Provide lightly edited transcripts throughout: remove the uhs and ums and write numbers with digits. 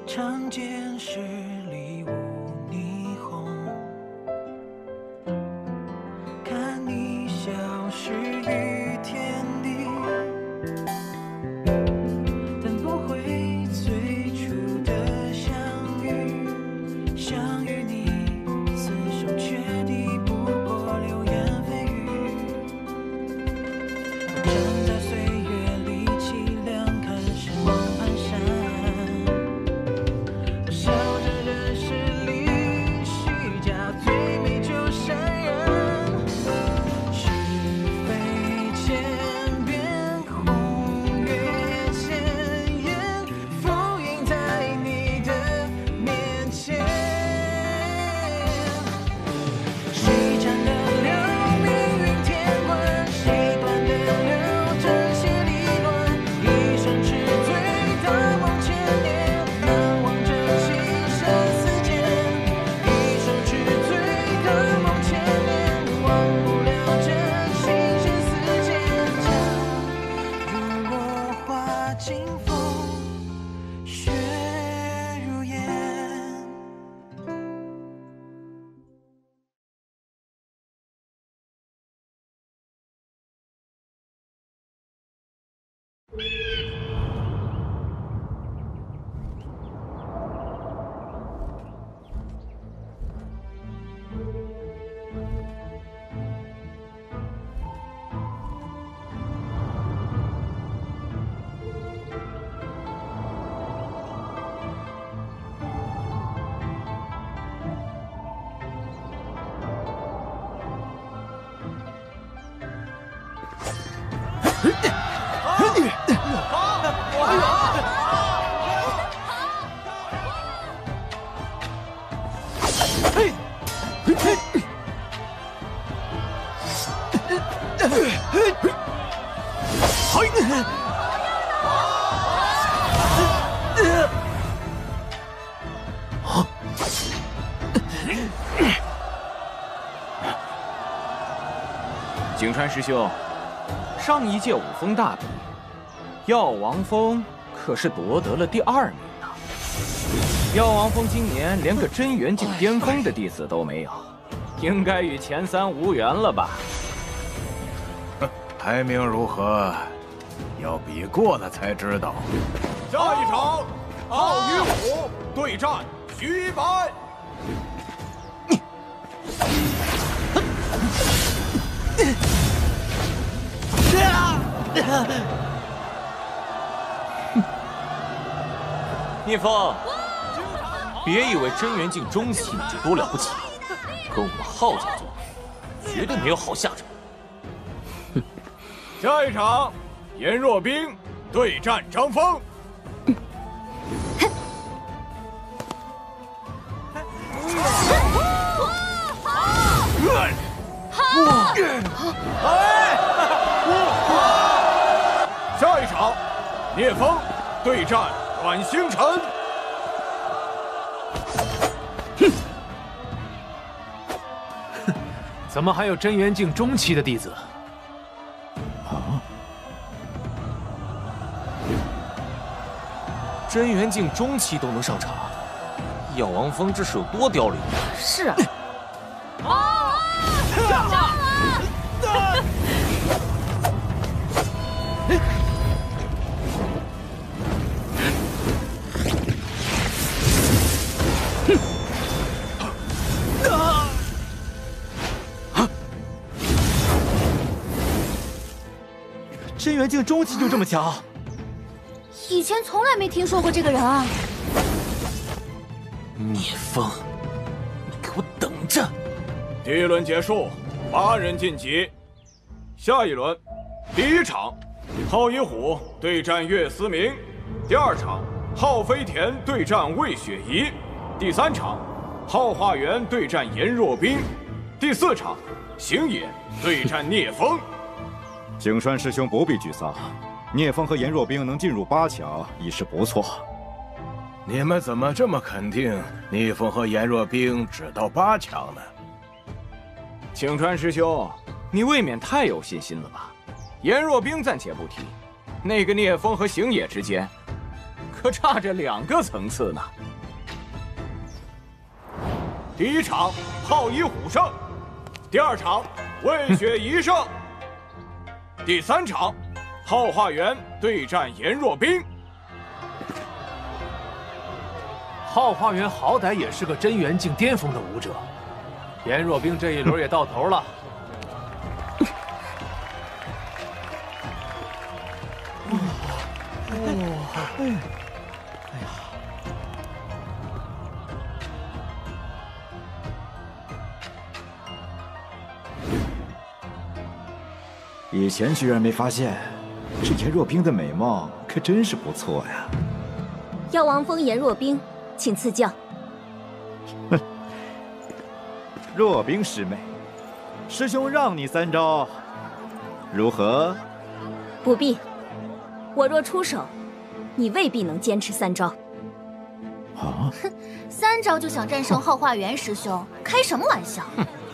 长见十里无霓虹，看你消失于天地，但不会最初的相遇。相遇你，厮守却敌不过流言蜚语。我站在岁月里凄凉，看世梦蹒跚。 笑着人世里虚假，最美就闪人。是非千变，红月千言，浮影在你的面前。谁斩得了命运天关？谁断得了正邪离乱？一生痴醉大梦千年，难忘这情生死间。一生痴醉大梦千年，忘不了这情生死间。假如落花惊风，雪如烟。 景川师兄，上一届武风大比，药王峰可是夺得了第2名呢。药王峰今年连个真元境巅峰的弟子都没有，应该与前3无缘了吧？排名如何，要比过了才知道。下一场，傲与虎对战徐白。 聂风，别以为真元境中期你就多了不起，跟我们浩家族绝对没有好下场。下一场，颜若冰对战张峰。下一场，聂风对战阮星辰。怎么还有真元境中期的弟子？真元境中期都能上场，药王峰这是有多凋零？是啊。真元境中期就这么强？以前从来没听说过这个人啊！聂风，你给我等着！第一轮结束，8人晋级。下一轮，第1场，浩一虎对战岳思明；第2场，浩飞田对战魏雪怡；第3场，浩化元对战颜若冰；第4场，星野对战聂风。景川师兄不必沮丧，聂风和颜若冰能进入8强已是不错。你们怎么这么肯定聂风和颜若冰只到8强呢？景川师兄，你未免太有信心了吧？颜若冰暂且不提，那个聂风和星野之间，可差着2个层次呢。第1场浩一虎胜，第2场魏雪宜胜，第3场浩化元对战颜若冰。浩化元好歹也是个真元境巅峰的武者，颜若冰这一轮也到头了。以前居然没发现，这颜若冰的美貌可真是不错呀。妖王峰颜若冰，请赐教。若冰师妹，师兄让你3招，如何？不必，我若出手，你未必能坚持3招。啊！3招就想战胜浩化元师兄，开什么玩笑？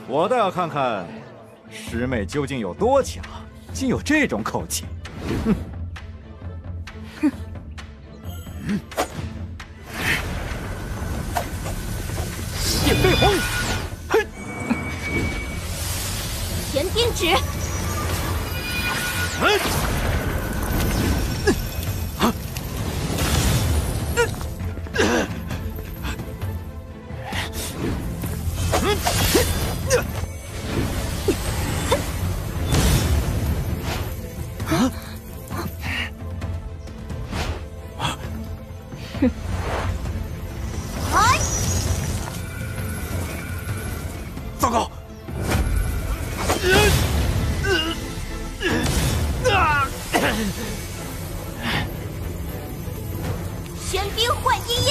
我倒要看看师妹究竟有多强，竟有这种口气。电飞鸿，嘿！乾丁指。糟糕！玄冰幻阴印。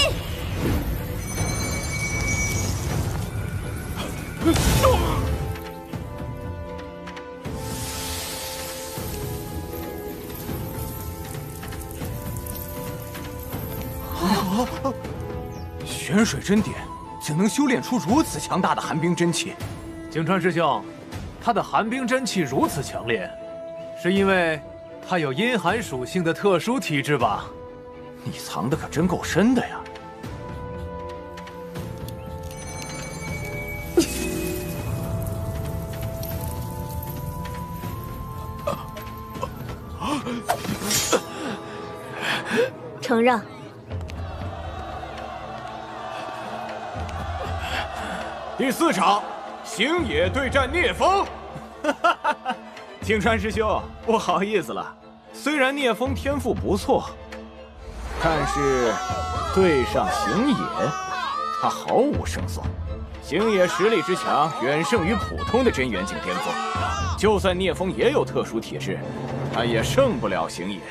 玄水真典竟能修炼出如此强大的寒冰真气。景川师兄，他的寒冰真气如此强烈，是因为他有阴寒属性的特殊体质吧？你藏的可真够深的呀！承让。第4场，星野对战聂风。景川师兄，不好意思了，虽然聂风天赋不错，但是对上星野，他毫无胜算。星野实力之强，远胜于普通的真元境巅峰。就算聂风也有特殊体质，他也胜不了星野。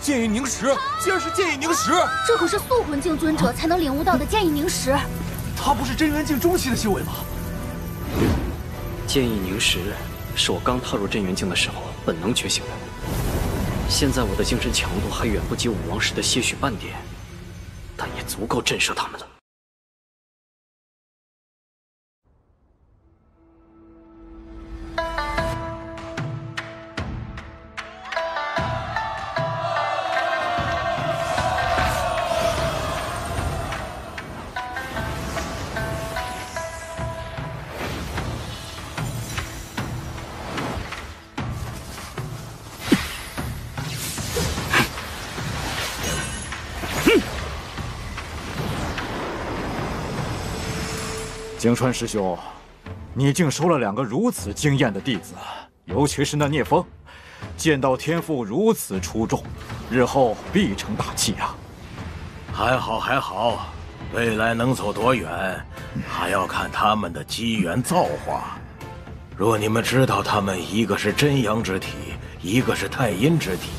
剑意凝石，竟然是剑意凝石！这可是素魂境尊者才能领悟到的剑意凝石。他不是真元境中期的修为吗？剑意凝石是我刚踏入真元境的时候本能觉醒的，现在我的精神强度还远不及武王时的些许半点，但也足够震慑他们了。景川师兄，你竟收了2个如此惊艳的弟子，尤其是那聂风，剑道天赋如此出众，日后必成大器啊！还好还好，未来能走多远，还要看他们的机缘造化。若你们知道他们一个是真阳之体，一个是太阴之体，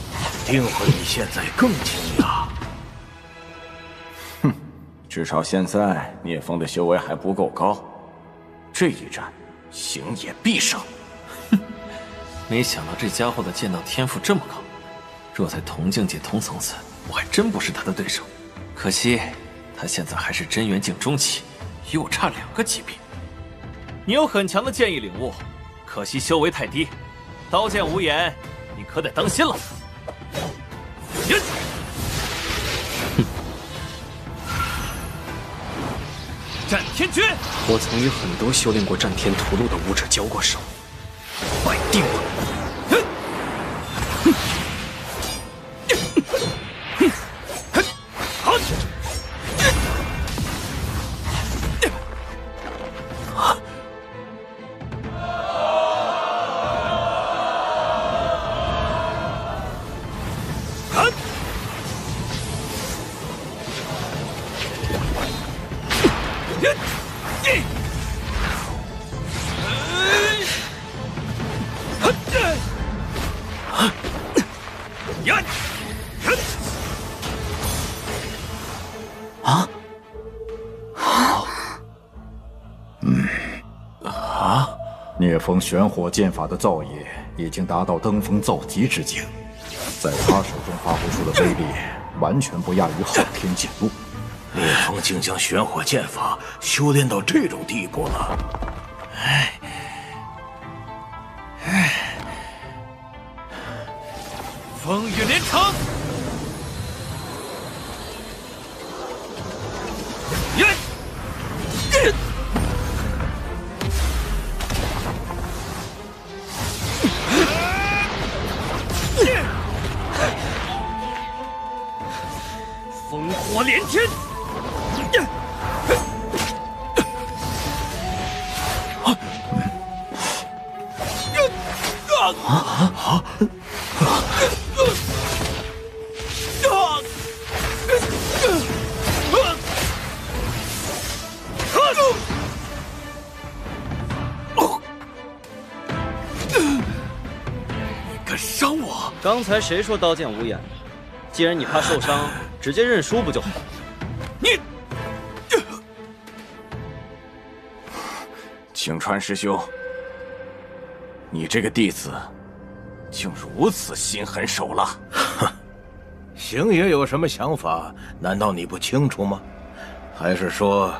定会比现在更惊讶。哼，至少现在聂风的修为还不够高，这一战星野必胜。没想到这家伙的剑道天赋这么高，若在同境界同层次，我还真不是他的对手。可惜，他现在还是真元境中期，与我差2个级别。你有很强的剑意领悟，可惜修为太低。刀剑无眼，你可得当心了。战天诀，我曾与很多修炼过战天屠戮的武者交过手，败定了。聂风玄火剑法的造诣已经达到登峰造极之境，在他手中发挥出的威力，完全不亚于昊天剑路。聂风竟将玄火剑法修炼到这种地步了。风雨连城，烽火连天。你敢伤我？刚才谁说刀剑无眼？既然你怕受伤，直接认输不就好？青川师兄，你这个弟子竟如此心狠手辣！星爷有什么想法？难道你不清楚吗？还是说，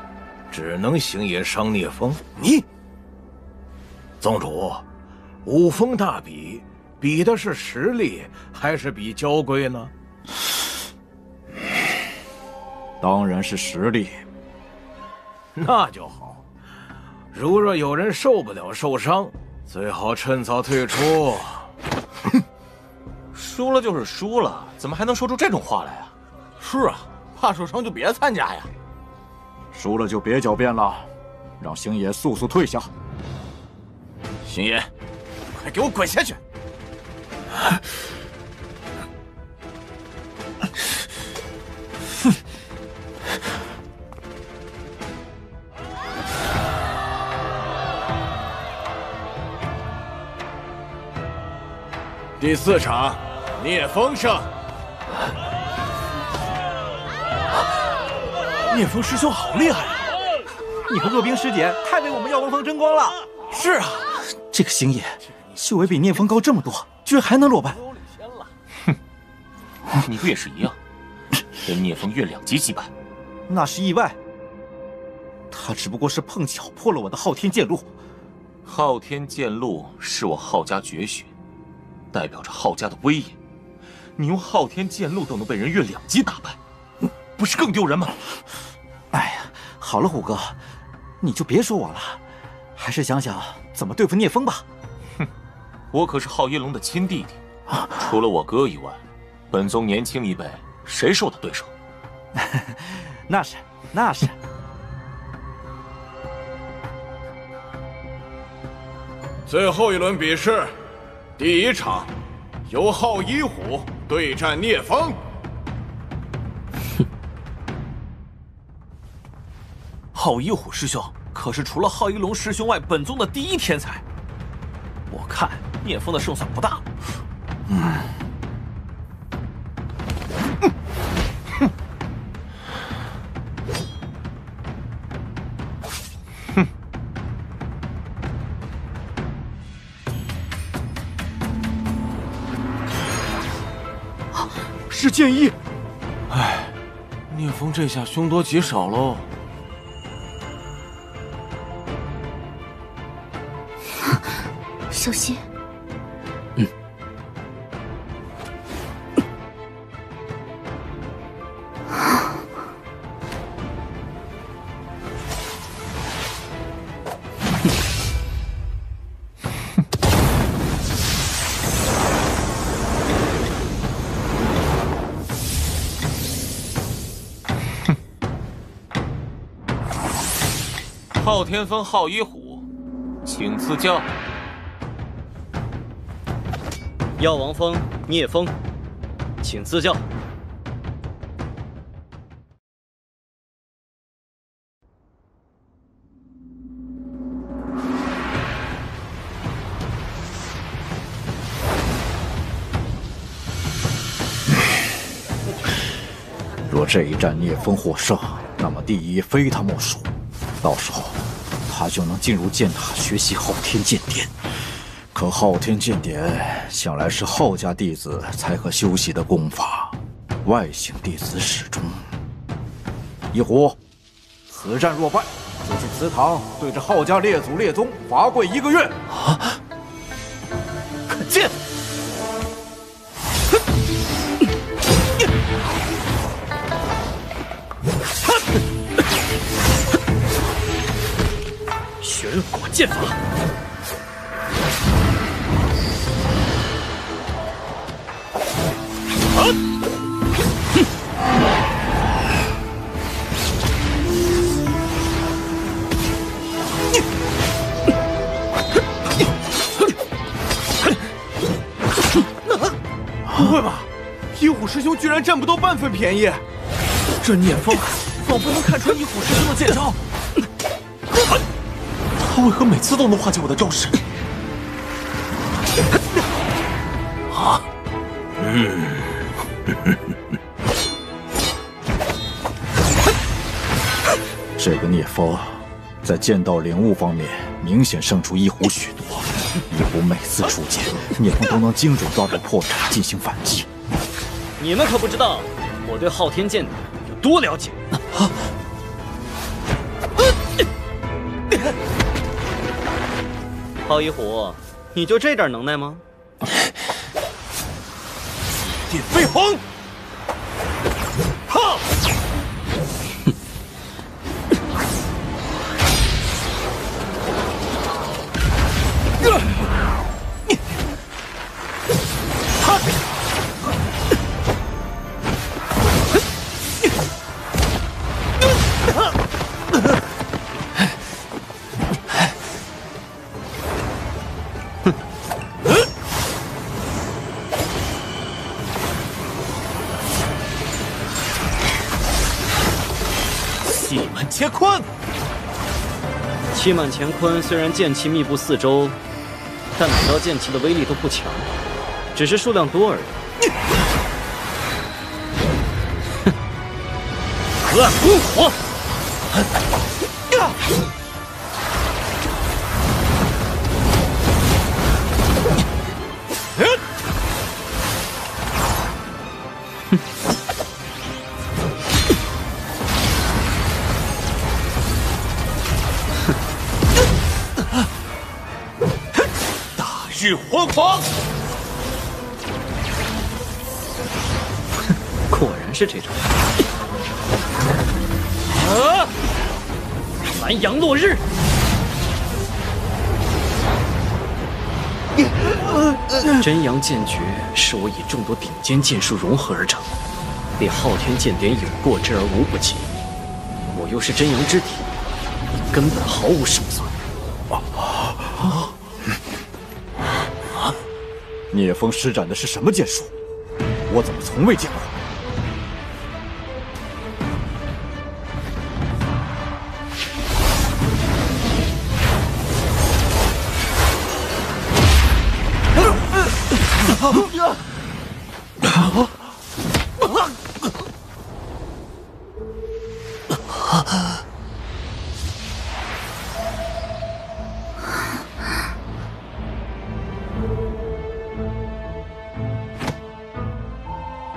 只能星爷伤聂风？你，宗主，五峰大比，比的是实力，还是比娇贵呢？当然是实力。那就好。如若有人受不了受伤，最好趁早退出。输了就是输了，怎么还能说出这种话来啊？是啊，怕受伤就别参加呀。输了就别狡辩了，让星爷速速退下。星爷，快给我滚下去！第4场，聂风胜。聂风师兄好厉害啊！你和若冰师姐太为我们耀王峰争光了。是啊，这个星爷修为比聂风高这么多，居然还能落败。你不也是一样，被聂风越2级击败？那是意外，他只不过是碰巧破了我的昊天剑路。昊天剑路是我昊家绝学，代表着昊家的威严。你用昊天剑路都能被人越2级打败，不是更丢人吗？哎呀，好了，虎哥，你就别说我了，还是想想怎么对付聂风吧。哼，我可是昊一龙的亲弟弟，除了我哥以外，本宗年轻一辈谁是我的对手？那是，那是。最后一轮比试，第1场，由昊一虎对战聂风。昊一虎师兄可是除了昊一龙师兄外，本宗的第1天才。我看聂风的胜算不大了。是剑意，唉，聂风这下凶多吉少喽。小心。昊天峰昊一虎，请赐教。药王峰聂风，请赐教。若这一战聂风获胜，那么第一非他莫属。到时候，他就能进入剑塔学习昊天剑典。可昊天剑典向来是昊家弟子才可修习的功法，外姓弟子始终。一虎，此战若败，就去祠堂对着昊家列祖列宗罚跪1个月。啊！可见。玄果剑法，不会吧？一虎师兄居然占不到半分便宜！这聂风仿佛能看穿一虎师兄的剑招。他为何每次都能化解我的招式？啊！这个聂风，在剑道领悟方面明显胜出一虎许多。一虎每次出剑，聂风都能精准抓住破绽进行反击。你们可不知道我对昊天剑有多了解。昊一虎，你就这点能耐吗？电飞鸿！哈！气满乾坤！气满乾坤虽然剑气密布四周，但每道剑气的威力都不强，只是数量多而已。隔岸观火！日荒狂！果然是这种。南阳落日！真阳剑诀是我以众多顶尖剑术融合而成，离昊天剑典有过之而无不及。我又是真阳之体，根本毫无胜算。聂风施展的是什么剑术？我怎么从未见过？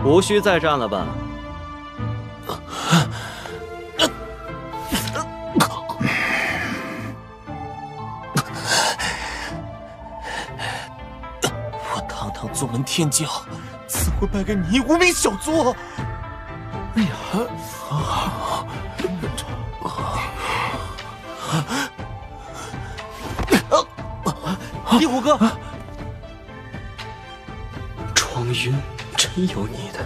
无需再战了吧？我堂堂宗门天骄，怎会败给你一无名小卒？哎呀！壁虎哥，庄晕真有你的。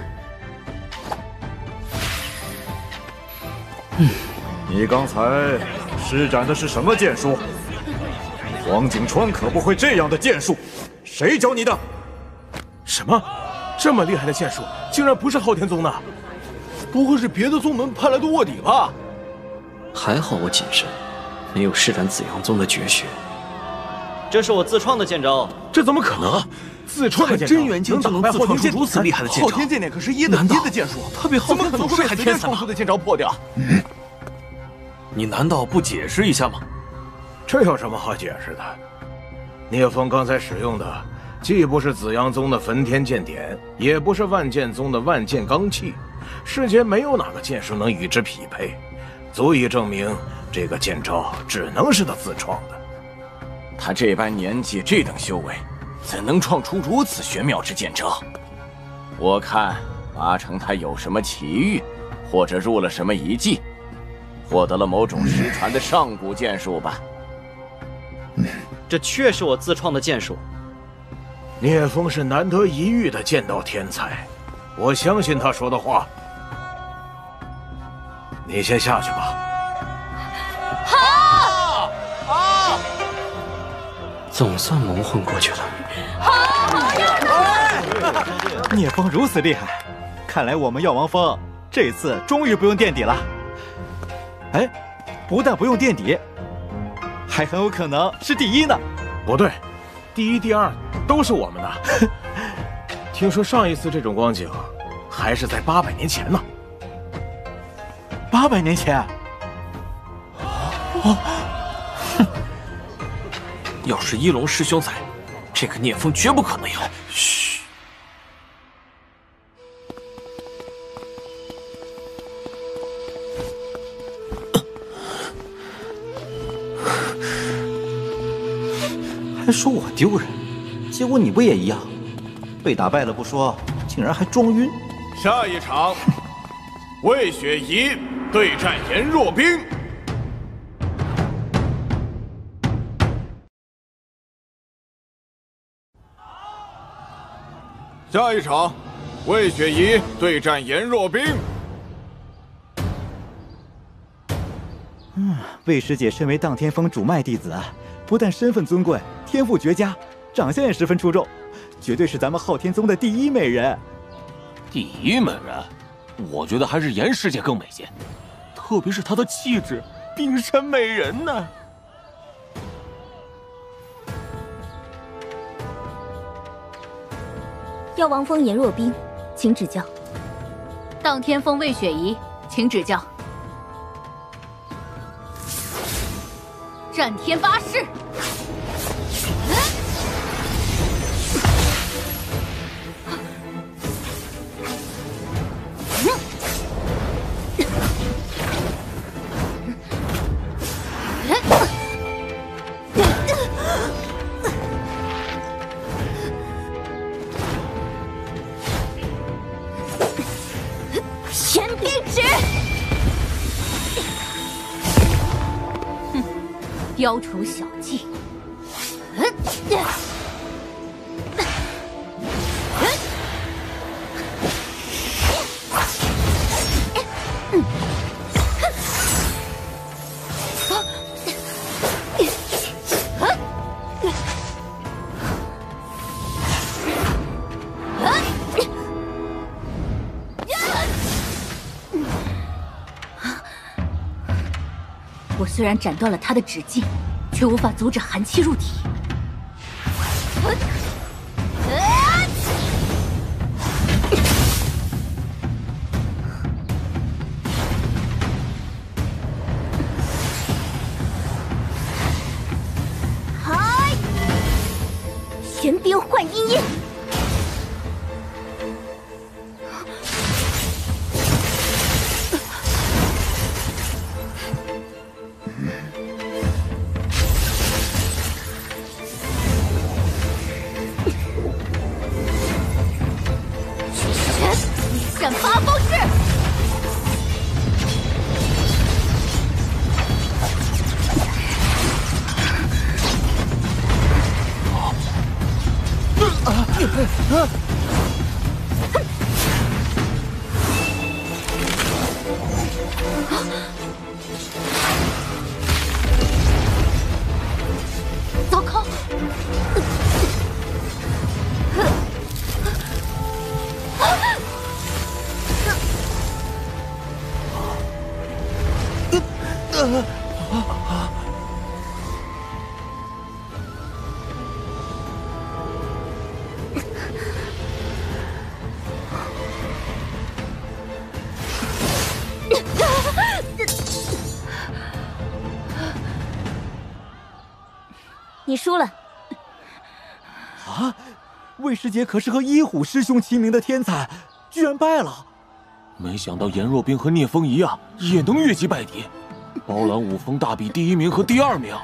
你刚才施展的是什么剑术？黄景川可不会这样的剑术，谁教你的？什么？这么厉害的剑术，竟然不是昊天宗的？不会是别的宗门派来的卧底吧？还好我谨慎，没有施展紫阳宗的绝学。这是我自创的剑招。这怎么可能？自创的剑招，真元境就能自创出如此厉害的剑招？昊天剑典可是1等1的剑术，他比昊天祖师还天才吗？创出的剑招破掉。你难道不解释一下吗？这有什么好解释的？聂风刚才使用的，既不是紫阳宗的焚天剑典，也不是万剑宗的万剑罡气，世间没有哪个剑术能与之匹配，足以证明这个剑招只能是他自创的。他这般年纪，这等修为，怎能创出如此玄妙之剑招？我看八成他有什么奇遇，或者入了什么遗迹，获得了某种失传的上古剑术吧。这确是我自创的剑术。聂风是难得一遇的剑道天才，我相信他说的话。你先下去吧。总算蒙混过去了。聂风如此厉害，看来我们药王峰这次终于不用垫底了。哎，不但不用垫底，还很有可能是第1呢。不对，第1、第2都是我们的。听说上一次这种光景，还是在800年前呢。800年前？要是一龙师兄在，这个聂风绝不可能有。嘘。还说我丢人，结果你不也一样？被打败了不说，竟然还装晕。下一场，魏雪怡对战颜若冰。下一场，魏雪怡对战颜若冰。魏师姐身为荡天峰主脉弟子，不但身份尊贵，天赋绝佳，长相也十分出众，绝对是咱们昊天宗的第1美人。第1美人，我觉得还是颜师姐更美见，特别是她的气质，冰山美人呢。药王峰颜若冰，请指教。荡天峰魏雪怡，请指教。战天八式。玄冰指。雕虫小技。我虽然斩断了他的指劲，却无法阻止寒气入体。嗨！玄冰幻阴烟。糟糕！你输了。啊！魏师姐可是和一虎师兄齐名的天才，居然败了。没想到颜若冰和聂风一样，也能越级败敌，包揽5峰大比第1名和第2名。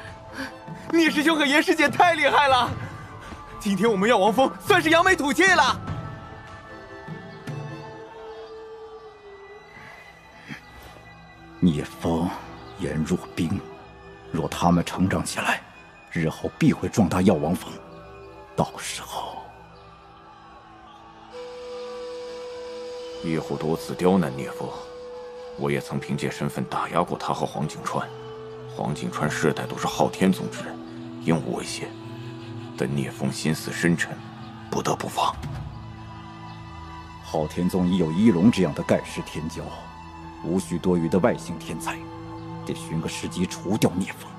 聂师兄和颜师姐太厉害了，今天我们药王峰算是扬眉吐气了。聂风、颜若冰，若他们成长起来，日后必会壮大药王峰。到时候，一虎多次刁难聂风，我也曾凭借身份打压过他和黄景川。黄景川世代都是昊天宗之人，应无威胁。但聂风心思深沉，不得不防。昊天宗已有一龙这样的盖世天骄，无需多余的外星天才，得寻个时机除掉聂风。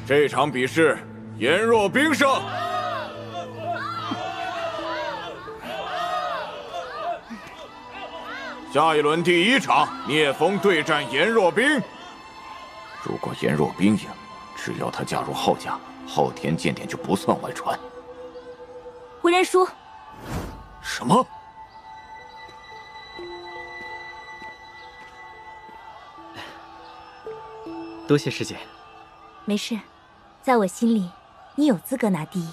这场比试，颜若冰胜。下一轮第1场，聂风对战颜若冰。如果颜若冰赢，只要他加入昊家，昊天剑典就不算外传。胡人输。什么？多谢师姐。没事，在我心里，你有资格拿第一。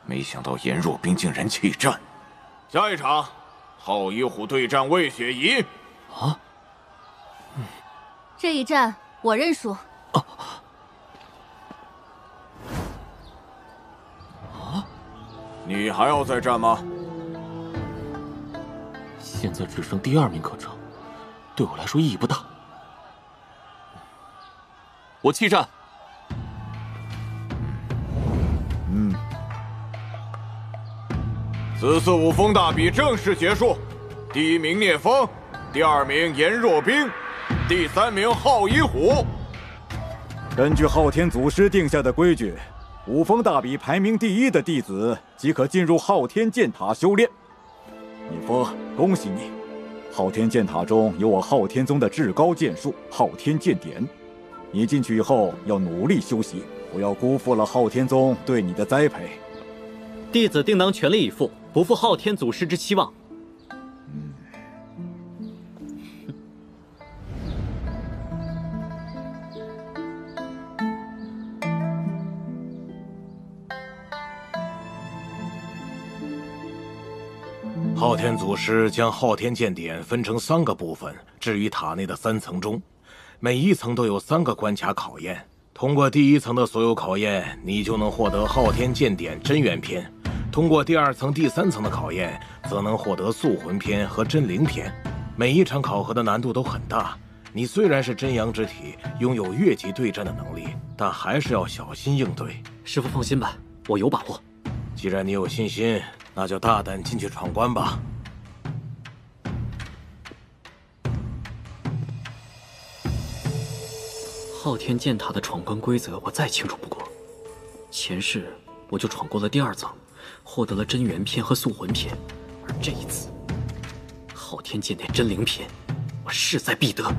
没想到颜若冰竟然弃战。下一场，昊一虎对战魏雪怡。啊？这一战我认输。你还要再战吗？现在只剩第2名可争，对我来说意义不大。我弃战。此次5峰大比正式结束，第1名聂风，第2名颜若冰，第3名昊一虎。根据昊天祖师定下的规矩，5峰大比排名第1的弟子即可进入昊天剑塔修炼。聂风，恭喜你！昊天剑塔中有我昊天宗的至高剑术昊天剑典，你进去以后要努力修习，不要辜负了昊天宗对你的栽培。弟子定当全力以赴，不负昊天祖师之期望。昊天祖师将昊天剑典分成3个部分，置于塔内的3层中，每一层都有3个关卡考验。通过第1层的所有考验，你就能获得昊天剑典真元篇；通过第2层、第3层的考验，则能获得素魂篇和真灵篇。每一场考核的难度都很大。你虽然是真阳之体，拥有越级对战的能力，但还是要小心应对。师父放心吧，我有把握。既然你有信心，那就大胆进去闯关吧。昊天剑塔的闯关规则我再清楚不过，前世我就闯过了第2层，获得了真元篇和素魂篇，而这一次，昊天剑典真灵篇，我势在必得。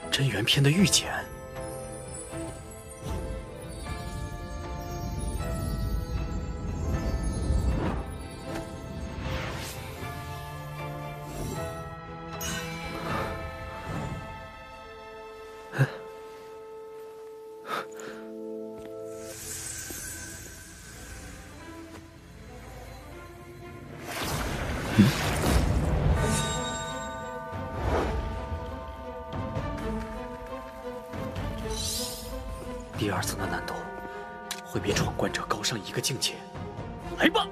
真元篇的御剑，第二层的难度会比闯关者高上一个境界。来吧！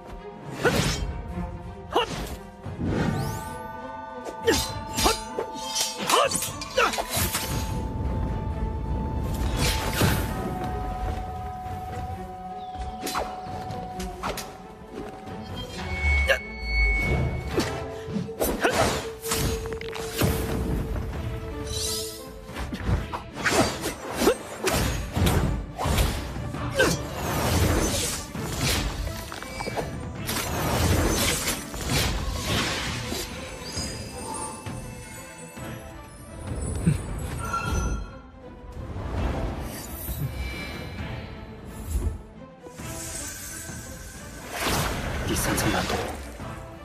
第三层难度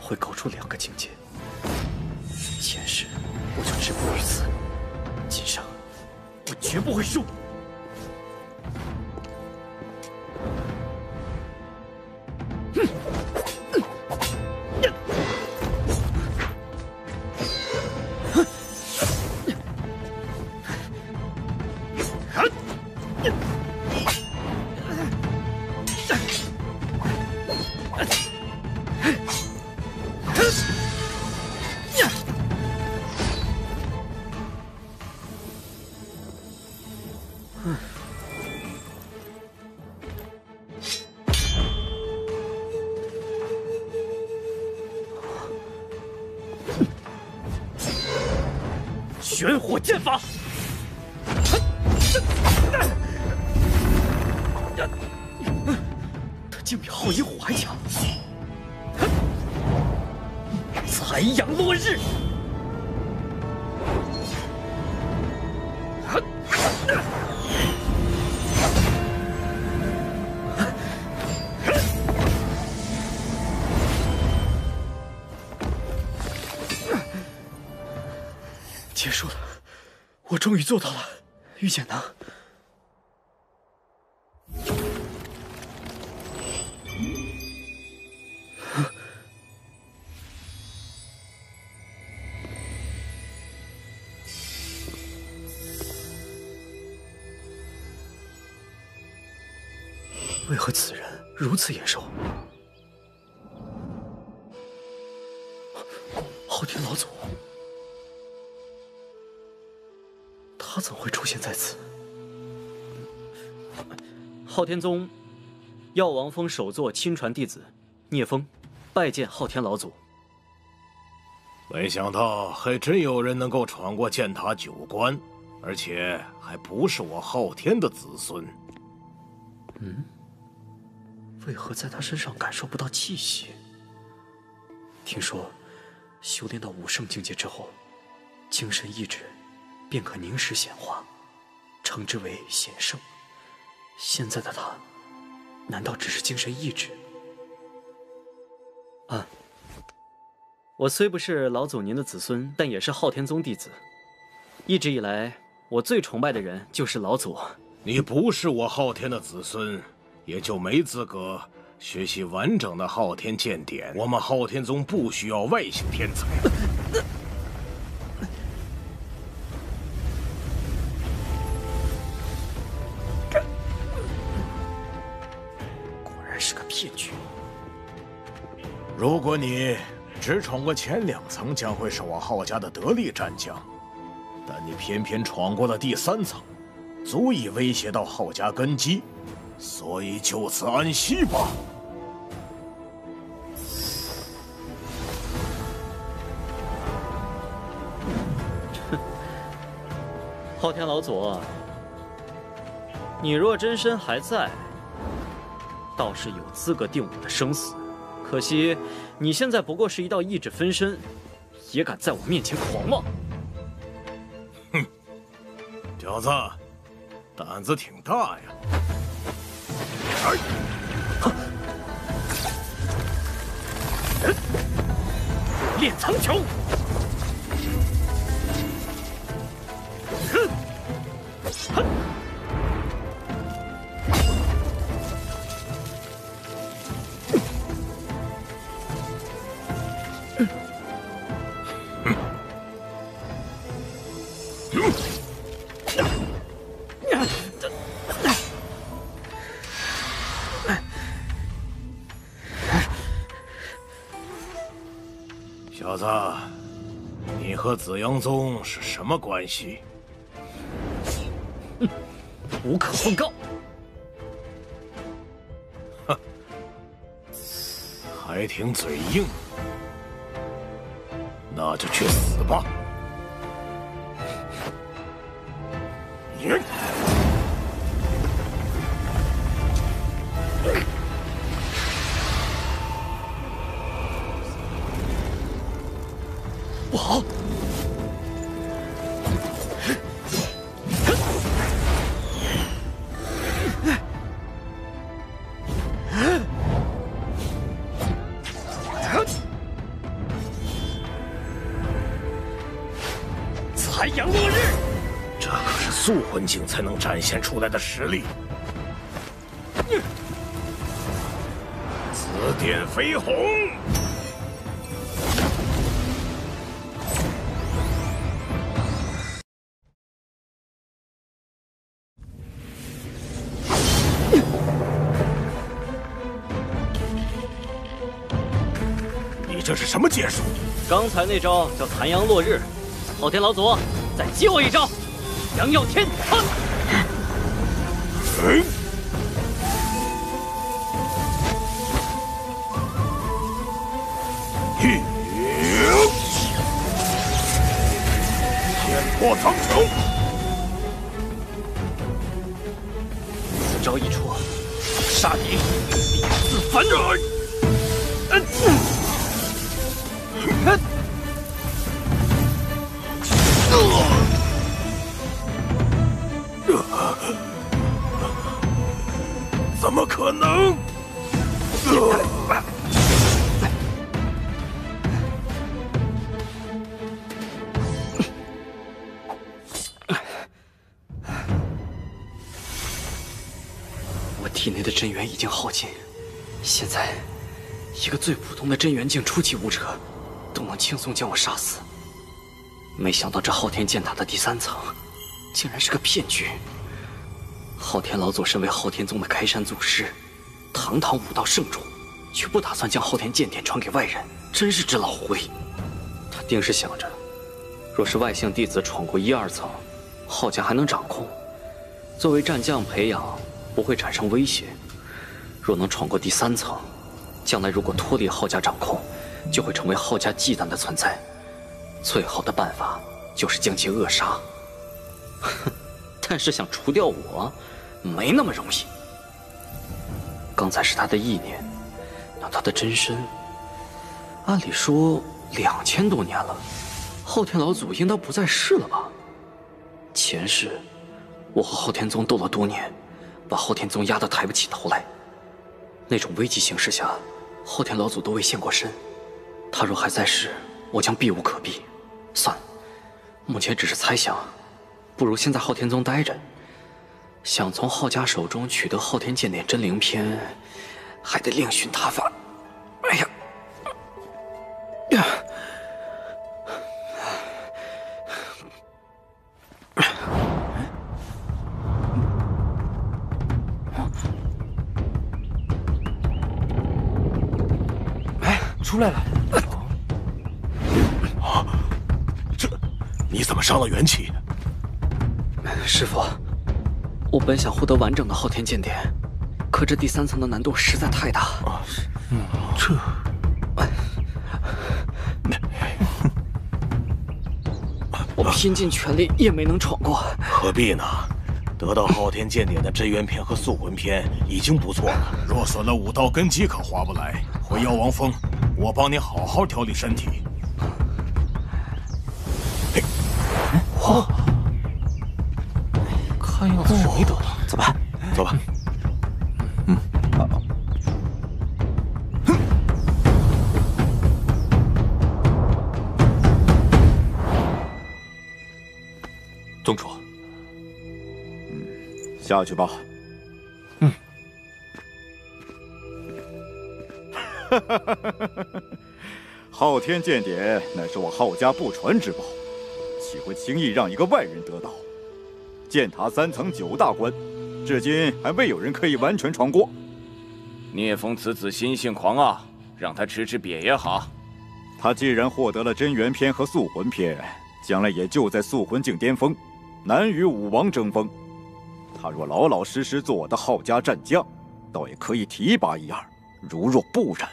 会高出2个境界。前世我就止步于此，今生我绝不会输。玄火剑法，他竟比皓一虎还强！残阳落日，结束了，我终于做到了，御剑能。为何此人如此眼熟？昊天老祖。他怎会出现在此？昊天宗药王峰首座亲传弟子聂风，拜见昊天老祖。没想到还真有人能够闯过剑塔9关，而且还不是我昊天的子孙。为何在他身上感受不到气息？听说修炼到5圣境界之后，精神意志便可凝实显化，称之为显圣。现在的他，难道只是精神意志？我虽不是老祖您的子孙，但也是昊天宗弟子。一直以来，我最崇拜的人就是老祖。你不是我昊天的子孙，也就没资格学习完整的昊天剑典。我们昊天宗不需要外姓天才。是个骗局。如果你只闯过前2层，将会是我昊家的得力战将，但你偏偏闯过了第3层，足以威胁到昊家根基，所以就此安息吧。昊天老祖，你若真身还在，倒是有资格定我的生死，可惜你现在不过是一道意志分身，也敢在我面前狂妄！哼，小子，胆子挺大呀！炼苍穹！小子，你和紫阳宗是什么关系？无可奉告。哼，还挺嘴硬，那就去死吧！不好！残阳落日，这可是素魂境才能展现出来的实力。紫电飞鸿。你这是什么剑术？刚才那招叫残阳落日。昊天老祖，再接我一招，阳耀天苍。剑破苍穹。此招一出，杀敌必自焚。怎么可能？我体内的真元已经耗尽，现在一个最普通的真元境初期武者都能轻松将我杀死。没想到这昊天剑塔的第3层竟然是个骗局。昊天老祖身为昊天宗的开山祖师，堂堂武道圣主，却不打算将昊天剑典传给外人，真是只老狐狸。他定是想着，若是外姓弟子闯过1、2层，昊家还能掌控，作为战将培养不会产生威胁；若能闯过第3层，将来如果脱离昊家掌控，就会成为昊家忌惮的存在。最好的办法就是将其扼杀。哼，但是想除掉我，没那么容易。刚才是他的意念，那他的真身，按理说2000多年了，昊天老祖应当不在世了吧？前世，我和昊天宗斗了多年，把昊天宗压得抬不起头来。那种危急形势下，昊天老祖都未现过身。他若还在世，我将避无可避。算了，目前只是猜想，不如先在昊天宗待着。想从昊家手中取得昊天剑典真灵篇，还得另寻他法。哎呀，呀！哎，出来了！你怎么伤了元气？师傅，我本想获得完整的昊天剑典，可这第3层的难度实在太大。这……我拼尽全力也没能闯过。何必呢？得到昊天剑典的真元篇和素魂篇已经不错了。若损了武道根基，可划不来。回妖王峰，我帮你好好调理身体。哦，看样子是没得了。走吧，走吧。宗主，下去吧。昊天剑典乃是我昊家不传之宝，岂会轻易让一个外人得到？剑塔3层9大关，至今还未有人可以完全闯过。聂风此子心性狂傲，让他吃瘪也好。他既然获得了真元篇和塑魂篇，将来也就在塑魂境巅峰，难与武王争锋。他若老老实实做我的昊家战将，倒也可以提拔一二。如若不然，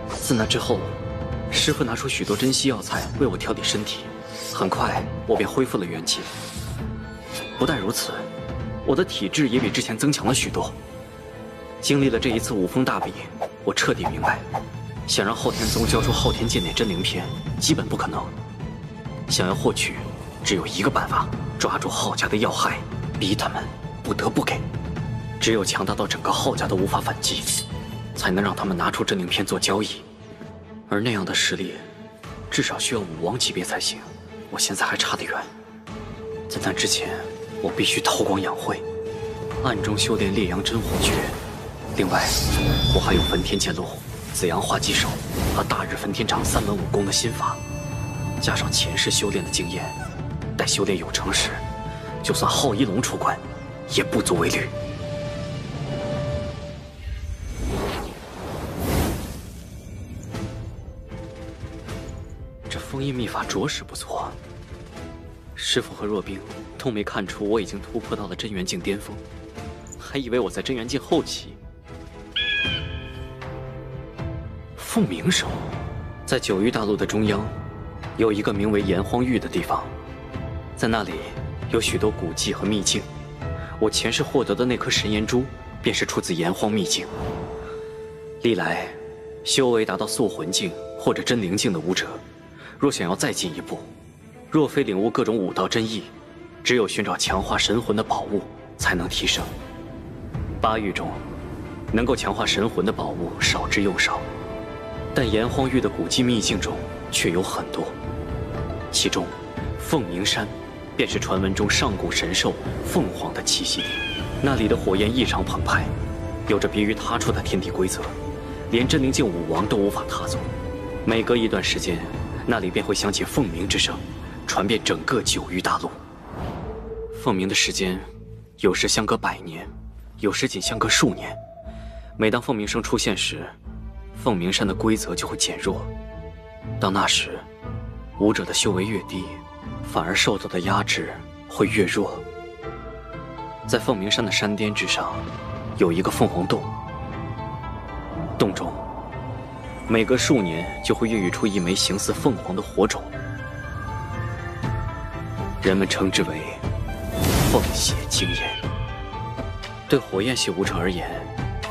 自那之后，师父拿出许多珍稀药材为我调理身体，很快我便恢复了元气。不但如此，我的体质也比之前增强了许多。经历了这一次五峰大比，我彻底明白，想让昊天宗交出昊天剑典真灵篇，基本不可能。想要获取，只有一个办法：抓住昊家的要害，逼他们不得不给。只有强大到整个昊家都无法反击，才能让他们拿出真灵篇做交易。而那样的实力，至少需要武王级别才行。我现在还差得远。在那之前，我必须韬光养晦，暗中修炼烈阳真火诀。另外，我还有焚天剑路、紫阳化击手和大日焚天掌3门武功的心法，加上前世修炼的经验，待修炼有成时，就算昊一龙出关，也不足为虑。这封印秘法着实不错。师父和若冰都没看出我已经突破到了真元境巅峰，还以为我在真元境后期。凤鸣省，在九域大陆的中央，有一个名为炎荒域的地方，在那里有许多古迹和秘境。我前世获得的那颗神炎珠，便是出自炎荒秘境。历来，修为达到塑魂境或者真灵境的武者，若想要再进一步，若非领悟各种武道真意，只有寻找强化神魂的宝物才能提升。8域中，能够强化神魂的宝物少之又少，但炎荒域的古迹秘境中却有很多。其中，凤鸣山便是传闻中上古神兽凤凰的栖息地。那里的火焰异常澎湃，有着别于他处的天地规则，连真灵境武王都无法踏足。每隔一段时间，那里便会响起凤鸣之声，传遍整个9域大陆。凤鸣的时间，有时相隔100年，有时仅相隔数年。每当凤鸣声出现时，凤鸣山的规则就会减弱。到那时，武者的修为越低，反而受到的压制会越弱。在凤鸣山的山巅之上，有一个凤凰洞，洞中每隔数年就会孕育出一枚形似凤凰的火种，人们称之为凤血精炎。对火焰系武者而言，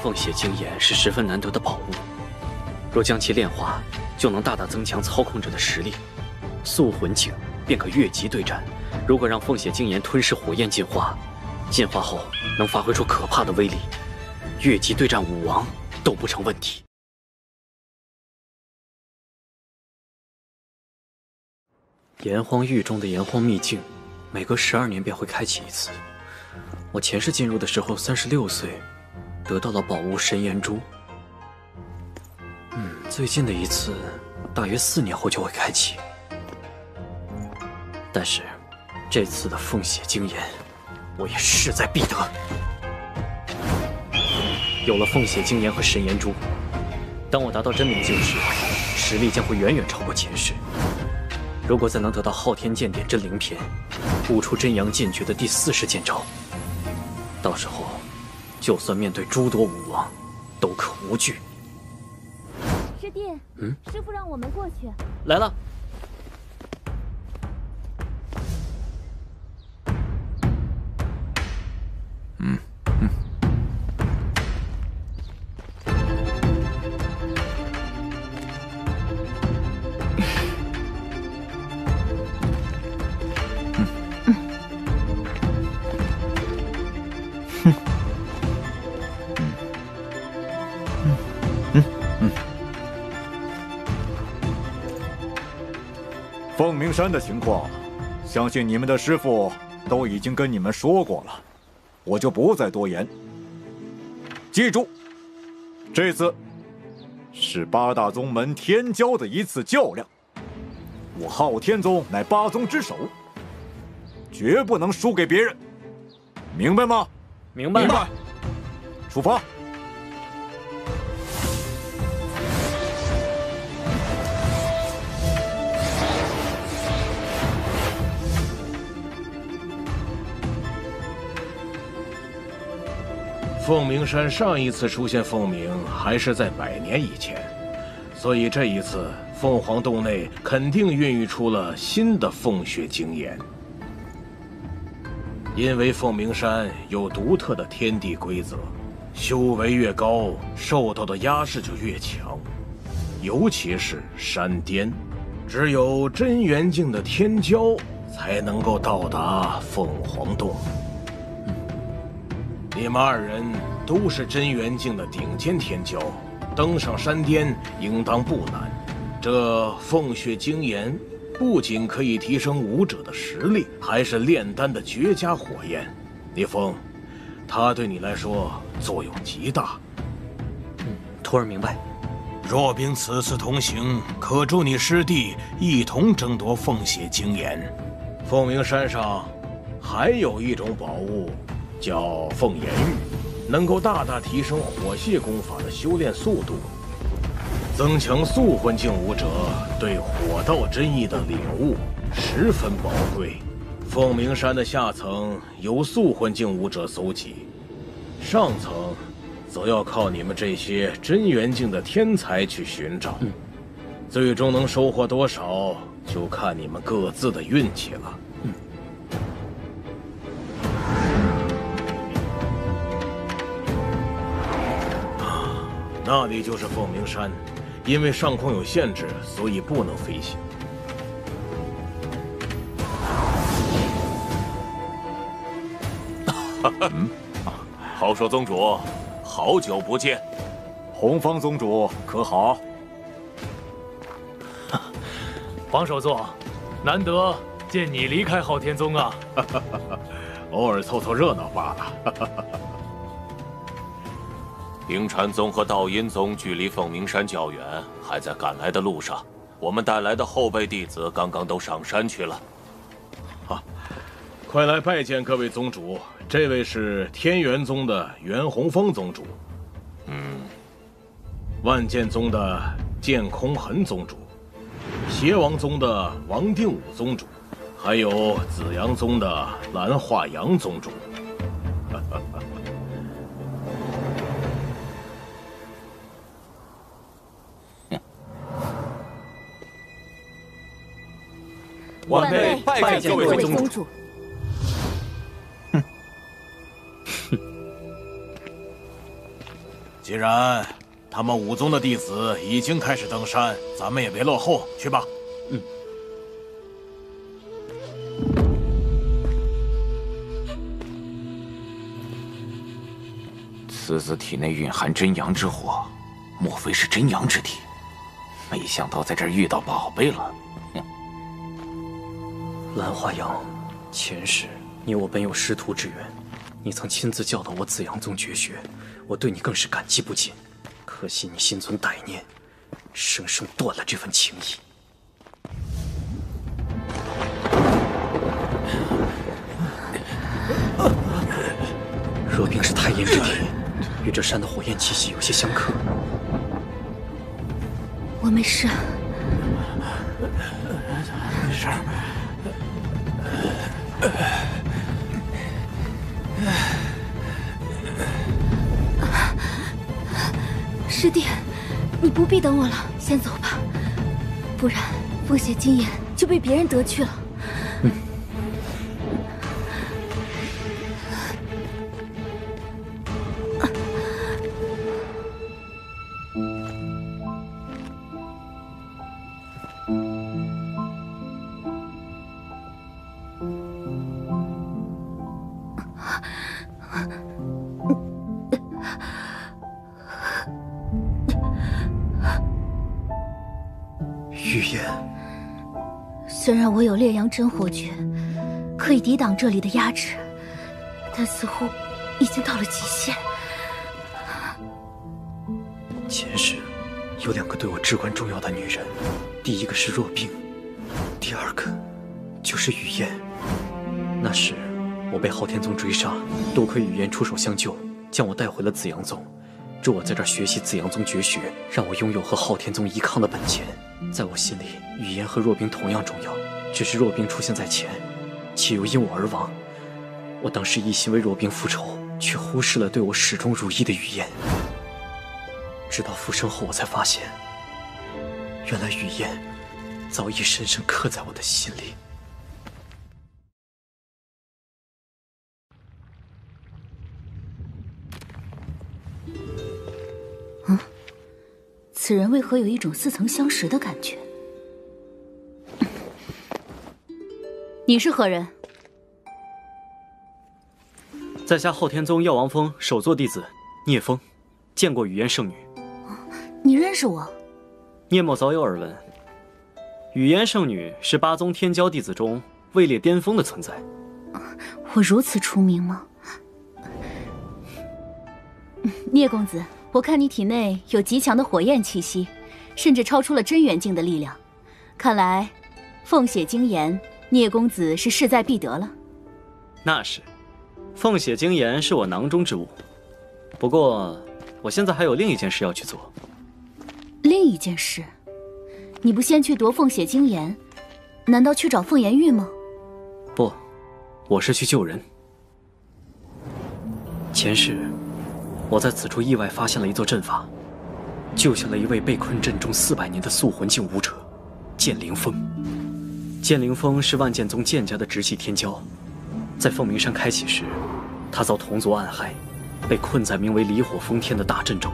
凤血精炎是十分难得的宝物，若将其炼化，就能大大增强操控者的实力。塑魂境便可越级对战。如果让凤血精炎吞噬火焰进化，进化后能发挥出可怕的威力，越级对战武王都不成问题。炎荒域中的炎荒秘境，每隔12年便会开启一次。我前世进入的时候36岁，得到了宝物神炎珠。最近的一次，大约4年后就会开启。但是，这次的凤血精炎，我也势在必得。有了凤血精炎和神炎珠，当我达到真灵境时，实力将会远远超过前世。如果再能得到昊天剑典真灵篇，悟出真阳剑诀的第40剑招，到时候，就算面对诸多武王，都可无惧。师弟，师父让我们过去。来了。凤鸣山的情况，相信你们的师父都已经跟你们说过了，我就不再多言。记住，这次是8大宗门天骄的一次较量。我昊天宗乃8宗之首，绝不能输给别人，明白吗？明白。明白。出发。凤鸣山上一次出现凤鸣，还是在100年以前，所以这一次凤凰洞内肯定孕育出了新的凤血精岩。因为凤鸣山有独特的天地规则，修为越高，受到的压制就越强，尤其是山巅，只有真元境的天骄才能够到达凤凰洞。你们2人都是真元境的顶尖天骄，登上山巅应当不难。这凤血精岩不仅可以提升武者的实力，还是炼丹的绝佳火焰。聂风，它对你来说作用极大。徒儿明白。若冰此次同行，可助你师弟一同争夺凤血精岩。凤鸣山上还有一种宝物，叫凤炎玉，能够大大提升火系功法的修炼速度，增强素魂境武者对火道真意的领悟，十分宝贵。凤鸣山的下层由素魂境武者搜集，上层则要靠你们这些真元境的天才去寻找。最终能收获多少，就看你们各自的运气了。那里就是凤鸣山，因为上空有限制，所以不能飞行。皓首宗主，好久不见。洪方宗主可好？黄首座，难得见你离开昊天宗啊！偶尔凑凑热闹罢了。冰禅宗和道阴宗距离凤鸣山较远，还在赶来的路上。我们带来的后辈弟子刚刚都上山去了。快来拜见各位宗主。这位是天元宗的袁洪峰宗主，万剑宗的剑空痕宗主，邪王宗的王定武宗主，还有紫阳宗的蓝化阳宗主。晚辈拜见各位宗主。既然他们武宗的弟子已经开始登山，咱们也别落后，去吧。此子体内蕴含真阳之火，莫非是真阳之体？没想到在这儿遇到宝贝了。蓝化阳，前世你我本有师徒之缘，你曾亲自教导我紫阳宗绝学，我对你更是感激不尽。可惜你心存歹念，生生断了这份情谊。若冰是太阴之体，与这山的火焰气息有些相克。我没事。没事。师弟，你不必等我了，先走吧，不然凤血精岩就被别人得去了。预言，虽然我有烈阳真火诀，可以抵挡这里的压制，但似乎已经到了极限。前世有2个对我至关重要的女人，第一个是若冰，第二个就是雨嫣。那时我被昊天宗追杀，多亏雨嫣出手相救，将我带回了紫阳宗，助我在这儿学习紫阳宗绝学，让我拥有和昊天宗一抗的本钱。在我心里，雨嫣和若冰同样重要，只是若冰出现在前，且又因我而亡。我当时一心为若冰复仇，却忽视了对我始终如一的雨嫣。直到复生后，我才发现，原来雨嫣早已深深刻在我的心里。此人为何有一种似曾相识的感觉？你是何人？在下昊天宗药王峰首座弟子聂风，见过雨嫣圣女。你认识我？聂某早有耳闻。雨嫣圣女是8宗天骄弟子中位列巅峰的存在。我如此出名吗？聂公子，我看你体内有极强的火焰气息，甚至超出了真元境的力量。看来，凤血精研，聂公子是势在必得了。那是，凤血精研是我囊中之物。不过，我现在还有另一件事要去做。另一件事？你不先去夺凤血精研，难道去找凤颜玉吗？不，我是去救人。前世，我在此处意外发现了一座阵法，救下了一位被困阵中400年的素魂境武者剑灵峰。剑灵峰是万剑宗剑家的直系天骄，在凤鸣山开启时，他遭同族暗害，被困在名为离火封天的大阵中。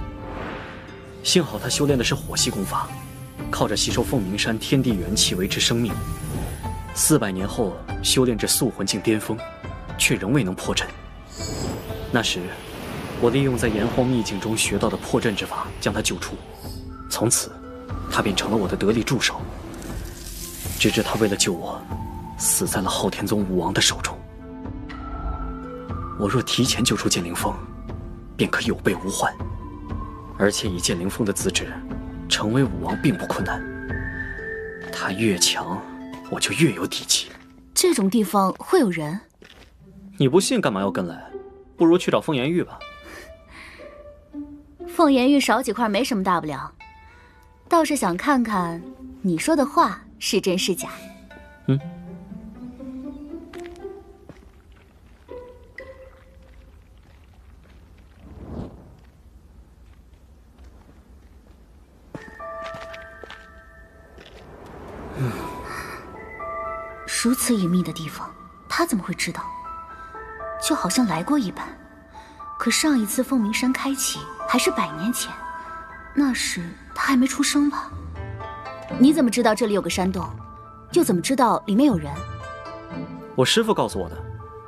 幸好他修炼的是火系功法，靠着吸收凤鸣山天地元气维持生命。400年后修炼至素魂境巅峰，却仍未能破阵。那时，我利用在炎荒秘境中学到的破阵之法将他救出，从此，他便成了我的得力助手。直至他为了救我，死在了昊天宗武王的手中。我若提前救出剑灵峰，便可有备无患。而且以剑灵峰的资质，成为武王并不困难。他越强，我就越有底气。这种地方会有人？你不信干嘛要跟来？不如去找凤颜玉吧。凤颜玉少几块没什么大不了，倒是想看看你说的话是真是假。如此隐秘的地方，他怎么会知道？就好像来过一般。可上一次凤鸣山开启还是100年前，那时他还没出生吧？你怎么知道这里有个山洞？又怎么知道里面有人？我师父告诉我的，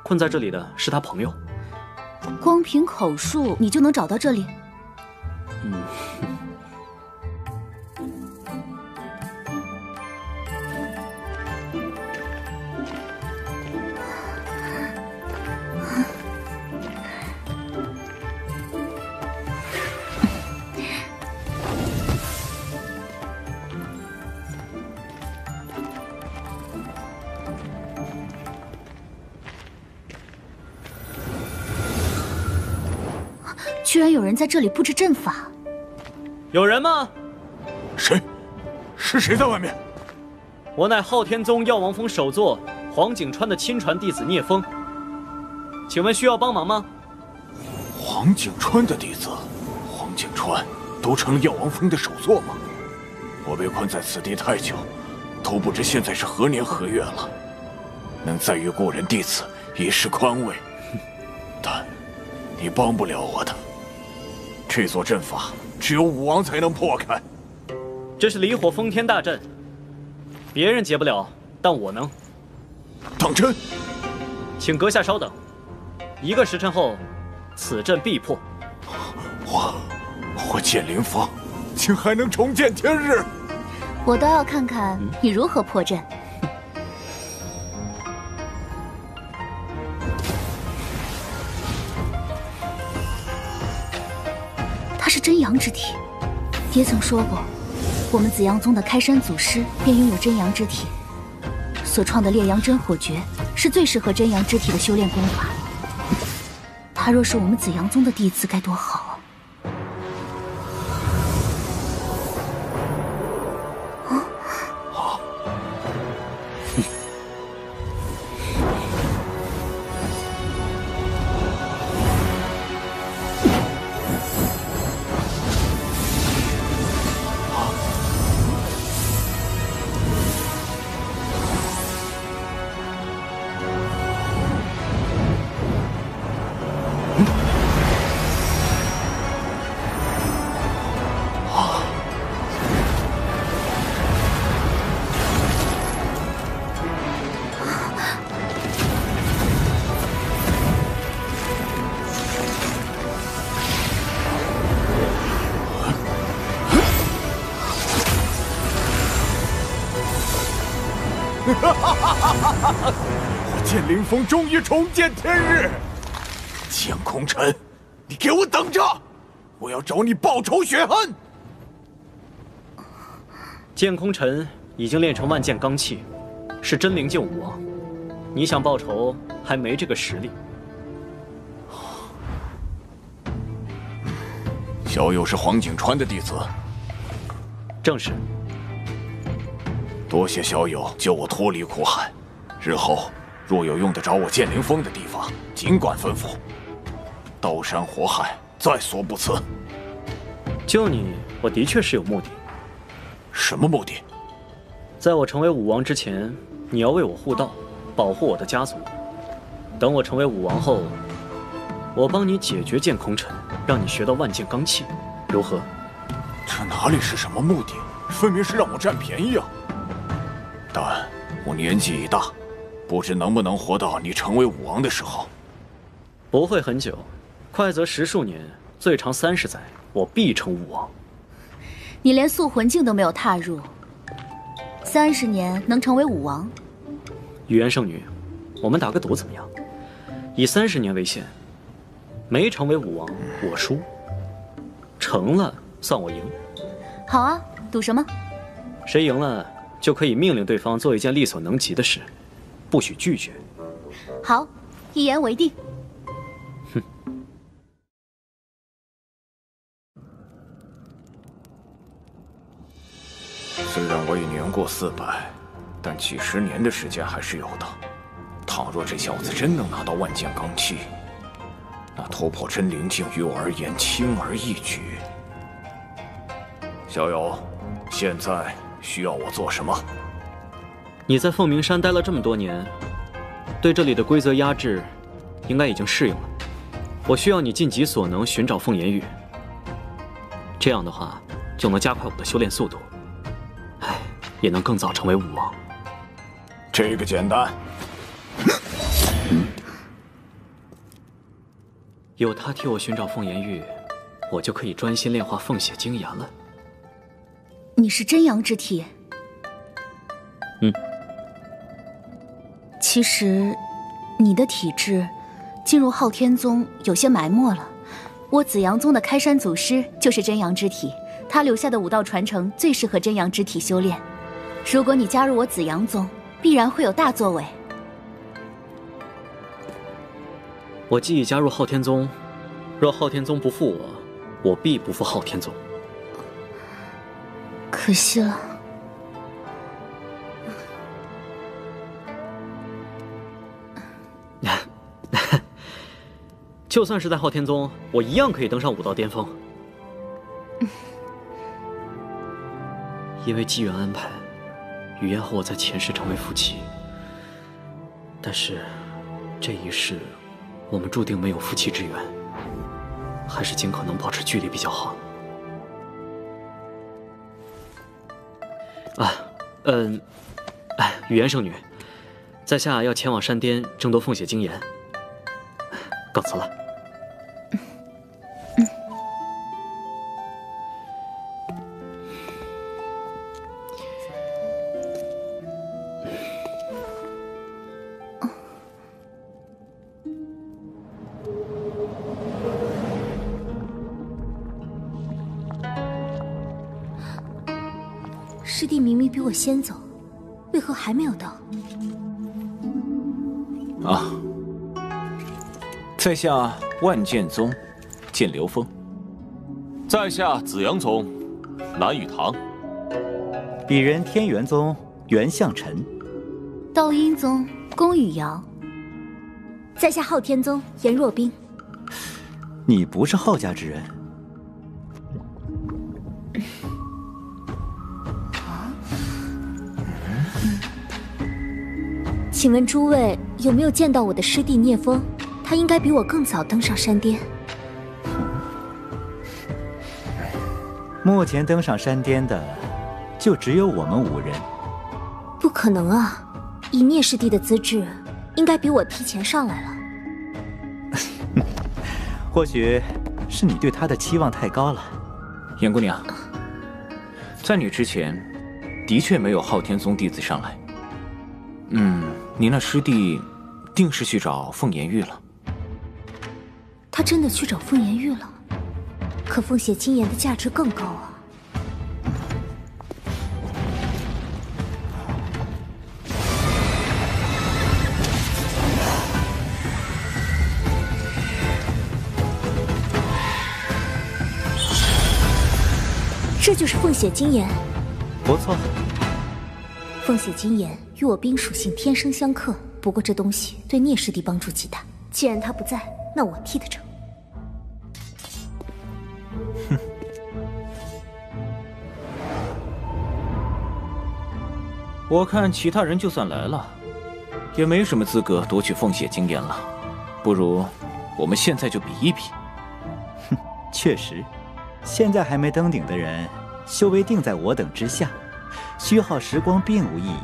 困在这里的是他朋友。光凭口述你就能找到这里？居然有人在这里布置阵法！有人吗？谁？是谁在外面？我乃昊天宗药王峰首座黄景川的亲传弟子聂风，请问需要帮忙吗？黄景川的弟子，黄景川都成了药王峰的首座吗？我被困在此地太久，都不知现在是何年何月了。能再遇故人弟子，已是宽慰。但你帮不了我的。这座阵法只有武王才能破开。这是离火封天大阵，别人解不了，但我能。当真？请阁下稍等，1个时辰后，此阵必破。我剑灵峰，竟还能重见天日！我倒要看看你如何破阵。他是真阳之体，爹曾说过，我们紫阳宗的开山祖师便拥有真阳之体，所创的烈阳真火诀是最适合真阳之体的修炼功法。他若是我们紫阳宗的弟子，该多好啊！我剑灵峰终于重见天日！剑空尘，你给我等着！我要找你报仇雪恨！剑空尘已经练成万剑罡气，是真灵境武王。你想报仇，还没这个实力。小友是黄景川的弟子，正是。多谢小友救我脱离苦海，日后若有用得着我剑灵峰的地方，尽管吩咐。刀山火海，在所不辞。救你，我的确是有目的。什么目的？在我成为武王之前，你要为我护道，保护我的家族。等我成为武王后，我帮你解决剑空尘，让你学到万剑罡气，如何？这哪里是什么目的？分明是让我占便宜啊！但我年纪已大，不知能不能活到你成为武王的时候。不会很久，快则10数年，最长30载，我必成武王。你连塑魂境都没有踏入，30年能成为武王？雨言圣女，我们打个赌怎么样？以30年为限，没成为武王我输，成了算我赢。好啊，赌什么？谁赢了就可以命令对方做一件力所能及的事，不许拒绝。好，一言为定。哼。虽然我已年过400，但几十年的时间还是有的。倘若这小子真能拿到万剑罡气，那突破真灵境于我而言轻而易举。小友，现在需要我做什么？你在凤鸣山待了这么多年，对这里的规则压制应该已经适应了。我需要你尽己所能寻找凤颜玉，这样的话就能加快我的修炼速度，也能更早成为武王。这个简单。有他替我寻找凤颜玉，我就可以专心炼化凤血精炎了。你是真阳之体？嗯。其实，你的体质进入昊天宗有些埋没了。我紫阳宗的开山祖师就是真阳之体，他留下的武道传承最适合真阳之体修炼。如果你加入我紫阳宗，必然会有大作为。我既已加入昊天宗，若昊天宗不负我，我必不负昊天宗。可惜了。就算是在昊天宗，我一样可以登上武道巅峰。因为机缘安排，雨嫣和我在前世成为夫妻，但是这一世我们注定没有夫妻之缘，还是尽可能保持距离比较好。雨嫣圣女，在下要前往山巅争夺凤血精炎，告辞了。师弟明明比我先走，为何还没有到？啊，在下万剑宗剑流风，在下紫阳宗蓝雨堂，鄙人天元宗袁向晨，道阴宗宫羽瑶，在下昊天宗颜若冰。你不是昊家之人？请问诸位有没有见到我的师弟聂风？他应该比我更早登上山巅。目前登上山巅的，就只有我们5人。不可能啊！以聂师弟的资质，应该比我提前上来了。或许是你对他的期望太高了。颜姑娘，在你之前，的确没有昊天宗弟子上来。你那师弟定是去找凤颜玉了。他真的去找凤颜玉了？可凤血金岩的价值更高啊！这就是凤血金岩，不错。凤血金岩与我冰属性天生相克，不过这东西对聂师弟帮助极大。既然他不在，那我替他争。哼，我看其他人就算来了，也没什么资格夺取凤血金岩了。不如我们现在就比一比。哼，确实，现在还没登顶的人，修为定在我等之下。虚耗时光并无意义。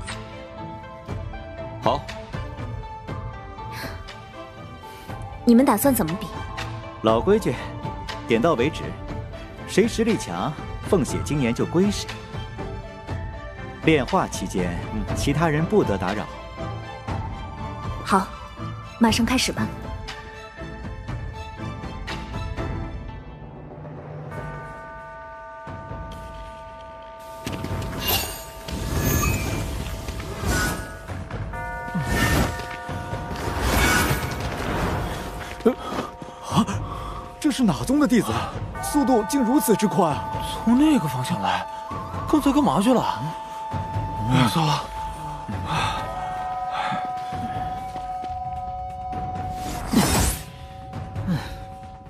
好，你们打算怎么比？老规矩，点到为止，谁实力强，凤血金岩就归谁。炼化期间，其他人不得打扰。好，马上开始吧。这是哪宗的弟子？速度竟如此之快啊！从那个方向来，刚才干嘛去了？糟了！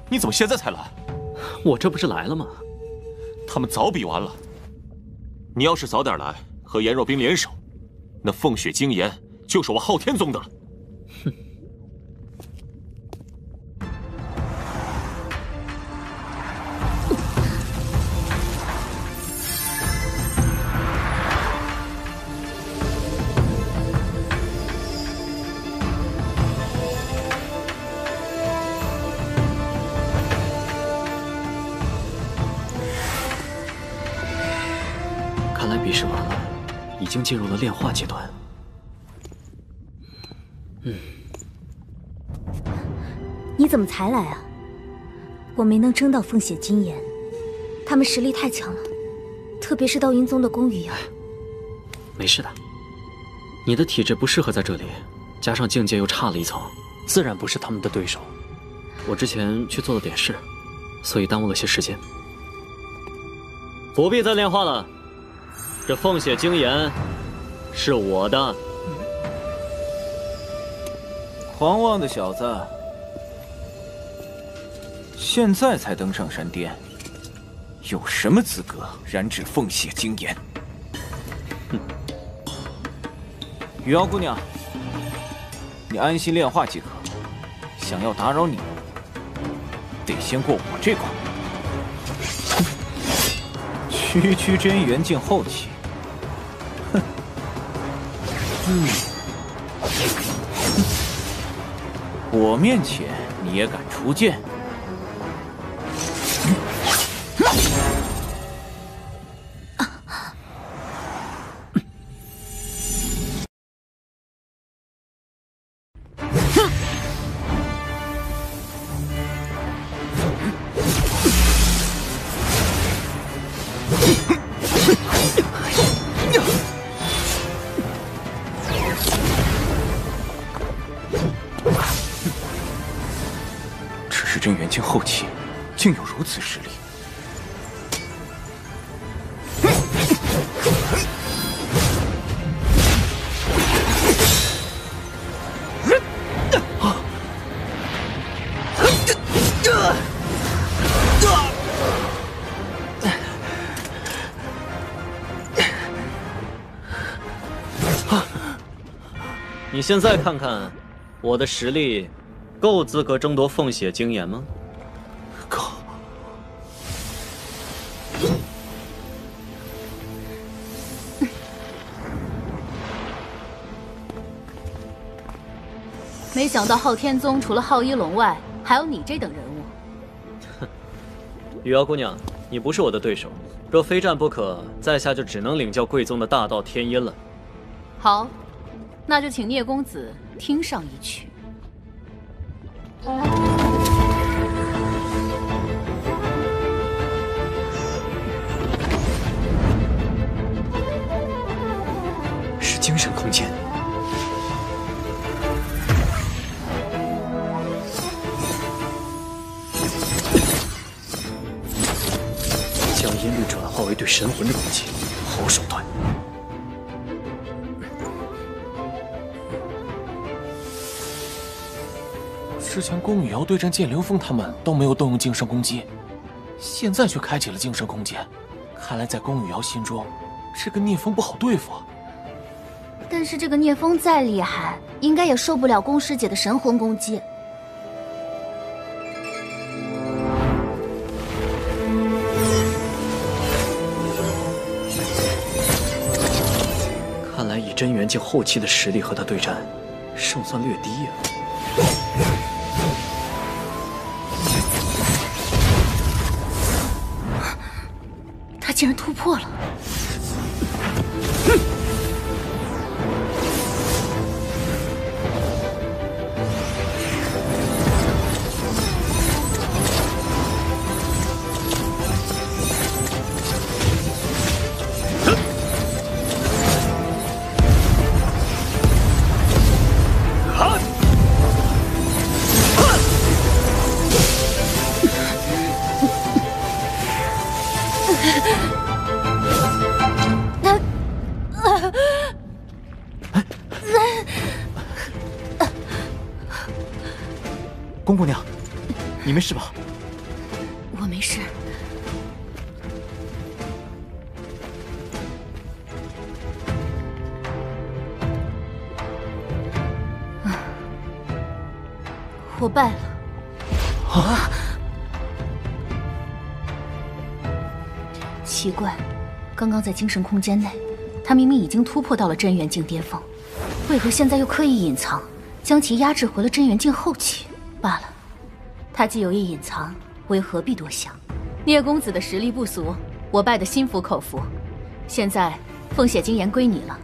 你怎么现在才来？我这不是来了吗？他们早比完了。你要是早点来，和颜若冰联手，那凤血精岩就是我昊天宗的了。哼！看来比试完了，已经进入了炼化阶段。你怎么才来啊？我没能争到凤血金岩，他们实力太强了，特别是道阴宗的宫羽瑶。没事的，你的体质不适合在这里，加上境界又差了一层，自然不是他们的对手。我之前去做了点事，所以耽误了些时间。不必再炼化了，这凤血精岩是我的。狂妄的小子，现在才登上山巅，有什么资格染指凤血精岩？哼！雨瑶姑娘，你安心炼化即可。想要打扰你，得先过我这关。区区真元境后期，哼！我面前你也敢出剑？境后期，竟有如此实力。你现在看看，我的实力够资格争夺凤血精炎吗？够。没想到昊天宗除了昊一龙外，还有你这等人物。哼，雨瑶姑娘，你不是我的对手，若非战不可，在下就只能领教贵宗的大道天音了。好，那就请聂公子听上一曲。是精神空间。将音律转化为对神魂的攻击，好手段。之前宫羽瑶对战剑灵峰，他们都没有动用精神攻击，现在却开启了精神空间。看来在宫羽瑶心中，这个聂风不好对付啊。但是这个聂风再厉害，应该也受不了宫师姐的神魂攻击。看来以真元境后期的实力和他对战，胜算略低呀。他竟然突破了！宫姑娘，你没事吧？我没事。我败了。啊！奇怪，刚刚在精神空间内，他明明已经突破到了真元境巅峰，为何现在又刻意隐藏，将其压制回了真元境后期？罢了，他既有意隐藏，我又何必多想？聂公子的实力不俗，我拜得心服口服。现在凤血精炎归你了。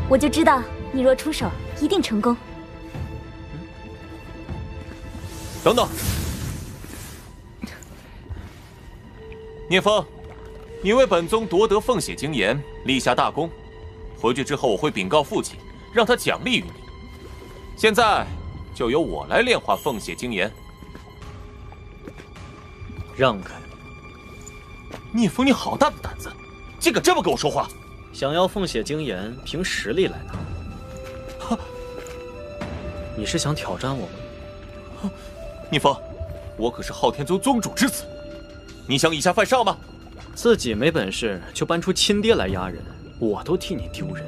我就知道你若出手，一定成功。等等，聂风，你为本宗夺得凤血精炎，立下大功。回去之后，我会禀告父亲，让他奖励于你。现在就由我来炼化凤血精炎。让开！聂风，你好大的胆子，竟敢这么跟我说话！想要凤血精炎，凭实力来拿。哈，你是想挑战我吗？聂风，我可是昊天宗宗主之子，你想以下犯上吗？自己没本事就搬出亲爹来压人，我都替你丢人。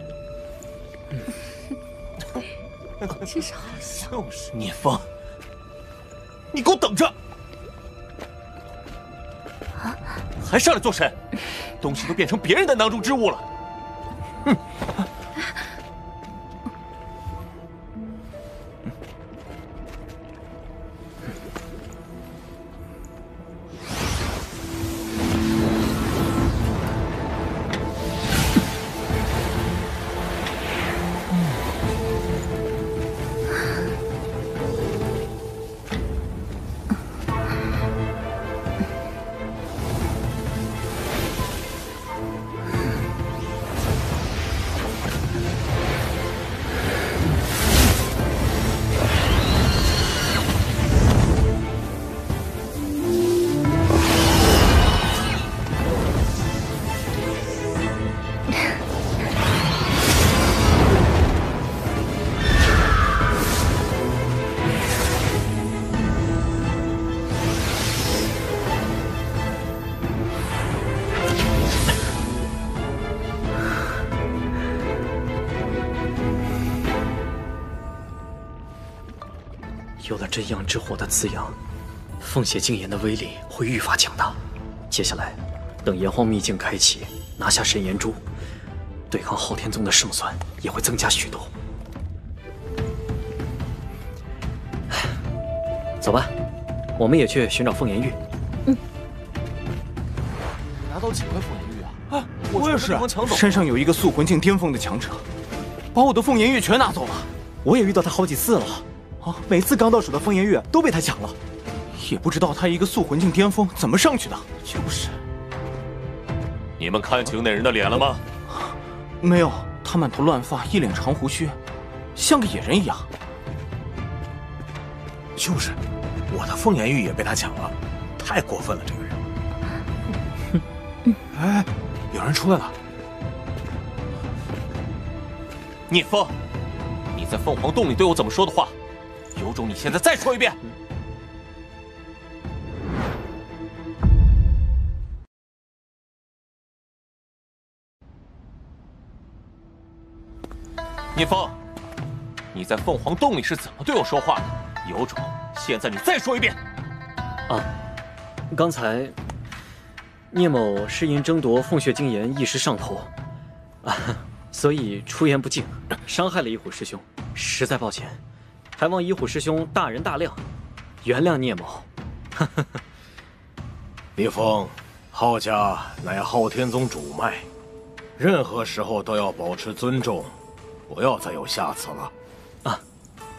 真是好笑。就是聂风，你给我等着！还上来做甚？东西都变成别人的囊中之物了。哼！有了真阳之火的滋养，凤血精炎的威力会愈发强大。接下来，等炎荒秘境开启，拿下神炎珠，对抗昊天宗的胜算也会增加许多。走吧，我们也去寻找凤炎玉。拿到几块凤炎玉啊？啊，我也是。抢走山上有一个塑魂境巅峰的强者，把我的凤炎玉全拿走了。我也遇到他好几次了，每次刚到手的凤炎玉都被他抢了。也不知道他一个塑魂境巅峰怎么上去的。就是。你们看清那人的脸了吗？没有，他满头乱发，一脸长胡须，像个野人一样。就是，我的凤炎玉也被他抢了，太过分了，这个人。哎，有人出来了。聂风，你在凤凰洞里对我怎么说的话，有种你现在再说一遍。聂风，你在凤凰洞里是怎么对我说话的？有种，现在你再说一遍。啊，刚才聂某是因争夺凤血精炎一时上头，所以出言不敬，伤害了一虎师兄，实在抱歉，还望一虎师兄大人大量，原谅聂某。聂风，浩家乃昊天宗主脉，任何时候都要保持尊重，不要再有下次了。啊，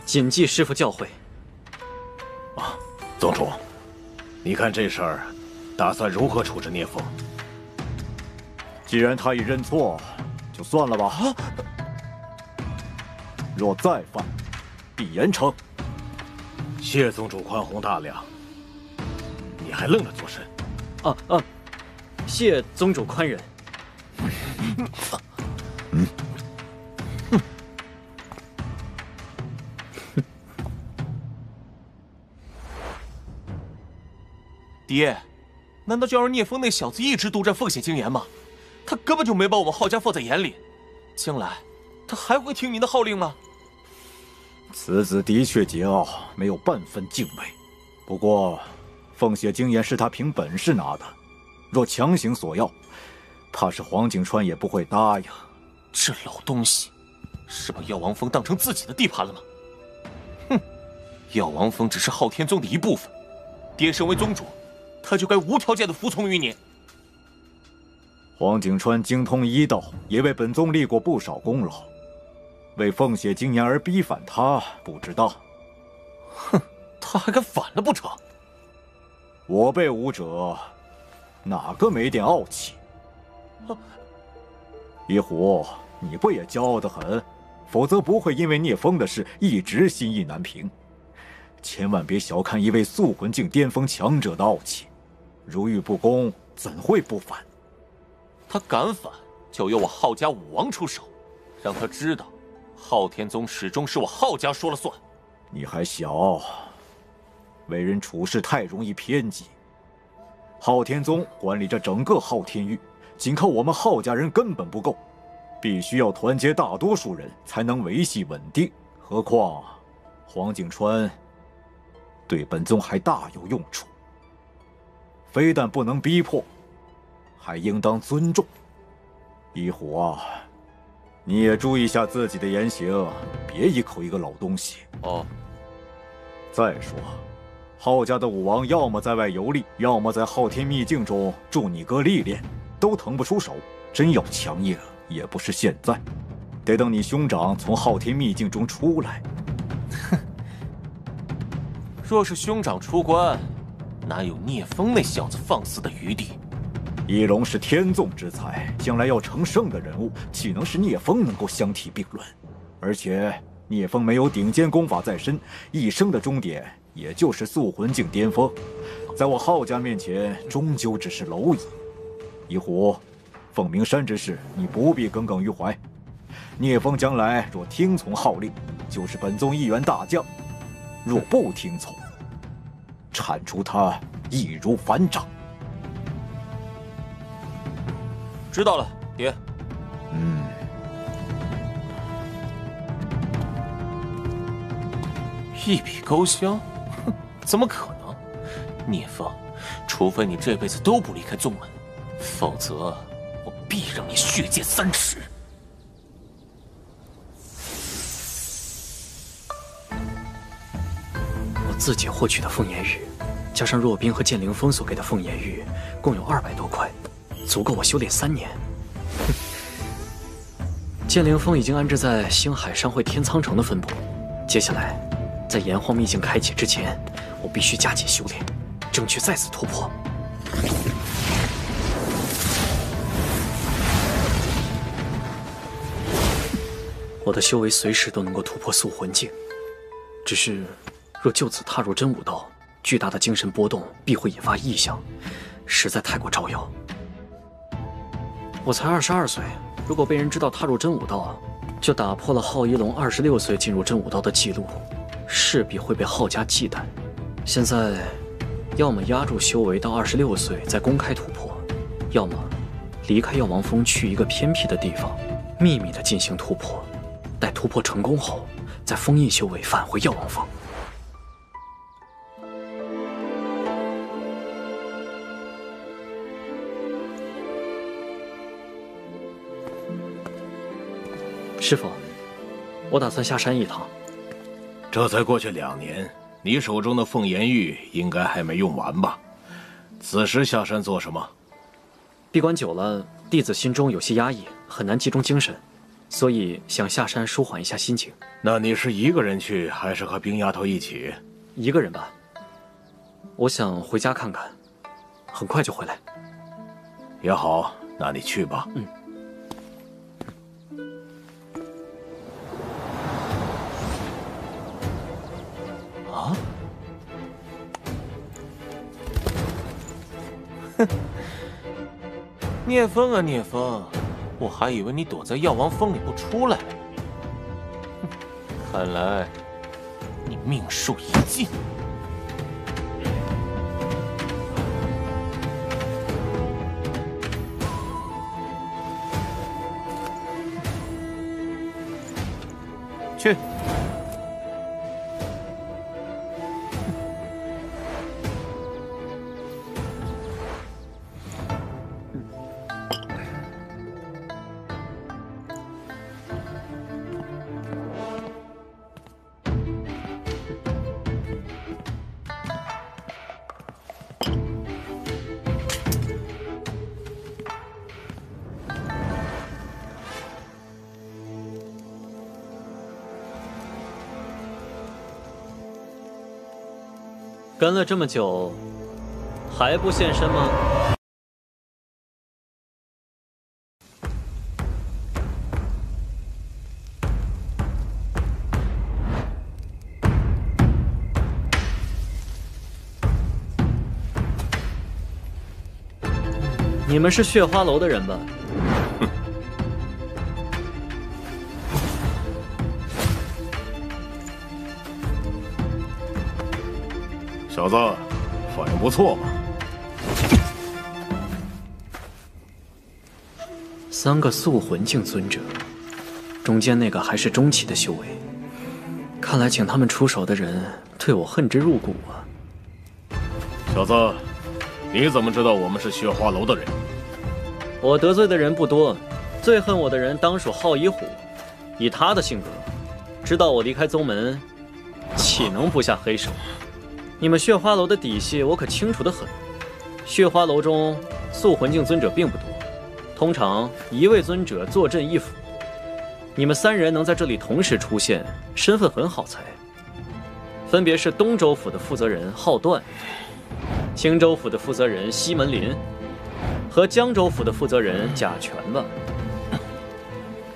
谨记师父教诲。宗主，你看这事儿，打算如何处置聂风？既然他已认错，就算了吧。若再犯，必严惩。谢宗主宽宏大量，你还愣着做甚？谢宗主宽仁。爹，难道就要让聂风那小子一直独占凤血精炎吗？他根本就没把我们浩家放在眼里，将来他还会听您的号令吗？此子的确桀骜，没有半分敬畏。不过，凤血精炎是他凭本事拿的，若强行索要，怕是黄景川也不会答应。这老东西，是把药王峰当成自己的地盘了吗？哼，药王峰只是昊天宗的一部分，爹身为宗主，他就该无条件的服从于你。黄景川精通医道，也为本宗立过不少功劳。为凤血精炎而逼反他，不知道。哼，他还敢反了不成？我辈武者，哪个没点傲气？一虎，你不也骄傲得很？否则不会因为聂风的事一直心意难平。千万别小看一位塑魂境巅峰强者的傲气，如遇不公，怎会不反？他敢反，就由我浩家武王出手，让他知道，昊天宗始终是我浩家说了算。你还小，为人处事太容易偏激。昊天宗管理着整个昊天域，仅靠我们浩家人根本不够，必须要团结大多数人才能维系稳定。何况黄景川对本宗还大有用处，非但不能逼迫，还应当尊重。一虎啊，你也注意一下自己的言行，别一口一个老东西。哦。再说，浩家的武王要么在外游历，要么在昊天秘境中助你哥历练，都腾不出手。真要强硬，也不是现在，得等你兄长从昊天秘境中出来。哼，若是兄长出关，哪有聂风那小子放肆的余地？翼龙是天纵之才，将来要成圣的人物，岂能是聂风能够相提并论？而且聂风没有顶尖功法在身，一生的终点也就是塑魂境巅峰，在我浩家面前，终究只是蝼蚁。一虎，凤鸣山之事，你不必耿耿于怀。聂风将来若听从号令，就是本宗一员大将；若不听从，铲除他易如反掌。知道了，爹。一笔勾销？哼，怎么可能？聂风，除非你这辈子都不离开宗门，否则我必让你血溅3尺。我自己获取的凤炎玉，加上若冰和剑灵峰所给的凤炎玉，共有200多块，足够我修炼3年。剑灵峰已经安置在星海商会天苍城的分部，接下来，在炎黄秘境开启之前，我必须加紧修炼，争取再次突破。我的修为随时都能够突破速魂境，只是若就此踏入真武道，巨大的精神波动必会引发异象，实在太过招摇。我才22岁。如果被人知道踏入真武道，就打破了浩一龙26岁进入真武道的记录，势必会被浩家忌惮。现在，要么压住修为到26岁再公开突破，要么离开药王峰去一个偏僻的地方，秘密地进行突破。待突破成功后，再封印修为返回药王峰。师傅，我打算下山一趟。这才过去2年，你手中的凤炎玉应该还没用完吧？此时下山做什么？闭关久了，弟子心中有些压抑，很难集中精神，所以想下山舒缓一下心情。那你是一个人去，还是和冰丫头一起？一个人吧。我想回家看看，很快就回来。也好，那你去吧。嗯。啊？哼，聂风啊聂风，我还以为你躲在药王峰里不出来。哼，看来你命数已尽。去。跟了这么久，还不现身吗？你们是血花楼的人吧？小子，反应不错嘛。3个速魂境尊者，中间那个还是中期的修为，看来请他们出手的人对我恨之入骨啊！小子，你怎么知道我们是血花楼的人？我得罪的人不多，最恨我的人当属浩一虎。以他的性格，知道我离开宗门，岂能不下黑手？你们血花楼的底细我可清楚得很。血花楼中速魂境尊者并不多，通常1位尊者坐镇一府。你们3人能在这里同时出现，身份很好猜。分别是东州府的负责人浩段，青州府的负责人西门林，和江州府的负责人贾全吧。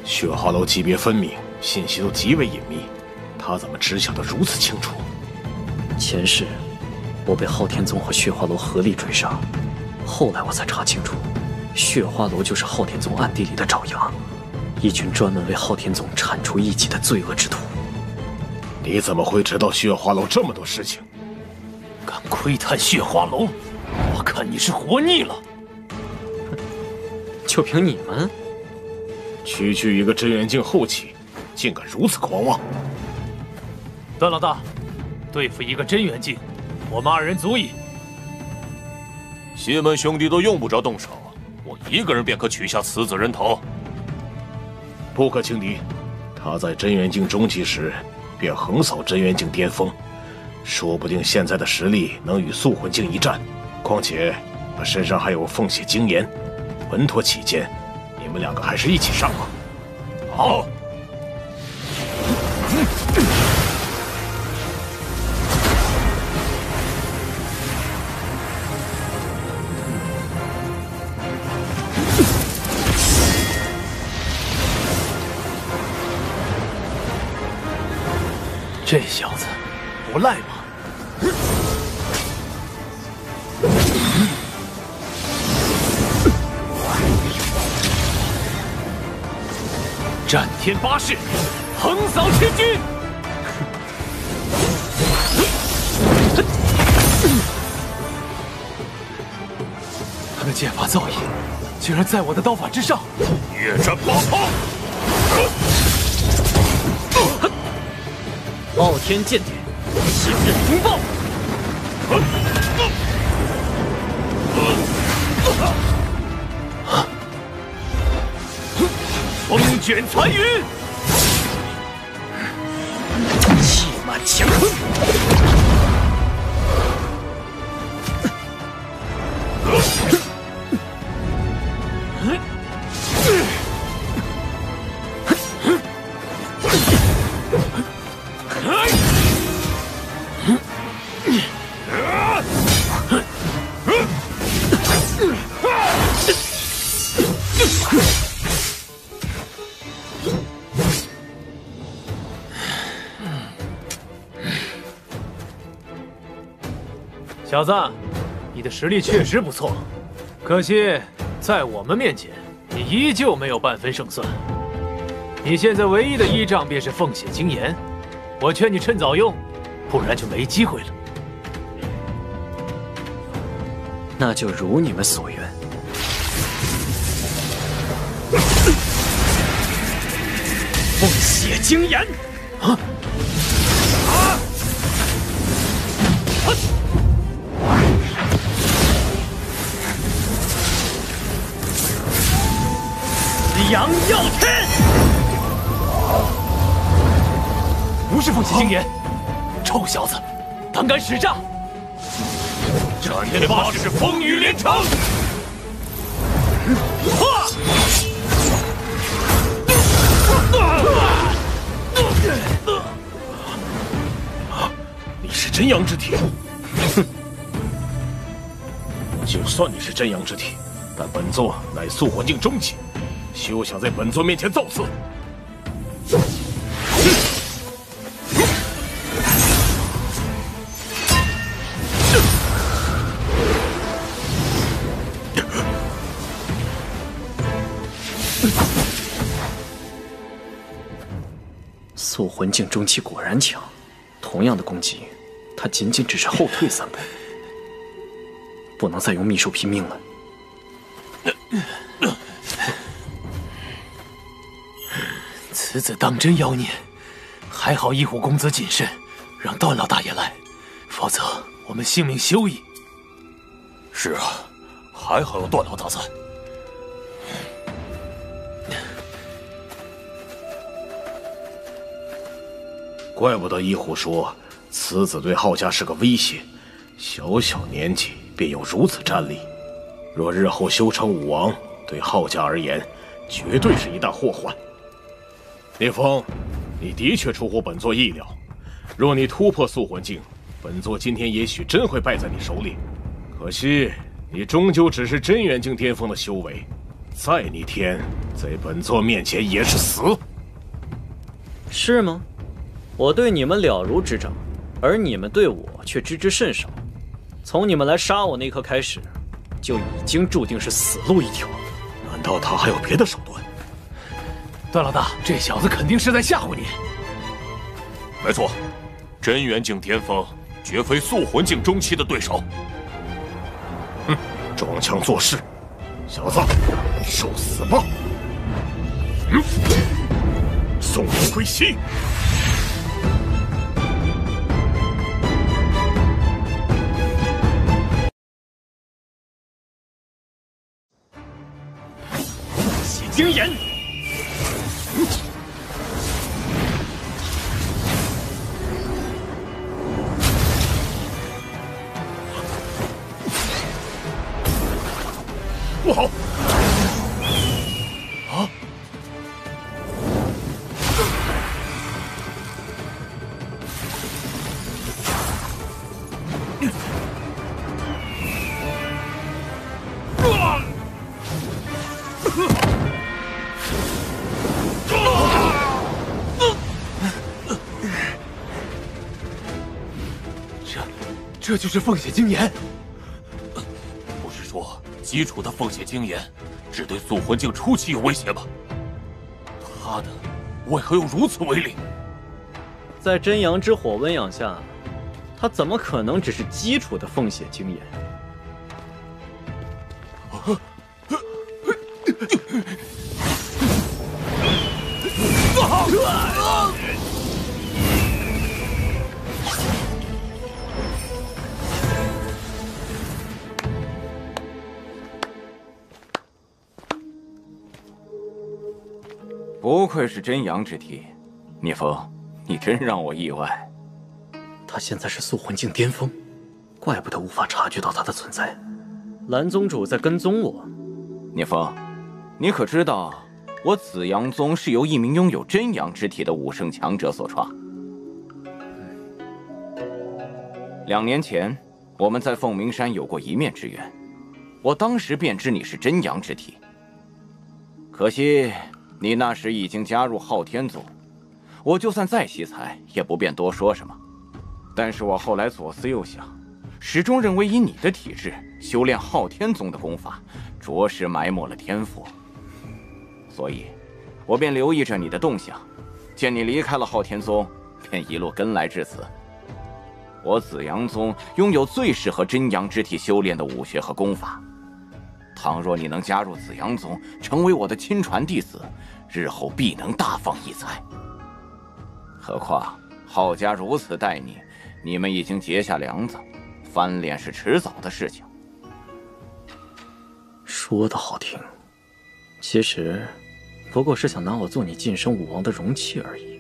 血花楼级别分明，信息都极为隐秘，他怎么知晓得如此清楚？前世，我被昊天宗和血花楼合力追杀，后来我才查清楚，血花楼就是昊天宗暗地里的爪牙，一群专门为昊天宗铲除异己的罪恶之徒。你怎么会知道血花楼这么多事情？敢窥探血花楼，我看你是活腻了。就凭你们？区区一个真元境后期，竟敢如此狂妄！段老大，对付一个真元境，我们2人足矣。西门兄弟都用不着动手，我一个人便可取下此子人头。不可轻敌，他在真元境中期时便横扫真元境巅峰，说不定现在的实力能与素魂境一战。况且他身上还有凤血精炎，稳妥起见，你们2个还是一起上吧。好。这小子不赖嘛！战天八式，横扫千军！他的剑法造诣，竟然在我的刀法之上！夜战八方！傲天剑典，今日风暴！风卷残云，气满乾坤！小子，你的实力确实不错，可惜在我们面前，你依旧没有半分胜算。你现在唯一的依仗便是凤血精炎，我劝你趁早用，不然就没机会了。那就如你们所愿。凤血精炎！啊！阳耀天，不是凤血精炎！臭小子，胆敢使诈！战天八式风雨连城！你是真阳之体？哼！就算你是真阳之体，但本座乃素魂境中期。休想在本座面前造次！素魂境中期果然强，同样的攻击，他仅仅只是后退3步，不能再用秘术拼命了。此子当真妖孽，还好一虎公子谨慎，让段老大爷来，否则我们性命休矣。是啊，还好有段老大在。怪不得一虎说此子对浩家是个威胁，小小年纪便有如此战力，若日后修成武王，对浩家而言，绝对是一大祸患。聂风，你的确出乎本座意料。若你突破素魂境，本座今天也许真会败在你手里。可惜，你终究只是真元境巅峰的修为，再逆天，在本座面前也是死。是吗？我对你们了如指掌，而你们对我却知之甚少。从你们来杀我那一刻开始，就已经注定是死路一条。难道他还有别的手段？段老大，这小子肯定是在吓唬你。没错，真元境巅峰绝非素魂境中期的对手。哼，装腔作势，小子，受死吧！送我归西。这就是凤血精炎。不是说基础的凤血精炎只对塑魂境初期有威胁吗？他的为何又如此威力？在真阳之火温养下，他怎么可能只是基础的凤血精炎？不愧是真阳之体，聂风，你真让我意外。他现在是塑魂境巅峰，怪不得无法察觉到他的存在。蓝宗主在跟踪我。聂风，你可知道我紫阳宗是由一名拥有真阳之体的武圣强者所创？2年前，我们在凤鸣山有过一面之缘，我当时便知你是真阳之体。可惜你那时已经加入昊天宗，我就算再惜才，也不便多说什么。但是我后来左思右想，始终认为以你的体质修炼昊天宗的功法，着实埋没了天赋。所以，我便留意着你的动向，见你离开了昊天宗，便一路跟来至此。我紫阳宗拥有最适合真阳之体修炼的武学和功法，倘若你能加入紫阳宗，成为我的亲传弟子，日后必能大放异彩。何况昊家如此待你，你们已经结下梁子，翻脸是迟早的事情。说的好听，其实不过是想拿我做你晋升武王的容器而已。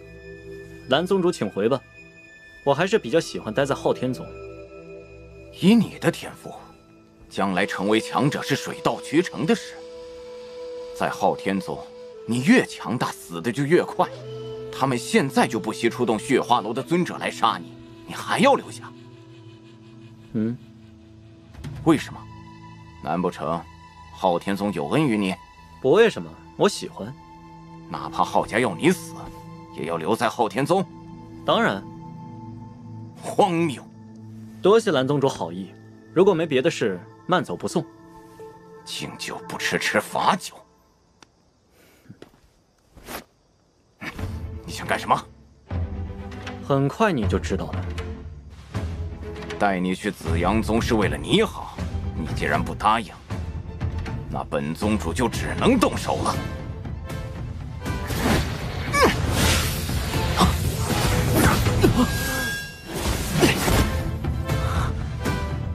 蓝宗主请回吧，我还是比较喜欢待在昊天宗。以你的天赋，将来成为强者是水到渠成的事。在昊天宗，你越强大，死的就越快。他们现在就不惜出动血花楼的尊者来杀你，你还要留下？为什么？难不成昊天宗有恩于你？不为什么，我喜欢。哪怕昊家要你死，也要留在昊天宗？当然。荒谬！多谢蓝宗主好意，如果没别的事，慢走不送。敬酒不吃吃罚酒。你想干什么？很快你就知道了。带你去紫阳宗是为了你好，你既然不答应，那本宗主就只能动手了。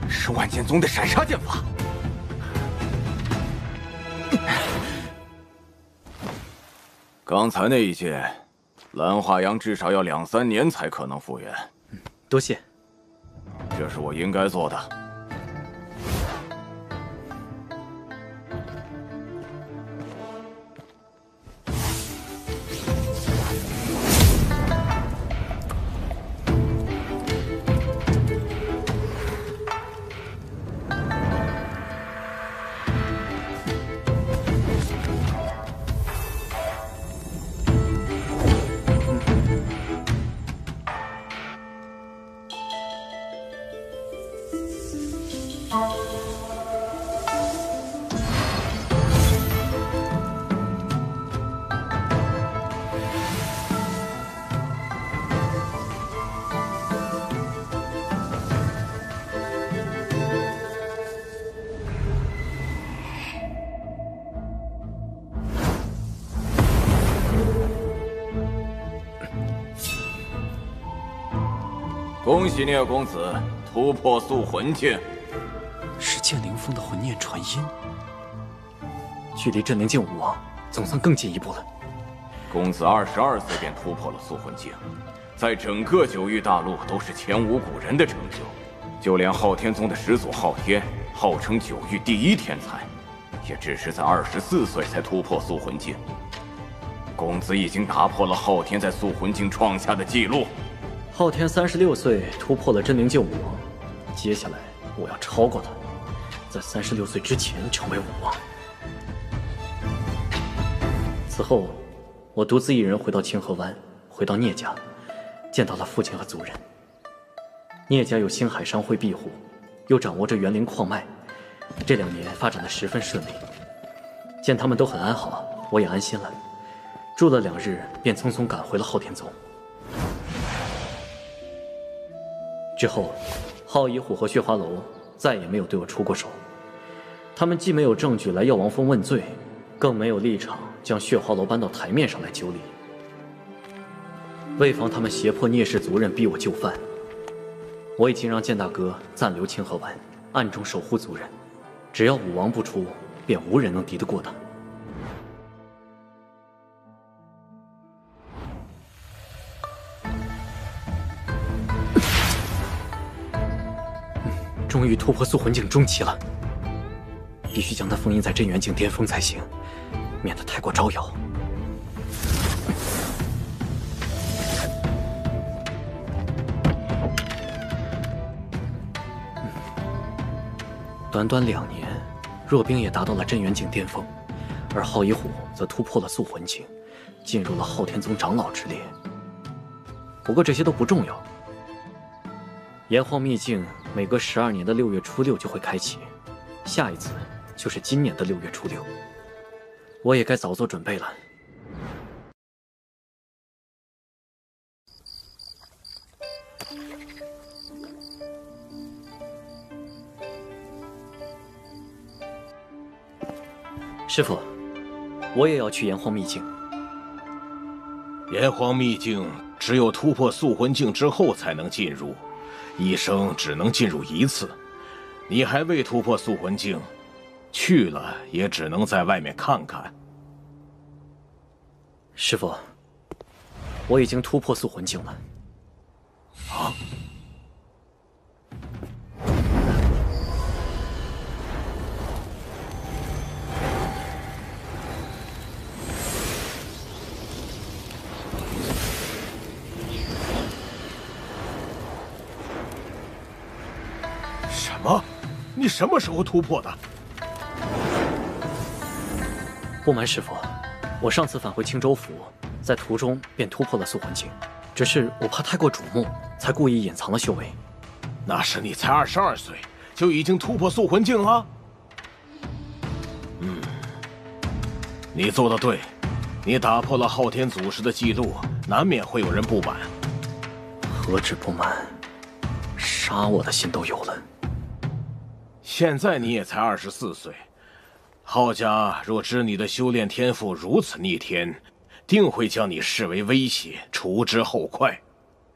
是万剑宗的闪杀剑法。刚才那一剑，蓝化阳至少要2、3年才可能复原。多谢。这是我应该做的。恭喜聂公子突破塑魂境。是剑灵峰的魂念传音，距离真灵境武王总算更进一步了。公子22岁便突破了塑魂境，在整个九域大陆都是前无古人的成就。就连昊天宗的始祖昊天，号称九域第1天才，也只是在24岁才突破塑魂境。公子已经打破了昊天在塑魂境创下的纪录。昊天36岁突破了真灵境武王，接下来我要超过他，在36岁之前成为武王。此后，我独自一人回到清河湾，回到聂家，见到了父亲和族人。聂家有星海商会庇护，又掌握着园林矿脉，这2年发展的十分顺利。见他们都很安好，我也安心了。住了2日，便匆匆赶回了昊天宗。之后，昊夷虎和血花楼再也没有对我出过手。他们既没有证据来药王峰问罪，更没有立场将血花楼搬到台面上来纠理。为防他们胁迫聂氏族人逼我就范，我已经让剑大哥暂留清河湾，暗中守护族人。只要武王不出，便无人能敌得过他。终于突破宿魂境中期了，必须将它封印在镇元境巅峰才行，免得太过招摇。短短2年，若冰也达到了镇元境巅峰，而昊夷虎则突破了宿魂境，进入了昊天宗长老之列。不过这些都不重要。炎黄秘境每隔12年的6月初6就会开启，下一次就是今年的6月初6。我也该早做准备了。师傅，我也要去炎黄秘境。炎黄秘境只有突破宿魂境之后才能进入，一生只能进入1次。你还未突破宿魂境，去了也只能在外面看看。师傅，我已经突破宿魂境了。啊！什么？你什么时候突破的？不瞒师傅，我上次返回青州府，在途中便突破了宿魂境，只是我怕太过瞩目，才故意隐藏了修为。那时你才22岁，就已经突破宿魂境了？你做得对，你打破了昊天祖师的记录，难免会有人不满。何止不满，杀我的心都有了。现在你也才24岁，昊家若知你的修炼天赋如此逆天，定会将你视为威胁，除之后快。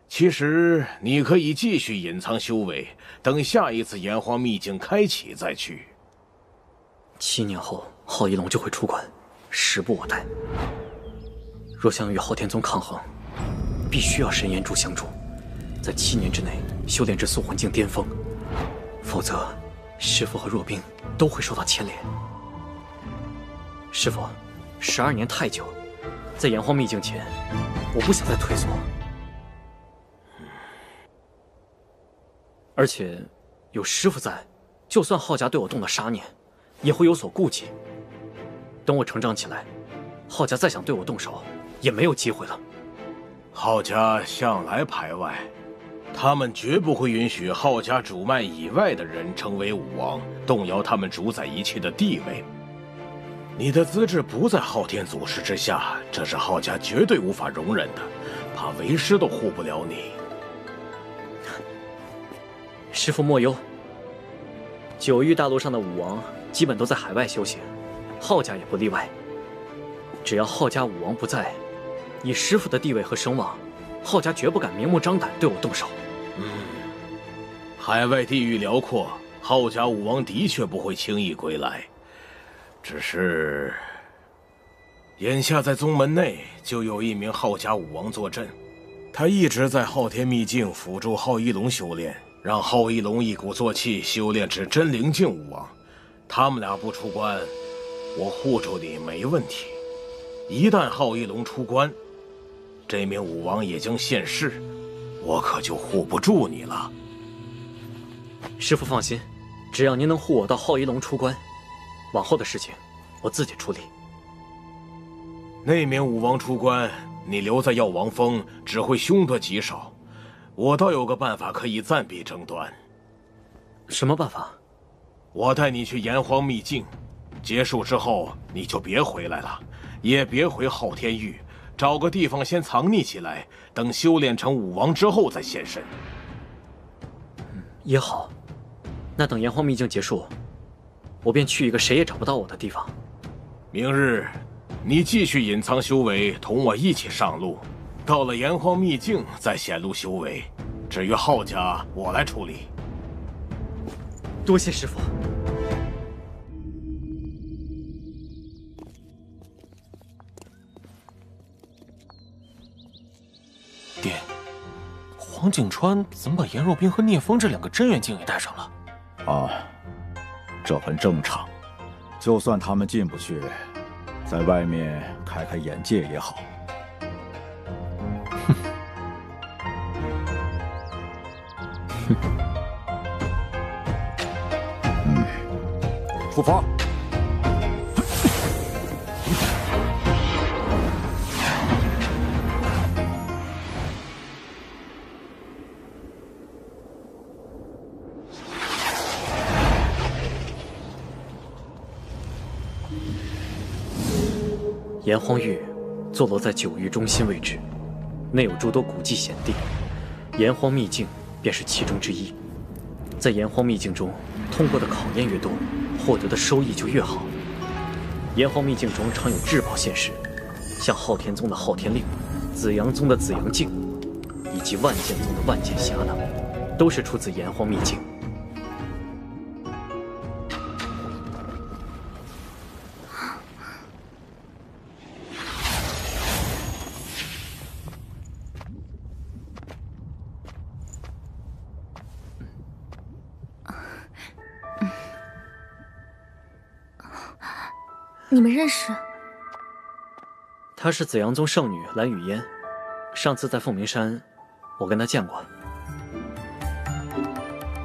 其实你可以继续隐藏修为，等下一次炎黄秘境开启再去。7年后，昊夷龙就会出关，时不我待。若想与昊天宗抗衡，必须要神岩柱相助，在7年之内修炼至宿魂境巅峰，否则师父和若冰都会受到牵连。师父，12年太久，在炎黄秘境前，我不想再退缩。而且有师父在，就算昊家对我动了杀念，也会有所顾忌。等我成长起来，昊家再想对我动手，也没有机会了。昊家向来排外，他们绝不会允许昊家主脉以外的人成为武王，动摇他们主宰一切的地位。你的资质不在昊天祖师之下，这是昊家绝对无法容忍的，怕为师都护不了你。师父莫忧，九域大陆上的武王基本都在海外修行，昊家也不例外。只要昊家武王不在，以师父的地位和声望，昊家绝不敢明目张胆对我动手。海外地域辽阔，昊家武王的确不会轻易归来。只是，眼下在宗门内就有一名昊家武王坐镇，他一直在昊天秘境辅助昊夷龙修炼，让昊夷龙一鼓作气修炼至真灵境武王。他们俩不出关，我护住你没问题。一旦昊夷龙出关，这名武王也将现世，我可就护不住你了。师父放心，只要您能护我到昊夷龙出关，往后的事情我自己处理。那名武王出关，你留在药王峰只会凶多吉少。我倒有个办法可以暂避争端。什么办法？我带你去炎黄秘境，结束之后你就别回来了，也别回昊天域，找个地方先藏匿起来，等修炼成武王之后再现身。也好，那等炎黄秘境结束，我便去一个谁也找不到我的地方。明日，你继续隐藏修为，同我一起上路。到了炎黄秘境再显露修为。至于浩家，我来处理。多谢师父。爹，黄景川怎么把颜若冰和聂风这两个真元境也带上了？啊，这很正常。就算他们进不去，在外面开开眼界也好。出发！炎黄域坐落在九域中心位置，内有诸多古迹险地，炎黄秘境便是其中之一。在炎黄秘境中，通过的考验越多，获得的收益就越好。炎黄秘境中常有至宝现世，像昊天宗的昊天令、紫阳宗的紫阳镜，以及万剑宗的万剑匣等，都是出自炎黄秘境。你们认识？她是紫阳宗圣女蓝雨嫣，上次在凤鸣山，我跟她见过。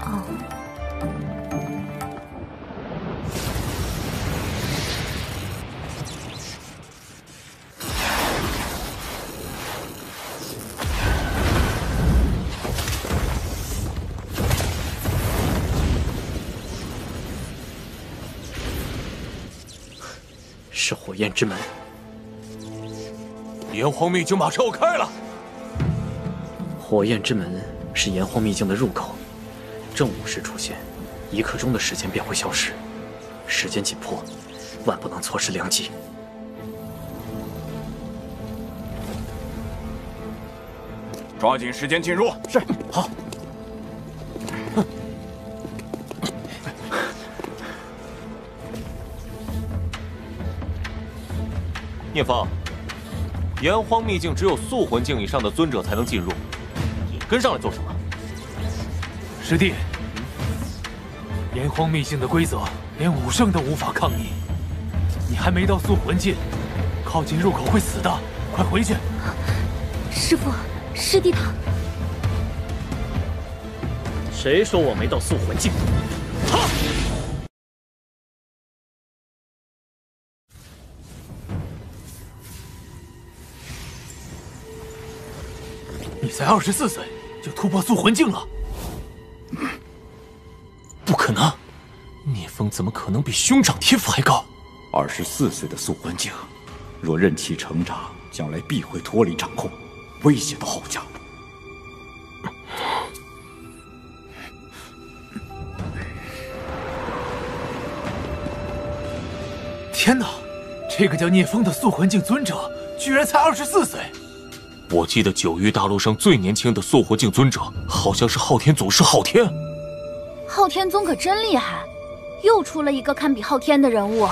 哦，是火焰之门。炎黄秘境马上要开了。火焰之门是炎黄秘境的入口，正午时出现，1刻钟的时间便会消失。时间紧迫，万不能错失良机。抓紧时间进入。是，好。聂风，炎黄秘境只有素魂境以上的尊者才能进入，你跟上来做什么？师弟，炎黄秘境的规则连武圣都无法抗逆，你还没到素魂境，靠近入口会死的，快回去！师父，师弟他……谁说我没到素魂境？哈！你才24岁就突破素魂境了？不可能！聂风怎么可能比兄长天赋还高？24岁的素魂境，若任其成长，将来必会脱离掌控，威胁到浩家。天哪，这个叫聂风的素魂境尊者，居然才24岁！我记得九域大陆上最年轻的素魂境尊者，好像是昊天祖师昊天。昊天宗可真厉害，又出了一个堪比昊天的人物。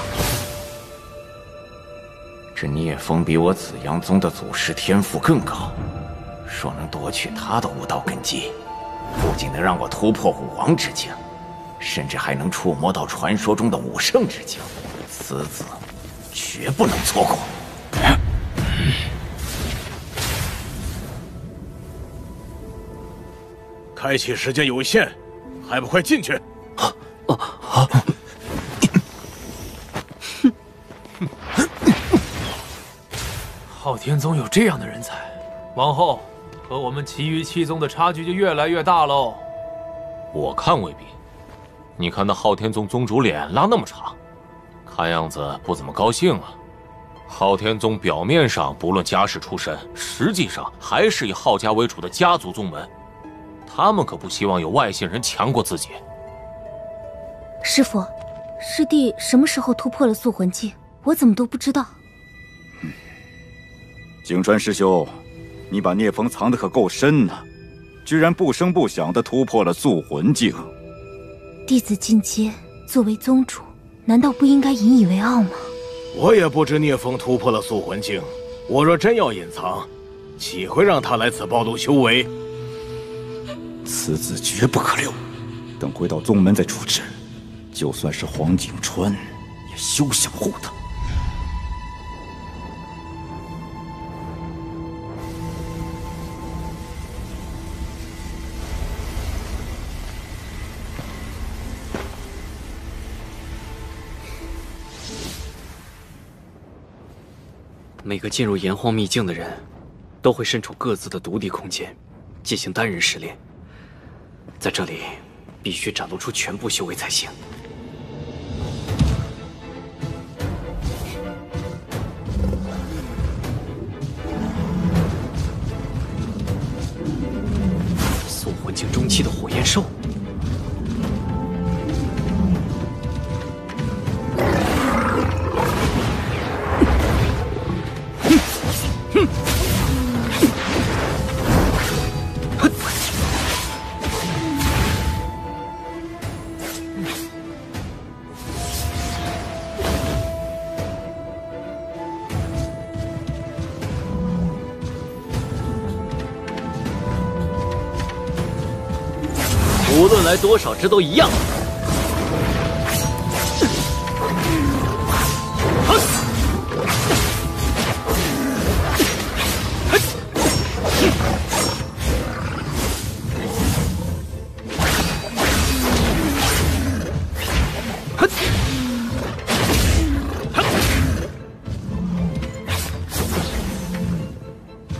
这聂风比我紫阳宗的祖师天赋更高，若能夺取他的武道根基，不仅能让我突破武王之境，甚至还能触摸到传说中的武圣之境，此子绝不能错过。开启时间有限，还不快进去！昊天宗有这样的人才，往后和我们其余7宗的差距就越来越大喽。我看未必。你看那昊天宗宗主脸拉那么长，看样子不怎么高兴啊。昊天宗表面上不论家世出身，实际上还是以昊家为主的家族宗门，他们可不希望有外姓人强过自己。师傅，师弟什么时候突破了塑魂境？我怎么都不知道。景川师兄，你把聂风藏得可够深呢，居然不声不响地突破了塑魂境。弟子进阶，作为宗主，难道不应该引以为傲吗？我也不知聂风突破了塑魂境，我若真要隐藏，岂会让他来此暴露修为？此子绝不可留，等回到宗门再处置。就算是黄景川，也休想护他。每个进入炎荒秘境的人，都会身处各自的独立空间，进行单人试炼。在这里，必须展露出全部修为才行。塑魂境中期的火焰兽。无论来多少只都一样。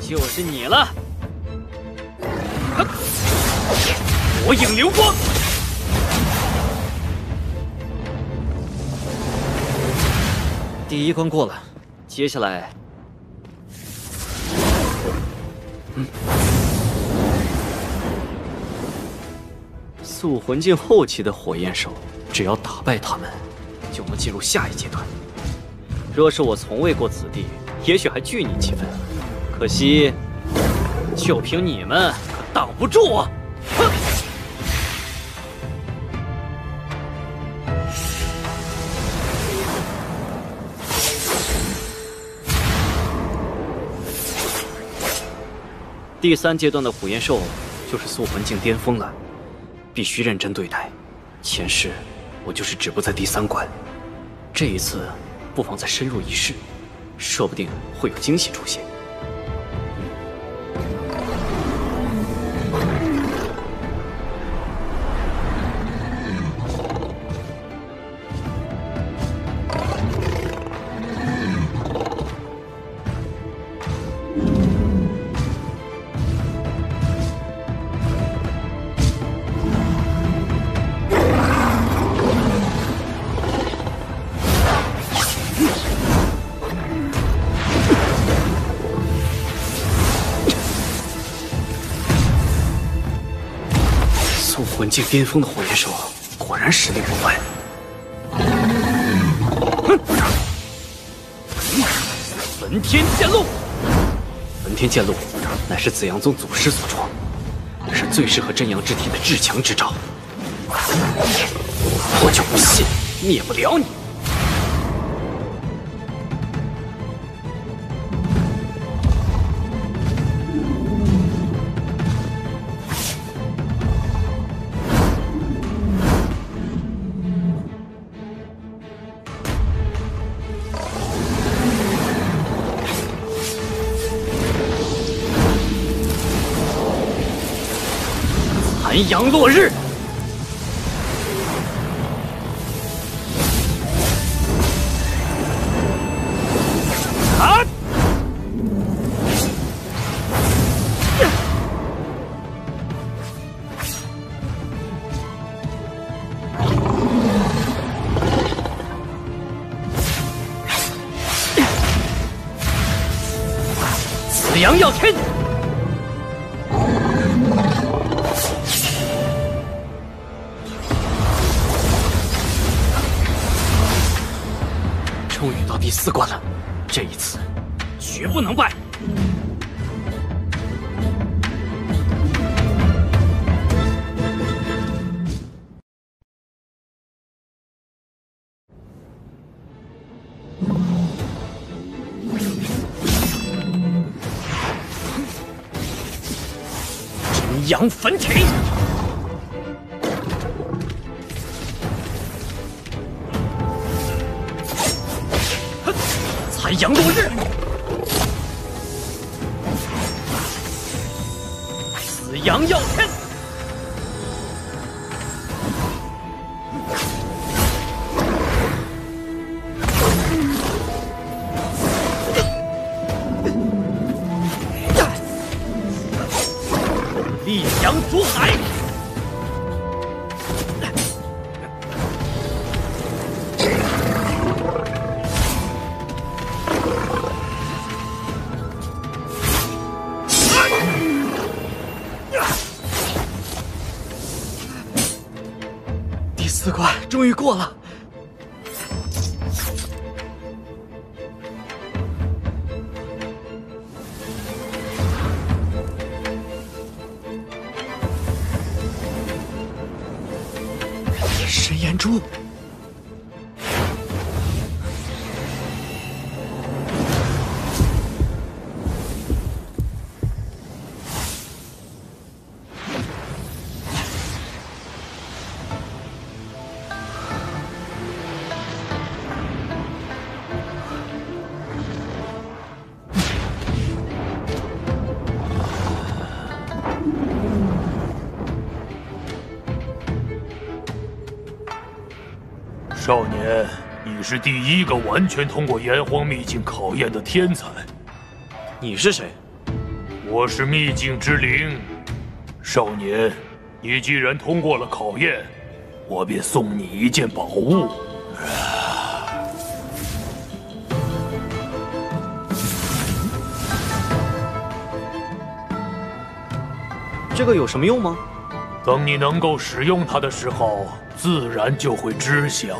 就是你了。火影流光，第一关过了，接下来，塑魂境后期的火焰兽，只要打败他们，就能进入下一阶段。若是我从未过此地，也许还惧你几分，可惜，就凭你们可挡不住我。哼！第3阶段的火焰兽就是塑魂境巅峰了，必须认真对待。前世我就是止步在第3关，这一次不妨再深入一试，说不定会有惊喜出现。魂境巅峰的火焰兽，果然实力不凡。焚天剑路，焚天剑路乃是紫阳宗祖师所创，是最适合真阳之体的至强之招。我就不信灭不了你！残阳落日，啊！死阳耀天！终于到第4关了，这一次绝不能败！真阳焚体！残阳落日！死阳耀天！烈阳逐海！第4关终于过了。神眼珠，少年，你是第1个完全通过炎黄秘境考验的天才。你是谁？我是秘境之灵。少年，你既然通过了考验，我便送你一件宝物。这个有什么用吗？等你能够使用它的时候，自然就会知晓。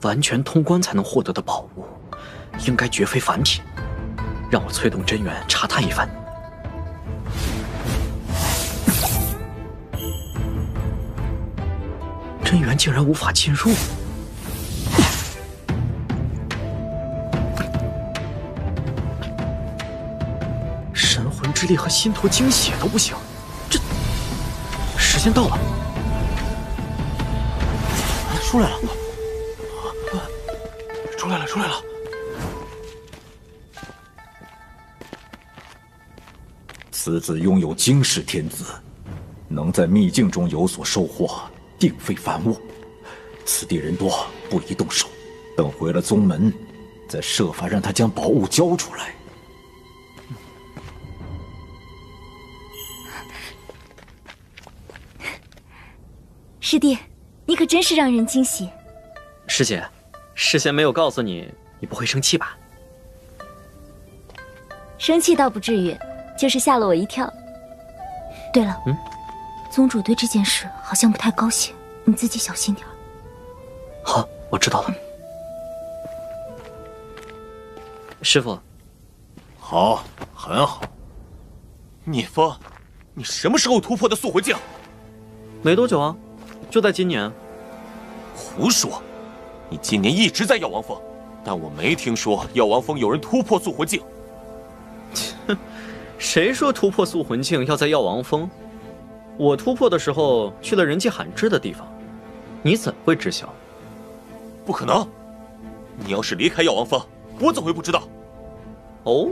完全通关才能获得的宝物，应该绝非凡品。让我催动真元查探一番。真元竟然无法进入。神魂之力和心头精血都不行，这时间到了。出来了，出来了，出来了！此子拥有惊世天资，能在秘境中有所收获，定非凡物。此地人多，不宜动手。等回了宗门，再设法让他将宝物交出来。师弟，你可真是让人惊喜。师姐，事先没有告诉你，你不会生气吧？生气倒不至于，就是吓了我一跳。对了，宗主对这件事好像不太高兴，你自己小心点。好，我知道了。师傅，好，很好。聂风，你什么时候突破的塑魂境？没多久啊，就在今年。胡说！你今年一直在药王峰，但我没听说药王峰有人突破塑魂境。谁说突破塑魂境要在药王峰？我突破的时候去了人迹罕至的地方，你怎会知晓？不可能！你要是离开药王峰，我怎会不知道？哦，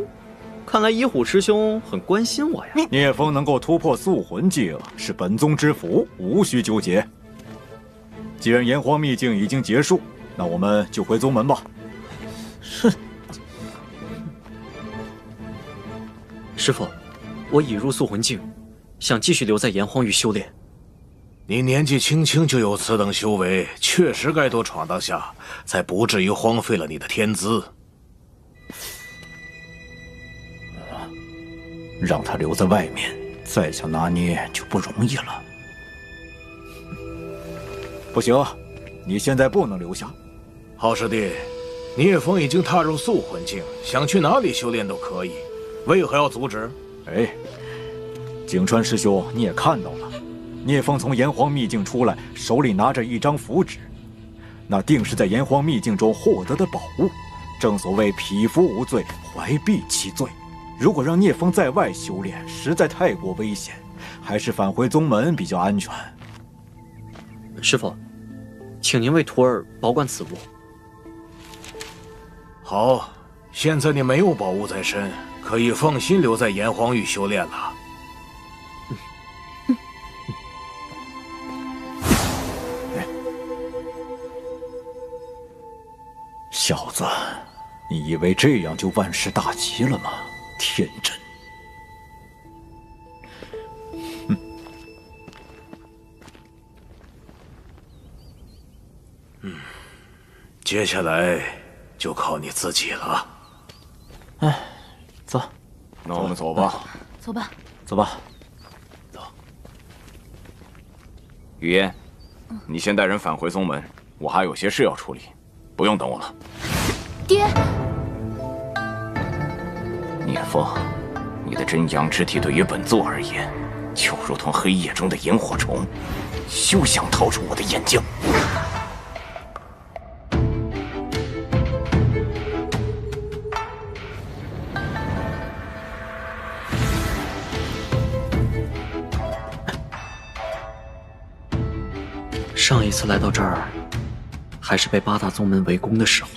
看来一虎师兄很关心我呀。聂风能够突破塑魂境是本宗之福，无需纠结。既然炎黄秘境已经结束，那我们就回宗门吧。哼。师傅，我已入塑魂境，想继续留在炎黄域修炼。你年纪轻轻就有此等修为，确实该多闯荡下，才不至于荒废了你的天资。让他留在外面，再想拿捏就不容易了。不行，你现在不能留下。好师弟，聂风已经踏入素魂境，想去哪里修炼都可以，为何要阻止？哎，景川师兄，你也看到了，聂风从炎黄秘境出来，手里拿着一张符纸，那定是在炎黄秘境中获得的宝物。正所谓匹夫无罪，怀璧其罪。如果让聂风在外修炼，实在太过危险，还是返回宗门比较安全。师傅，请您为徒儿保管此物。好，现在你没有宝物在身，可以放心留在炎黄域修炼了。小子，你以为这样就万事大吉了吗？天真！接下来就靠你自己了。哎，走，那我们走吧。走吧。走吧。走。雨嫣，你先带人返回宗门，我还有些事要处理，不用等我了。爹。聂风，你的真阳之体对于本座而言，就如同黑夜中的萤火虫，休想逃出我的眼睛。上一次来到这儿，还是被八大宗门围攻的时候。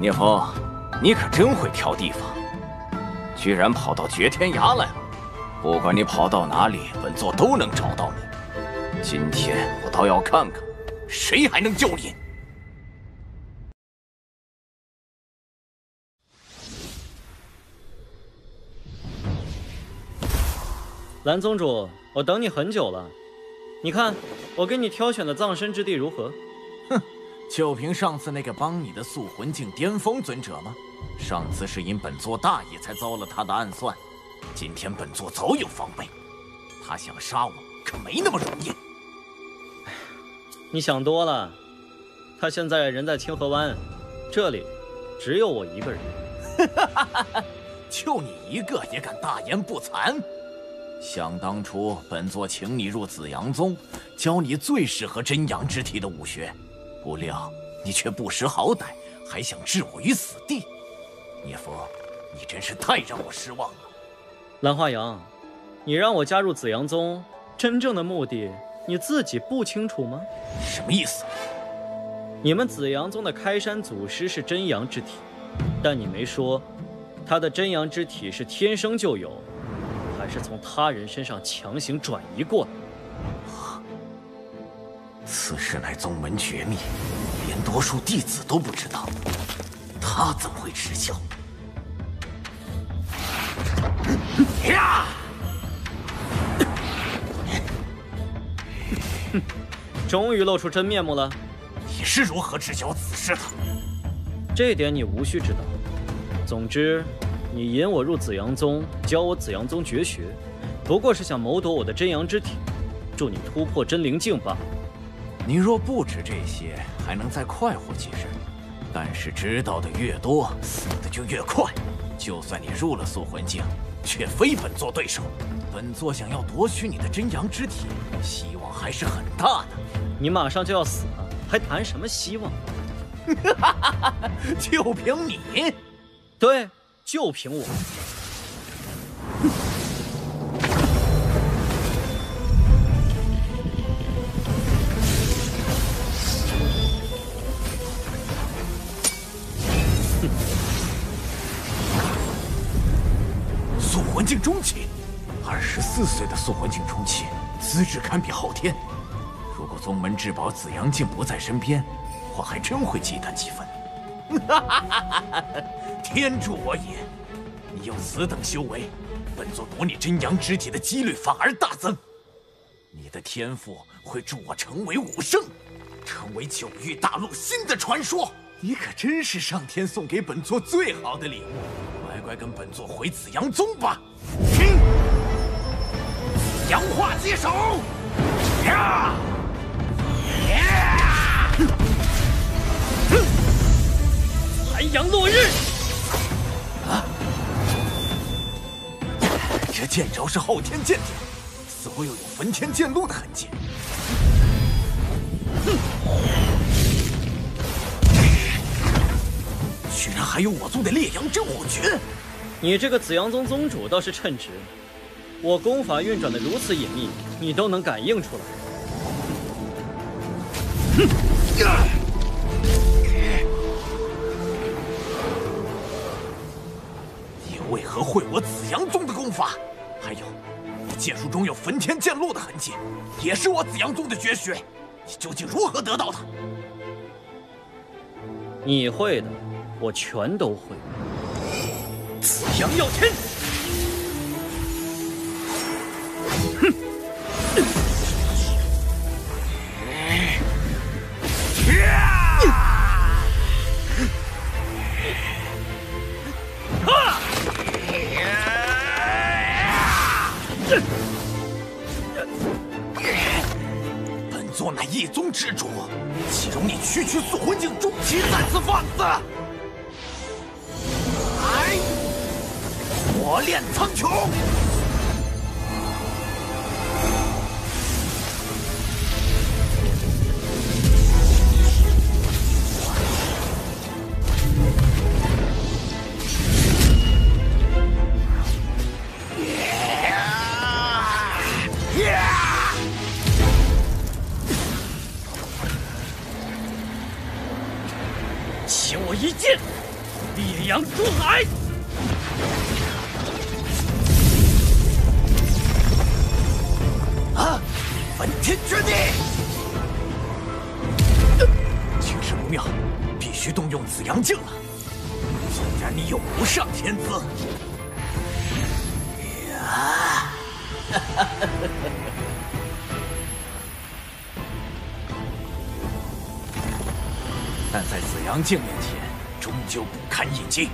聂风，你可真会挑地方，居然跑到绝天崖来了。不管你跑到哪里，本座都能找到你。今天我倒要看看，谁还能救你。蓝宗主，我等你很久了。你看，我给你挑选的葬身之地如何？哼，就凭上次那个帮你的塑魂境巅峰尊者吗？上次是因本座大意才遭了他的暗算，今天本座早有防备。他想杀我，可没那么容易。你想多了，他现在人在清河湾，这里只有我一个人。就你一个也敢大言不惭？想当初，本座请你入紫阳宗，教你最适合真阳之体的武学，不料你却不识好歹，还想置我于死地。聂风，你真是太让我失望了。蓝花阳，你让我加入紫阳宗，真正的目的你自己不清楚吗？什么意思？你们紫阳宗的开山祖师是真阳之体，但你没说他的真阳之体是天生就有，还是从他人身上强行转移过来？此事乃宗门绝密，连多数弟子都不知道，他怎么会知晓？呀！终于露出真面目了。你是如何知晓此事的？这点你无需知道。总之，你引我入紫阳宗，教我紫阳宗绝学，不过是想谋夺我的真阳之体，助你突破真灵境罢了。你若不知这些，还能再快活几日。但是知道的越多，死的就越快。就算你入了塑魂境，却非本座对手。本座想要夺取你的真阳之体，希望还是很大的。你马上就要死了，还谈什么希望？就凭你？对，就凭我。塑魂境中期，24岁的塑魂境中期，资质堪比昊天。如果宗门至宝紫阳镜不在身边，我还真会忌惮几分。天助我也！你用此等修为，本座夺你真阳之体的几率反而大增。你的天赋会助我成为武圣，成为九域大陆新的传说。你可真是上天送给本座最好的礼物，乖乖跟本座回紫阳宗吧。紫阳化接手，呀！残阳落日。啊！这剑招是昊天剑典，似乎又有焚天剑路的痕迹。居然还有我宗的烈阳真火诀！你这个紫阳宗宗主倒是称职，我功法运转的如此隐秘，你都能感应出来。你为何会我紫阳宗的功法？还有，你剑术中有焚天剑路的痕迹，也是我紫阳宗的绝学。你究竟如何得到的？你会的，我全都会。紫阳耀天！哼！本座乃一宗之主，岂容你区区塑魂境中期再次放肆！来，火炼苍穹！请我一剑，烈阳出海！啊！焚天绝地！情势不妙，必须动用紫阳镜了。既然你有不上天资，呀！但在紫阳镜面前，终究不堪一击。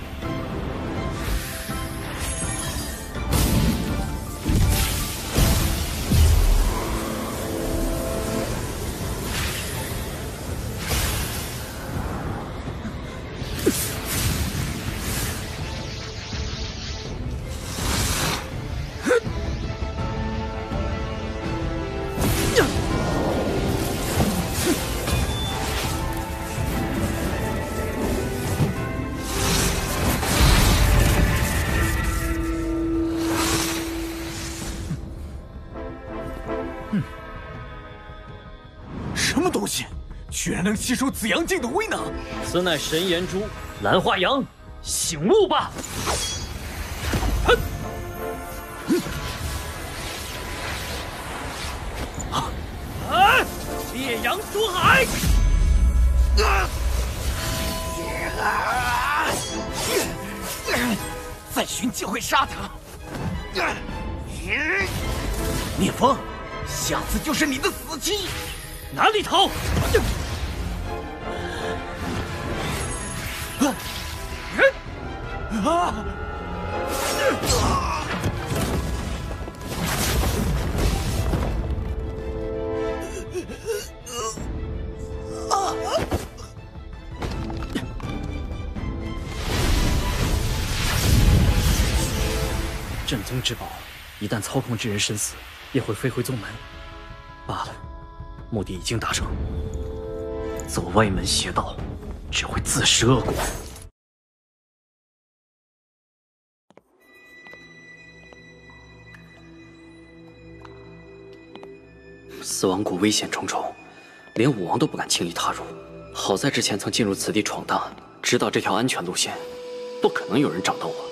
什么东西，居然能吸收紫阳镜的威能？此乃神炎珠，蓝化阳，醒悟吧！烈阳出海！再寻机会杀他！聂风，下次就是你的死期！哪里逃？镇宗之宝，一旦操控之人身死，也会飞回宗门。罢了，目的已经达成。走歪门邪道，只会自食恶果。死亡谷危险重重，连武王都不敢轻易踏入。好在之前曾进入此地闯荡，知道这条安全路线，不可能有人找到我。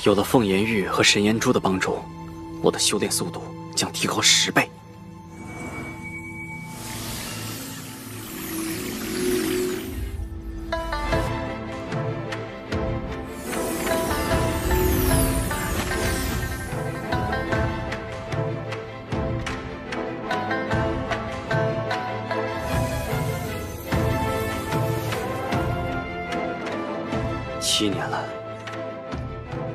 有了凤炎玉和神炎珠的帮助，我的修炼速度将提高10倍。7年了，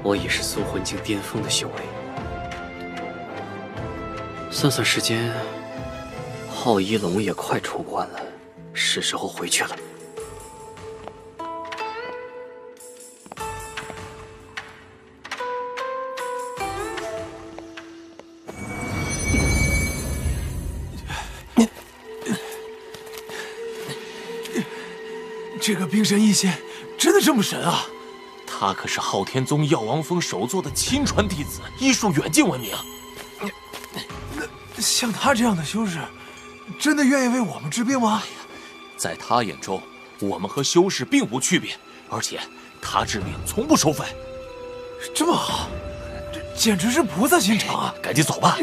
我已是速魂境巅峰的修为。算算时间，浩一龙也快出关了，是时候回去了。这个冰神一仙真的这么神啊？他可是昊天宗药王峰首座的亲传弟子，医术远近闻名。像他这样的修士，真的愿意为我们治病吗？在他眼中，我们和修士并无区别，而且他治病从不收费。这么好，这简直是菩萨心肠啊！赶紧走吧。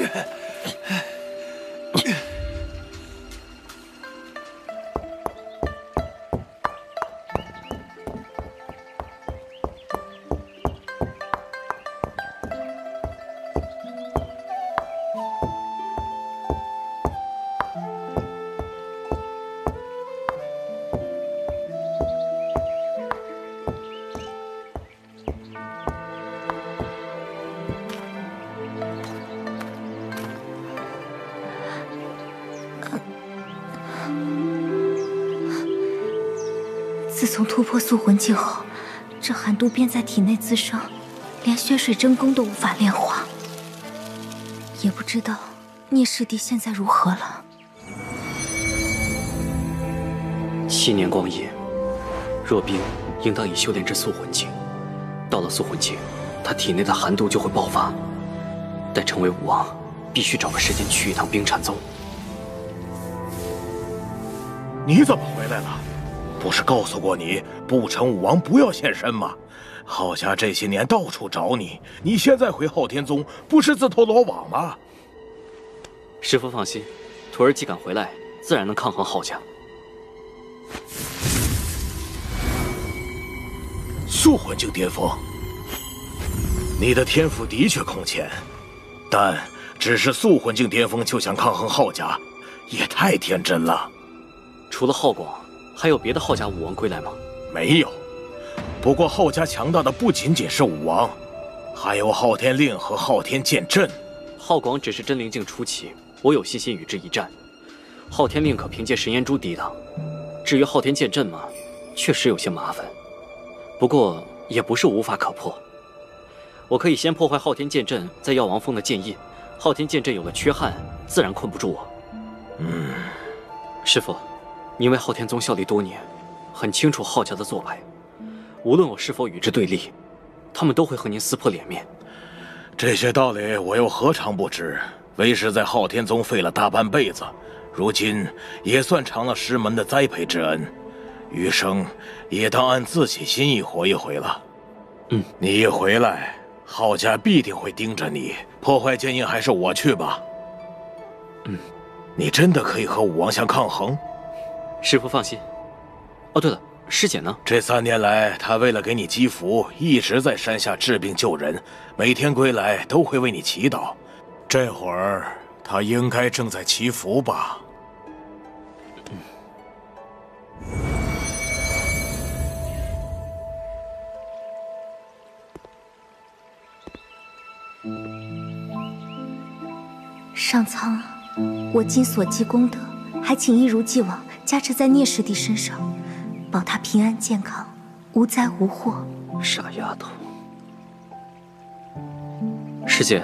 自从突破速魂境后，这寒毒便在体内滋生，连血水真功都无法炼化。也不知道聂师弟现在如何了。7年光阴，若冰应当已修炼至速魂境。到了速魂境，他体内的寒毒就会爆发。待成为武王，必须找个时间去一趟冰禅宗。你怎么回来了？不是告诉过你不成武王不要现身吗？浩家这些年到处找你，你现在回昊天宗不是自投罗网吗？师父放心，徒儿既敢回来，自然能抗衡浩家。速魂境巅峰，你的天赋的确空前，但只是速魂境巅峰就想抗衡浩家，也太天真了。除了浩广，还有别的浩家武王归来吗？没有。不过浩家强大的不仅仅是武王，还有昊天令和昊天剑阵。浩广只是真灵境初期，我有信心与之一战。昊天令可凭借神炎珠抵挡，至于昊天剑阵嘛，确实有些麻烦。不过也不是无法可破。我可以先破坏昊天剑阵在药王峰的剑印，昊天剑阵有了缺憾，自然困不住我。师父，您为昊天宗效力多年，很清楚浩家的做派。无论我是否与之对立，他们都会和您撕破脸面。这些道理我又何尝不知？为师在昊天宗费了大半辈子，如今也算偿了师门的栽培之恩，余生也当按自己心意活一回了。你一回来，浩家必定会盯着你。破坏剑印还是我去吧。你真的可以和武王相抗衡？师父放心。哦，对了，师姐呢？这3年来，她为了给你积福，一直在山下治病救人，每天归来都会为你祈祷。这会儿，她应该正在祈福吧？上苍，我今所积功德，还请一如既往加持在聂师弟身上，保他平安健康，无灾无祸。傻丫头，师姐，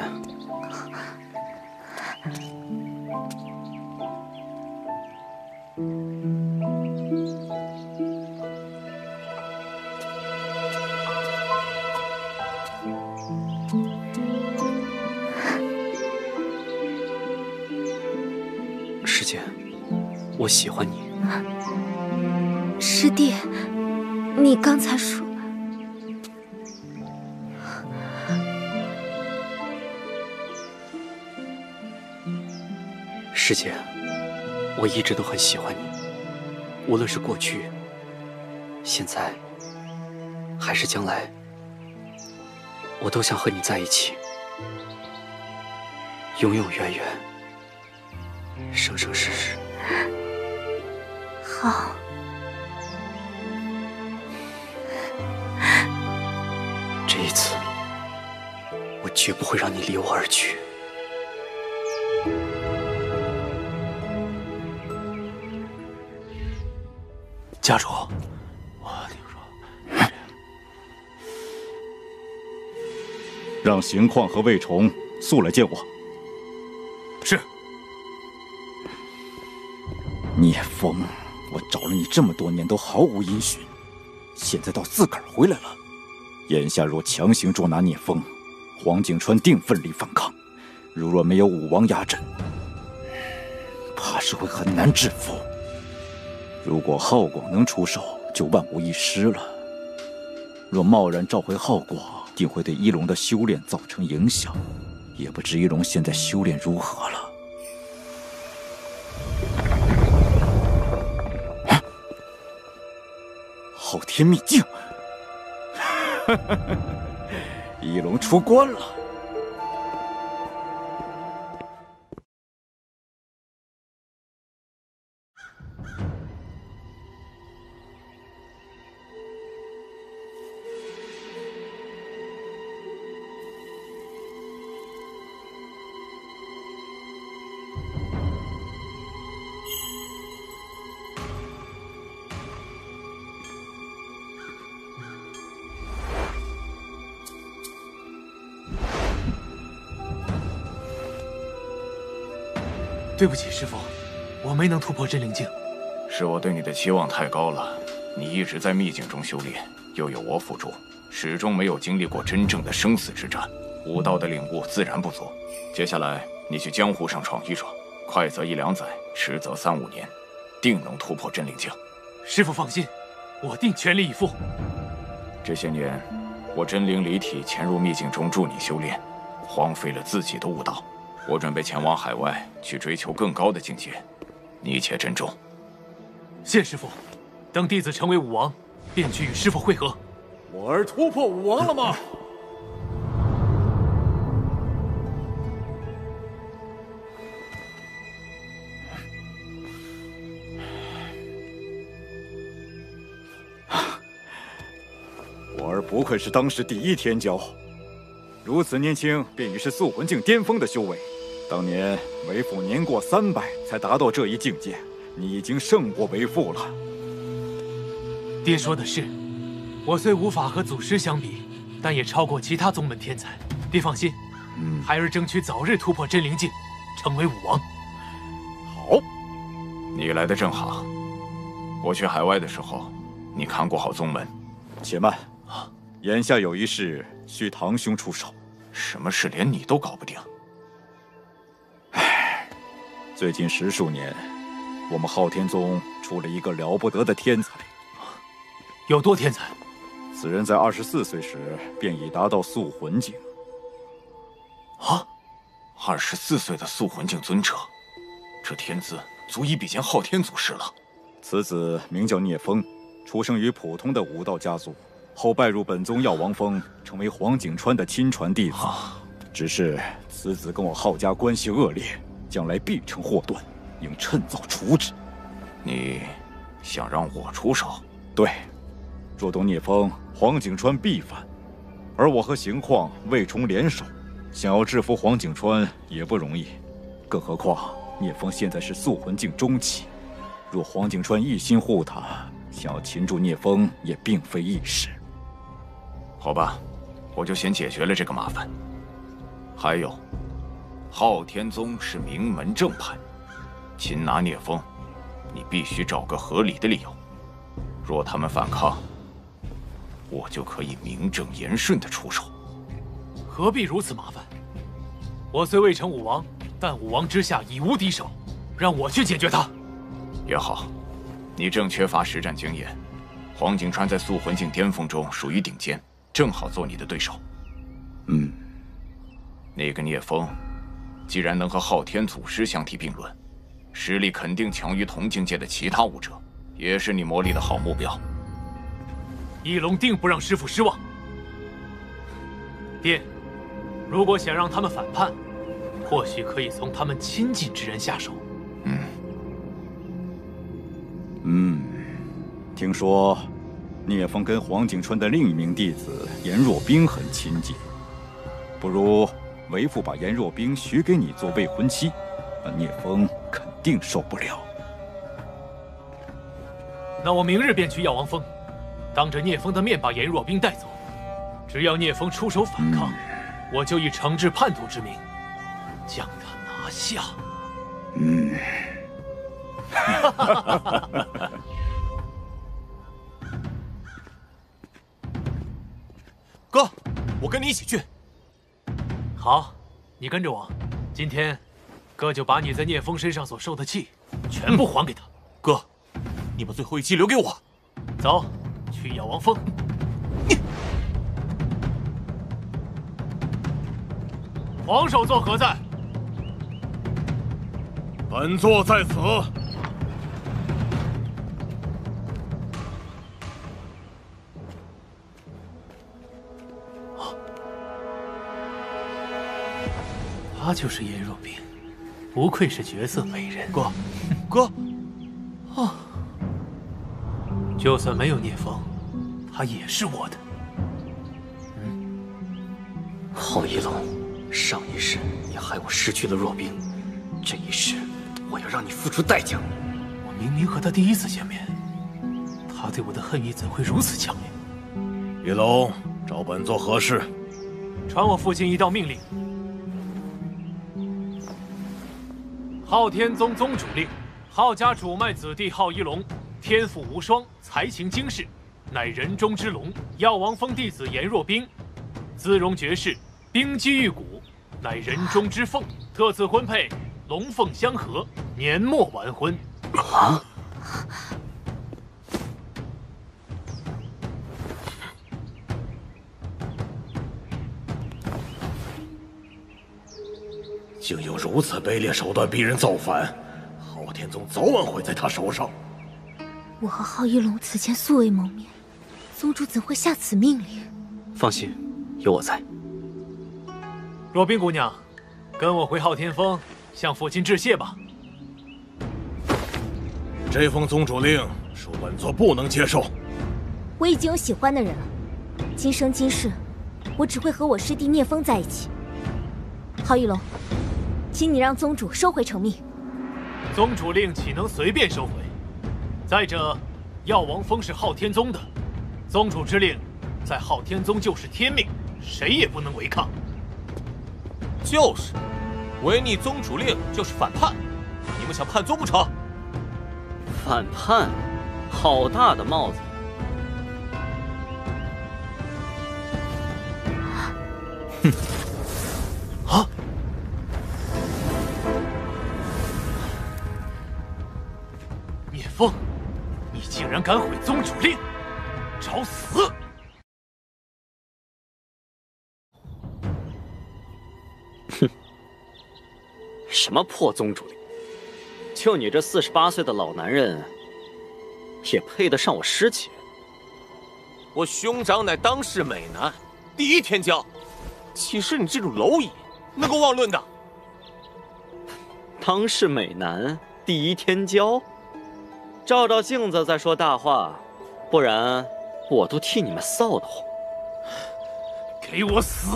师姐，我喜欢你。师弟，你刚才说……师姐，我一直都很喜欢你，无论是过去、现在，还是将来，我都想和你在一起，永永远远，生生世世。好。这一次，我绝不会让你离我而去。家主，我听说，让邢旷和魏崇速来见我。是。聂风，我找了你这么多年都毫无音讯，现在倒自个儿回来了。眼下若强行捉拿聂风，黄景川定奋力反抗。若没有武王压阵，怕是会很难制服。如果浩广能出手，就万无一失了。若贸然召回浩广，定会对一龙的修炼造成影响。也不知一龙现在修炼如何了。昊天秘境，一龙出关了。对不起，师父，我没能突破真灵境。是我对你的期望太高了。你一直在秘境中修炼，又有我辅助，始终没有经历过真正的生死之战，武道的领悟自然不足。接下来你去江湖上闯一闯，快则1、2载，迟则3、5年，定能突破真灵境。师父放心，我定全力以赴。这些年，我真灵离体潜入秘境中助你修炼，荒废了自己的武道。我准备前往海外去追求更高的境界，你且珍重。谢师父，等弟子成为武王，便去与师父会合。我儿突破武王了吗？我儿不愧是当时第一天骄，如此年轻便已是素魂境巅峰的修为。当年为父年过300才达到这一境界，你已经胜过为父了。爹说的是，我虽无法和祖师相比，但也超过其他宗门天才。爹放心，孩儿争取早日突破真灵境，成为武王。好，你来的正好。我去海外的时候，你看过好宗门。且慢，眼下有一事需堂兄出手。什么事连你都搞不定？最近10数年，我们昊天宗出了一个了不得的天才。有多天才？此人在24岁时便已达到素魂境。啊，24岁的素魂境尊者，这天资足以比肩昊天祖师了。此子名叫聂风，出生于普通的武道家族，后拜入本宗药王峰，成为黄景川的亲传弟子。只是此子跟我昊家关系恶劣，将来必成祸端，应趁早除之。你想让我出手？对，若动聂风，黄景川必反，而我和邢旷、魏崇联手，想要制服黄景川也不容易。更何况聂风现在是素魂境中期，若黄景川一心护他，想要擒住聂风也并非易事。好吧，我就先解决了这个麻烦。还有，昊天宗是名门正派，擒拿聂风，你必须找个合理的理由。若他们反抗，我就可以名正言顺地出手。何必如此麻烦？我虽未成武王，但武王之下已无敌手，让我去解决他。也好，你正缺乏实战经验，黄景川在素魂境巅峰中属于顶尖，正好做你的对手。那个聂风，既然能和昊天祖师相提并论，实力肯定强于同境界的其他武者，也是你磨砺的好目标。一龙定不让师父失望。爹，如果想让他们反叛，或许可以从他们亲近之人下手。听说聂风跟黄景春的另一名弟子颜若冰很亲近，不如为父把颜若冰许给你做未婚妻，那聂风肯定受不了。那我明日便去药王峰，当着聂风的面把颜若冰带走。只要聂风出手反抗，我就以惩治叛徒之名将他拿下。哥，我跟你一起去。好，你跟着我。今天，哥就把你在聂风身上所受的气全部还给他。哥，你把最后一击留给我。走，去药王峰。皇首座何在？本座在此。她就是颜若冰，不愧是绝色美人。哥，啊！就算没有聂风，她也是我的。郝一龙，上一世你害我失去了若冰，这一世我要让你付出代价。我明明和他第一次见面，他对我的恨意怎会如此强烈？一龙，找本座何事？传我父亲一道命令。昊天宗宗主令，昊家主脉子弟昊一龙，天赋无双，才情惊世，乃人中之龙。药王峰弟子颜若冰，姿容绝世，冰肌玉骨，乃人中之凤。特此婚配，龙凤相合，年末完婚。竟有如此卑劣手段逼人造反，昊天宗早晚会在他手上。我和昊一龙此前素未谋面，宗主怎会下此命令？放心，有我在。若冰姑娘，跟我回昊天峰，向父亲致谢吧。这封宗主令，恕本座不能接受。我已经有喜欢的人了，今生今世，我只会和我师弟聂风在一起。昊一龙，请你让宗主收回成命。宗主令岂能随便收回？再者，药王峰是昊天宗的，宗主之令，在昊天宗就是天命，谁也不能违抗。就是，违逆宗主令就是反叛，你们想叛宗不成？反叛，好大的帽子！哼！啊！聂风，你竟然敢毁宗主令，找死！哼！什么破宗主令？就你这48岁的老男人，也配得上我师姐？我兄长乃当世美男，第一天骄，岂是你这种蝼蚁能够妄论的？当世美男，第一天骄，照照镜子再说大话，不然我都替你们臊得慌。给我死！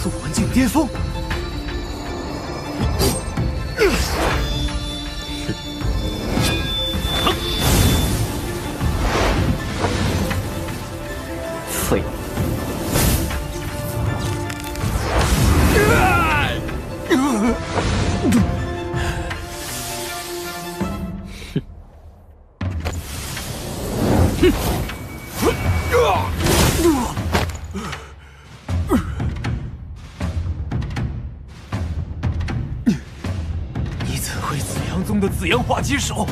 素还境巅峰。废物！你怎会紫阳宗的紫阳化机手？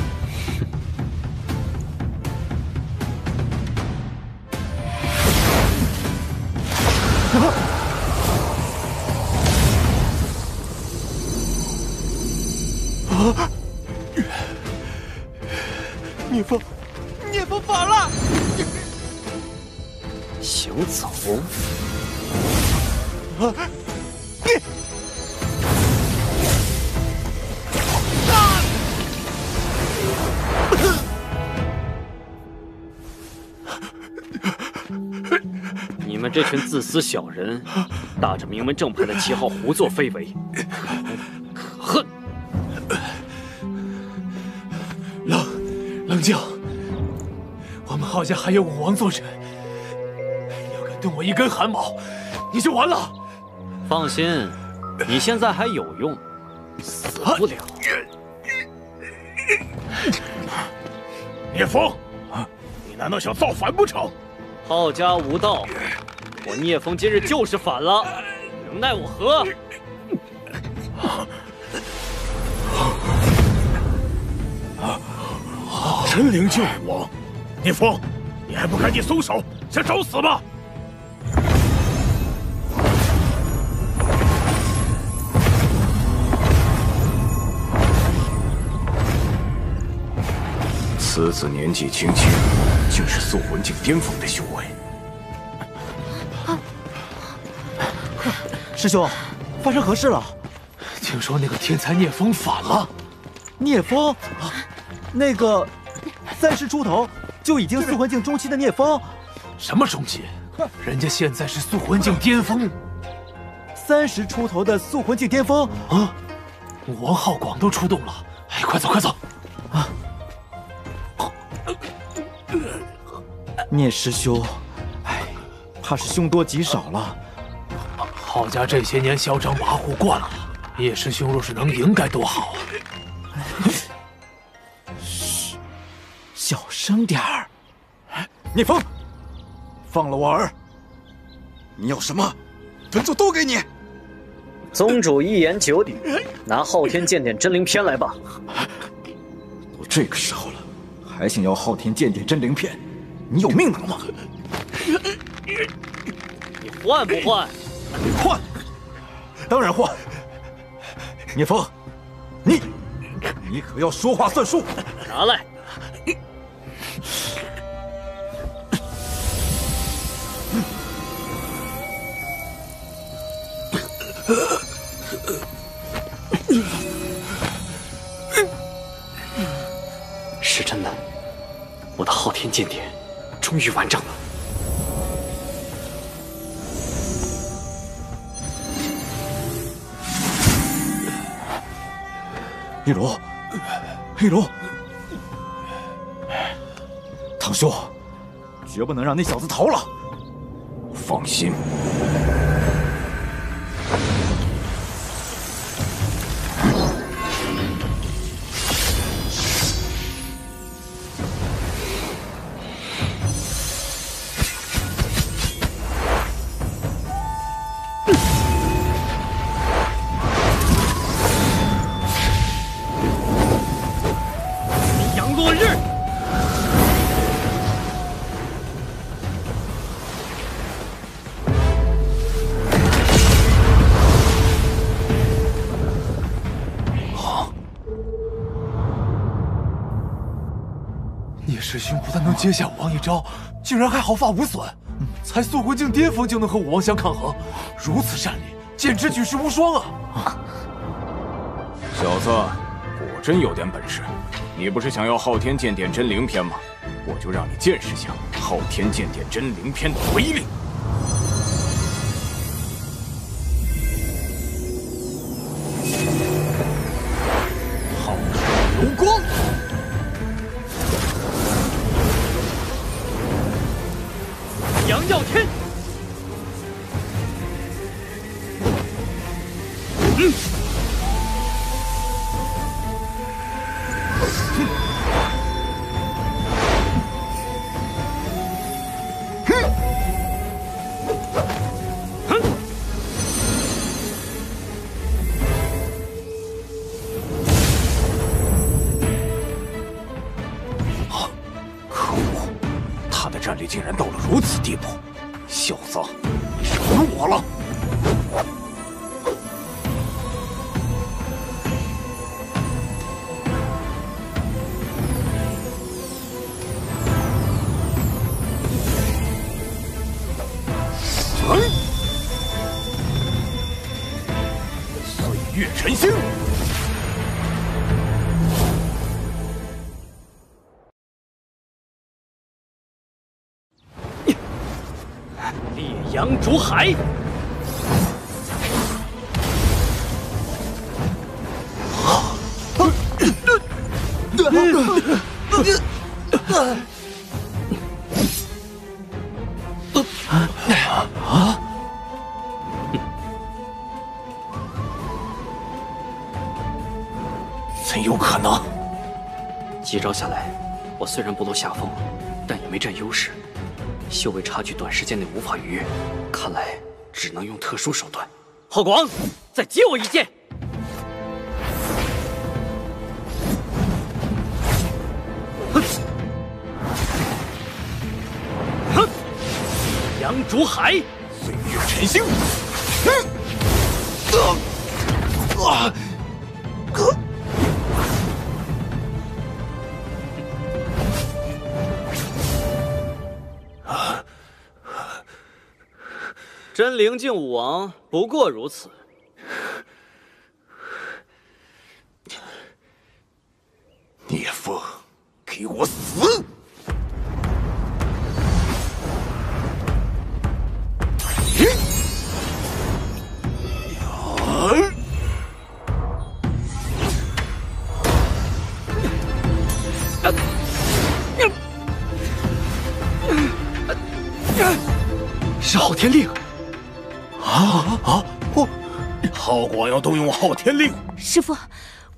聂风，聂风反了！行走。你们这群自私小人，打着名门正派的旗号胡作非为，可恨！冷静，我们浩家还有武王坐镇，你要敢动我一根汗毛，你就完了。放心，你现在还有用，死不了。聂风，你难道想造反不成？浩家无道，我聂风今日就是反了，能奈我何？真灵救我！聂风，你还不赶紧松手，想找死吗？此子年纪轻轻，竟是塑魂境巅峰的修为。师兄，发生何事了？听说那个天才聂风反了。聂风，那个30出头就已经塑魂境中期的聂风，什么中期？人家现在是塑魂境巅峰。30出头的塑魂境巅峰啊！武王浩广都出动了，哎，快走快走！啊！聂师兄，哎，怕是凶多吉少了。浩家这些年嚣张跋扈惯了，聂师兄若是能赢该多好啊！嘘，小声点儿。聂风，放了我儿。你要什么，本座都给你。宗主一言九鼎，拿昊天剑典真灵篇来吧。都这个时候了，还想要昊天剑典真灵篇？你有命拿吗？你换不换？换，当然换。聂风，你可要说话算数。拿来。是真的，我的昊天剑典终于完整了。玉茹，玉茹，堂兄，绝不能让那小子逃了。放心。师兄不但能接下武王一招，竟然还毫发无损。才塑魂境巅峰就能和武王相抗衡，如此战力，简直举世无双啊！小子，果真有点本事。你不是想要昊天剑典真灵篇吗？我就让你见识下昊天剑典真灵篇的威力。昊天流光。阳耀天，可恶，他的战力竟然到了如此地步！小子，你惹我了！杨竹海。怎有可能？几招下来，我虽然不落下风，但也没占优势，修为差距短时间内无法逾越，看来只能用特殊手段。浩广，再接我一剑！杨竹海，岁月晨星。真灵境武王不过如此。聂风，给我死！是昊天令。浩广要动用昊天令。师父，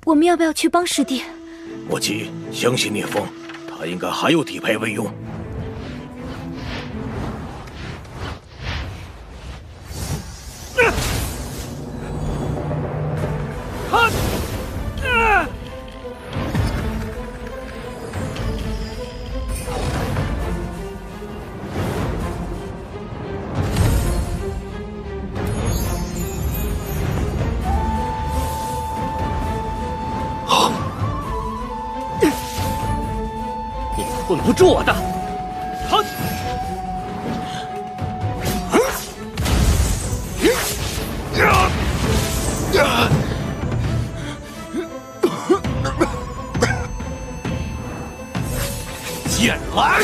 我们要不要去帮师弟？莫急，相信聂风，他应该还有底牌未用。混不住我的！好，剑来！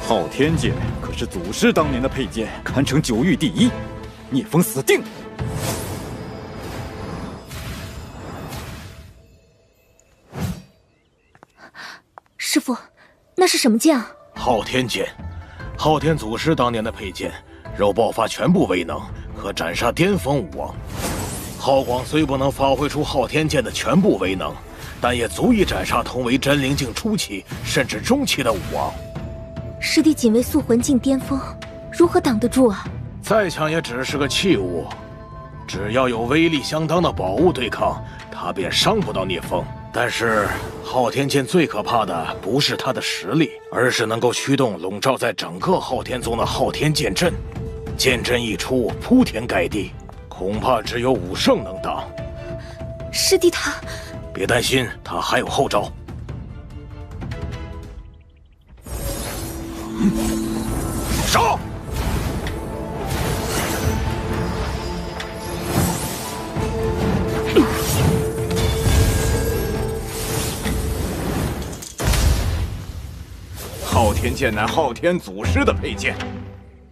昊天剑可是祖师当年的佩剑，堪称九域第一。聂风死定！师父，那是什么剑啊？昊天剑，昊天祖师当年的佩剑，若爆发全部威能，可斩杀巅峰武王。浩广虽不能发挥出昊天剑的全部威能，但也足以斩杀同为真灵境初期甚至中期的武王。师弟仅为塑魂境巅峰，如何挡得住啊？再强也只是个器物，只要有威力相当的宝物对抗，他便伤不到聂风。但是昊天剑最可怕的不是它的实力，而是能够驱动笼罩在整个昊天宗的昊天剑阵。剑阵一出，铺天盖地，恐怕只有武圣能挡。师弟他……别担心，他还有后招。杀！昊天剑乃昊天祖师的佩剑，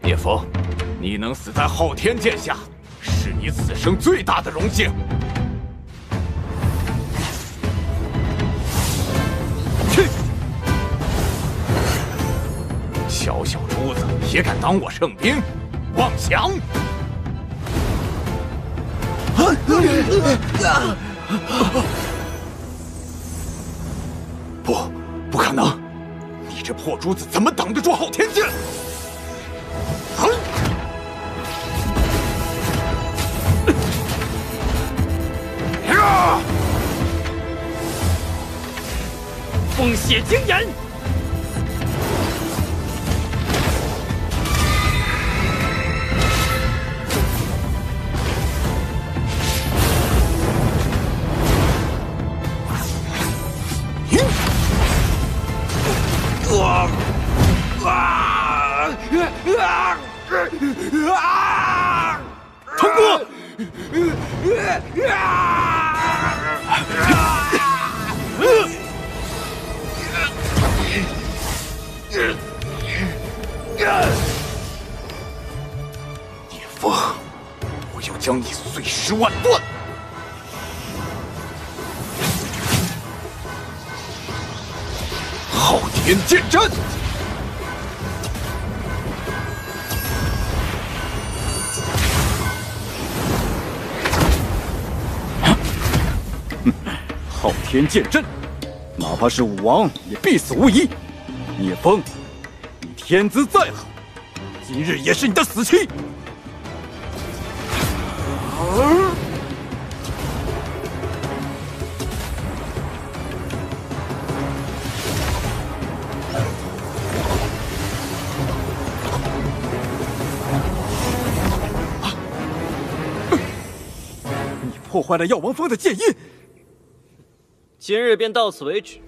聂风，你能死在昊天剑下，是你此生最大的荣幸。去！小小珠子也敢当我圣兵，妄想！不可能！你这破珠子怎么挡得住昊天剑？风血精炎！通过！要将你碎尸万段！昊天剑阵！昊天剑阵，哪怕是武王也必死无疑。聂风，你天资再好，今日也是你的死期。你破坏了药王峰的剑印。今日便到此为止，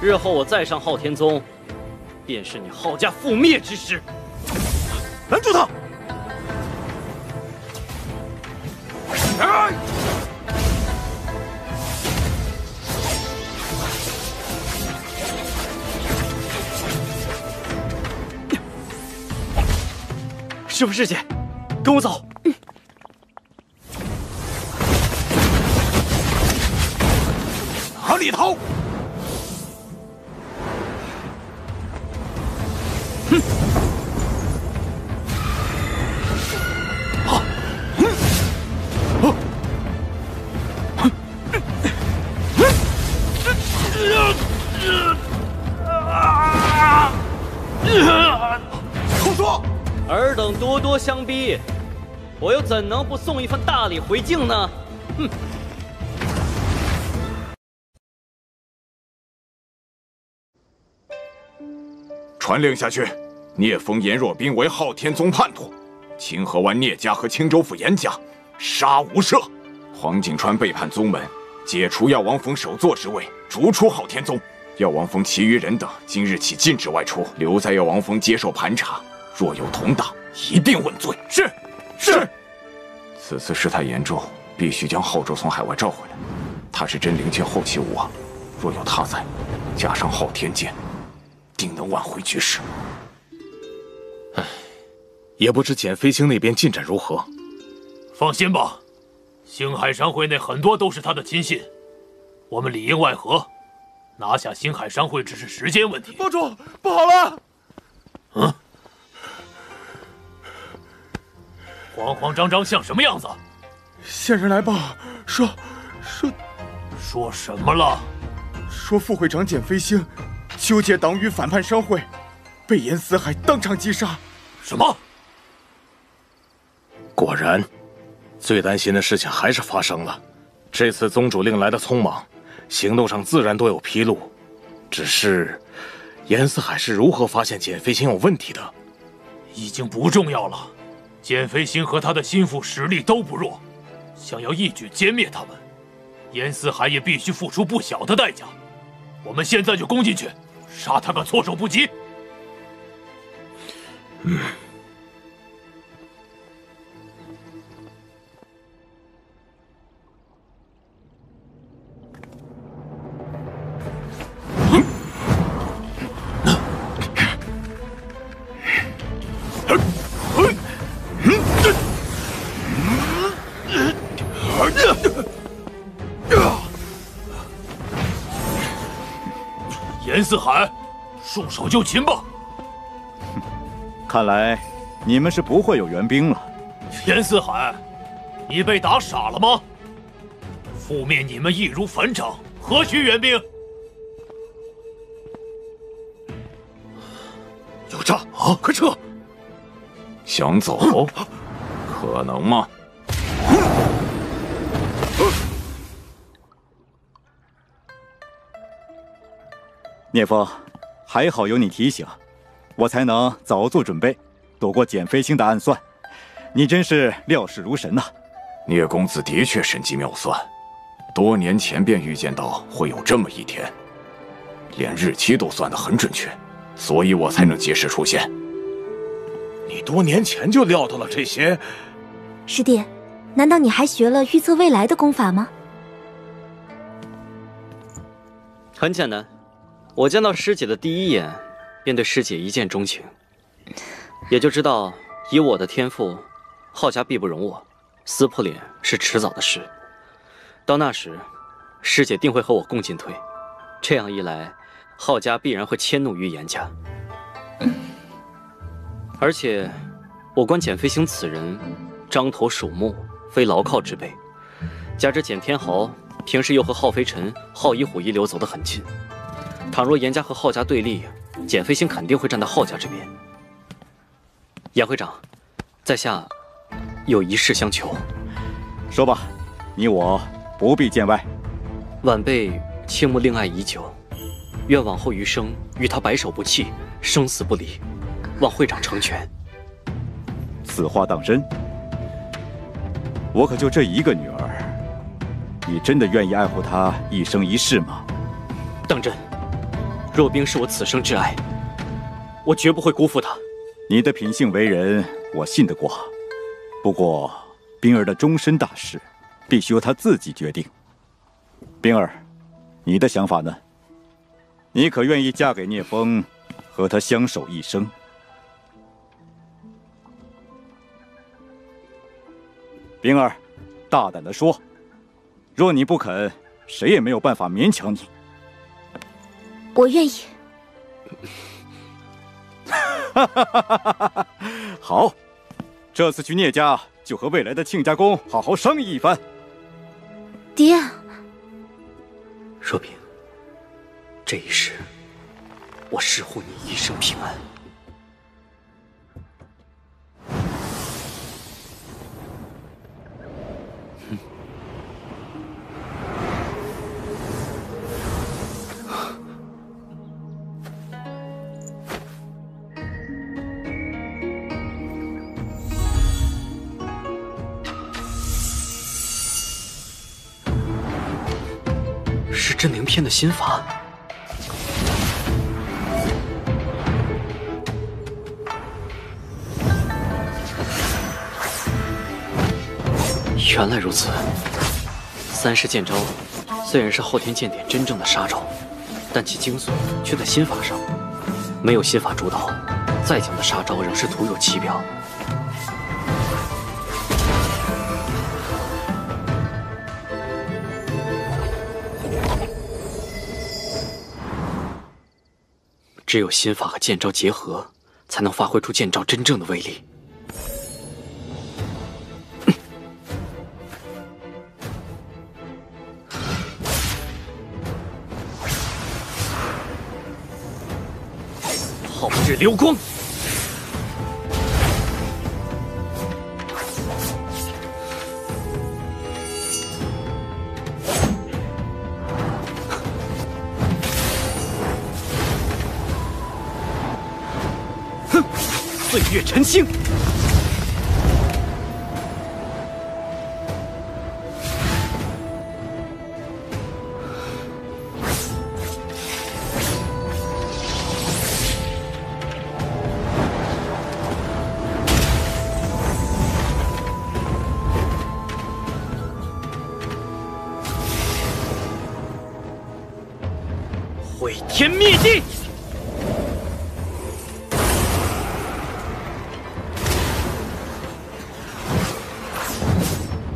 日后我再上昊天宗，便是你昊家覆灭之时。拦住他！师父师姐，跟我走。哪里逃？哼！胡说！尔等咄咄相逼，我又怎能不送一份大礼回敬呢？哼！传令下去，聂风、颜若冰为昊天宗叛徒，清河湾聂家和青州府颜家杀无赦。黄景川背叛宗门，解除药王峰首座之位，逐出昊天宗。药王峰其余人等今日起禁止外出，留在药王峰接受盘查。若有同党，一并问罪。是。此次事态严重，必须将后周从海外召回来。他是真灵界后期武王，若有他在，加上昊天剑，定能挽回局势。唉，也不知简飞星那边进展如何。放心吧，星海商会内很多都是他的亲信，我们里应外合，拿下星海商会只是时间问题。帮主，不好了！嗯，慌慌张张像什么样子？线人来报，说什么了？说副会长简飞星纠结党羽反叛商会，被严四海当场击杀。什么？果然，最担心的事情还是发生了。这次宗主令来的匆忙，行动上自然多有纰漏。只是，严四海是如何发现简飞星有问题的？已经不重要了。简飞星和他的心腹实力都不弱，想要一举歼灭他们，严四海也必须付出不小的代价。我们现在就攻进去，杀他个措手不及。严四海，束手就擒吧！看来你们是不会有援兵了。严四海，你被打傻了吗？覆灭你们易如反掌，何须援兵？有诈啊！快撤！想走，可能吗？聂风，还好有你提醒，我才能早做准备，躲过简飞星的暗算。你真是料事如神呐！聂公子的确神机妙算，多年前便预见到会有这么一天，连日期都算得很准确，所以我才能及时出现。你多年前就料到了这些？师弟，难道你还学了预测未来的功法吗？很简单，我见到师姐的第一眼，便对师姐一见钟情，也就知道以我的天赋，浩家必不容我。撕破脸是迟早的事，到那时，师姐定会和我共进退。这样一来，浩家必然会迁怒于严家。而且，我观简飞星此人，獐头鼠目，非牢靠之辈。加之简天豪平时又和浩飞尘、浩一虎一流走得很近，倘若严家和浩家对立，简飞星肯定会站在浩家这边。严会长，在下有一事相求。说吧，你我不必见外。晚辈倾慕令爱已久，愿往后余生与她白首不弃，生死不离。望会长成全。此话当真？我可就这一个女儿，你真的愿意爱护她一生一世吗？当真。若冰是我此生挚爱，我绝不会辜负她。你的品性为人，我信得过。不过，冰儿的终身大事，必须由她自己决定。冰儿，你的想法呢？你可愿意嫁给聂风，和他相守一生？冰儿，大胆地说，若你不肯，谁也没有办法勉强你。我愿意。好，这次去聂家就和未来的亲家公好好商议一番。爹，若冰，这一世，我誓护你一生平安。是真灵篇的心法。原来如此，三式剑招虽然是昊天剑典真正的杀招，但其精髓却在心法上。没有心法主导，再强的杀招仍是徒有其表。只有心法和剑招结合，才能发挥出剑招真正的威力。皓日流光，哼，岁月晨星。毁天灭地！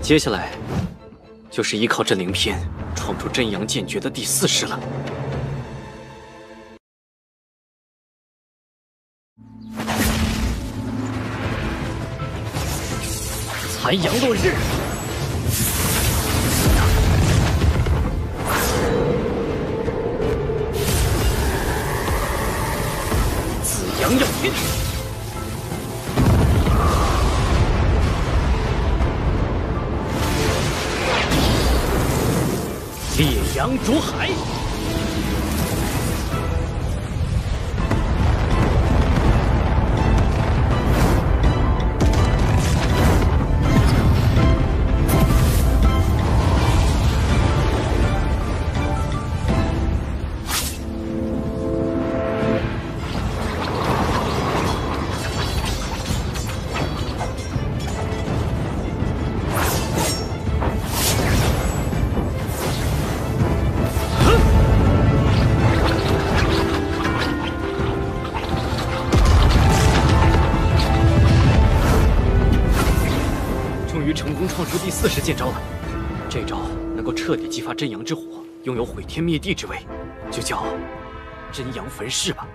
接下来，就是依靠真灵篇闯出真阳剑诀的第4式了。残阳落日。阳耀天，烈阳逐海，出第40剑招了。这招能够彻底激发真阳之火，拥有毁天灭地之威，就叫真阳焚噬吧。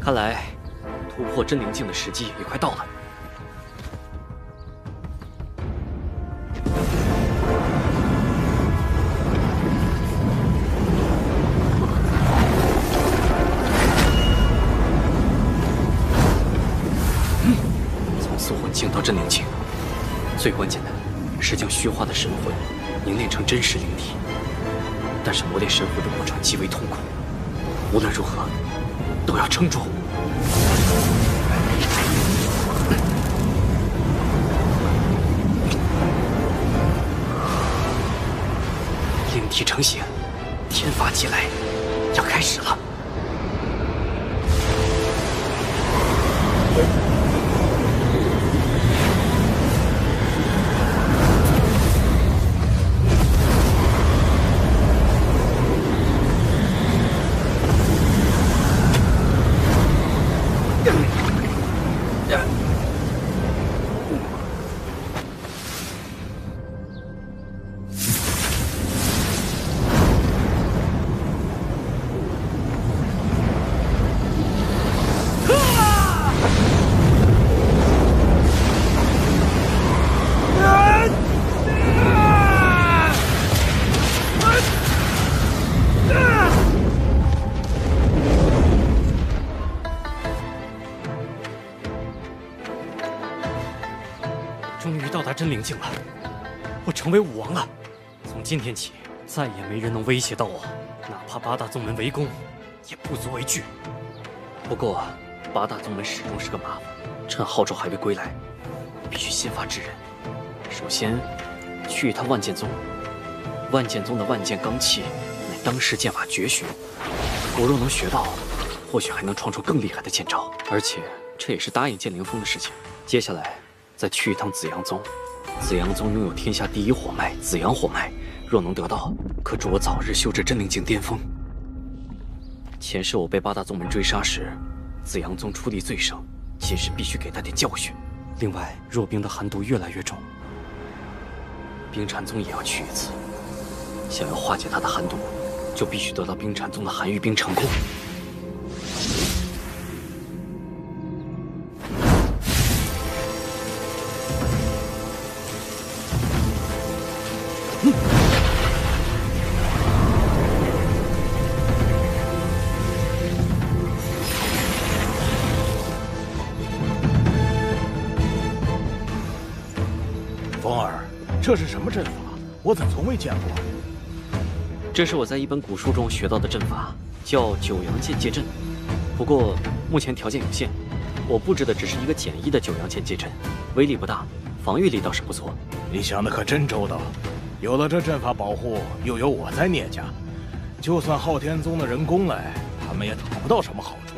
看来突破真灵境的时机也快到了。从素魂境到真灵境，最关键的是将虚化的神魂凝练成真实灵体。但是磨练神魂的过程极为痛苦，无论如何都要撑住。灵体成型，天罚即来，要开始了。终于到达真灵境了，我成为武王了。从今天起，再也没人能威胁到我，哪怕八大宗门围攻，也不足为惧。不过，八大宗门始终是个麻烦。趁浩宙还未归来，必须先发制人。首先，去一趟万剑宗。万剑宗的万剑罡气乃当世剑法绝学，我若能学到，或许还能创出更厉害的剑招。而且，这也是答应剑灵峰的事情。接下来，再去一趟紫阳宗。紫阳宗拥有天下第一火脉紫阳火脉，若能得到，可助我早日修至真灵境巅峰。前世我被八大宗门追杀时，紫阳宗出力最盛，今世必须给他点教训。另外，若冰的寒毒越来越重，冰禅宗也要去一次。想要化解他的寒毒，就必须得到冰禅宗的寒玉冰成功。风儿，这是什么阵法？我怎从未见过？这是我在一本古书中学到的阵法，叫九阳剑界阵。不过目前条件有限，我布置的只是一个简易的九阳剑界阵，威力不大，防御力倒是不错。你想的可真周到，有了这阵法保护，又有我在聂家，就算昊天宗的人攻来，他们也讨不到什么好处。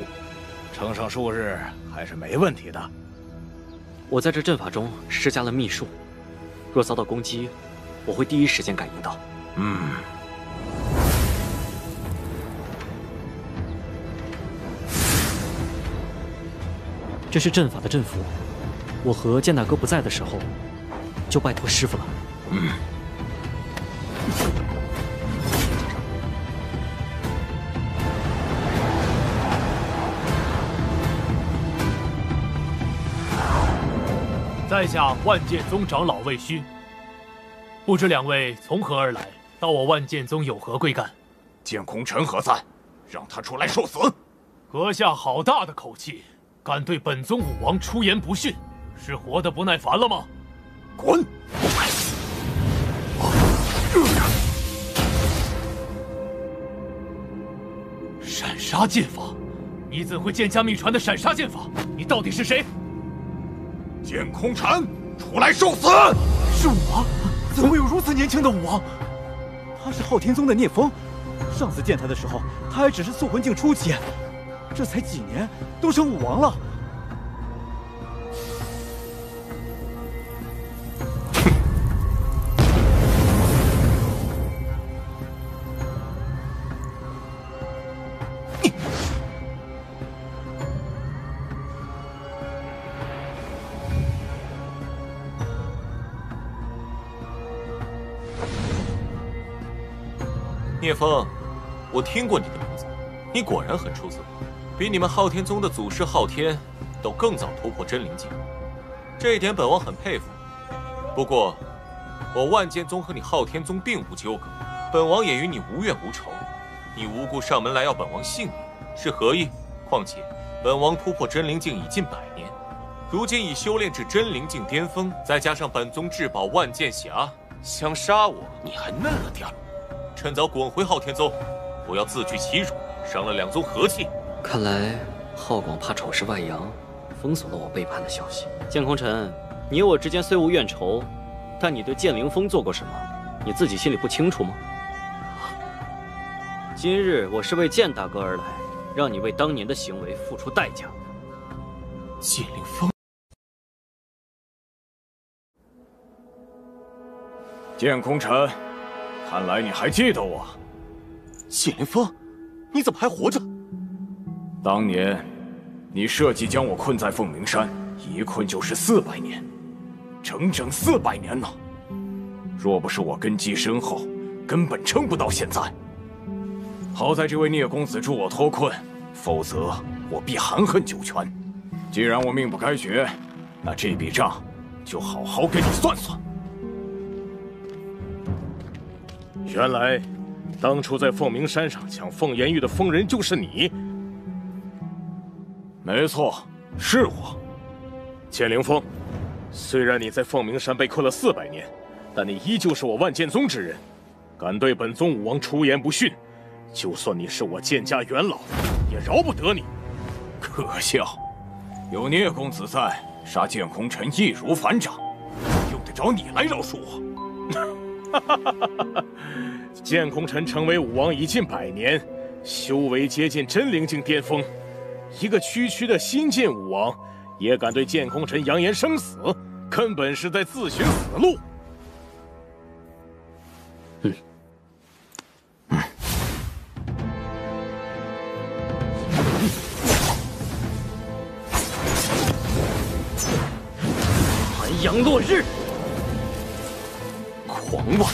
撑上数日还是没问题的。我在这阵法中施加了秘术，若遭到攻击，我会第一时间感应到。这是阵法的阵符，我和剑大哥不在的时候，就拜托师傅了。在下万剑宗长老魏虚，不知两位从何而来，到我万剑宗有何贵干？剑空尘何在？让他出来受死！阁下好大的口气，敢对本宗武王出言不逊，是活得不耐烦了吗？滚！闪杀剑法，你怎会剑家秘传的闪杀剑法？你到底是谁？剑空尘，出来受死！是武王？怎么会有如此年轻的武王？他是昊天宗的聂风，上次见他的时候，他还只是素魂境初期，这才几年，都成武王了。聂风，我听过你的名字，你果然很出色，比你们昊天宗的祖师昊天都更早突破真灵境，这一点本王很佩服。不过，我万剑宗和你昊天宗并无纠葛，本王也与你无怨无仇。你无故上门来要本王性命，是何意？况且，本王突破真灵境已近100年，如今已修炼至真灵境巅峰，再加上本宗至宝万剑匣，想杀我你还嫩了点儿。趁早滚回昊天宗，不要自取其辱，伤了两宗和气。看来浩广怕丑事外扬，封锁了我背叛的消息。剑空尘，你我之间虽无怨仇，但你对剑灵峰做过什么，你自己心里不清楚吗？今日我是为剑大哥而来，让你为当年的行为付出代价。剑灵峰，剑空尘，看来你还记得我。剑灵峰，你怎么还活着？当年，你设计将我困在凤鸣山，一困就是400年，整整400年呢。若不是我根基深厚，根本撑不到现在。好在这位聂公子助我脱困，否则我必含恨九泉。既然我命不该绝，那这笔账就好好跟你算算。原来，当初在凤鸣山上抢凤颜玉的疯人就是你。没错，是我。剑灵峰，虽然你在凤鸣山被困了400年，但你依旧是我万剑宗之人，敢对本宗武王出言不逊，就算你是我剑家元老，也饶不得你。可笑，有聂公子在，杀剑空尘易如反掌，用得着你来饶恕我？剑空尘成为武王已近100年，修为接近真灵境巅峰，一个区区的新晋武王，也敢对剑空尘扬言生死，根本是在自寻死路。寒阳落日，狂妄！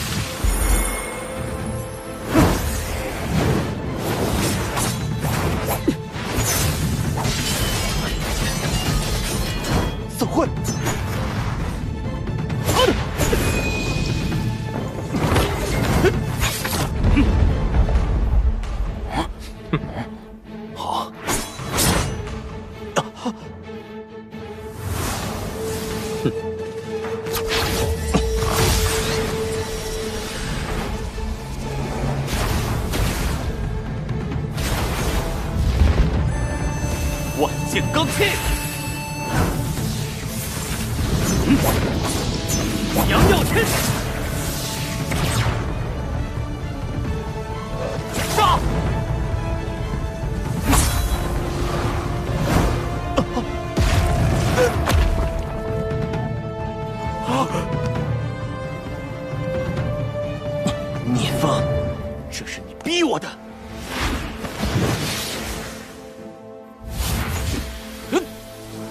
怎会？好。万剑罡气，阳耀天，杀！聂风，这是你逼我的。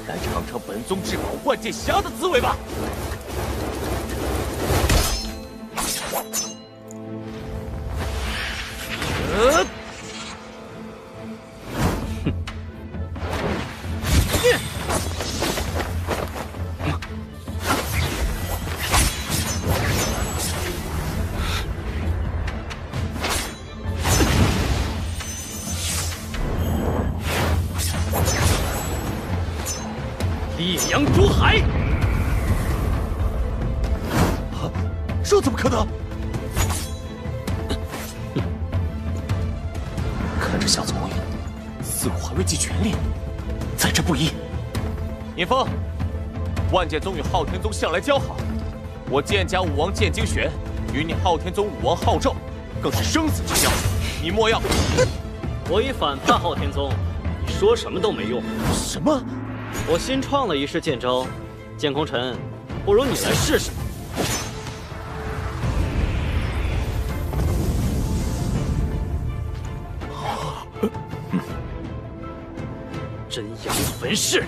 来尝尝本宗至宝万剑匣的滋味吧！烈阳逐海，这怎么可能？看这下子模样，似乎还未尽全力，在这不宜。聂风，万剑宗与昊天宗向来交好，我剑家武王剑精玄与你昊天宗武王昊纣更是生死之交，你莫要！我已反叛昊天宗，你说什么都没用。什么？我新创了一式剑招，剑空尘，不如你来试试。真阳焚噬。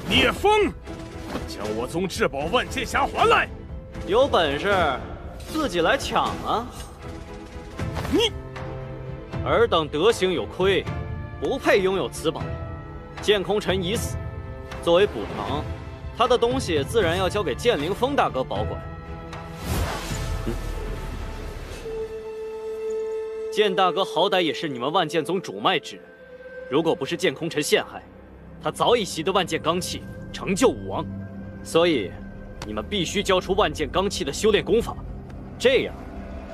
聂风，将我宗至宝万剑匣还来！有本事自己来抢啊！你尔等德行有亏，不配拥有此宝。剑空尘已死，作为补偿，他的东西自然要交给剑灵风大哥保管。剑大哥好歹也是你们万剑宗主脉之人，如果不是剑空尘陷害，他早已习得万剑罡气，成就武王。所以，你们必须交出万剑罡气的修炼功法，这样，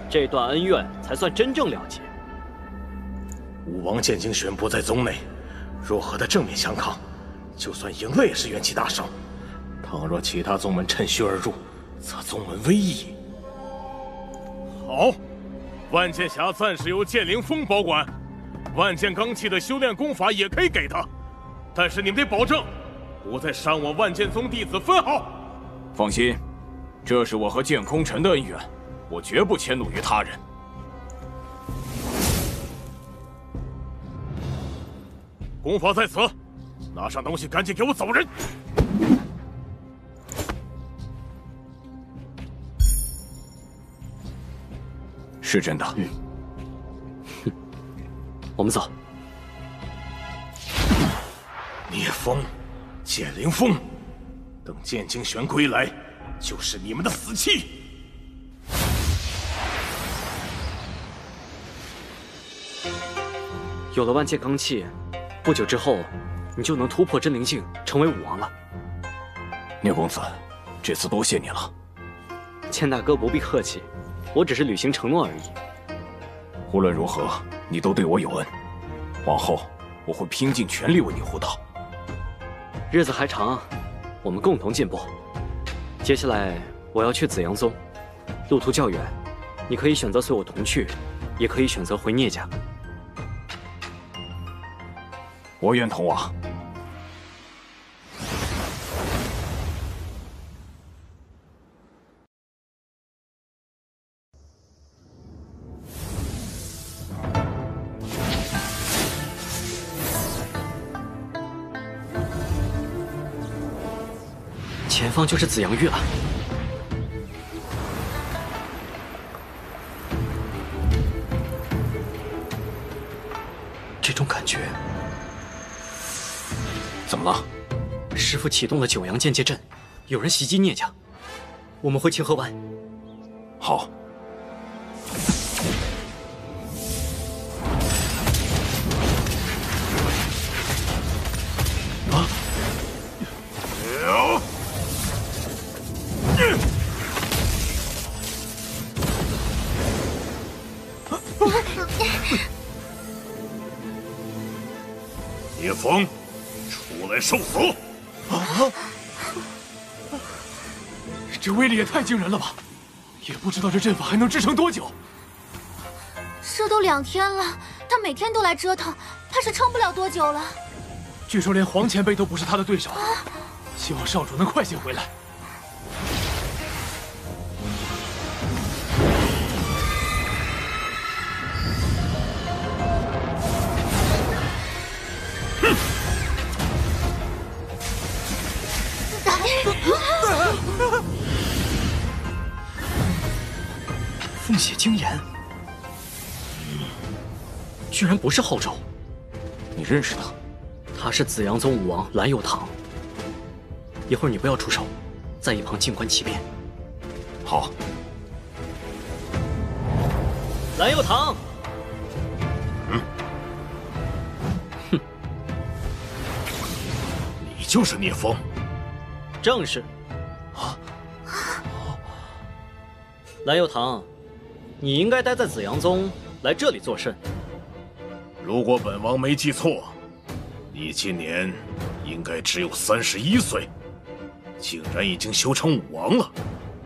这段恩怨才算真正了结。武王剑精玄不在宗内，若和他正面相抗，就算赢了也是元气大伤。倘若其他宗门趁虚而入，则宗门危矣。好，万剑匣暂时由剑灵风保管，万剑罡气的修炼功法也可以给他，但是你们得保证，不再伤我万剑宗弟子分毫。放心，这是我和剑空尘的恩怨，我绝不迁怒于他人。功法在此，拿上东西，赶紧给我走人！是真的。我们走。聂风，剑灵风，等剑精玄归来，就是你们的死期。有了万剑罡气，不久之后，你就能突破真灵境，成为武王了。聂公子，这次多谢你了。剑大哥不必客气，我只是履行承诺而已。无论如何，你都对我有恩，往后我会拼尽全力为你护道。日子还长，我们共同进步。接下来我要去紫阳宗，路途较远，你可以选择随我同去，也可以选择回聂家。我愿同往。前方就是紫阳域了。这种感觉。怎么了？师父启动了九阳剑界阵，有人袭击聂家，我们回清河湾。好。聂风，出来受死！这威力也太惊人了吧！也不知道这阵法还能支撑多久。这都2天了，他每天都来折腾，怕是撑不了多久了。据说连黄前辈都不是他的对手，希望少主能快些回来。凤血精炎，居然不是后周。你认识他？他是紫阳宗武王蓝有堂。一会儿你不要出手，在一旁静观其变。好。蓝有堂。哼，你就是聂风。正是。蓝有堂，你应该待在紫阳宗，来这里作甚？如果本王没记错，你今年应该只有31岁，竟然已经修成武王了。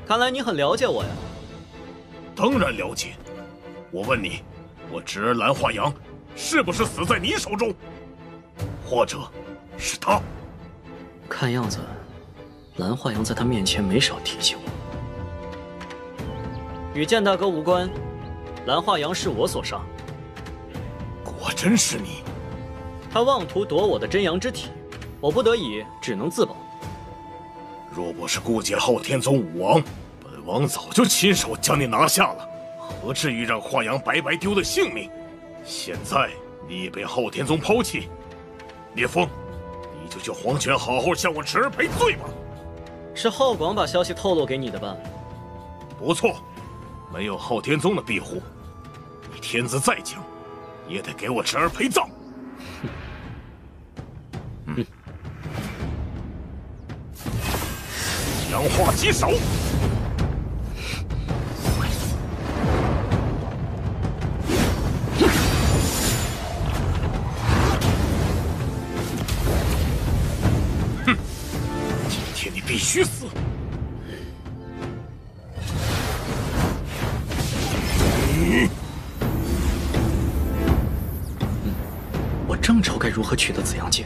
看来你很了解我呀。当然了解。我问你，我侄儿蓝化阳是不是死在你手中？或者是他？看样子，蓝化阳在他面前没少提起我。与剑大哥无关，蓝化阳是我所杀。果真是你！他妄图夺我的真阳之体，我不得已只能自保。若不是顾忌昊天宗武王，本王早就亲手将你拿下了，何至于让华阳白白丢了性命？现在你被昊天宗抛弃，聂风，你就去黄泉好好向我侄儿赔罪吧。是浩广把消息透露给你的吧？不错，没有昊天宗的庇护，你天资再强，也得给我侄儿陪葬。阳化棘手。哼，今天你必须死！我正愁该如何取得紫阳镜，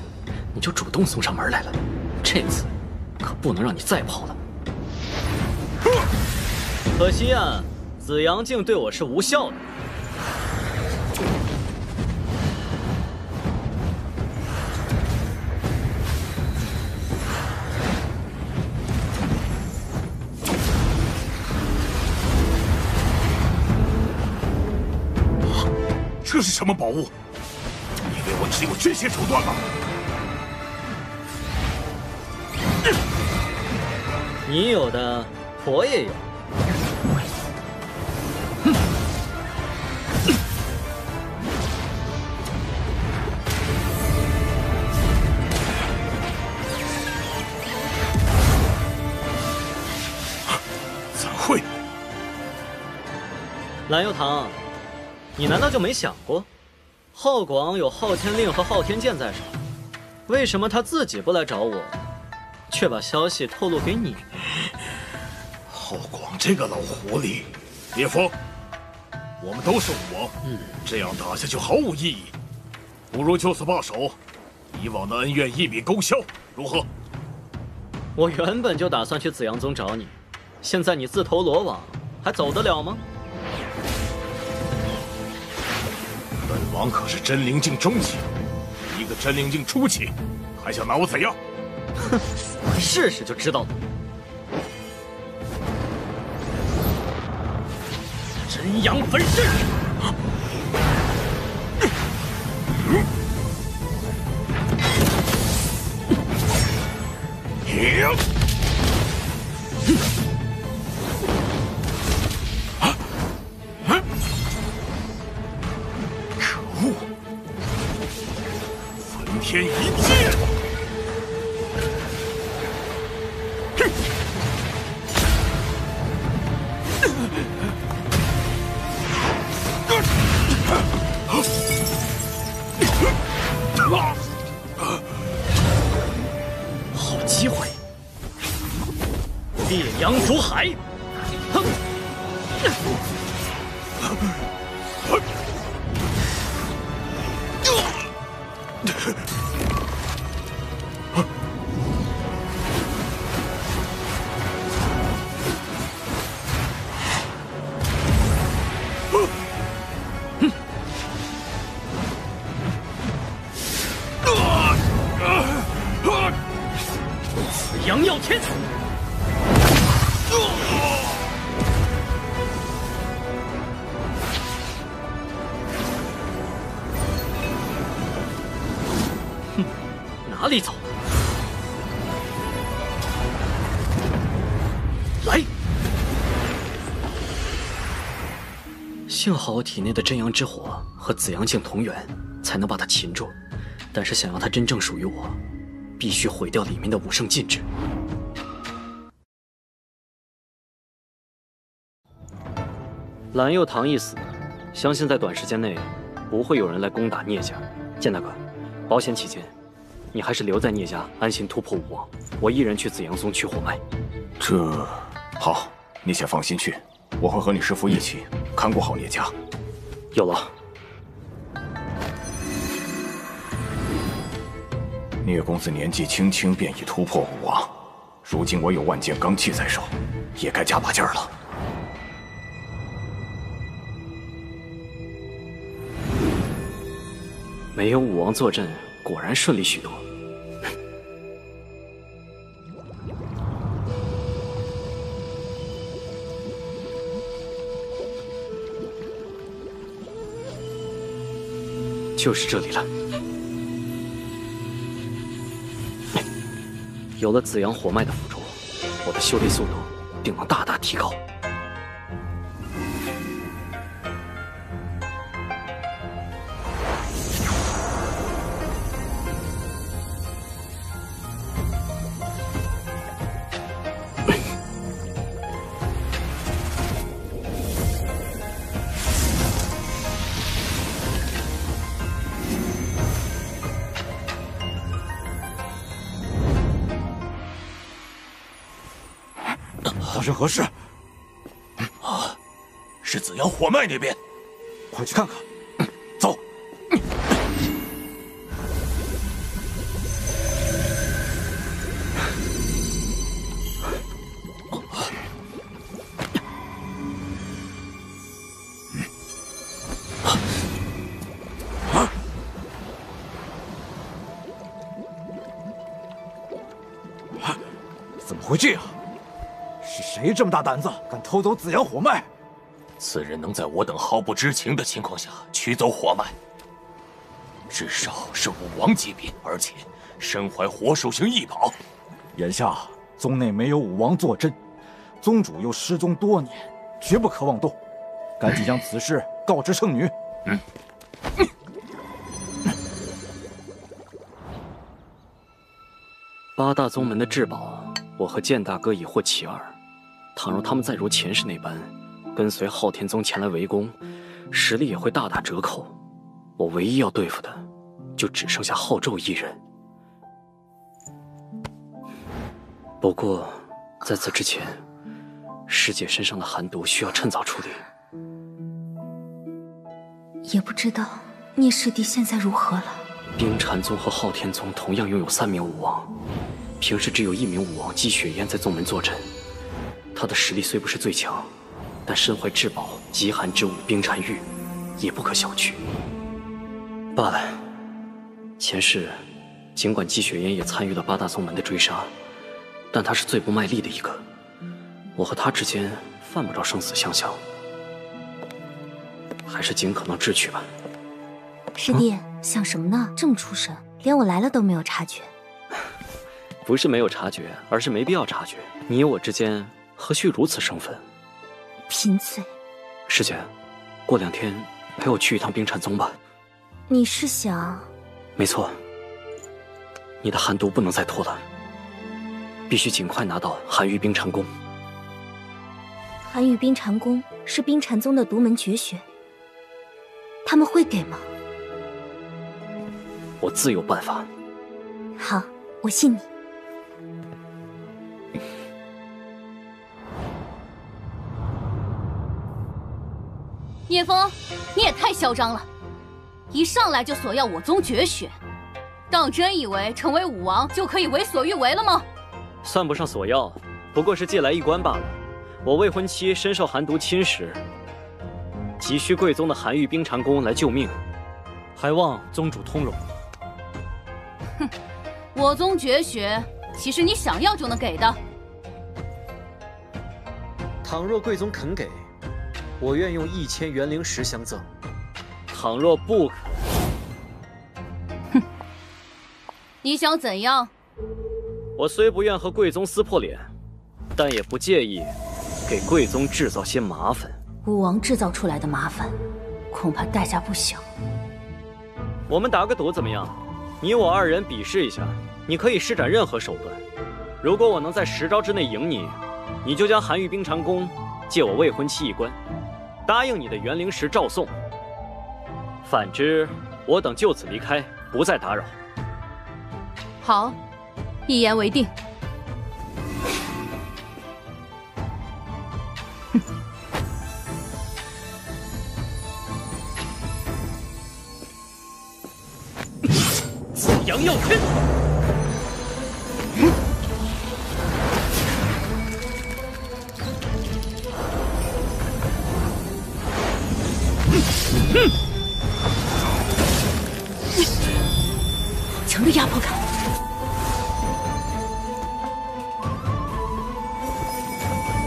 你就主动送上门来了。这次可不能让你再跑了。可惜啊，紫阳镜对我是无效的。这是什么宝物？以为我只有这些手段吗？你有的，婆也有。怎会？蓝幽堂，你难道就没想过，浩广有昊天令和昊天剑在手，为什么他自己不来找我，却把消息透露给你？浩广这个老狐狸，聂风，我们都是武王，这样打下去毫无意义，不如就此罢手，以往的恩怨一笔勾销，如何？我原本就打算去紫阳宗找你，现在你自投罗网，还走得了吗？本王可是真灵境中期，一个真灵境初期，还想拿我怎样？哼，试试就知道了。真阳分身！可恶！焚天一剑！好机会！烈阳逐海！哼！紫阳耀天！哼，哪里走？来！幸好我体内的真阳之火和紫阳镜同源，才能把它擒住。但是想要它真正属于我，必须毁掉里面的武圣禁制。蓝佑堂一死，相信在短时间内不会有人来攻打聂家。剑大哥，保险起见，你还是留在聂家安心突破武王，我一人去紫阳宗取火脉。这好，你先放心去，我会和你师父一起看顾好聂家。有了。聂公子年纪轻轻便已突破武王，如今我有万剑罡气在手，也该加把劲儿了。没有武王坐镇，果然顺利许多。就是这里了。有了紫阳火脉的辅助，我的修炼速度定能大大提高。发生何事？啊，是紫阳火脉那边，快去看看。走。怎么会这样？是谁这么大胆子，敢偷走紫阳火脉？此人能在我等毫不知情的情况下取走火脉，至少是武王级别，而且身怀火属性异宝。眼下宗内没有武王坐镇，宗主又失踪多年，绝不可妄动。赶紧将此事告知圣女。八大宗门的至宝，我和剑大哥已获其二。倘若他们再如前世那般，跟随昊天宗前来围攻，实力也会大打折扣。我唯一要对付的，就只剩下昊纣一人。不过，在此之前，师姐身上的寒毒需要趁早处理。也不知道聂师弟现在如何了。冰禅宗和昊天宗同样拥有3名武王，平时只有1名武王姬雪烟在宗门坐镇。他的实力虽不是最强，但身怀至宝极寒之物冰禅玉，也不可小觑。罢了，前世尽管姬雪烟也参与了八大宗门的追杀，但他是最不卖力的一个。我和他之间犯不着生死相向，还是尽可能智取吧。师弟，想什么呢？这么出神，连我来了都没有察觉。不是没有察觉，而是没必要察觉。你我之间何须如此生分？贫嘴。师姐，过2天陪我去一趟冰禅宗吧。你是想？没错，你的寒毒不能再拖了，必须尽快拿到寒玉冰禅功。寒玉冰禅功是冰禅宗的独门绝学，他们会给吗？我自有办法。好，我信你。聂风，你也太嚣张了！一上来就索要我宗绝学，当真以为成为武王就可以为所欲为了吗？算不上索要，不过是借来一关罢了。我未婚妻深受寒毒侵蚀，急需贵宗的寒玉冰禅功来救命，还望宗主通融。哼，我宗绝学岂是你想要就能给的？倘若贵宗肯给，我愿用1000元灵石相赠；倘若不肯，哼，你想怎样？我虽不愿和贵宗撕破脸，但也不介意给贵宗制造些麻烦。武王制造出来的麻烦，恐怕代价不小。我们打个赌怎么样？你我2人比试一下，你可以施展任何手段。如果我能在10招之内赢你，你就将寒玉冰禅功借我未婚妻一关，答应你的元灵石照送。反之，我等就此离开，不再打扰。好，一言为定。紫阳耀天。的压迫感。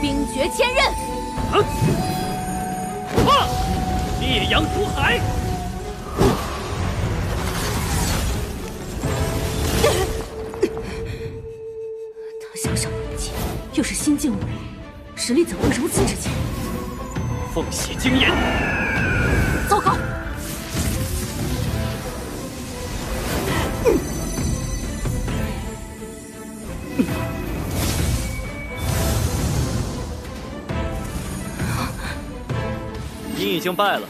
冰绝千仞，烈阳毒海。他向上一击，又是心境武王，实力怎会如此之强？凤血精炎，糟糕！你已经败了。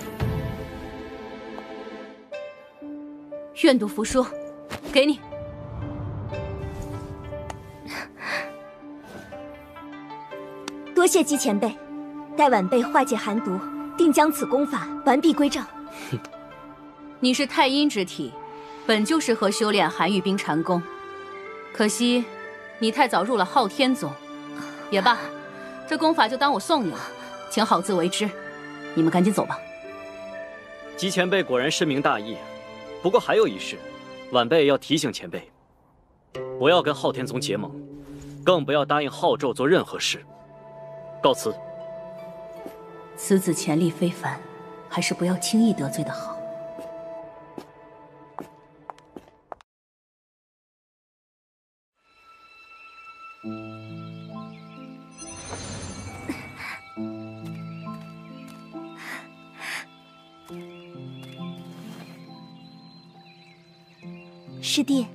愿赌服输，给你。多谢姬前辈，待晚辈化解寒毒，定将此功法完璧归赵。你是太阴之体，本就适合修炼寒玉冰禅功，可惜你太早入了昊天宗。也罢，这功法就当我送你了，请好自为之。你们赶紧走吧。姬前辈果然深明大义，不过还有一事，晚辈要提醒前辈，不要跟昊天宗结盟，更不要答应昊纣做任何事。告辞。此子潜力非凡，还是不要轻易得罪的好。师弟，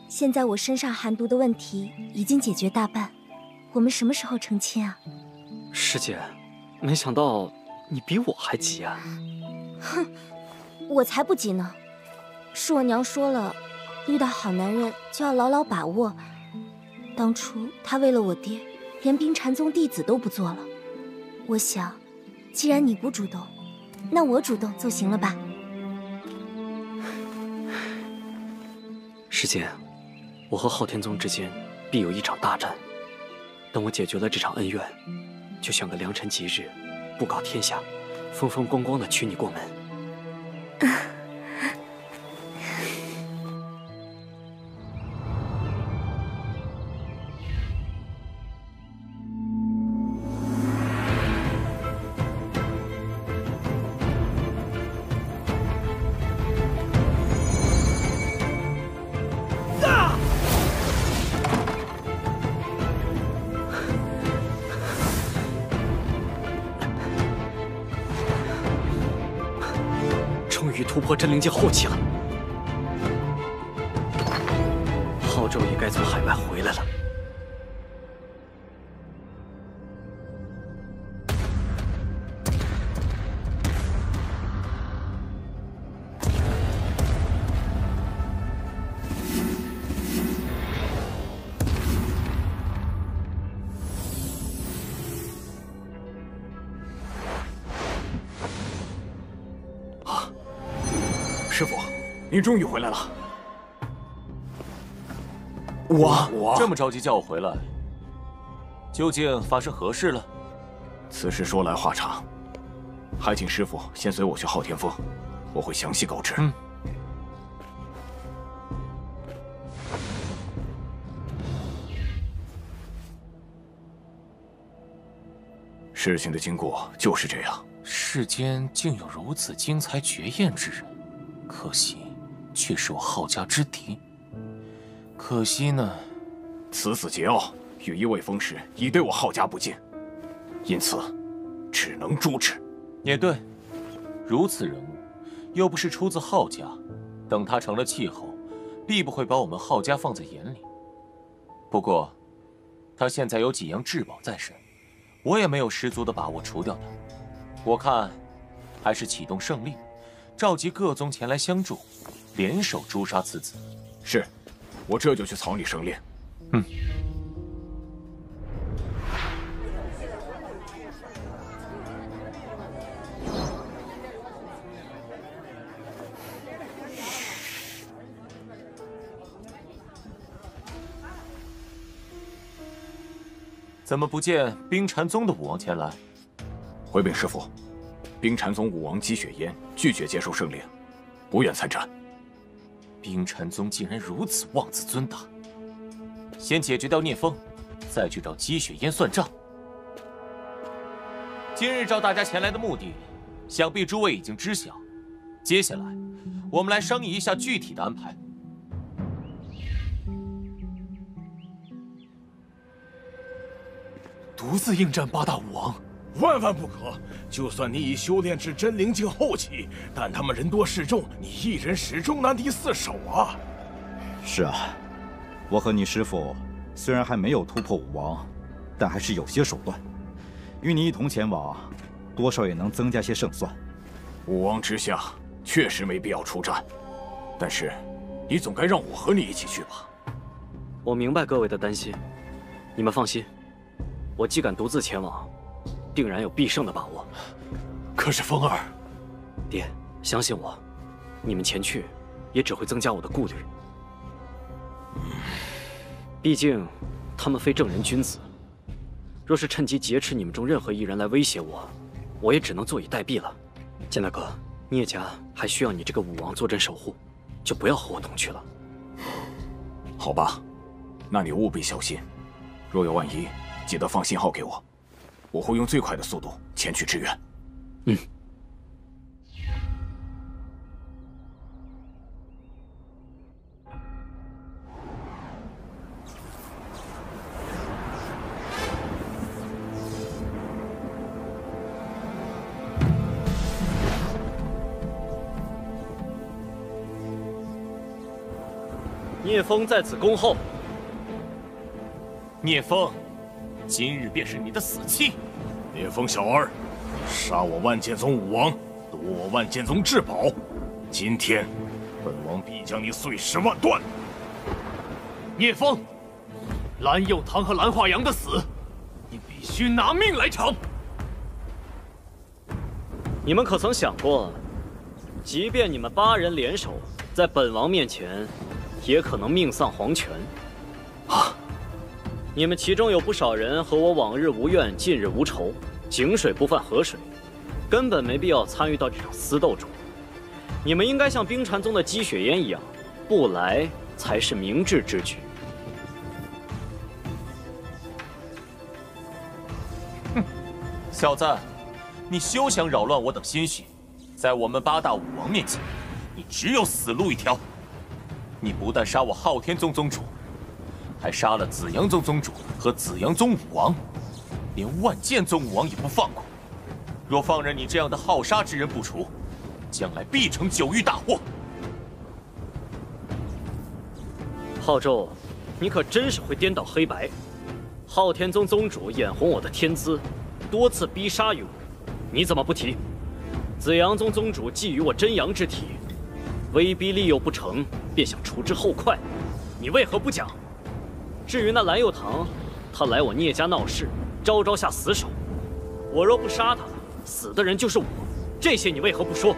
现在我身上寒毒的问题已经解决大半，我们什么时候成亲啊？师姐，没想到你比我还急啊！哼，我才不急呢，是我娘说了，遇到好男人就要牢牢把握。当初她为了我爹，连冰禅宗弟子都不做了。我想，既然你不主动，那我主动就行了吧？师姐，我和昊天宗之间必有一场大战。等我解决了这场恩怨，就选个良辰吉日，布告天下，风风光光的娶你过门。突破真灵境后期了，昊纣也该从海外回来了。师傅，您终于回来了。我这么着急叫我回来，究竟发生何事了？此事说来话长，还请师傅先随我去昊天峰，我会详细告知。事情的经过就是这样。世间竟有如此精彩绝艳之人。可惜，却是我昊家之敌。可惜呢，此子桀骜，与一位封氏已对我昊家不敬，因此只能诛之。也对，如此人物，又不是出自昊家，等他成了气候，必不会把我们昊家放在眼里。不过，他现在有几样至宝在身，我也没有十足的把握除掉他。我看，还是启动圣令。召集各宗前来相助，联手诛杀此子。是，我这就去草拟圣令。怎么不见冰禅宗的武王前来？回禀师父。冰禅宗武王姬雪烟拒绝接受圣令，不愿参战。冰禅宗竟然如此妄自尊大！先解决掉聂风，再去找姬雪烟算账。今日召大家前来的目的，想必诸位已经知晓。接下来，我们来商议一下具体的安排。独自应战八大武王，万万不可！就算你已修炼至真灵境后期，但他们人多势众，你一人始终难敌四手啊！是啊，我和你师父虽然还没有突破武王，但还是有些手段。与你一同前往，多少也能增加些胜算。武王之下确实没必要出战，但是你总该让我和你一起去吧？我明白各位的担心，你们放心，我既敢独自前往，定然有必胜的把握。可是风儿，爹，相信我，你们前去也只会增加我的顾虑。毕竟他们非正人君子，若是趁机劫持你们中任何一人来威胁我，我也只能坐以待毙了。剑大哥，聂家还需要你这个武王坐镇守护，就不要和我同去了。好吧，那你务必小心，若有万一，记得放信号给我，我会用最快的速度前去支援。嗯。聂风在此恭候。聂风，今日便是你的死期！聂风小儿，杀我万剑宗武王，夺我万剑宗至宝，今天本王必将你碎尸万段！聂风，蓝佑堂和蓝化阳的死，你必须拿命来偿！你们可曾想过，即便你们8人联手，在本王面前，也可能命丧黄泉。啊！你们其中有不少人和我往日无怨，近日无仇，井水不犯河水，根本没必要参与到这场私斗中。你们应该像冰禅宗的姬雪烟一样，不来才是明智之举。哼，小子，你休想扰乱我等心绪。在我们8大武王面前，你只有死路一条。你不但杀我昊天宗宗主，还杀了紫阳宗宗主和紫阳宗武王，连万剑宗武王也不放过。若放任你这样的好杀之人不除，将来必成9域大祸。浩宙，你可真是会颠倒黑白。昊天宗宗主眼红我的天资，多次逼杀于我，你怎么不提？紫阳宗宗主觊觎我真阳之体，威逼利诱不成，便想除之后快，你为何不讲？至于那蓝佑堂，他来我聂家闹事，招下死手，我若不杀他，死的人就是我，这些你为何不说？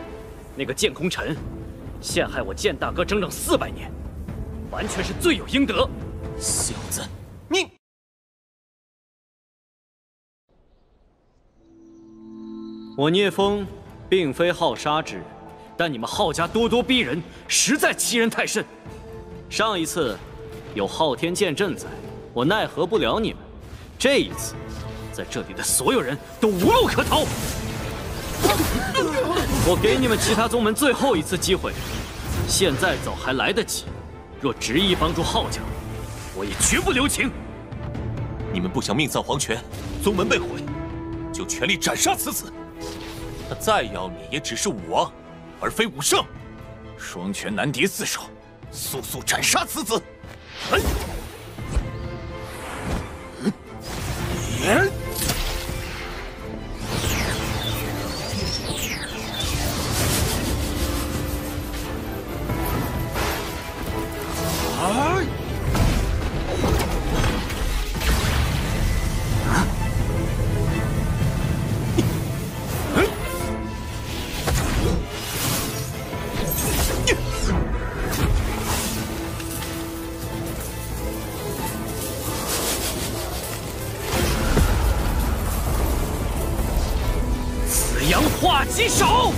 那个剑空尘，陷害我剑大哥整整400年，完全是罪有应得。小子，你……我聂风并非好杀之人，但你们浩家咄咄逼人，实在欺人太甚。上一次有昊天剑阵在，我奈何不了你们；这一次，在这里的所有人都无路可逃。我给你们其他宗门最后一次机会，现在走还来得及。若执意帮助浩家，我也绝不留情。你们不想命丧黄泉，宗门被毁，就全力斩杀此子。他再要你，也只是武王，而非武圣。双拳难敌4手，速速斩杀此子！阳化击手！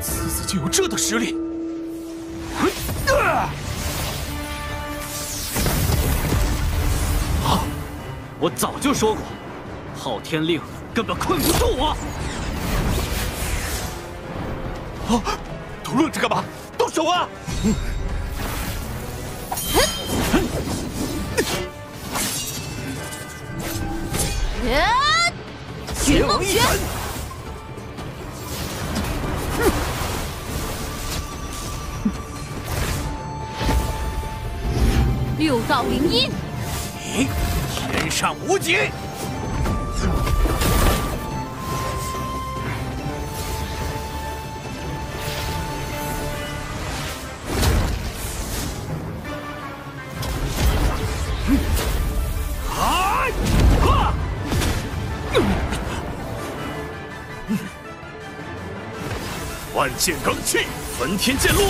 此子竟有这等实力！我早就说过，昊天令根本困不住我。都愣着干嘛？动手啊！寻梦拳！六道灵音，你天上无极！万剑罡气，焚天剑路。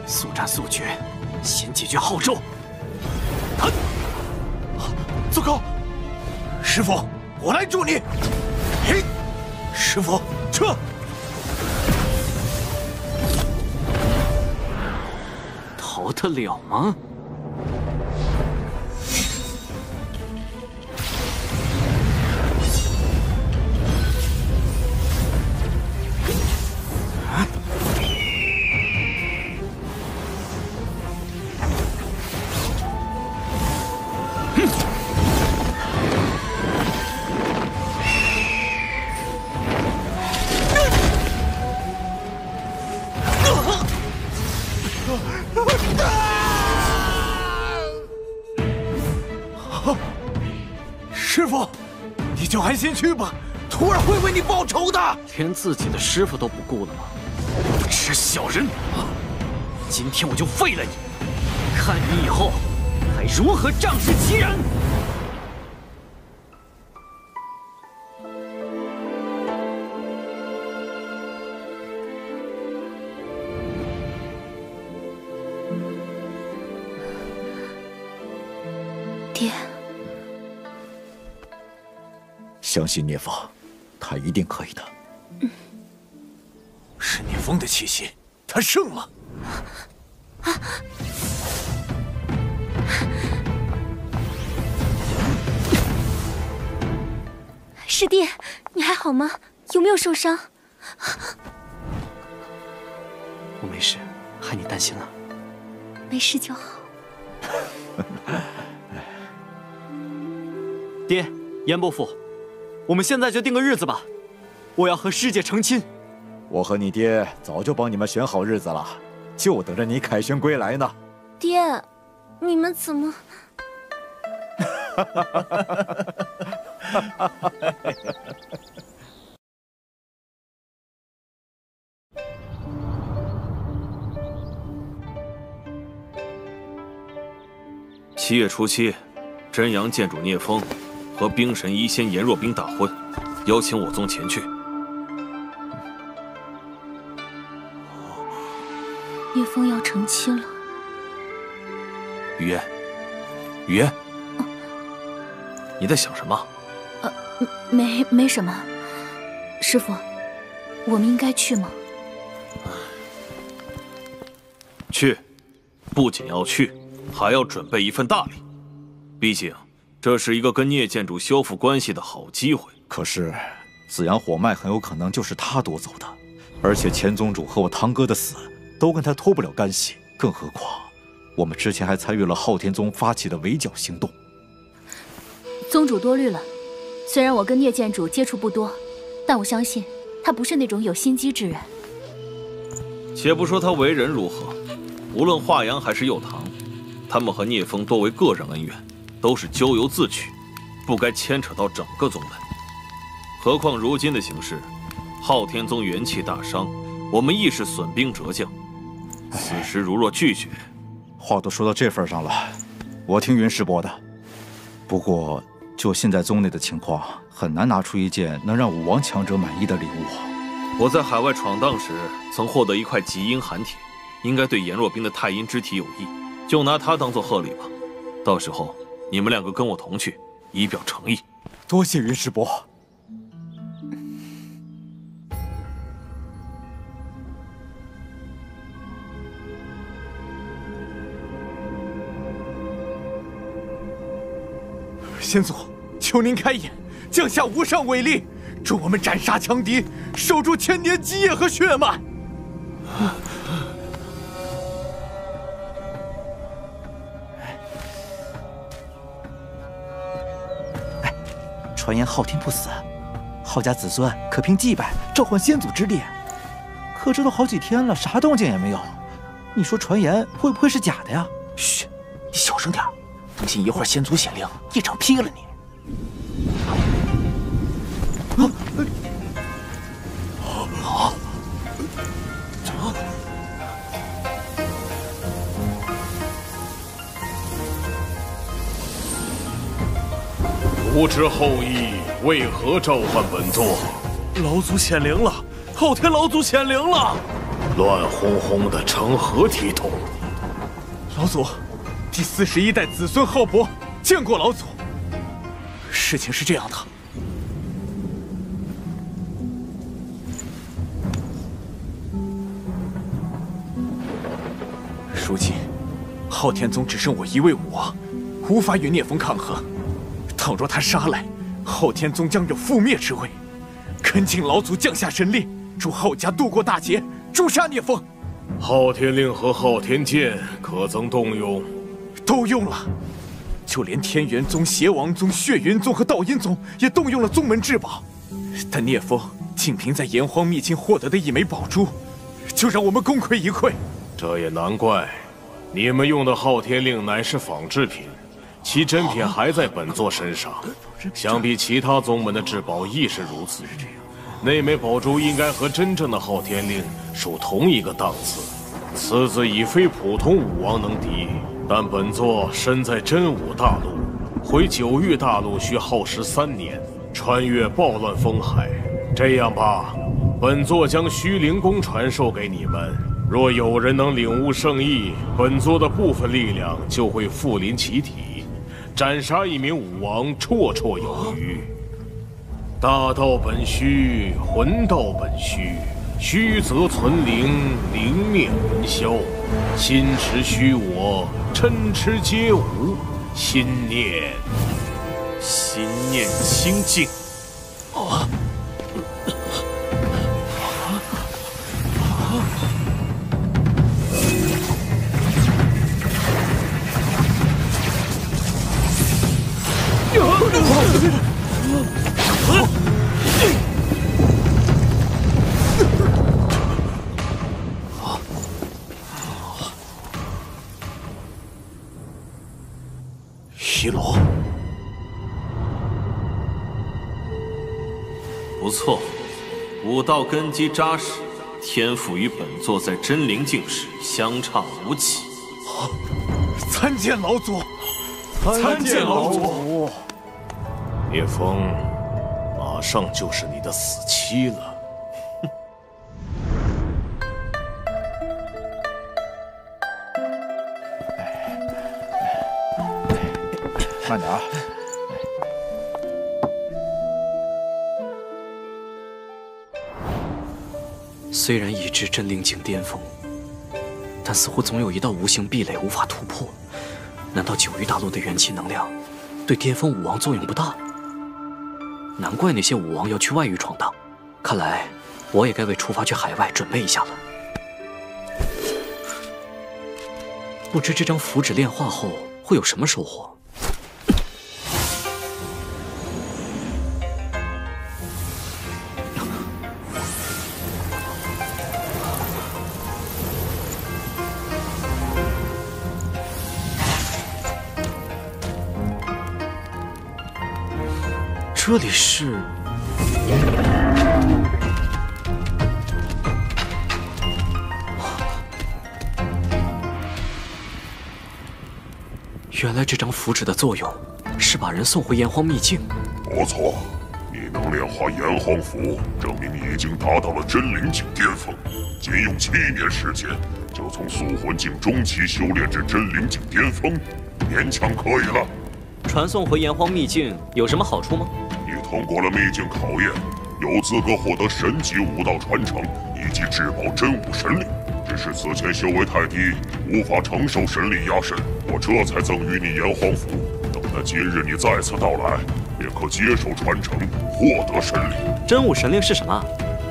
速战速决，先解决浩宙。糟糕！师傅，我来助你。嘿，师傅，撤！逃得了吗？师傅，你就安心去吧，徒儿会为你报仇的。连自己的师傅都不顾了吗？无耻小人！今天我就废了你，看你以后还如何仗势欺人！爹，相信聂风，他一定可以的。是聂风的气息，他胜了。师弟，你还好吗？有没有受伤？我没事，害你担心了。没事就好。爹，严伯父，我们现在就定个日子吧，我要和师姐成亲。我和你爹早就帮你们选好日子了，就等着你凯旋归来呢。爹，你们怎么？7月初7，真阳剑主聂风和冰神医仙颜若冰大婚，邀请我宗前去。叶枫要成亲了。雨烟，雨烟，你在想什么？没什么。师父，我们应该去吗？去，不仅要去，还要准备一份大礼。毕竟，这是一个跟聂建主修复关系的好机会。可是，紫阳火脉很有可能就是他夺走的，而且前宗主和我堂哥的死都跟他脱不了干系。更何况，我们之前还参与了昊天宗发起的围剿行动。宗主多虑了。虽然我跟聂建主接触不多，但我相信他不是那种有心机之人。且不说他为人如何，无论华阳还是右堂，他们和聂风多为个人恩怨，都是咎由自取，不该牵扯到整个宗门。何况如今的形势，昊天宗元气大伤，我们亦是损兵折将。此时如若拒绝，话都说到这份上了，我听云师伯的。不过，就现在宗内的情况，很难拿出一件能让武王强者满意的礼物。我在海外闯荡时，曾获得一块极阴寒铁，应该对颜若冰的太阴之体有益，就拿它当做贺礼吧。到时候你们两个跟我同去，以表诚意。多谢云师伯。先祖，求您开眼，降下无上伟力，助我们斩杀强敌，守住千年基业和血脉。传言昊天不死，昊家子孙可凭祭拜召唤先祖之力。可这都好几天了，啥动静也没有。你说传言会不会是假的呀？嘘，你小声点，等信一会儿先祖显灵，一掌劈了你。不知后羿为何召唤本座？老祖显灵了，昊天老祖显灵了！乱哄哄的，成何体统？老祖，第41代子孙浩博见过老祖。事情是这样的，如今昊天宗只剩我一位武王，无法与聂风抗衡。倘若他杀来，昊天宗将有覆灭之危。恳请老祖降下神力，助昊家渡过大劫，诛杀聂风。昊天令和昊天剑可曾动用？都用了，就连天元宗、邪王宗、血云宗和道阴宗也动用了宗门至宝。但聂风仅凭在炎荒秘境获得的一枚宝珠，就让我们功亏一篑。这也难怪，你们用的昊天令乃是仿制品。其真品还在本座身上，想必其他宗门的至宝亦是如此。那枚宝珠应该和真正的昊天令属同一个档次，此子已非普通武王能敌。但本座身在真武大陆，回九域大陆需耗时3年，穿越暴乱风海。这样吧，本座将虚灵功传授给你们。若有人能领悟圣意，本座的部分力量就会附临其体，斩杀一名武王绰绰有余。大道本虚，魂道本虚，虚则存灵，灵灭魂消。心持虚我，嗔痴皆无。心念清净。一罗，不错，武道根基扎实，天赋与本座在真灵境时相差无几。参见老祖，参见老祖。聂风，马上就是你的死期了。慢点啊！虽然已至真灵境巅峰，但似乎总有一道无形壁垒无法突破。难道九域大陆的元气能量对巅峰武王作用不大？难怪那些武王要去外域闯荡。看来我也该为出发去海外准备一下了。不知这张符纸炼化后会有什么收获？这里是……原来这张符纸的作用是把人送回炎黄秘境。不错，你能炼化炎黄符，证明你已经达到了真灵境巅峰。仅用7年时间，就从宿魂境中期修炼至真灵境巅峰，勉强可以了。传送回炎黄秘境有什么好处吗？你通过了秘境考验，有资格获得神级武道传承以及至宝真武神令。只是此前修为太低，无法承受神力压身，我这才赠予你炎黄符。等待今日你再次到来，便可接受传承，获得神力。真武神令是什么？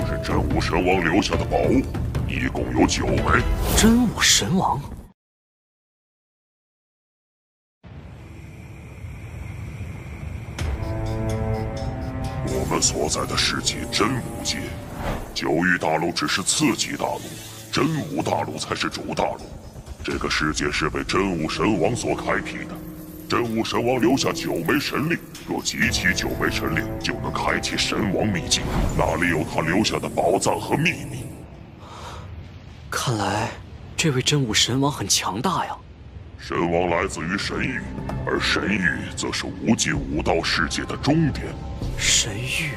是真武神王留下的宝物，一共有9枚。真武神王。我们所在的世界真武界，9域大陆只是次级大陆，真武大陆才是主大陆。这个世界是被真武神王所开辟的，真武神王留下9枚神令，若集齐9枚神令，就能开启神王秘境，那里有他留下的宝藏和秘密。看来这位真武神王很强大呀。神王来自于神域，而神域则是无尽武道世界的终点。神域，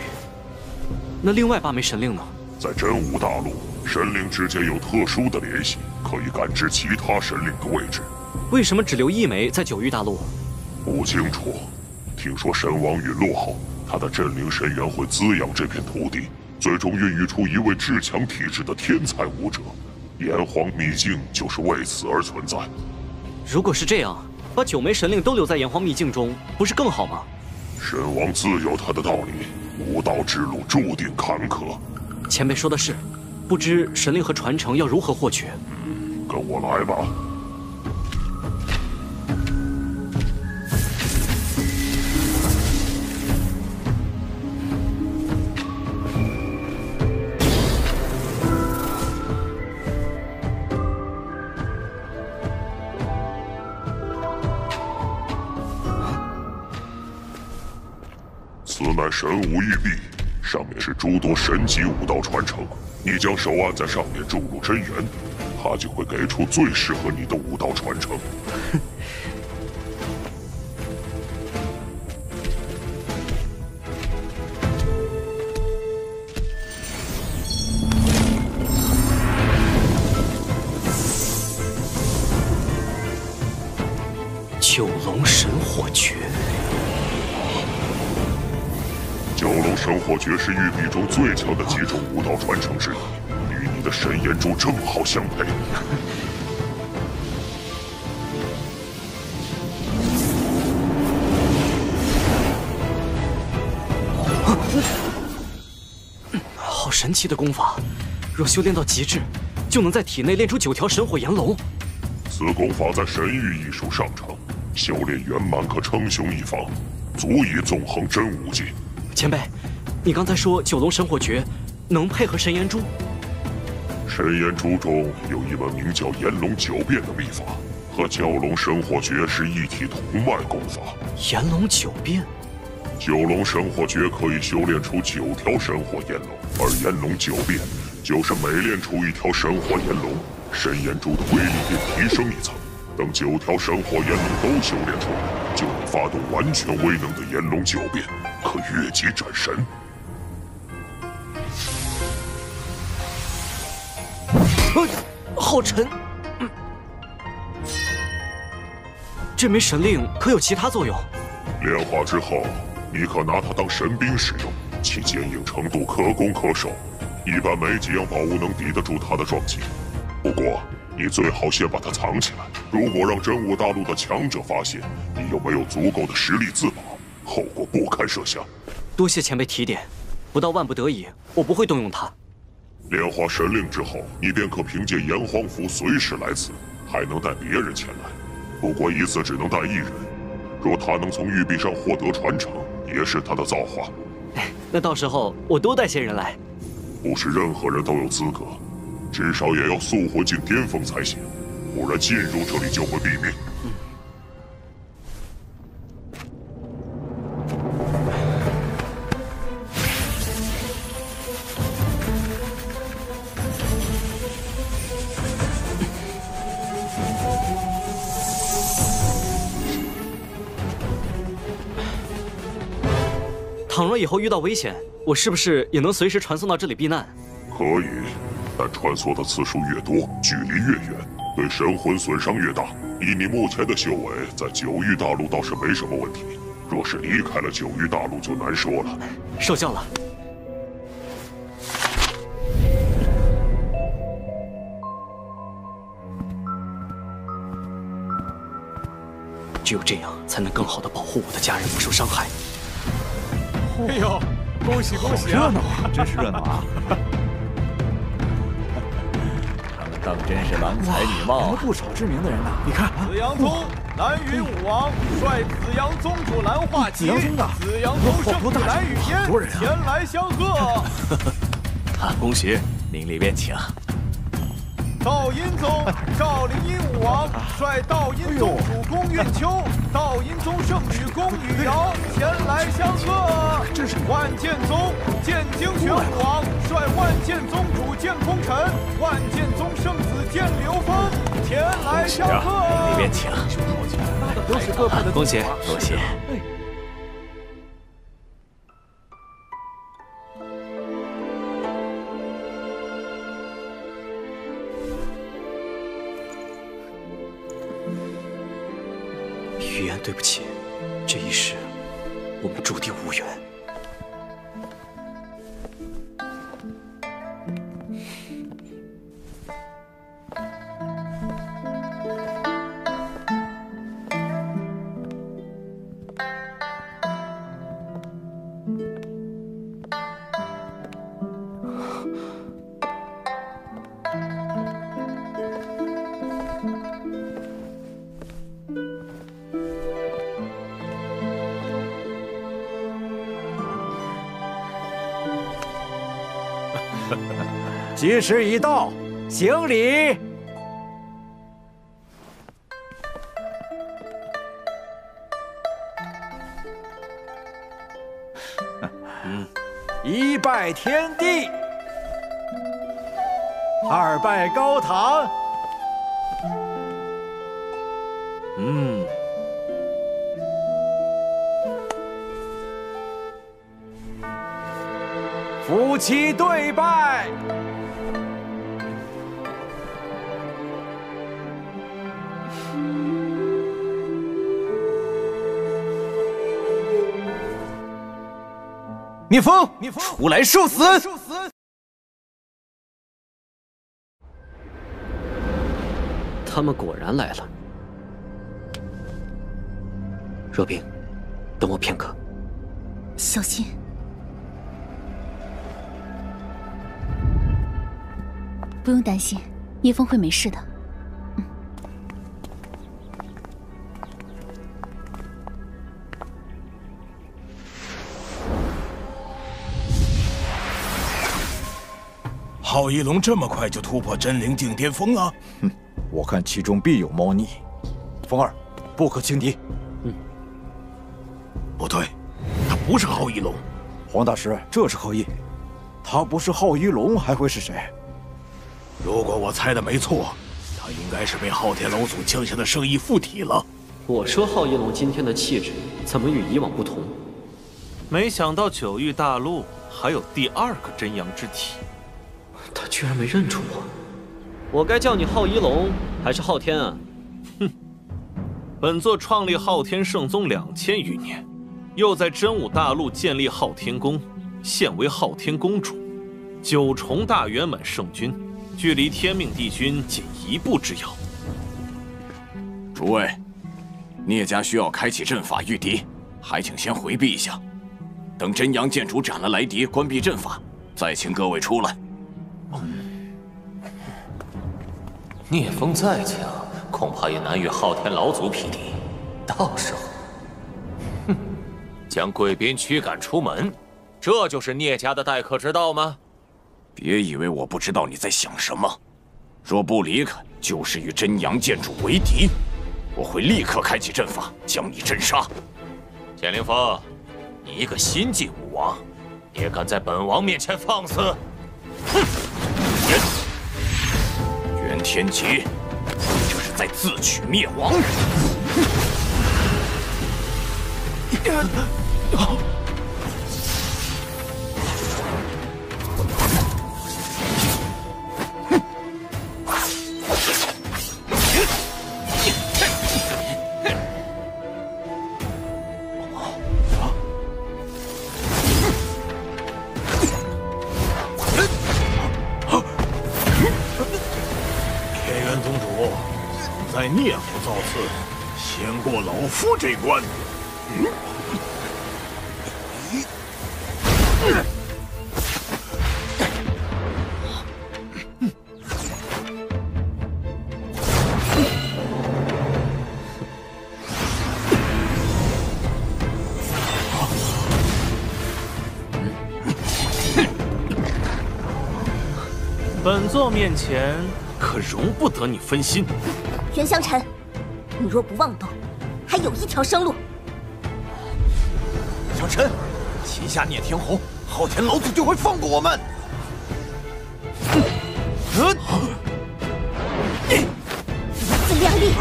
那另外8枚神令呢？在真武大陆，神灵之间有特殊的联系，可以感知其他神灵的位置。为什么只留1枚在9域大陆？不清楚。听说神王陨落后，他的真灵神元会滋养这片土地，最终孕育出一位至强体质的天才武者。炎黄秘境就是为此而存在。如果是这样，把9枚神令都留在炎黄秘境中，不是更好吗？神王自有他的道理，武道之路注定坎坷。前辈说的是，不知神令和传承要如何获取？跟我来吧。此乃神武玉璧，上面是诸多神级武道传承。你将手按在上面，注入真元，它就会给出最适合你的武道传承。九龙神火诀。九龙神火诀是玉璧中最强的几种武道传承之一，与你的神炎珠正好相配。好神奇的功法，若修炼到极致，就能在体内炼出9条神火炎龙。此功法在神域艺术上乘，修炼圆满可称雄一方，足以纵横真武界。前辈，你刚才说九龙神火诀能配合神炎珠？神炎珠中有一门名叫炎龙9变的秘法，和九龙神火诀是一体同脉功法。炎龙9变，九龙神火诀可以修炼出9条神火炎龙，而炎龙9变就是每练出1条神火炎龙，神炎珠的威力便提升1层。等9条神火炎龙都修炼出来，就能发动完全威能的炎龙9变，可越级斩神。好沉。这枚神令可有其他作用？炼化之后，你可拿它当神兵使用，其坚硬程度可攻可守，一般没几样宝物能抵得住它的撞击。不过，你最好先把它藏起来。如果让真武大陆的强者发现，你又没有足够的实力自保，后果不堪设想。多谢前辈提点，不到万不得已，我不会动用它。炼化神令之后，你便可凭借炎黄符随时来此，还能带别人前来。不过一次只能带一人。若他能从玉璧上获得传承，也是他的造化。那到时候我多带些人来。不是任何人都有资格，至少也要速魂境巅峰才行，不然进入这里就会毙命。倘若以后遇到危险，我是不是也能随时传送到这里避难？可以，但穿梭的次数越多，距离越远，对神魂损伤越大。以你目前的修为，在九域大陆倒是没什么问题。若是离开了九域大陆，就难说了。受教了。只有这样，才能更好的保护我的家人不受伤害。哎呦，恭喜恭喜啊！热闹啊，真是热闹啊！他们当真是郎才女貌，不少知名的人呐。你看，紫阳宗蓝云武王率紫阳宗主蓝化琪、紫阳宗圣主蓝雨嫣前来相贺。恭喜，您里边请。道阴宗赵灵阴武王率道阴宗主公运秋、道阴宗圣女公雨瑶前来相贺。万剑宗剑精玄武王率万剑宗主剑空尘、万剑宗圣子剑流风前来相贺。里边请。都是各派的。恭喜恭喜。雨嫣，对不起，这一世我们注定无缘。吉时已到，行礼。一拜天地，二拜高堂。夫妻对拜。聂风，出来受死！他们果然来了。若冰，等我片刻。小心。不用担心，聂风会没事的。浩一龙这么快就突破真灵境巅峰了？哼，我看其中必有猫腻。风儿，不可轻敌。不对，他不是浩一龙。黄大师，这是何意？他不是浩一龙，还会是谁？如果我猜的没错，他应该是被昊天老祖降下的圣意附体了。我说浩一龙今天的气质怎么与以往不同？没想到九域大陆还有第二个真阳之体。他居然没认出我。我该叫你浩一龙还是昊天啊？哼，本座创立昊天圣宗2000余年，又在真武大陆建立昊天宫，现为昊天公主，9重大圆满圣君，距离天命帝君仅1步之遥。诸位，聂家需要开启阵法御敌，还请先回避一下，等真阳剑主斩了来敌，关闭阵法，再请各位出来。聂风再强，恐怕也难与昊天老祖匹敌。到时候，哼，将贵宾驱赶出门，这就是聂家的待客之道吗？别以为我不知道你在想什么。若不离开，就是与真阳剑主为敌，我会立刻开启阵法，将你镇杀。剑灵峰，你一个新晋武王，也敢在本王面前放肆？哼！袁天劫，你这是在自取灭亡。在聂府造次，先过老夫这关。本座面前可容不得你分心。袁湘尘，你若不妄动，还有一条生路。小陈，旗下聂天红，昊天老祖就会放过我们。自量力！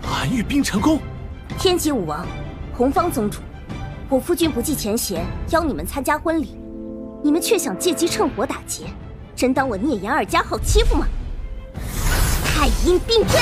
韩愈冰城宫，天极武王，洪方宗主，我夫君不计前嫌，邀你们参加婚礼，你们却想借机趁火打劫，真当我聂言二家好欺负吗？太阴并坠！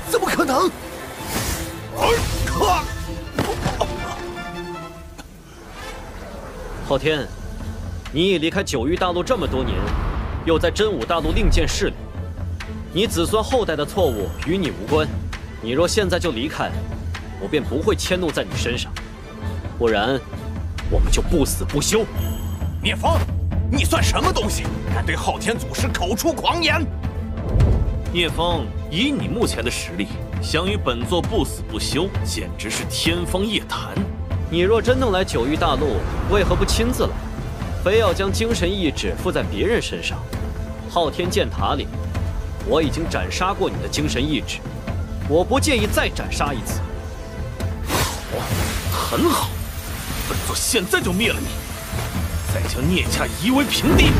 怎么可能？昊天，你已离开九域大陆这么多年，又在真武大陆另建势力，你子孙后代的错误与你无关。你若现在就离开，我便不会迁怒在你身上，不然我们就不死不休。聂风，你算什么东西？敢对昊天祖师口出狂言！聂风，以你目前的实力，想与本座不死不休，简直是天方夜谭。你若真能来九域大陆，为何不亲自来，非要将精神意志附在别人身上？昊天剑塔里，我已经斩杀过你的精神意志，我不介意再斩杀一次。好，很好，本座现在就灭了你，再将聂家夷为平地。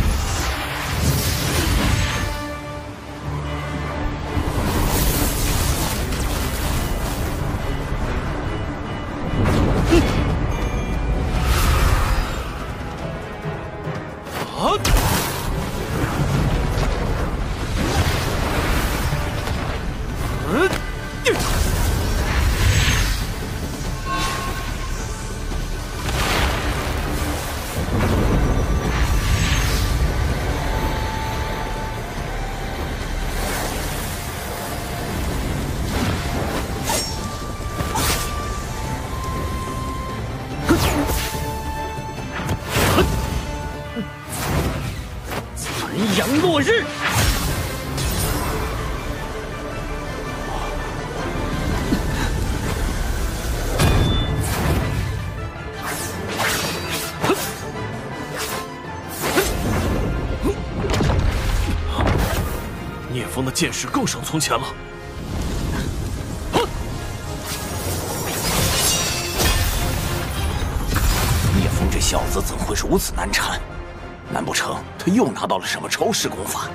残阳落日。风的剑势更胜从前了。聂风这小子怎会如此难缠？难不成他又拿到了什么超世功法？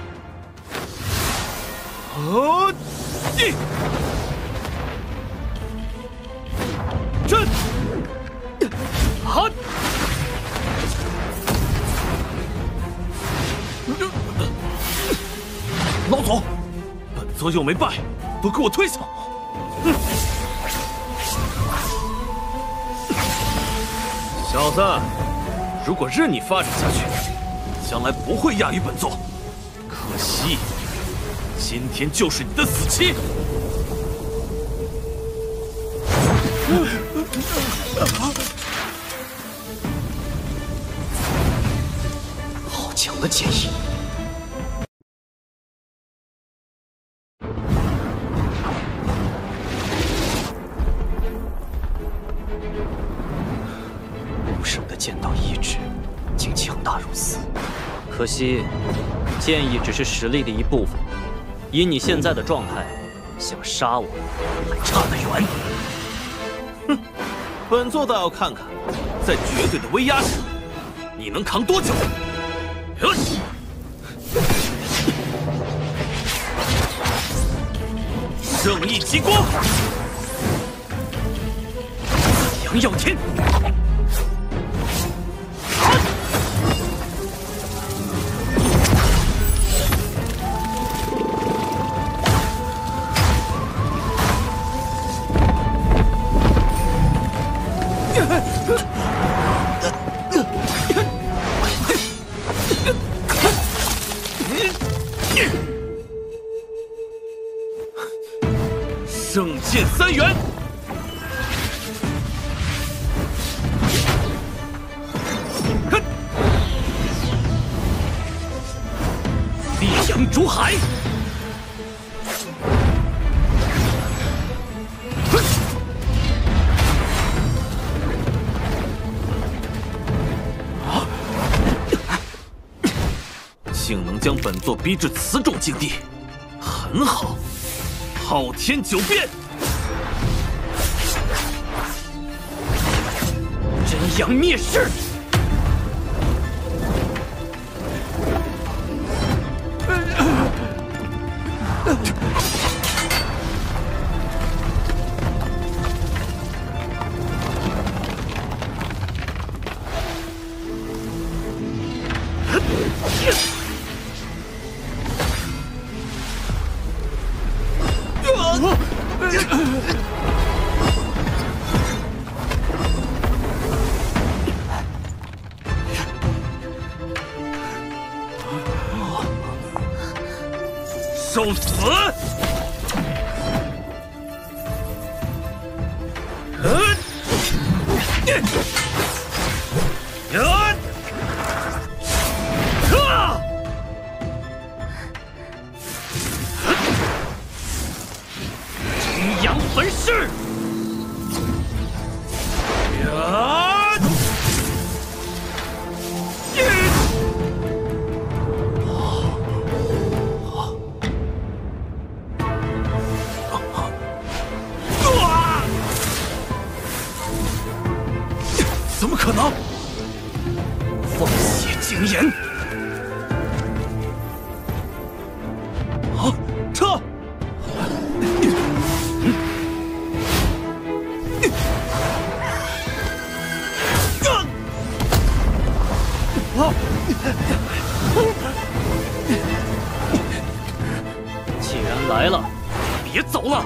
震！好！老总，本座又没败，都给我退下！小子，如果任你发展下去，将来不会亚于本座。可惜，今天就是你的死期。好强的剑意！无声的剑道意志，竟强大如此。可惜，剑意只是实力的一部分。以你现在的状态，想杀我，还差得远。哼，本座倒要看看，在绝对的威压下，你能扛多久？正义极光，紫阳耀天。圣剑三元，烈阳逐海，竟能将本座逼至此种境地，很好。昊天九变，真阳灭世，受死！真阳焚尸！怎么可能？凤血精炎！啊，撤！既然来了，别走了！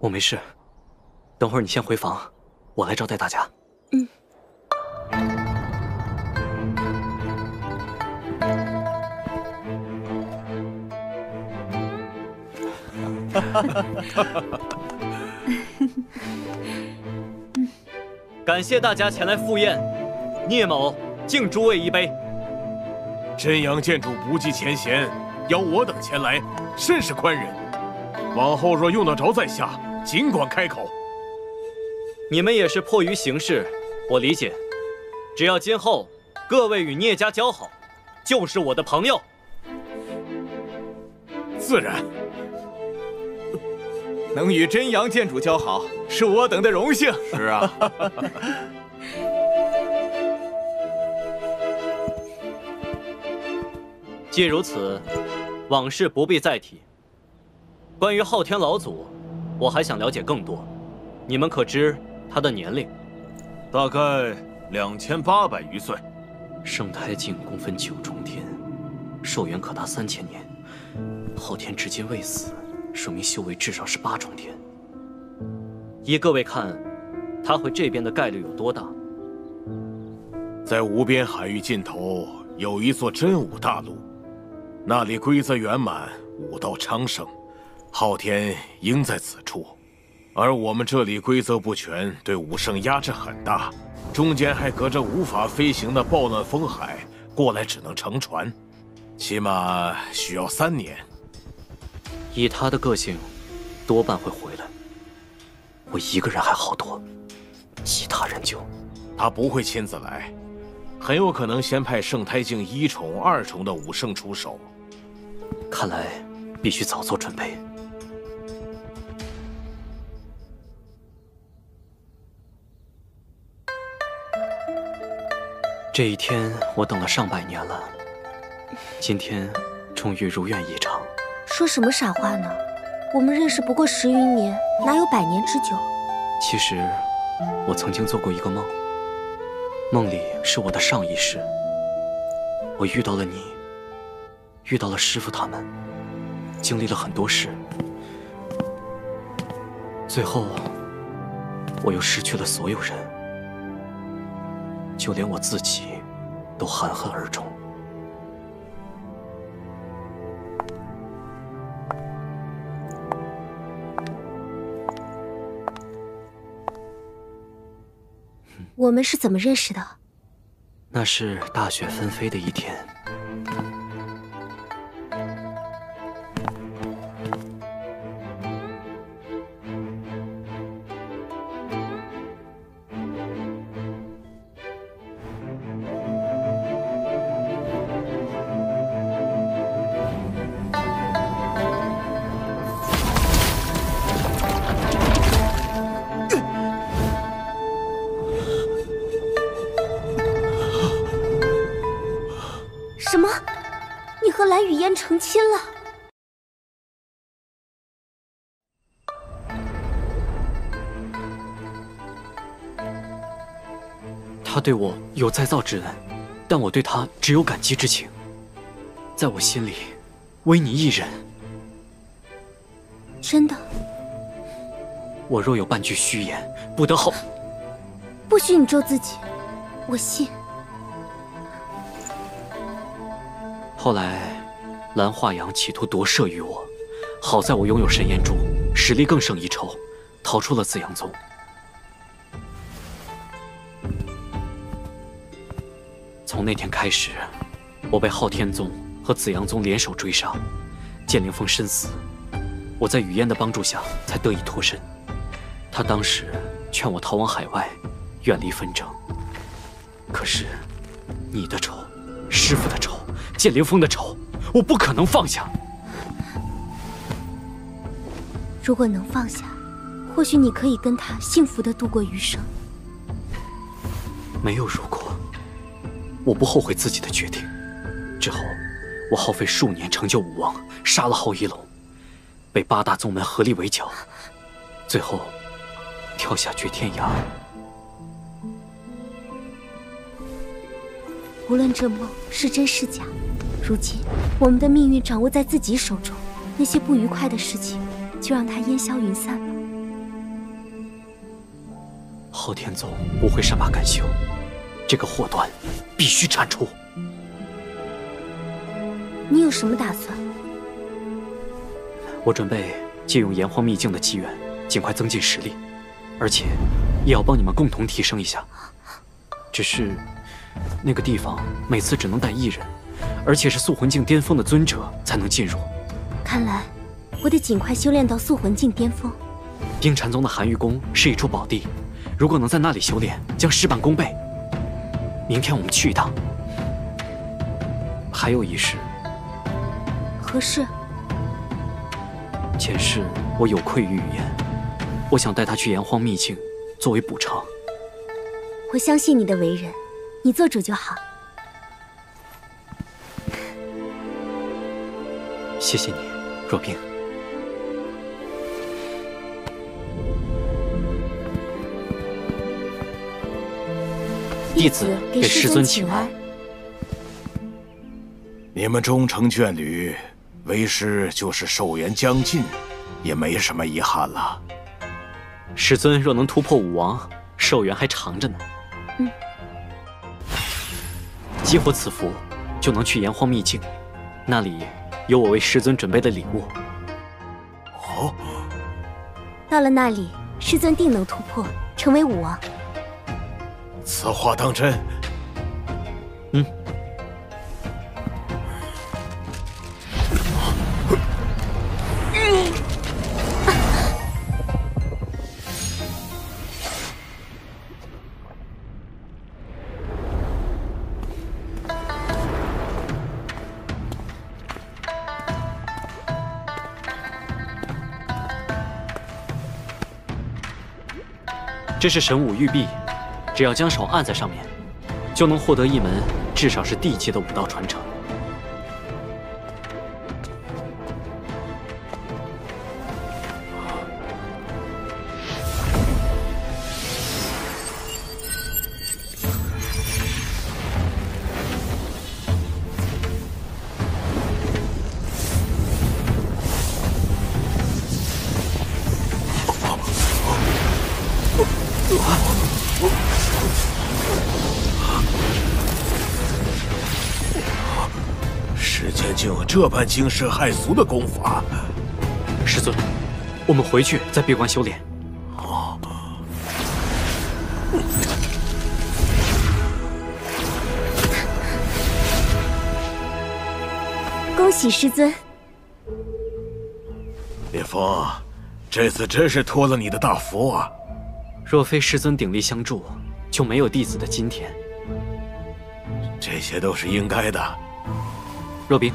我没事，等会儿你先回房，我来招待大家。感谢大家前来赴宴，聂某敬诸位一杯。真阳剑主不计前嫌，邀我等前来，甚是宽仁。往后若用得着在下，尽管开口。你们也是迫于形势，我理解。只要今后各位与聂家交好，就是我的朋友。自然。能与真阳剑主交好，是我等的荣幸。是啊。既如此，往事不必再提。关于昊天老祖，我还想了解更多。你们可知他的年龄？大概2800余岁。圣胎境共分9重天，寿元可达3000年。昊天至今未死，说明修为至少是8重天。依各位看，他回这边的概率有多大？在无边海域尽头有一座真武大陆，那里规则圆满，武道昌盛，昊天应在此处。而我们这里规则不全，对武圣压制很大，中间还隔着无法飞行的暴乱风海，过来只能乘船，起码需要3年。以他的个性，多半会回来。我一个人还好多，其他人就……他不会亲自来，很有可能先派圣胎境1重、2重的武圣出手。看来必须早做准备。这一天我等了上百年了，今天终于如愿以偿。说什么傻话呢？我们认识不过10余年，哪有100年之久？其实，我曾经做过一个梦，梦里是我的上一世。我遇到了你，遇到了师父他们，经历了很多事，最后，我又失去了所有人，就连我自己都含恨而终。我们是怎么认识的？那是大雪纷飞的一天。什么？你和蓝雨嫣成亲了？他对我有再造之恩，但我对他只有感激之情。在我心里，唯你一人。真的？我若有半句虚言，不得好。不许你咒自己，我信。后来，蓝化阳企图夺舍于我，好在我拥有神炎珠，实力更胜一筹，逃出了紫阳宗。从那天开始，我被昊天宗和紫阳宗联手追杀，剑灵峰身死，我在雨嫣的帮助下才得以脱身。他当时劝我逃往海外，远离纷争。可是，你的仇，师父的仇，剑灵峰的仇，我不可能放下。如果能放下，或许你可以跟他幸福地度过余生。没有如果，我不后悔自己的决定。之后，我耗费数年成就武王，杀了昊一龙，被8大宗门合力围剿，最后跳下绝天崖。无论这梦是真是假，如今我们的命运掌握在自己手中，那些不愉快的事情，就让它烟消云散吧。昊天宗不会善罢甘休，这个祸端必须铲除。你有什么打算？我准备借用炎黄秘境的机缘，尽快增进实力，而且也要帮你们共同提升一下。只是那个地方每次只能带1人，而且是塑魂境巅峰的尊者才能进入。看来我得尽快修炼到塑魂境巅峰。冰禅宗的寒玉宫是一处宝地，如果能在那里修炼，将事半功倍。明天我们去一趟。还有一事。何事？前世我有愧于语言，我想带他去炎荒秘境，作为补偿。我相信你的为人，你做主就好。谢谢你，若冰。弟子给师尊请安。你们终成眷侣，为师就是寿元将近，也没什么遗憾了。师尊若能突破武王，寿元还长着呢。激活此符，就能去炎荒秘境，那里有我为师尊准备的礼物。哦，到了那里，师尊定能突破，成为武王。此话当真？这是神武玉璧，只要将手按在上面，就能获得一门至少是地阶的武道传承。世间竟有这般惊世骇俗的功法！师尊，我们回去再闭关修炼。恭喜师尊！烈风，这次真是托了你的大福啊！若非师尊鼎力相助，就没有弟子的今天。这些都是应该的。若冰，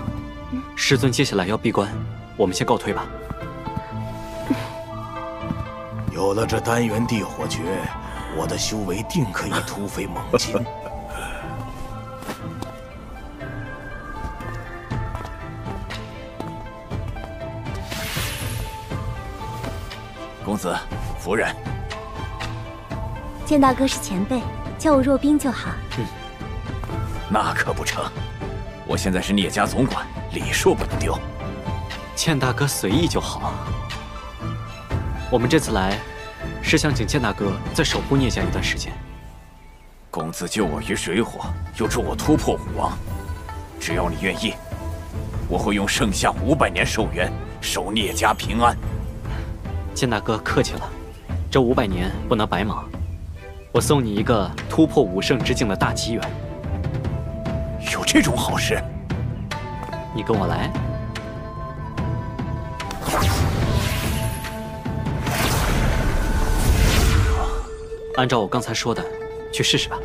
师尊接下来要闭关，我们先告退吧。有了这丹元地火诀，我的修为定可以突飞猛进。公子，夫人。剑大哥是前辈，叫我若冰就好。那可不成，我现在是聂家总管，礼数不能丢。剑大哥随意就好。我们这次来，是想请剑大哥再守护聂家一段时间。公子救我于水火，又助我突破武王，只要你愿意，我会用剩下500年寿元守聂家平安。剑大哥客气了，这500年不能白忙。我送你一个突破武圣之境的大机缘。有这种好事？你跟我来。按照我刚才说的，去试试吧。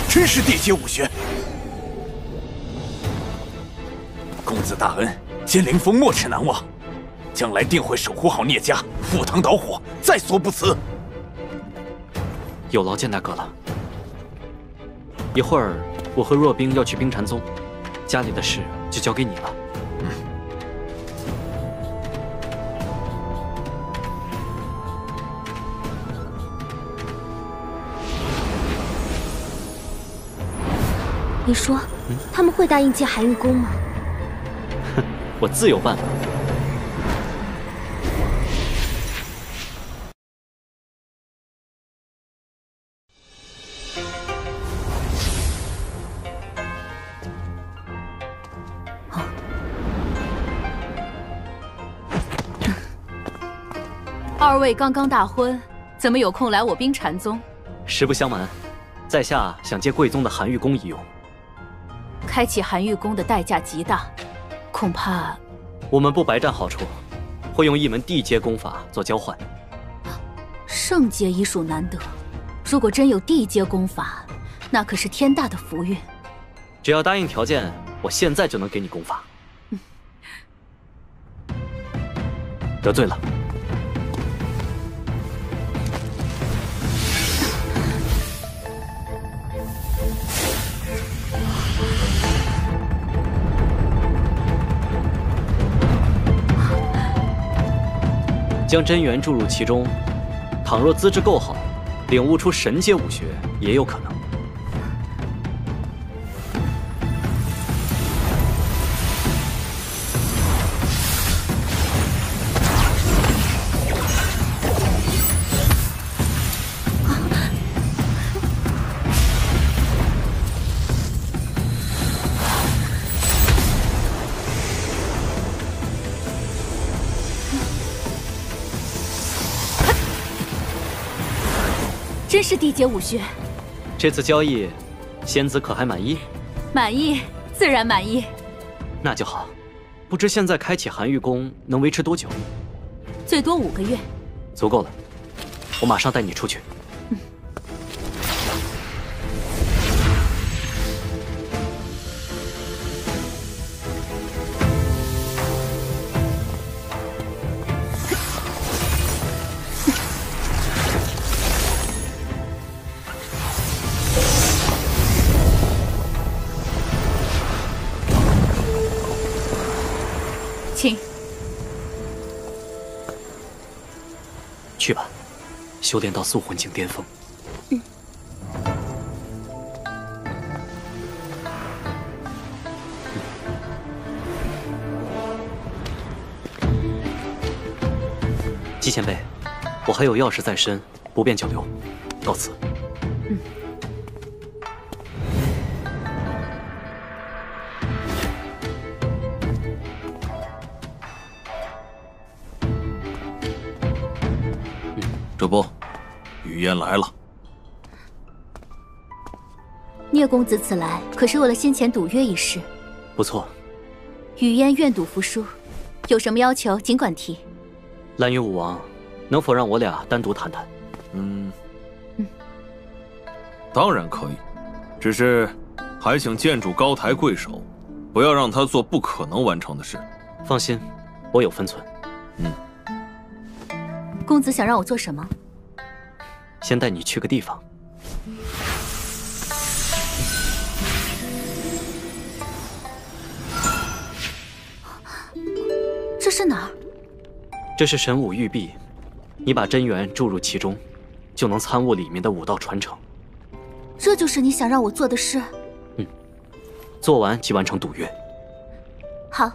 真是地阶武学！公子大恩，奸灵峰没齿难忘，将来定会守护好聂家，赴汤蹈火，在所不辞。有劳剑大哥了。一会儿我和若冰要去冰禅宗，家里的事就交给你了。你说他们会答应借寒玉宫吗？哼，我自有办法。二位刚刚大婚，怎么有空来我冰禅宗？实不相瞒，在下想借贵宗的寒玉宫一用。开启寒玉宫的代价极大，恐怕我们不白占好处，会用一门地阶功法做交换。圣阶已属难得，如果真有地阶功法，那可是天大的福运。只要答应条件，我现在就能给你功法。得罪了。将真元注入其中，倘若资质够好，领悟出神阶武学也有可能。真是地阶武学。这次交易，仙子可还满意？满意，自然满意。那就好。不知现在开启寒玉宫能维持多久？最多5个月。足够了，我马上带你出去。请去吧，修炼到速魂境巅峰。姬前辈，我还有要事在身，不便久留，告辞。这不，雨嫣来了。聂公子此来可是为了先前赌约一事？不错。雨嫣愿赌服输，有什么要求尽管提。蓝云武王，能否让我俩单独谈谈？当然可以，只是还请剑主高抬贵手，不要让他做不可能完成的事。放心，我有分寸。公子想让我做什么？先带你去个地方。这是哪儿？这是神武玉璧，你把真元注入其中，就能参悟里面的武道传承。这就是你想让我做的事？做完即完成赌约。好。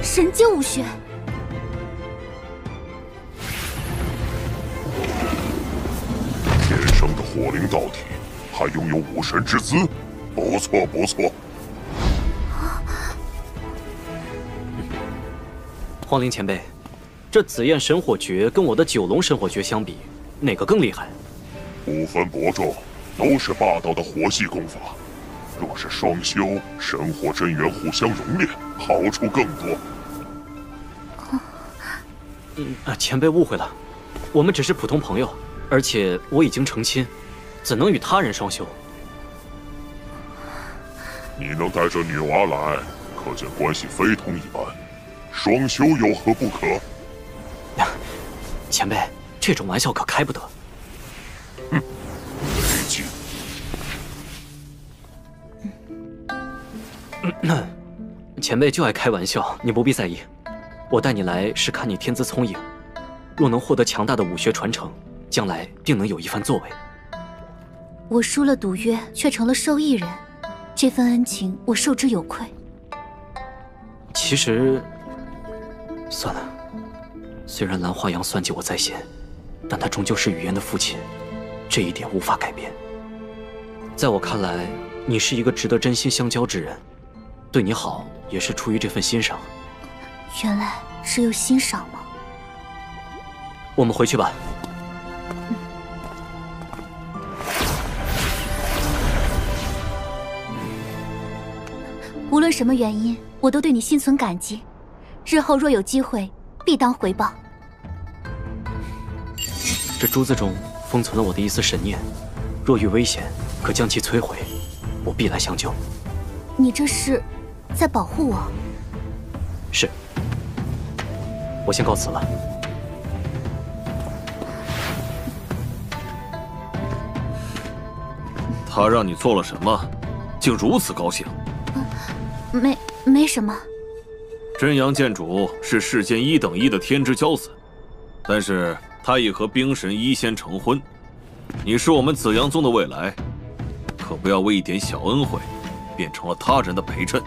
神阶武学，天生的火灵道体，还拥有武神之姿，不错不错。荒灵前辈，这紫焰神火诀跟我的九龙神火诀相比，哪个更厉害？不分伯仲，都是霸道的火系功法。若是双修，神火真元互相熔炼，好处更多。前辈误会了，我们只是普通朋友，而且我已经成亲，怎能与他人双修？你能带着女娃来，可见关系非同一般。双修有何不可？前辈，这种玩笑可开不得。没劲。前辈就爱开玩笑，你不必在意。我带你来是看你天资聪颖，若能获得强大的武学传承，将来定能有一番作为。我输了赌约，却成了受益人，这份恩情我受之有愧。其实，算了。虽然兰花阳算计我在先，但他终究是雨嫣的父亲，这一点无法改变。在我看来，你是一个值得真心相交之人，对你好也是出于这份欣赏。原来只有欣赏吗？我们回去吧。无论什么原因，我都对你心存感激。日后若有机会，必当回报。这珠子中封存了我的一丝神念，若遇危险，可将其摧毁，我必来相救。你这是在保护我？是。我先告辞了。他让你做了什么，竟如此高兴？没什么。真阳剑主是世间1等1的天之骄子，但是他已和冰神一仙成婚。你是我们紫阳宗的未来，可不要为一点小恩惠，变成了他人的陪衬。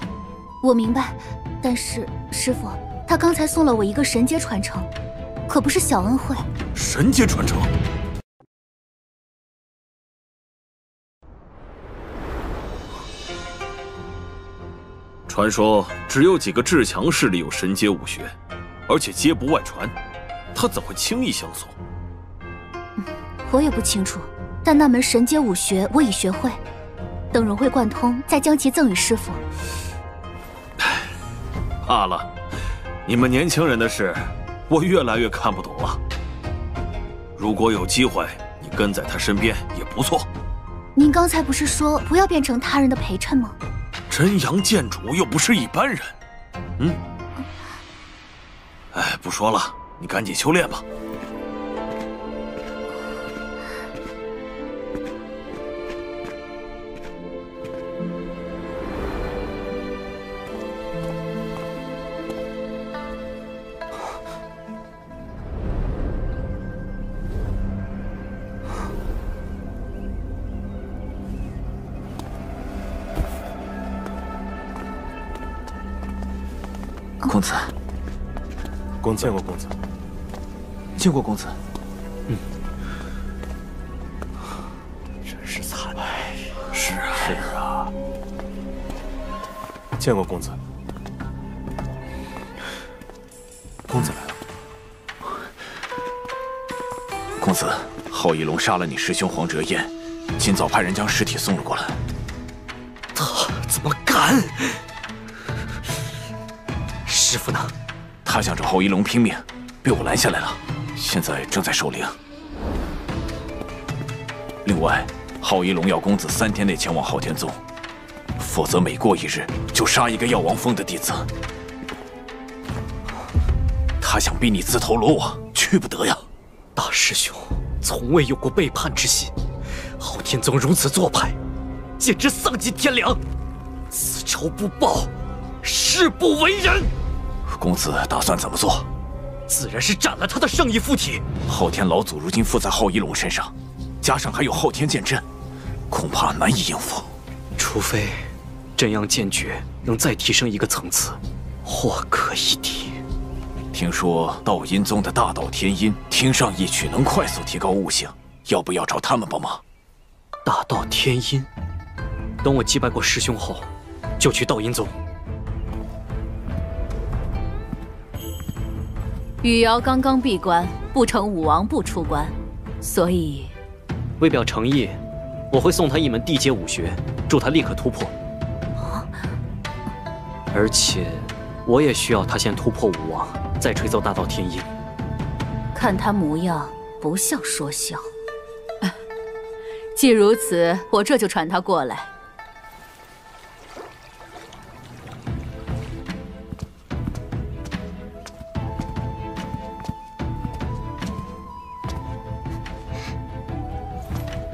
我明白，但是师父，他刚才送了我一个神阶传承，可不是小恩惠。神阶传承？传说只有几个至强势力有神阶武学，而且皆不外传，他怎会轻易相送？我也不清楚，但那门神阶武学我已学会，等融会贯通，再将其赠与师父。罢了，你们年轻人的事，我越来越看不懂了。如果有机会，你跟在他身边也不错。您刚才不是说不要变成他人的陪衬吗？真阳剑主又不是一般人，哎，不说了，你赶紧修炼吧。公子，公子见过公子，见过公子。真是惨。是啊，见过公子。公子来了。公子，浩一龙杀了你师兄黄哲彦，今早派人将尸体送了过来。他怎么敢？师父呢？他想找浩一龙拼命，被我拦下来了，现在正在守灵。另外，浩一龙要公子3天内前往昊天宗，否则每过1日就杀一个药王峰的弟子。他想逼你自投罗网，去不得呀！大师兄从未有过背叛之心，昊天宗如此做派，简直丧尽天良！此仇不报，誓不为人。公子打算怎么做？自然是斩了他的圣意附体。昊天老祖如今附在浩一龙身上，加上还有昊天剑阵，恐怕难以应付。除非真阳剑诀能再提升一个层次，或可一提。听说道阴宗的大道天音听上一曲能快速提高悟性，要不要找他们帮忙？大道天音，等我击败过师兄后，就去道阴宗。雨瑶刚刚闭关，不成武王不出关，所以为表诚意，我会送他一门地阶武学，助他立刻突破。而且，我也需要他先突破武王，再吹奏大道天音。看他模样，不像说笑。既如此，我这就传他过来。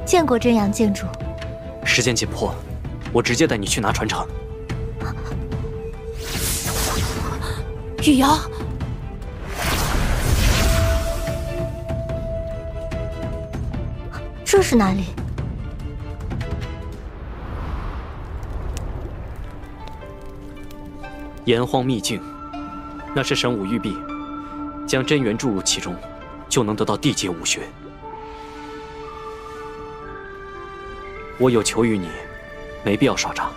见过真阳剑主。时间紧迫，我直接带你去拿传承。雨瑶，这是哪里？炎荒秘境，那是神武玉璧，将真元注入其中，就能得到地阶武学。我有求于你，没必要耍诈。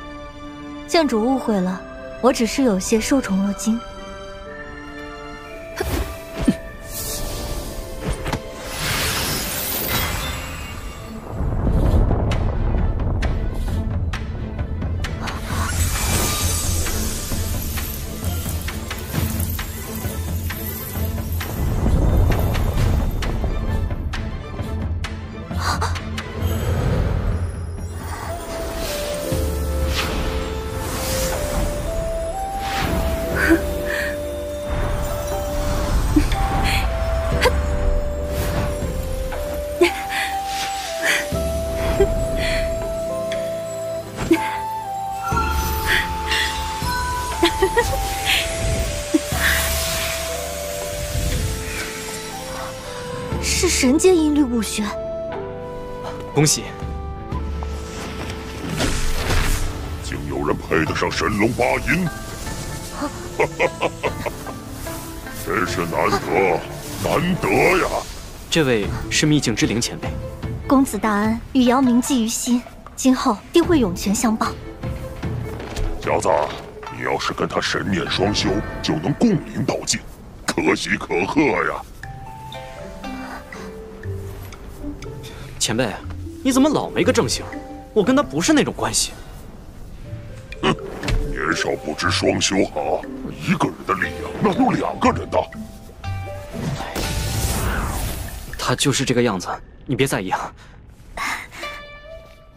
剑主误会了，我只是有些受宠若惊。是神阶音律武学，恭喜！竟有人配得上神龙八音，真是难得，难得呀！这位是秘境之灵前辈，公子大恩，雨瑶铭记于心，今后定会涌泉相报。小子，你要是跟他神念双修，就能共领道境，可喜可贺呀！前辈，你怎么老没个正形？我跟他不是那种关系。哼，年少不知双修好，一个人的力量哪有两个人的？他就是这个样子，你别在意啊。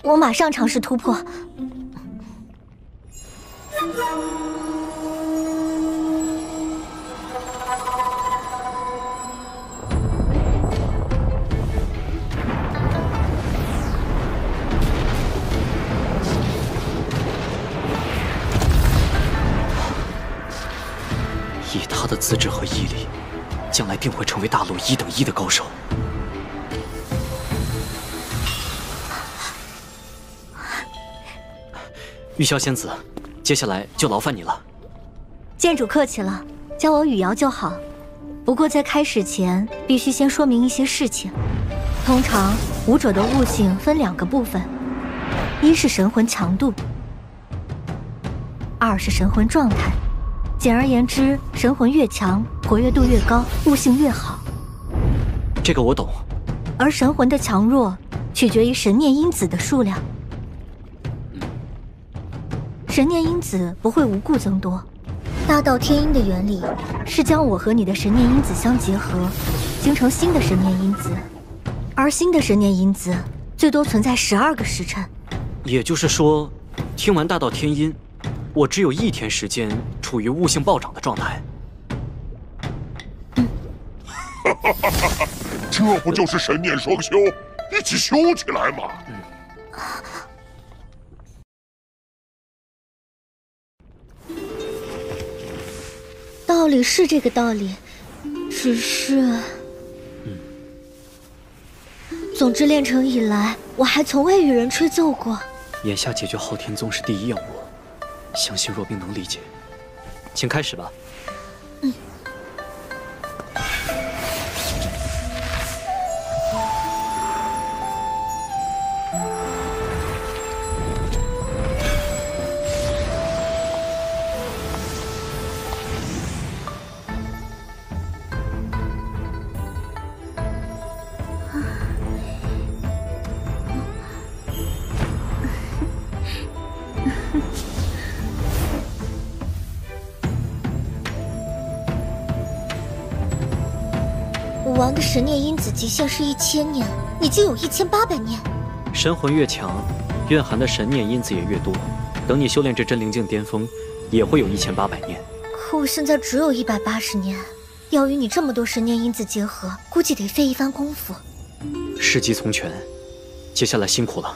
我马上尝试突破。以他的资质和毅力，将来定会成为大陆1等1的高手。玉箫仙子，接下来就劳烦你了。剑主客气了，叫我雨瑶就好。不过在开始前，必须先说明一些事情。通常武者的悟性分2个部分，一是神魂强度，2是神魂状态。简而言之，神魂越强，活跃度越高，悟性越好。这个我懂。而神魂的强弱取决于神念因子的数量。神念因子不会无故增多。大道天音的原理是将我和你的神念因子相结合，形成新的神念因子。而新的神念因子最多存在12个时辰。也就是说，听完大道天音，我只有1天时间处于悟性暴涨的状态。这不就是神念双修，一起修起来嘛！道理是这个道理，只是……总之，练成以来，我还从未与人吹奏过。眼下解决昊天宗是第一要务，相信若冰能理解。请开始吧。武王的神念因子极限是1000年，你就有1800年。神魂越强，蕴含的神念因子也越多。等你修炼至真灵境巅峰，也会有1800年。可我现在只有180年，要与你这么多神念因子结合，估计得费一番功夫。时机从权，接下来辛苦了。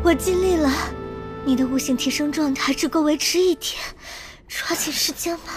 我尽力了，你的悟性提升状态只够维持1天，抓紧时间吧。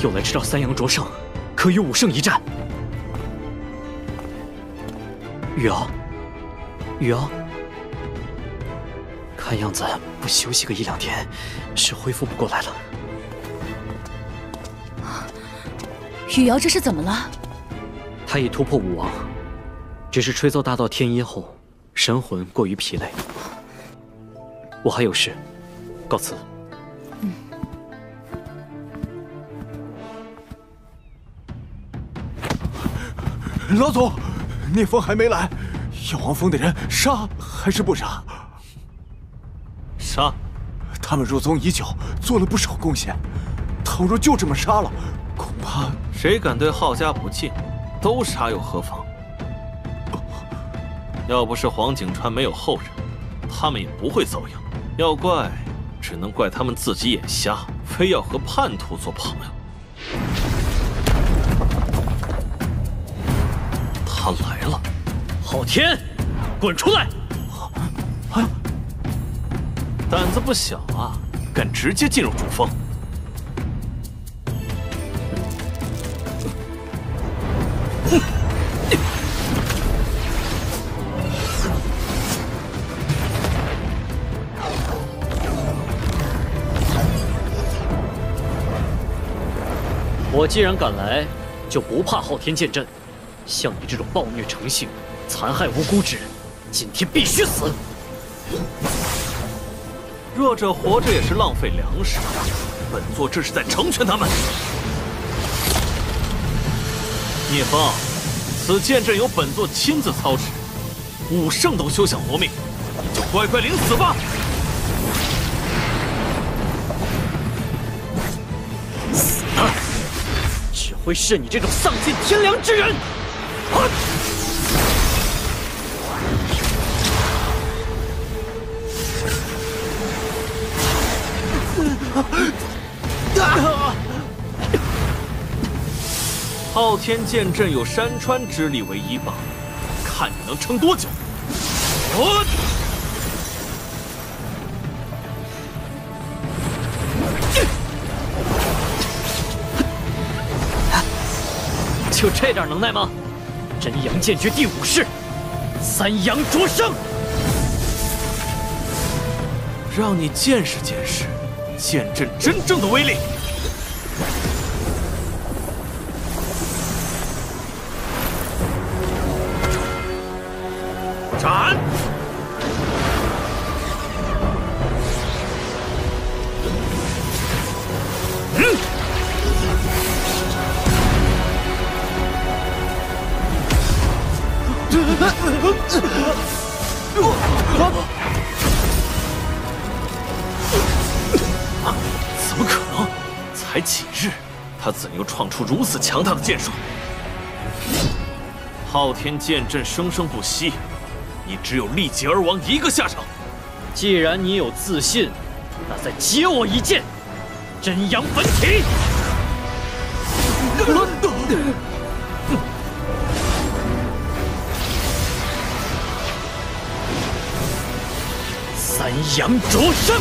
又来这招三阳灼胜，可与武圣一战。雨瑶，雨瑶，看样子不休息个1、2天，是恢复不过来了。雨瑶这是怎么了？他已突破武王，只是吹奏大道天一后，神魂过于疲累。我还有事，告辞。老祖，聂风还没来，药王峰的人杀还是不杀？杀！他们入宗已久，做了不少贡献。倘若就这么杀了，恐怕谁敢对浩家不敬，都杀又何妨？要不是黄景川没有后人，他们也不会遭殃。要怪，只能怪他们自己眼瞎，非要和叛徒做朋友。他来了，昊天，滚出来！胆子不小啊，敢直接进入主峰。我既然敢来，就不怕昊天剑阵。像你这种暴虐成性、残害无辜之人，今天必须死！弱者活着也是浪费粮食，本座这是在成全他们。聂风，此剑阵由本座亲自操持，武圣都休想夺命，你就乖乖领死吧！死了，只会是你这种丧尽天良之人！昊天剑阵有山川之力为依傍，看你能撑多久！就这点能耐吗？真阳剑诀第5式，三阳灼胜，让你见识见识剑阵真正的威力。斩！怎么可能？才几日，他怎又创出如此强大的剑术？昊天剑阵生生不息，你只有力竭而亡一个下场。既然你有自信，那再接我一剑，真阳本体！三阳灼身！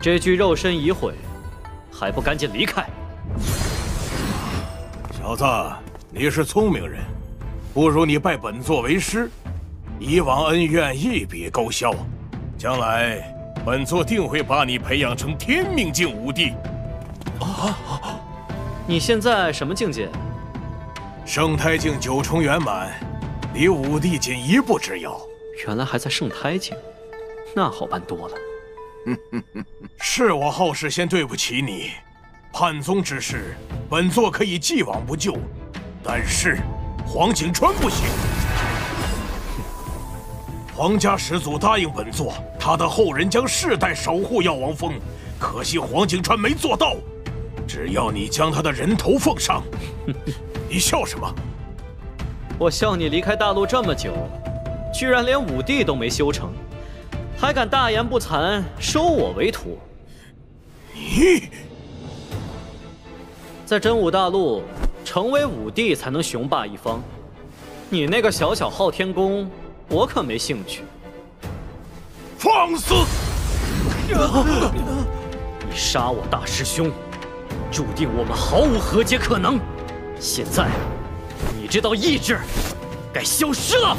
这具肉身已毁，还不赶紧离开！小子，你是聪明人，不如你拜本座为师，以往恩怨一笔勾销。将来本座定会把你培养成天命境武帝。你现在什么境界？圣胎境9重圆满，离武帝仅一步之遥。原来还在圣胎境，那好办多了。是我好事先对不起你，叛宗之事，本座可以既往不咎，但是黄景川不行。皇家始祖答应本座，他的后人将世代守护药王峰，可惜黄景川没做到。只要你将他的人头奉上，你笑什么？我笑你离开大陆这么久，居然连武帝都没修成，还敢大言不惭收我为徒。你在真武大陆，成为武帝才能雄霸一方。你那个小小昊天宫，我可没兴趣。放肆！你杀我大师兄，注定我们毫无和解可能。现在，你这道意志该消失了。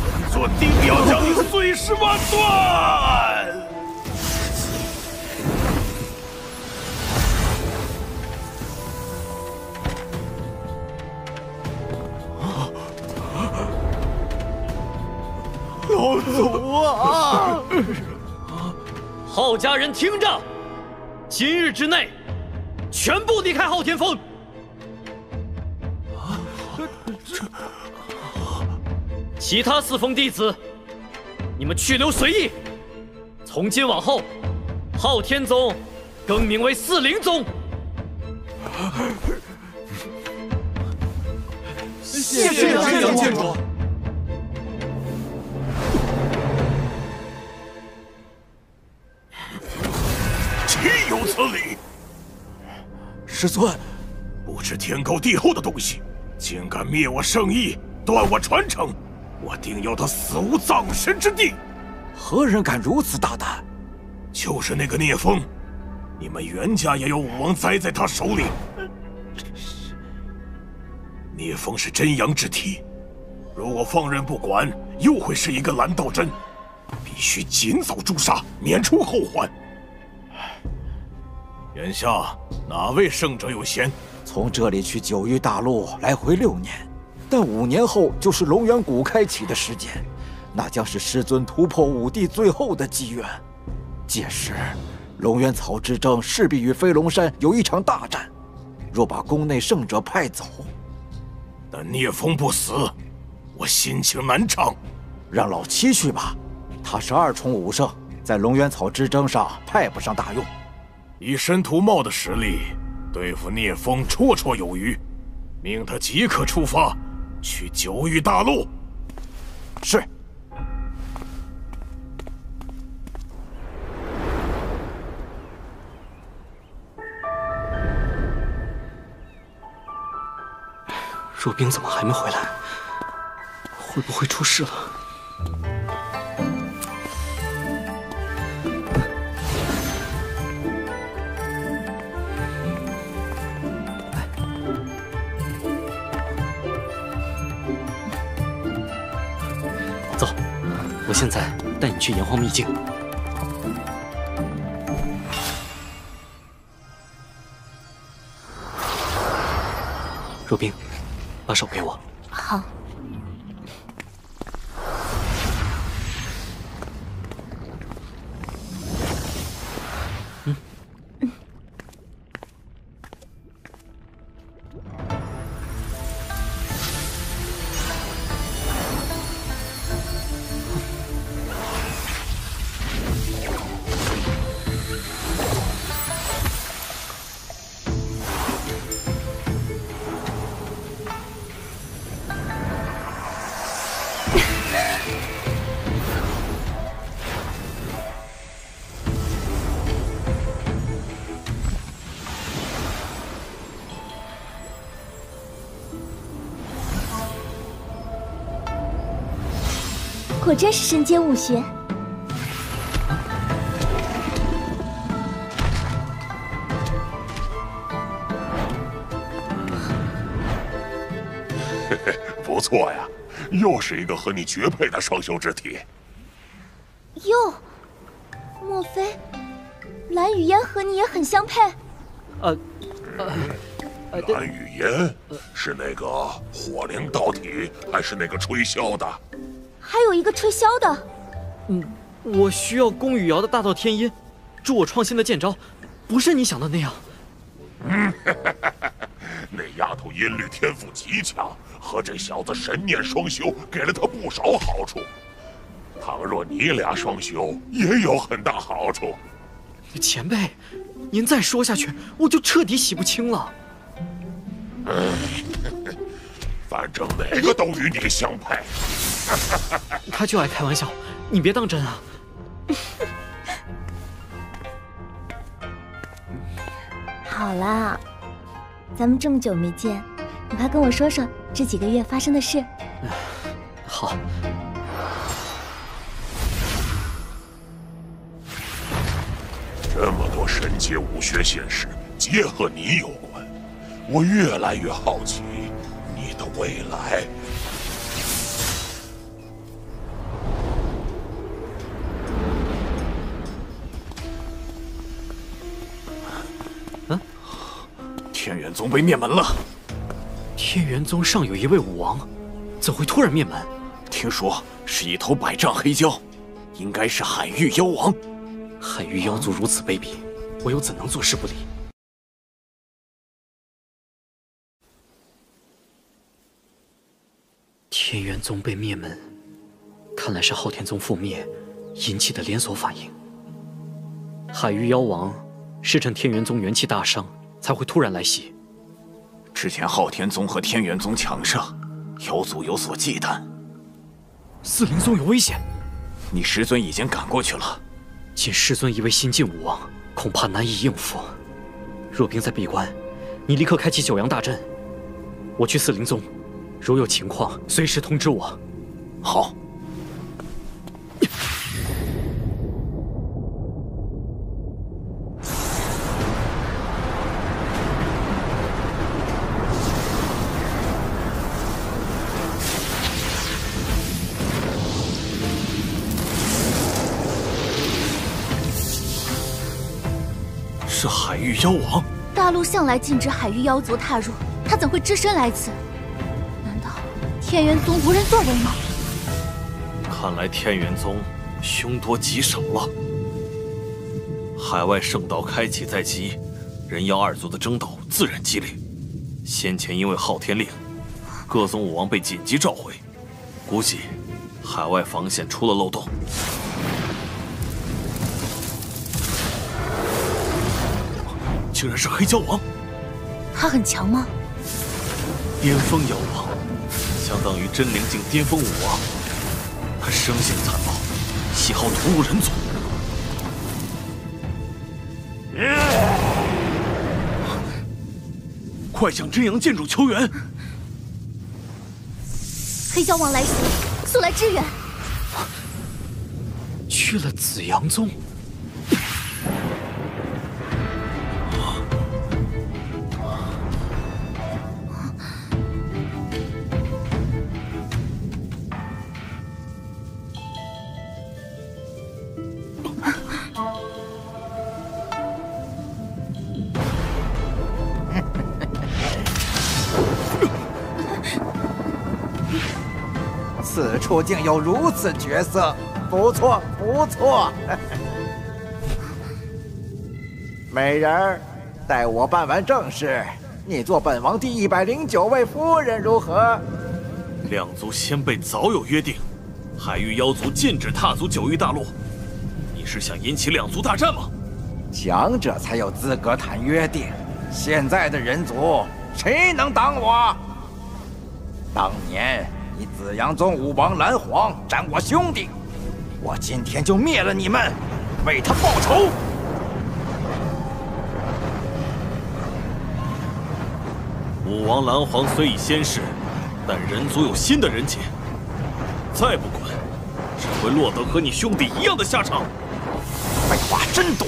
本座定要将你碎尸万段！老祖啊！昊家人听着，今日之内，全部离开昊天峰。其他4峰弟子，你们去留随意。从今往后，昊天宗更名为4灵宗。谢谢真阳剑主。岂有此理！师尊，不知天高地厚的东西，竟敢灭我圣意，断我传承！我定要他死无葬身之地！何人敢如此大胆？就是那个聂风，你们袁家也有武王栽在他手里。聂风是真阳之体，如果放任不管，又会是一个蓝道真，必须尽早诛杀，免除后患。眼下哪位圣者有嫌？从这里去九域大陆来回6年。但5年后就是龙元谷开启的时间，那将是师尊突破武帝最后的机缘。届时，龙元草之争势必与飞龙山有一场大战。若把宫内圣者派走，但聂风不死，我心情难长。让老七去吧，他是2重武圣，在龙元草之争上派不上大用。以申屠茂的实力，对付聂风绰绰有余。命他即刻出发。去九域大陆。是。若冰怎么还没回来？会不会出事了？走，我现在带你去炎黄秘境。若冰，把手给我。好。果真是身兼武学。嘿嘿，不错呀，又是一个和你绝配的双修之体。哟，莫非蓝雨嫣和你也很相配？蓝雨嫣是那个火灵道体，还是那个吹箫的？还有一个吹箫的。我需要宫羽瑶的大道天音，助我创新的剑招，不是你想的那样。那丫头音律天赋极强，和这小子神念双修给了他不少好处。倘若你俩双修，也有很大好处。前辈，您再说下去，我就彻底洗不清了。反正哪个都与你相配。他就爱开玩笑，你别当真啊。好啦，咱们这么久没见，你快跟我说说这几个月发生的事。好。这么多神界武学现实，皆和你有关，我越来越好奇你的未来。天元宗被灭门了。天元宗上有一位武王，怎会突然灭门？听说是一头百丈黑蛟，应该是海域妖王。海域妖族如此卑鄙，我又怎能坐视不理？天元宗被灭门，看来是昊天宗覆灭引起的连锁反应。海域妖王是趁天元宗元气大伤，才会突然来袭。之前昊天宗和天元宗强盛，妖族有所忌惮。四灵宗有危险，你师尊已经赶过去了。仅师尊一位新晋武王，恐怕难以应付。若冰在闭关，你立刻开启九阳大阵。我去四灵宗，如有情况，随时通知我。好。是海域妖王。大陆向来禁止海域妖族踏入，他怎会只身来此？难道天元宗无人作为吗？看来天元宗凶多吉少了。海外圣道开启在即，人妖二族的争斗自然激烈。先前因为昊天令，各宗武王被紧急召回，估计海外防线出了漏洞。竟然是黑蛟王！他很强吗？巅峰妖王，相当于真灵境巅峰武王。他生性残暴，喜好屠戮人族。快向真阳剑主求援！黑蛟王来袭，速来支援！去了紫阳宗。此处竟有如此角色，不错不错。美人儿，待我办完正事，你做本王第109位夫人如何？两族先辈早有约定，海域妖族禁止踏足九域大陆。你是想引起两族大战吗？强者才有资格谈约定，现在的人族谁能挡我？当年你紫阳宗武王蓝皇斩我兄弟，我今天就灭了你们，为他报仇。武王蓝皇虽已仙逝，但人族有新的人杰，再不管，只会落得和你兄弟一样的下场。废话真多。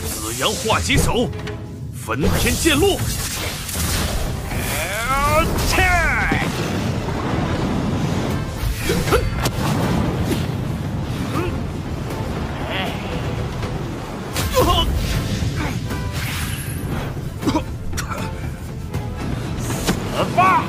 紫阳化棘手，焚天剑落。死吧！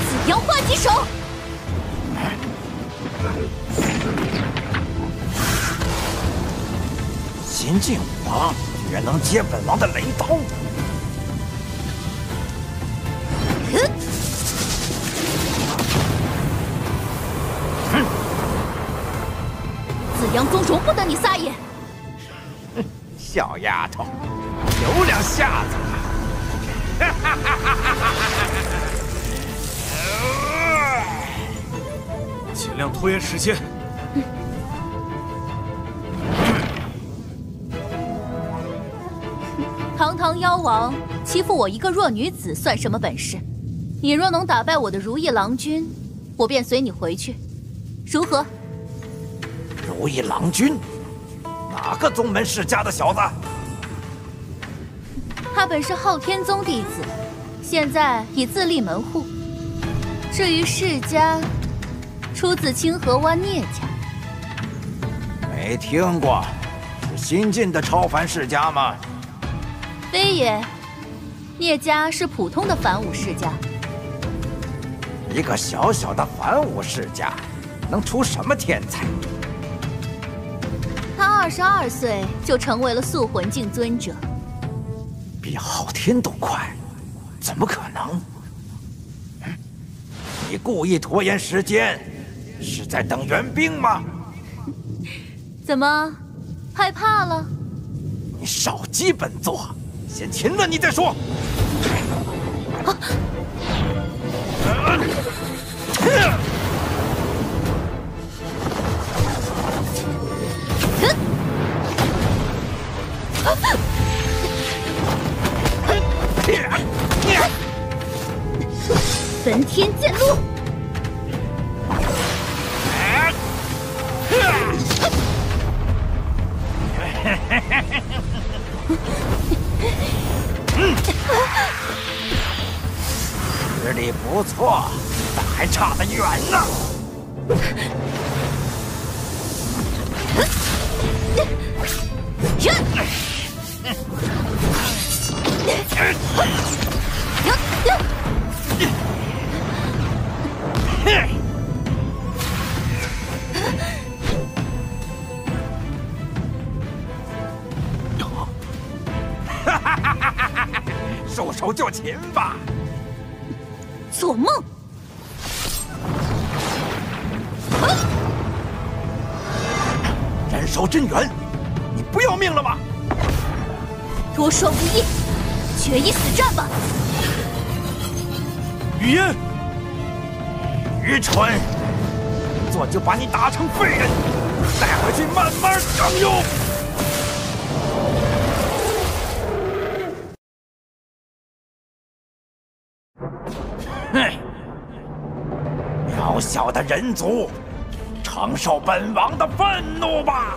紫阳化棘手。新晋武王居然能接本王的雷刀！紫阳宗容不得你撒野！小丫头，有两下子！尽量拖延时间。堂堂妖王欺负我一个弱女子，算什么本事？你若能打败我的如意郎君，我便随你回去，如何？如意郎君，哪个宗门世家的小子？他本是昊天宗弟子，现在已自立门户。至于世家，出自清河湾聂家。没听过，是新晋的超凡世家吗？非也，聂家是普通的凡武世家。一个小小的凡武世家，能出什么天才？他22岁就成为了塑魂境尊者，比昊天都快，怎么可能？你故意拖延时间，是在等援兵吗？怎么，害怕了？你少激本座，先擒了你再说。焚天剑落。实力不错，但还差得远呢。束手就擒吧！做梦！斩首真元，你不要命了吗？多说无益，决一死战吧！雨嫣，愚蠢！说就把你打成废人，带回去慢慢享用。哼，渺小的人族，承受本王的愤怒吧！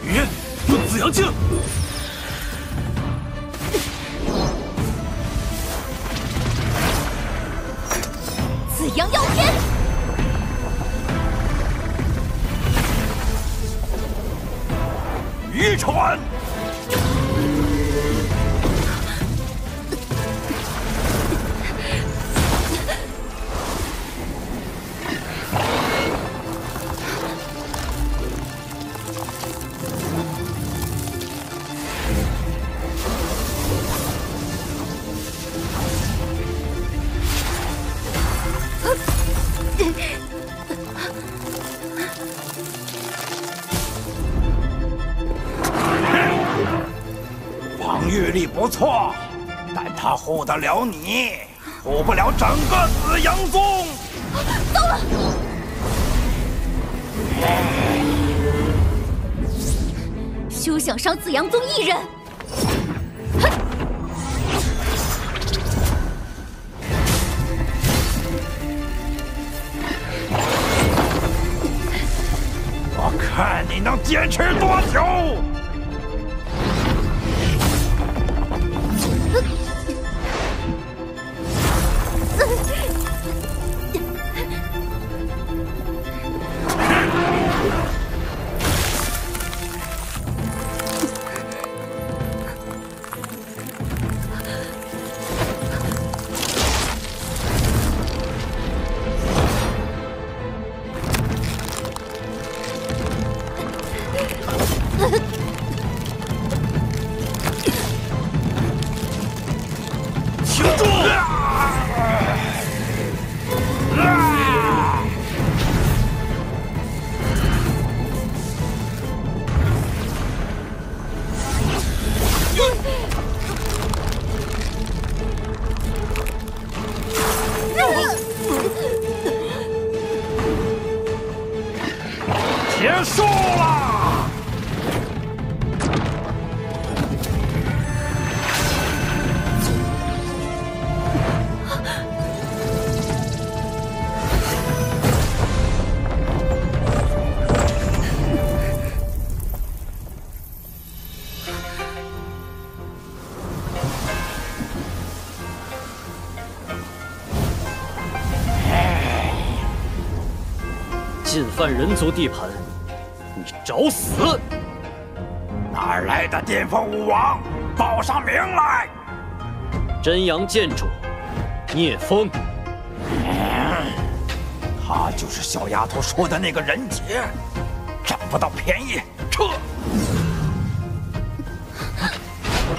雨烟，用紫阳镜。紫阳耀天。渔船。防御力不错，但他护得了你，护不了整个紫阳宗。糟了！休想伤紫阳宗一人！我看你能坚持多久！停住！结束了。进犯人族地盘，你找死！哪儿来的巅峰武王？报上名来！真阳剑主聂风。他就是小丫头说的那个人杰，占不到便宜，撤！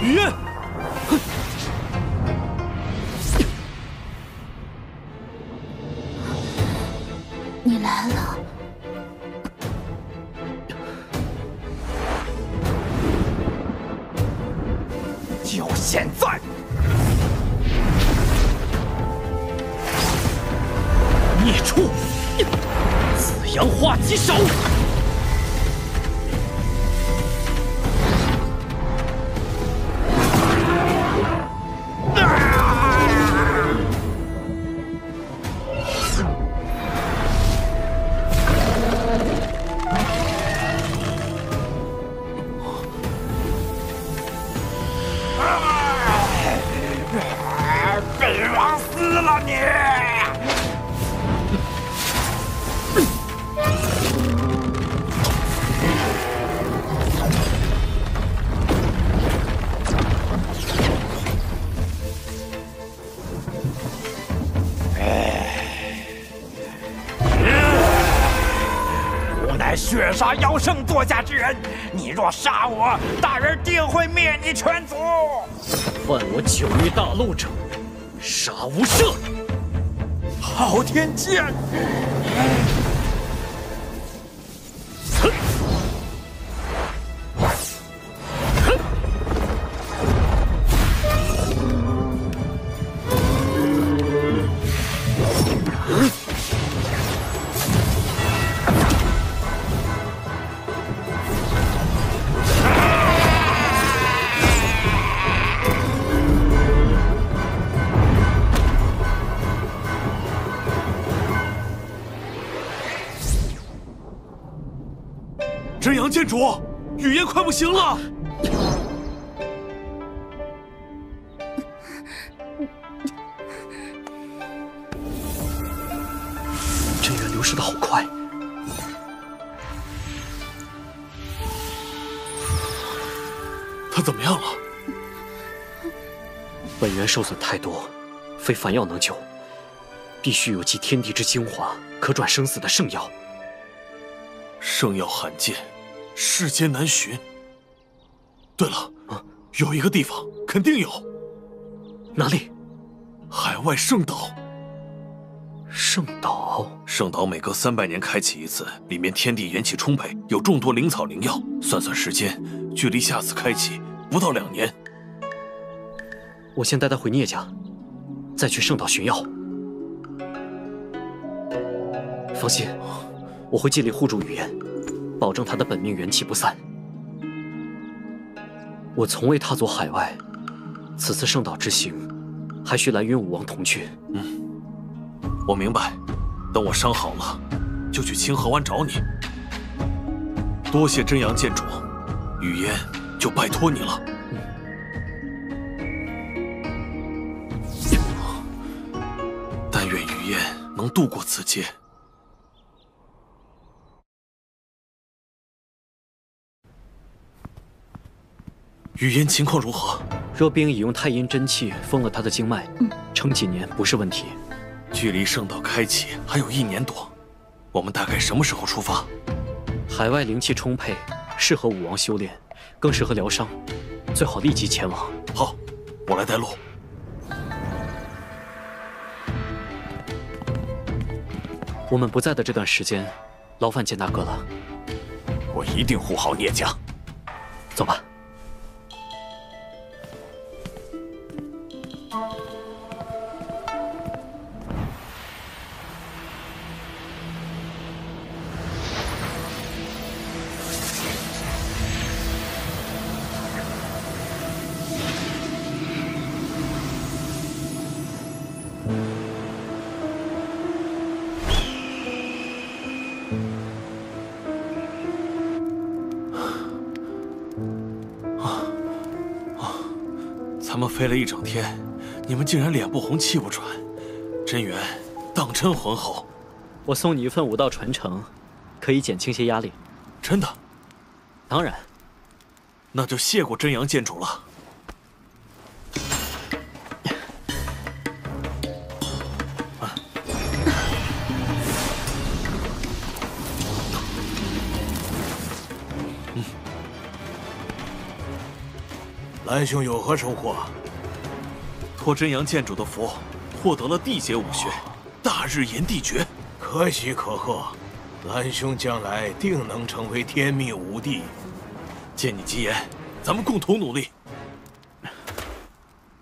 雨烟，你来了。就现在！孽畜！紫阳化棘手！本王死了你！乃血杀妖圣座下之人，你若杀我，大人定会灭你全族。犯我九域大陆者，杀无赦。昊天剑！真阳剑主，雨嫣快不行了。真元流失的好快，他怎么样了？本源受损太多，非凡药能救，必须有集天地之精华，可转生死的圣药。圣药罕见，世间难寻。对了，有一个地方肯定有。哪里？海外圣岛。圣岛？圣岛每隔300年开启一次，里面天地元气充沛，有众多灵草灵药。算算时间，距离下次开启不到2年。我先带他回聂家，再去圣岛寻药。放心，我会尽力护住雨嫣，保证她的本命元气不散。我从未踏足海外，此次圣岛之行，还需蓝云武王同去。我明白。等我伤好了，就去清河湾找你。多谢真阳剑主，雨嫣就拜托你了。但愿雨嫣能度过此劫。雨嫣情况如何？若冰已用太阴真气封了她的经脉，撑几年不是问题。距离圣岛开启还有1年多，我们大概什么时候出发？海外灵气充沛，适合武王修炼，更适合疗伤，最好立即前往。好，我来带路。我们不在的这段时间，劳烦剑大哥了。我一定护好聂家。走吧。咱们飞了一整天，你们竟然脸不红气不喘，真元当真浑厚。我送你一份武道传承，可以减轻些压力。真的？当然。那就谢过真阳剑主了。蓝兄有何收获？托真阳剑主的福，获得了地阶武学大日炎地诀，可喜可贺。蓝兄将来定能成为天命武帝。借你吉言，咱们共同努力。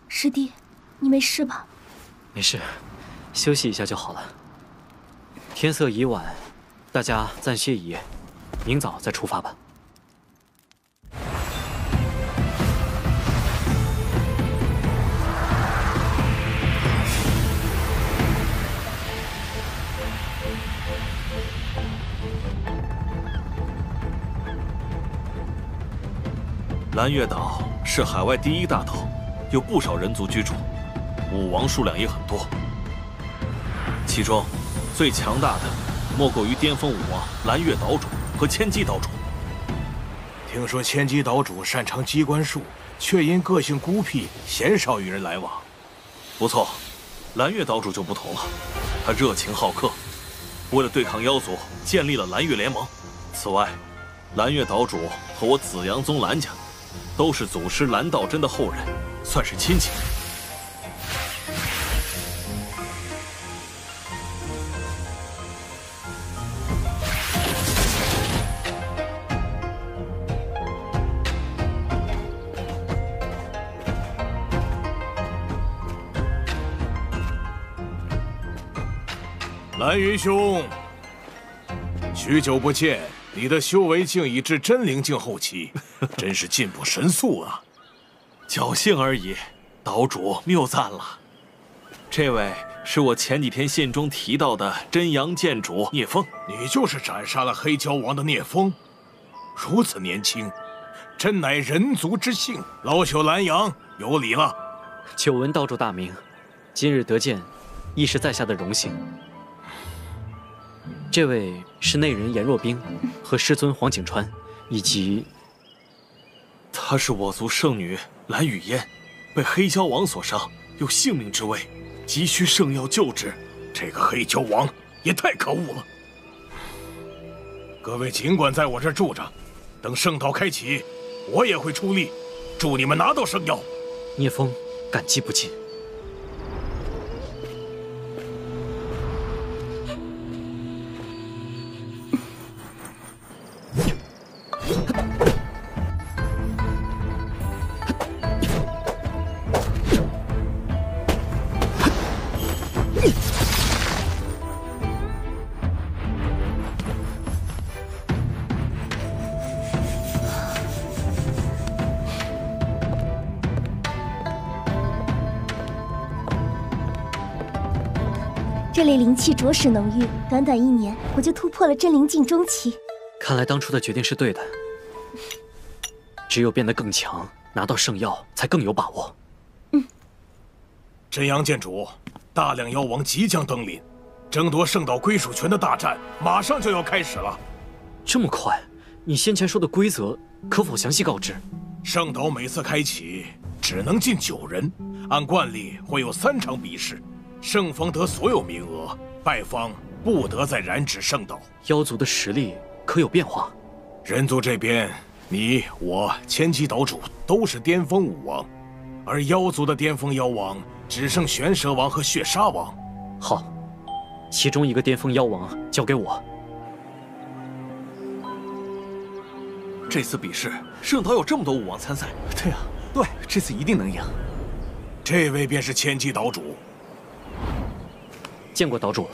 师弟，你没事吧？没事，休息一下就好了。天色已晚，大家暂歇一夜，明早再出发吧。蓝月岛是海外第1大岛，有不少人族居住，武王数量也很多。其中最强大的莫过于巅峰武王蓝月岛主和千机岛主。听说千机岛主擅长机关术，却因个性孤僻，鲜少与人来往。不错，蓝月岛主就不同了，他热情好客，为了对抗妖族，建立了蓝月联盟，此外，蓝月岛主和我紫阳宗蓝家，都是祖师蓝道真的后人，算是亲戚。蓝云兄，许久不见，你的修为竟已至真灵境后期，真是进步神速啊！侥幸而已，岛主谬赞了。这位是我前几天信中提到的真阳剑主聂风。你就是斩杀了黑蛟王的聂风，如此年轻，真乃人族之幸。老朽蓝阳有礼了。久闻道主大名，今日得见，亦是在下的荣幸。这位是内人颜若冰和师尊黄景川，以及她是我族圣女蓝雨嫣，被黑蛟王所伤，有性命之危，急需圣药救治。这个黑蛟王也太可恶了！各位尽管在我这儿住着，等圣道开启，我也会出力，助你们拿到圣药。聂风感激不尽。这里灵气着实浓郁，短短1年，我就突破了真灵境中期。看来当初的决定是对的，只有变得更强，拿到圣药才更有把握。真阳剑主，大量妖王即将登临，争夺圣岛归属权的大战马上就要开始了。这么快？你先前说的规则可否详细告知？圣岛每次开启只能进9人，按惯例会有3场比试。胜方得所有名额，败方不得再染指圣岛。妖族的实力可有变化？人族这边，你我千机岛主都是巅峰武王，而妖族的巅峰妖王只剩玄蛇王和血杀王。好，其中一个巅峰妖王交给我。这次比试，圣岛有这么多武王参赛。对啊，对，这次一定能赢。这位便是千机岛主。见过岛主。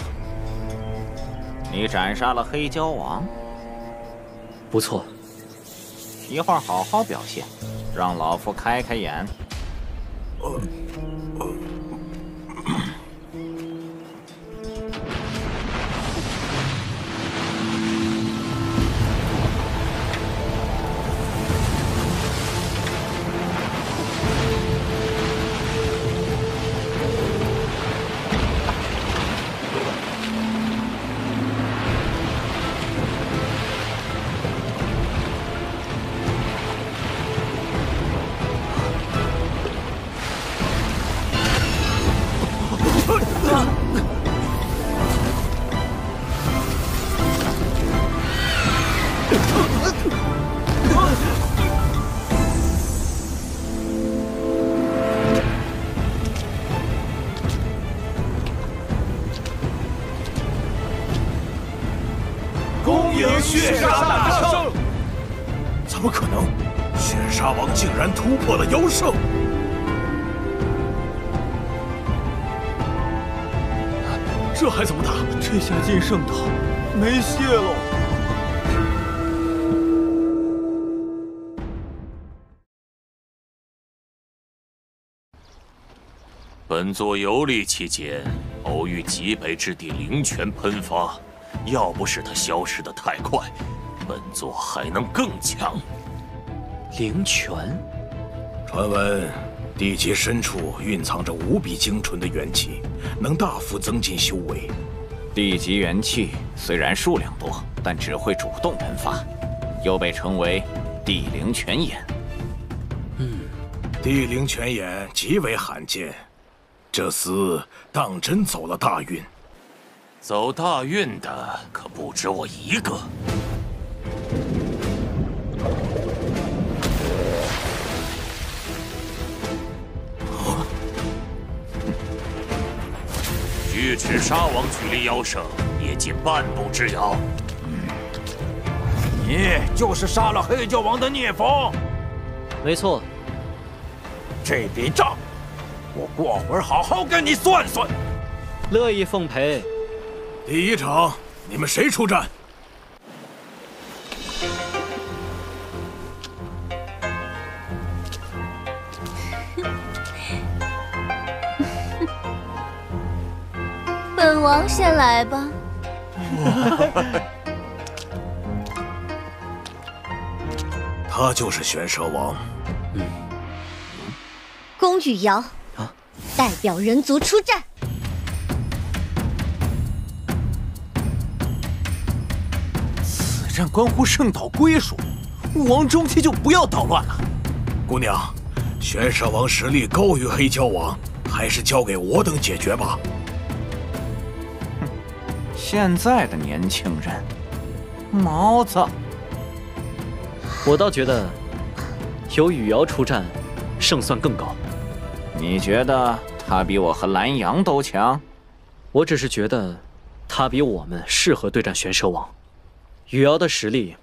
你斩杀了黑蛟王，不错。一会儿好好表现，让老夫开开眼。恭迎血杀大圣！怎么可能？血杀王竟然突破了妖圣！这还怎么打？这下进圣岛没戏喽！本座游历期间，偶遇极北之地灵泉喷发，要不是它消失得太快，本座还能更强。灵泉，传闻地极深处蕴藏着无比精纯的元气，能大幅增进修为。地极元气虽然数量多，但只会主动喷发，又被称为地灵泉眼。地灵泉眼极为罕见，这厮当真走了大运。走大运的可不止我一个。锯齿鲨王距离妖圣也仅半步之遥。你就是杀了黑教王的聂风？没错。这笔账，我过会儿好好跟你算算。乐意奉陪。第一场，你们谁出战？本王先来吧。他就是玄蛇王。宫羽瑶，代表人族出战。此战关乎圣岛归属，武王中期就不要捣乱了。姑娘，玄蛇王实力高于黑蛟王，还是交给我等解决吧。现在的年轻人，毛子。我倒觉得，有羽瑶出战，胜算更高。你觉得他比我和蓝阳都强？我只是觉得，他比我们适合对战玄蛇王。羽瑶的实力，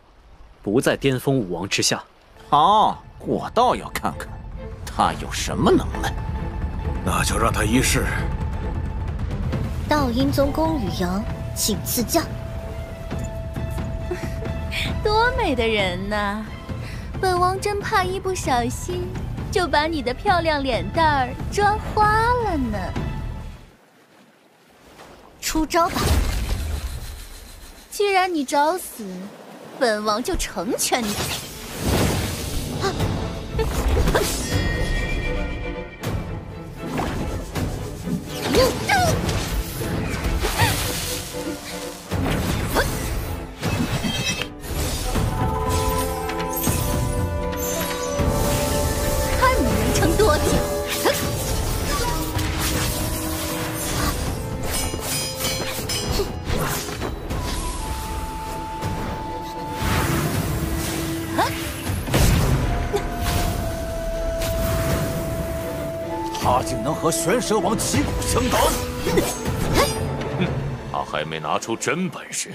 不在巅峰武王之下。好，我倒要看看，他有什么能耐。那就让他一试。道阴宗宫羽瑶，请赐教。多美的人呐！本王真怕一不小心就把你的漂亮脸蛋儿抓花了呢。出招吧！既然你找死，本王就成全你。看你能撑多久！他竟能和玄蛇王旗鼓相当！他还没拿出真本事。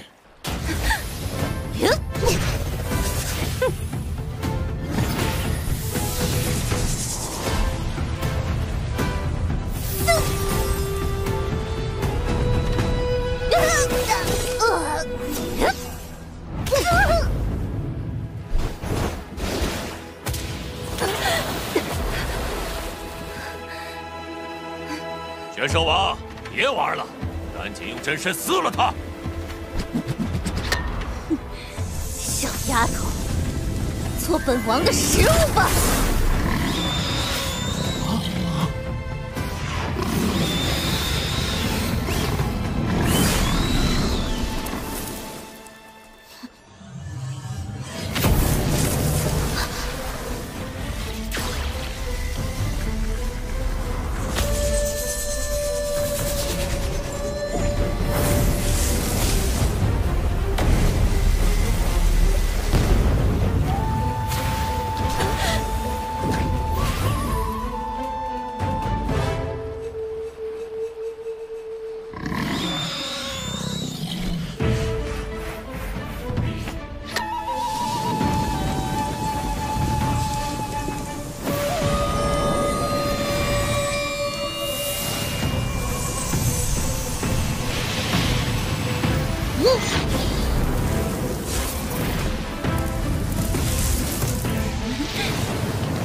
玄蛇王，别玩了，赶紧用真身撕了他！小丫头，做本王的食物吧！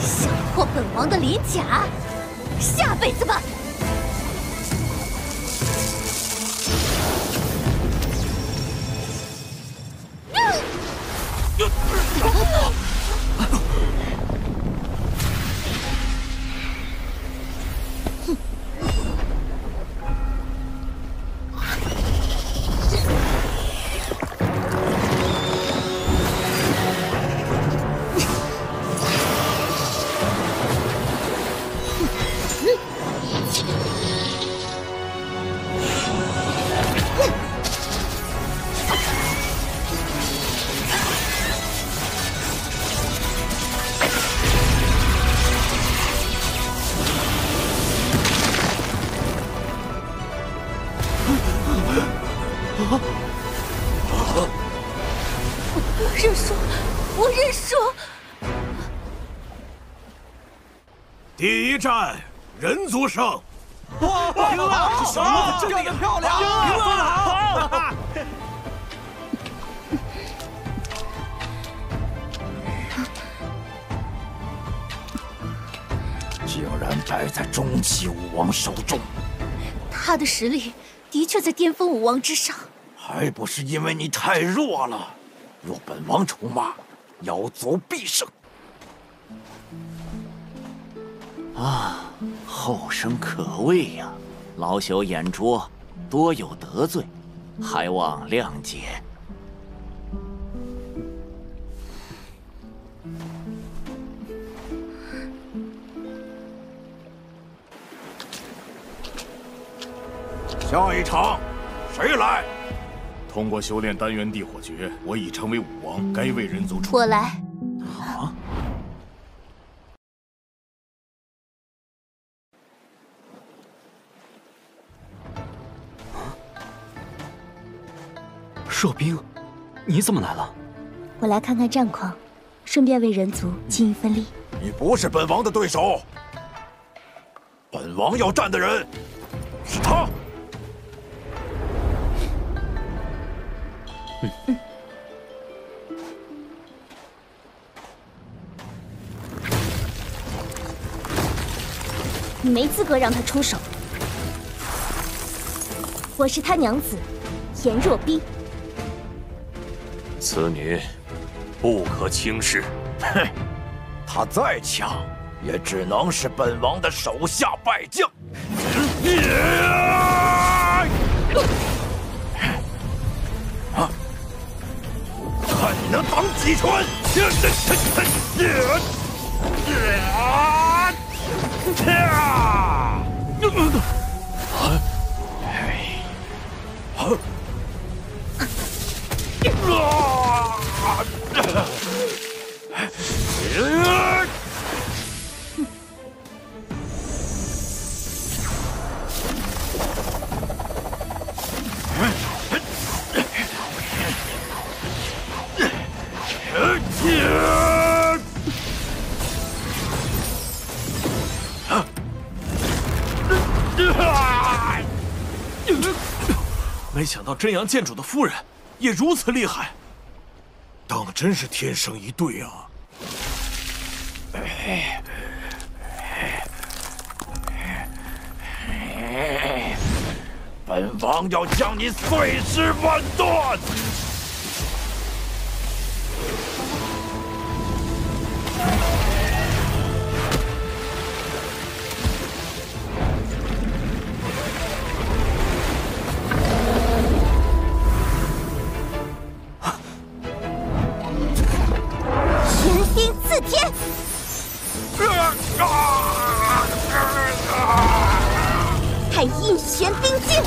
想破本王的鳞甲，下辈子吧！我认输，我认输。第一战，人族胜。哇！赢了！这小屋子真的漂亮！赢了！竟然败在中期武王手中，他的实力的确在巅峰武王之上，还不是因为你太弱了。若本王出马，妖族必胜。啊，后生可畏呀！老朽眼拙，多有得罪，还望谅解。下一场，谁来？通过修炼丹元地火诀，我已成为武王，该为人族出。我来。啊！朔冰，你怎么来了？我来看看战况，顺便为人族尽一份力。你不是本王的对手，本王要战的人是他。你没资格让他出手。我是他娘子，颜若冰。此女不可轻视。哼，他再强，也只能是本王的手下败将。看你能挡几拳！没想到真阳剑主的夫人也如此厉害，当真是天生一对啊！本王要将你碎尸万段！玄冰刺天！太阴玄冰镜！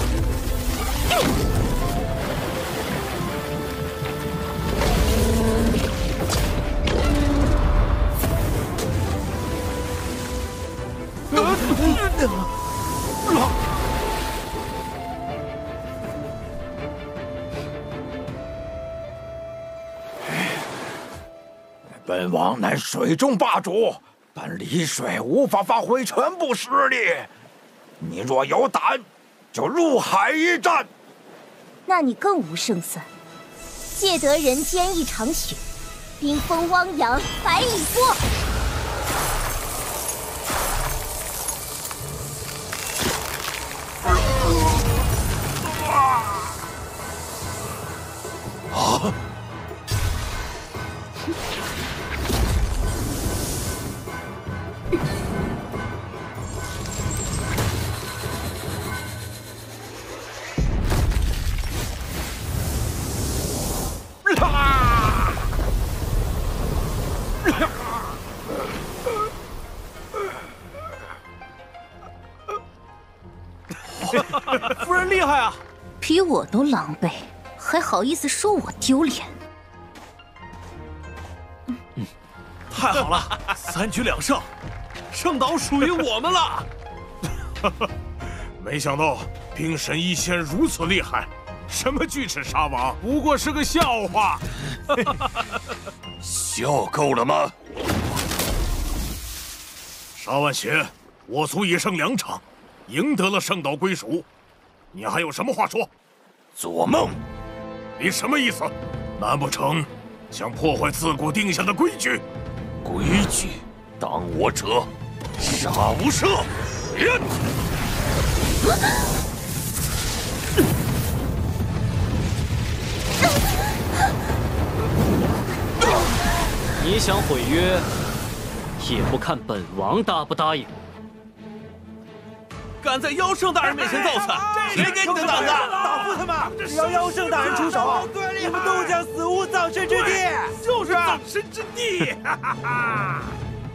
本王乃水中霸主，但离水无法发挥全部实力。你若有胆，就入海一战。那你更无胜算。借得人间一场雪，冰封汪洋百里波。啊！夫人厉害啊！比我都狼狈，还好意思说我丢脸？太好了，3局2胜，圣岛属于我们了！没想到冰神一仙如此厉害，什么巨齿鲨王不过是个笑话。笑够了吗？沙万邪，我族已胜2场，赢得了圣岛归属，你还有什么话说？做梦！你什么意思？难不成想破坏自古定下的规矩？规矩，当我者杀无赦！你想毁约，也不看本王答不答应。敢在妖圣大人面前造次，谁给你的胆子？打服他们！只要妖圣大人出手，你们都将死无葬身之地。就是葬身之地。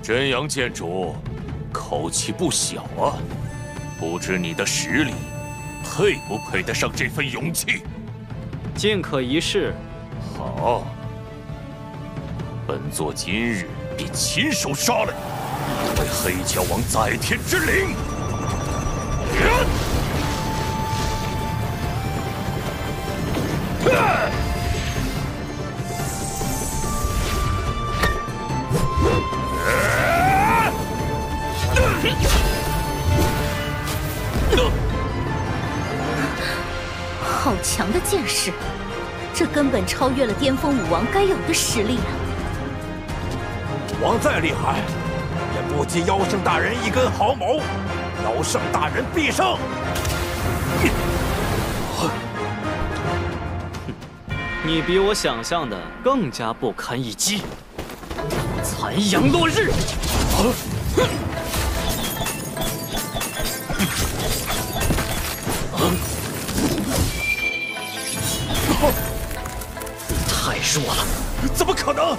真阳剑主，口气不小啊！不知你的实力配不配得上这份勇气？剑可一试。好，本座今日便亲手杀了你，为黑蛟王在天之灵！好强的剑士，这根本超越了巅峰武王该有的实力啊！王再厉害，也不及妖圣大人一根毫毛。妖圣大人必胜！你比我想象的更加不堪一击。残阳落日！你太弱了，怎么可能？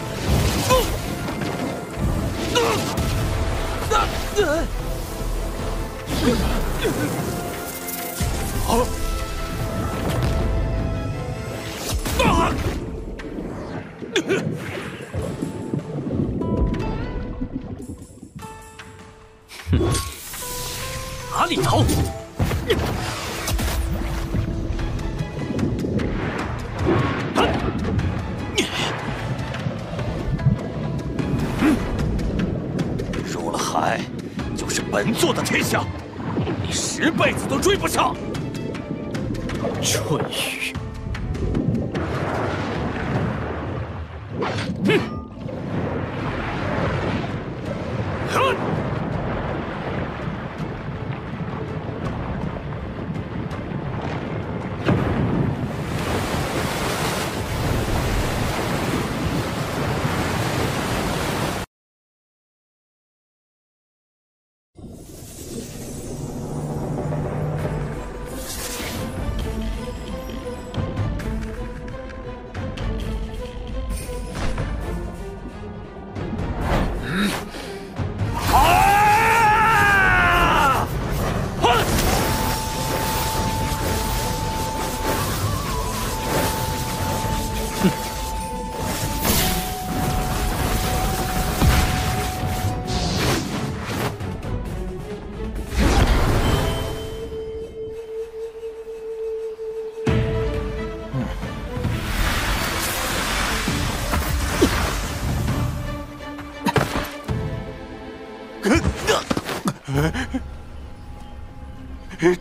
哪里逃？入了海，就是本座的天下，你10辈子都追不上。春雨，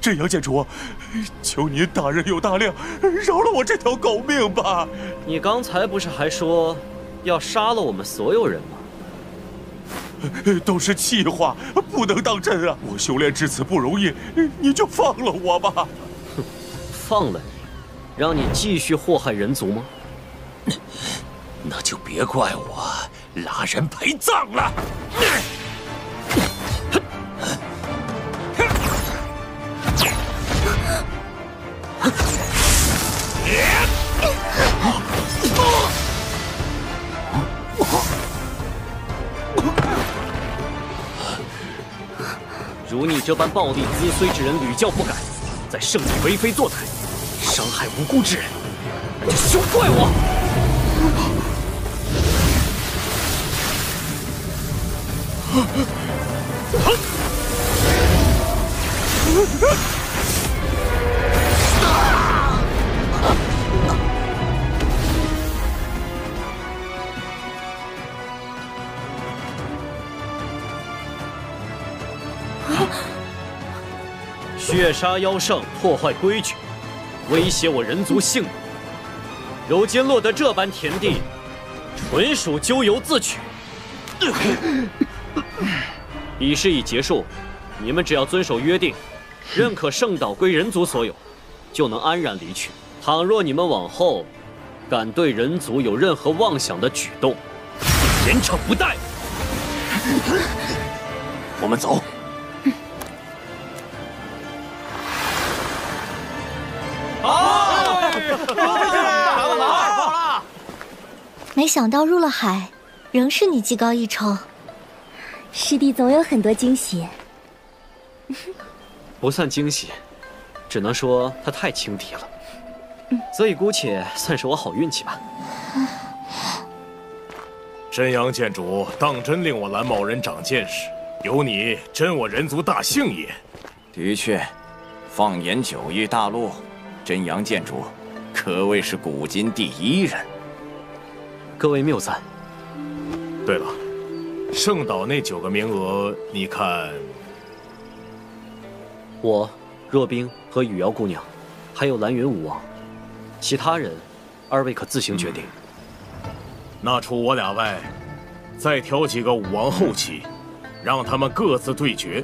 真阳剑主，求您大人有大量，饶了我这条狗命吧！你刚才不是还说要杀了我们所有人吗？都是气话，不能当真啊！我修炼至此不容易，你就放了我吧。哼，放了你，让你继续祸害人族吗？那就别怪我拉人陪葬了。如你这般暴戾资虽之人屡教不改，在圣地为非作歹，伤害无辜之人，那就休怪我！血杀妖圣，破坏规矩，威胁我人族性命。如今落得这般田地，纯属咎由自取。比试已结束，你们只要遵守约定，认可圣岛归人族所有，就能安然离去。倘若你们往后敢对人族有任何妄想的举动，严惩不贷。我们走。没想到入了海，仍是你技高一筹。师弟总有很多惊喜。不算惊喜，只能说他太轻敌了，所以姑且算是我好运气吧。真阳剑主当真令我蓝帽人长见识，有你真我人族大幸也。的确，放眼九域大陆，真阳剑主可谓是古今第一人。各位谬赞。对了，圣岛那9个名额，你看？我、若冰和雨瑶姑娘，还有蓝云武王，其他人，二位可自行决定。那除我俩外，再挑几个武王后期，让他们各自对决，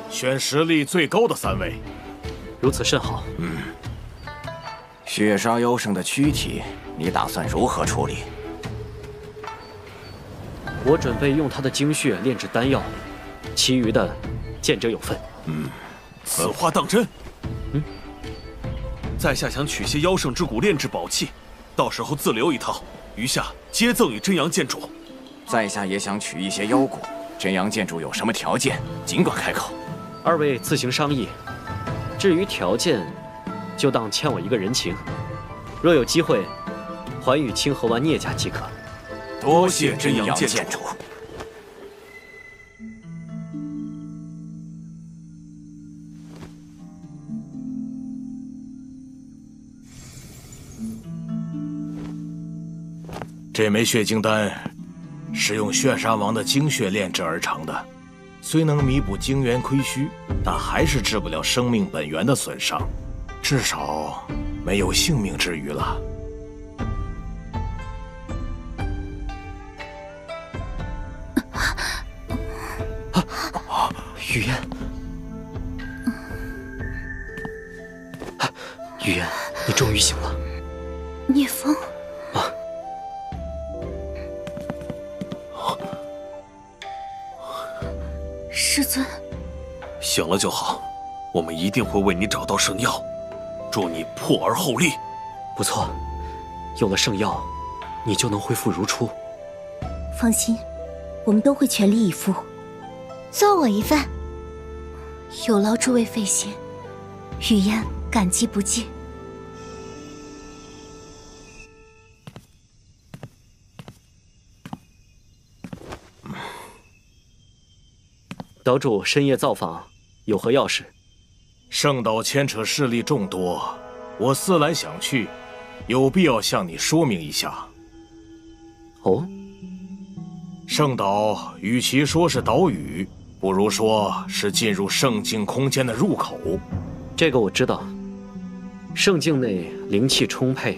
选实力最高的3位。如此甚好。血杀妖圣的躯体，你打算如何处理？我准备用他的精血炼制丹药，其余的剑者有份。此话当真？在下想取些妖圣之骨炼制宝器，到时候自留一套，余下皆赠与真阳剑主。在下也想取一些妖骨，真阳剑主有什么条件，尽管开口。二位自行商议。至于条件，就当欠我一个人情。若有机会，还与清河湾聂家即可。多谢真阳剑主。这枚血晶丹是用血杀王的精血炼制而成的，虽能弥补精元亏虚，但还是治不了生命本源的损伤，至少没有性命之余了。雨嫣，雨嫣，你终于醒了。聂风。师尊，醒了就好，我们一定会为你找到圣药，祝你破而后立。不错，有了圣药，你就能恢复如初。放心，我们都会全力以赴。算我一份。有劳诸位费心，雨嫣感激不尽。岛主深夜造访，有何要事？圣岛牵扯势力众多，我思来想去，有必要向你说明一下。哦，圣岛与其说是岛屿，不如说是进入圣境空间的入口。这个我知道。圣境内灵气充沛，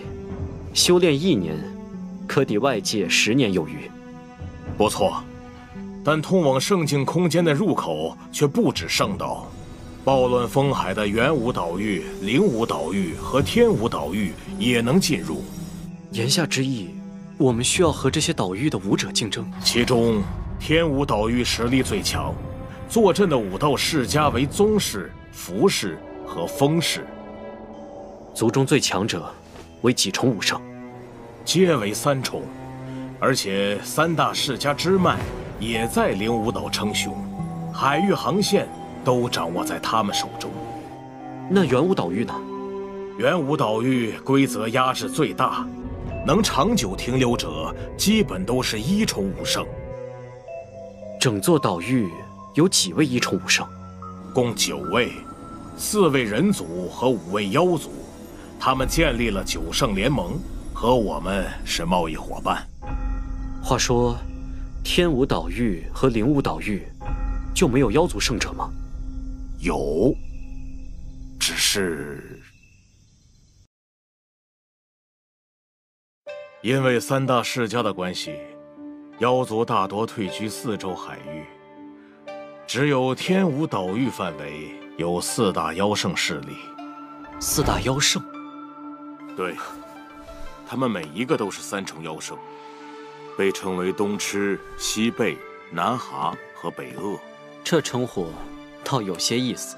修炼1年，可抵外界10年有余。不错。但通往圣境空间的入口却不止圣岛，暴乱风海的元武岛域、灵武岛域和天武岛域也能进入。言下之意，我们需要和这些岛域的武者竞争。其中，天武岛域实力最强，坐镇的武道世家为宗室、符氏和风氏。族中最强者为几重武圣？皆为3重，而且3大世家支脉也在灵武岛称雄，海域航线都掌握在他们手中。那元武岛域呢？元武岛域规则压制最大，能长久停留者基本都是1重武圣。整座岛域有几位1重武圣？共9位，4位人族和5位妖族，他们建立了9圣联盟，和我们是贸易伙伴。话说，天武岛域和灵武岛域就没有妖族圣者吗？有，是因为三大世家的关系，妖族大多退居四周海域，只有天武岛屿范围有4大妖圣势力。4大妖圣？对，他们每一个都是3重妖圣，被称为东魑、西贝、南蛤和北鳄。这称呼倒有些意思。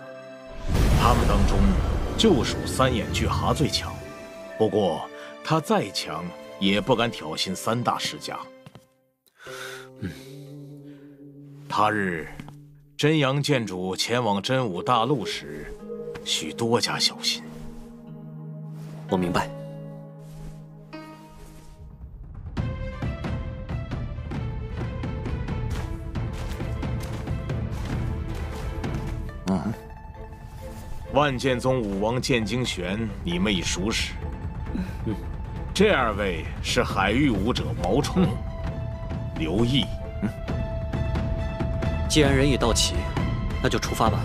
他们当中，就属三眼巨蛤最强。不过，他再强，也不敢挑衅3大世家。他日，真阳剑主前往真武大陆时，需多加小心。我明白。万剑宗武王剑经玄，你们已熟识。这2位是海域武者毛冲、刘毅。既然人已到齐，那就出发吧。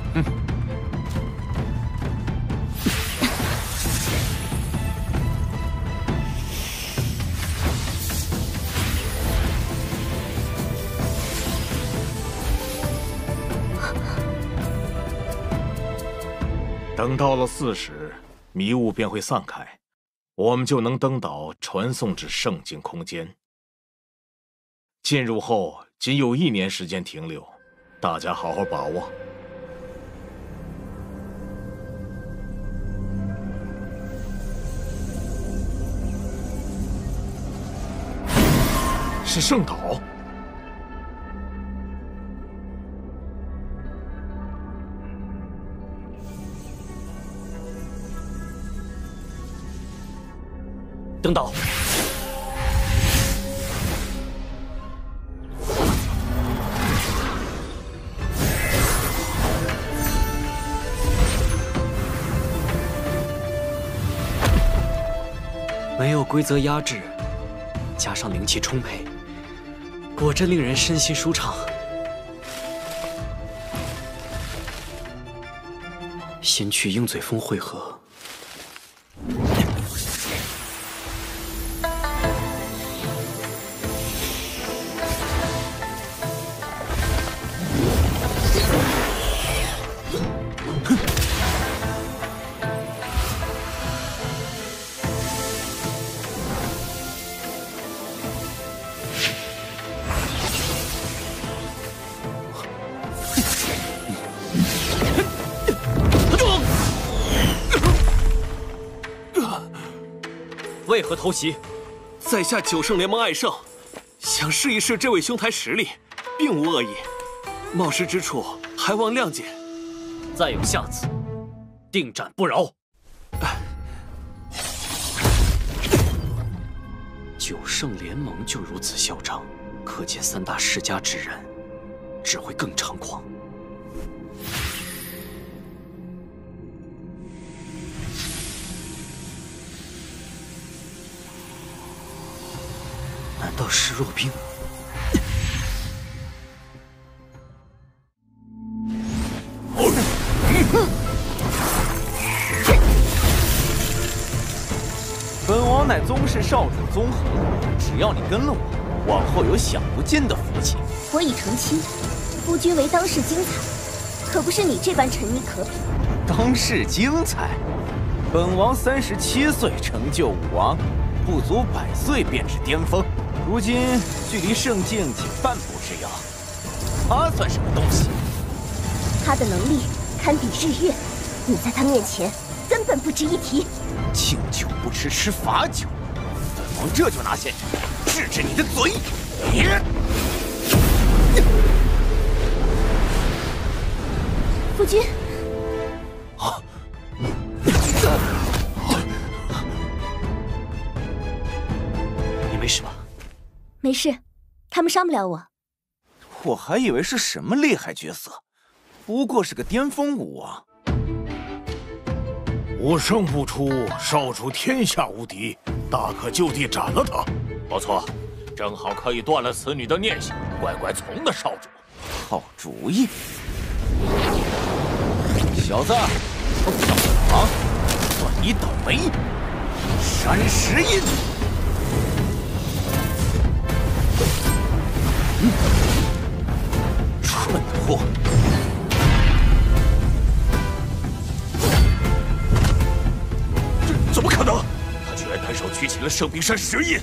等到了4时，迷雾便会散开，我们就能登岛传送至圣境空间。进入后仅有1年时间停留，大家好好把握。是圣岛。登岛。没有规则压制，加上灵气充沛，果真令人身心舒畅。先去鹰嘴峰汇合。为何偷袭？在下9圣联盟艾胜，想试一试这位兄台实力，并无恶意。冒失之处，还望谅解。再有下次，定斩不饶。9圣联盟就如此嚣张，可见3大世家之人只会更猖狂。难道是弱兵？本王乃宗室少主宗恒，只要你跟了我，往后有享不尽的福气。我已成亲，夫君为当世精彩，可不是你这般沉溺可比。当世精彩？本王37岁成就武王，不足100岁便至巅峰。如今距离圣境仅半步之遥，他算什么东西？他的能力堪比日月，你在他面前根本不值一提。敬酒不吃吃罚酒，本王这就拿线制止你的嘴！夫君，你没事吧？没事，他们伤不了我。我还以为是什么厉害角色，不过是个巅峰武王。武圣不出，少主天下无敌，大可就地斩了他。不错，正好可以断了此女的念想，乖乖从了少主。好主意，小子。王，算你倒霉！山石印。蠢货！这怎么可能？他居然单手举起了圣冰山石印！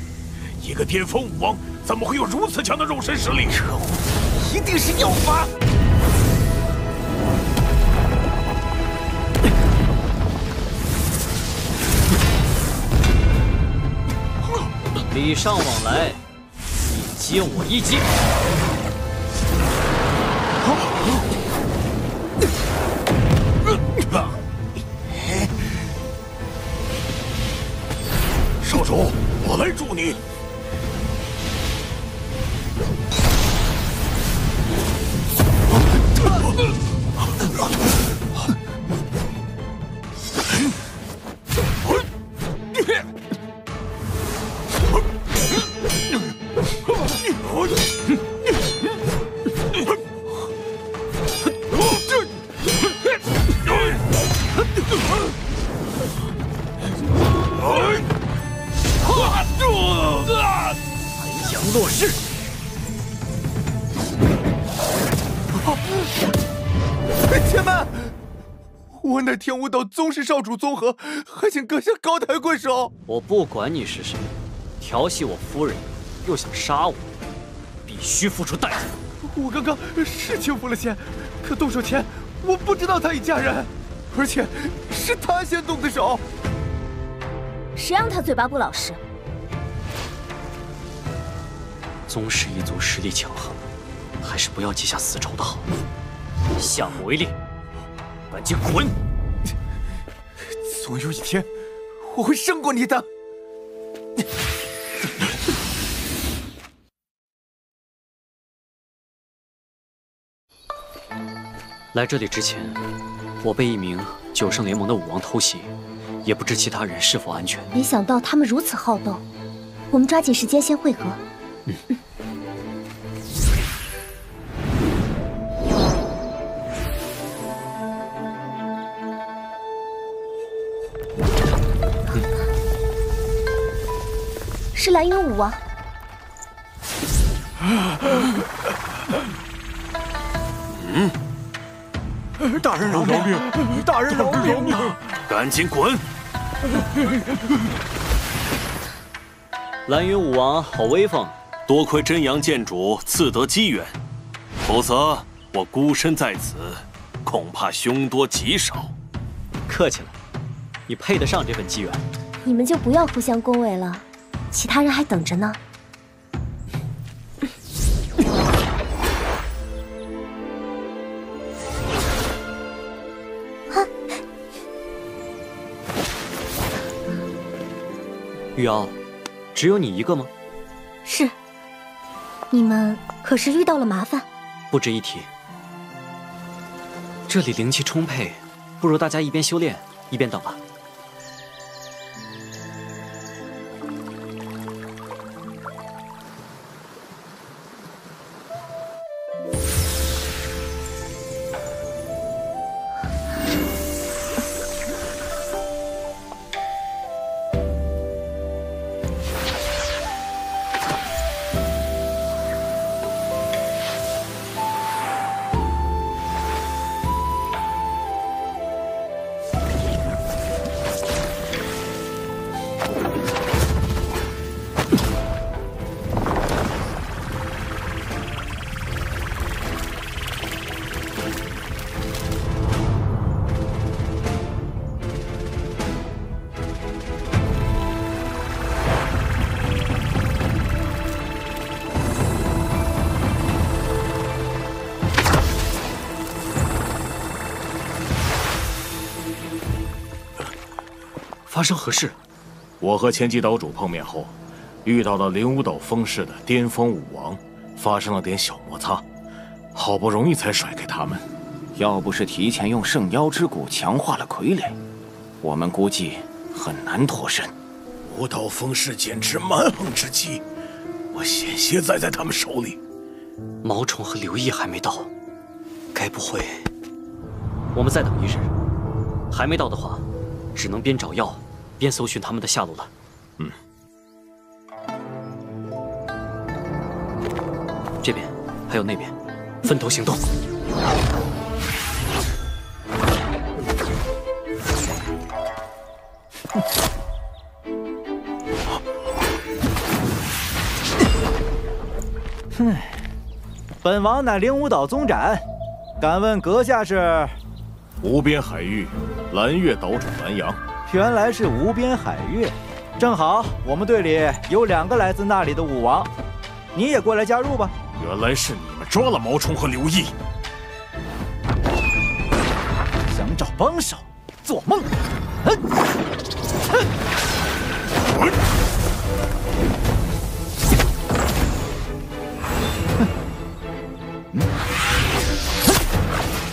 一个巅峰武王，怎么会有如此强的肉身实力？可恶！一定是妖法！礼尚往来，你接我一击。少主，我来助你。寒阳落世。且慢！我乃天武岛宗室少主宗和，还请阁下高抬贵手。我不管你是谁，调戏我夫人，又想杀我，必须付出代价。我刚刚是轻浮了些，可动手前我不知道她已嫁人，而且是她先动的手。谁让他嘴巴不老实？宗室一族实力强横，还是不要结下死仇的好。下不为例，赶紧滚！总有一天，我会胜过你的。来这里之前，我被一名9圣联盟的武王偷袭，也不知其他人是否安全。没想到他们如此好斗，我们抓紧时间先会合。是蓝云武王。大人饶命！大人饶命！赶紧滚！蓝云武王好威风，多亏真阳剑主赐得机缘，否则我孤身在此，恐怕凶多吉少。客气了，你配得上这份机缘。你们就不要互相恭维了，其他人还等着呢。玉瑶，只有你一个吗？是。你们可是遇到了麻烦？不值一提。这里灵气充沛，不如大家一边修炼一边等吧。发生何事？我和前几岛主碰面后，遇到了灵武岛封氏的巅峰武王，发生了点小摩擦，好不容易才甩开他们。要不是提前用圣妖之骨强化了傀儡，我们估计很难脱身。武岛封氏简直蛮横之极，我险些栽在他们手里。毛虫和刘毅还没到，该不会……我们再等一日，还没到的话，只能边找药，边搜寻他们的下落了。嗯。这边还有那边，分头行动。哼，本王乃灵武岛宗展，敢问阁下是？无边海域蓝月岛主南阳。原来是无边海域，正好我们队里有2个来自那里的武王，你也过来加入吧。原来是你们抓了毛冲和刘毅，想找帮手，做梦！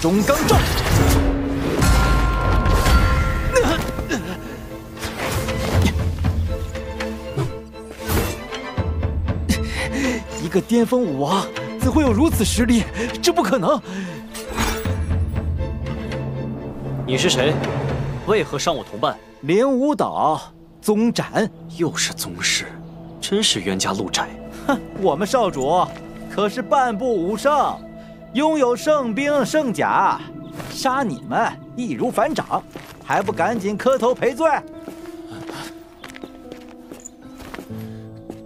中罡咒，一个巅峰武王怎会有如此实力？这不可能！你是谁？为何伤我同伴？灵武岛宗展，又是宗室，真是冤家路窄。哼，我们少主可是半步武圣，拥有圣兵圣甲，杀你们易如反掌，还不赶紧磕头赔罪？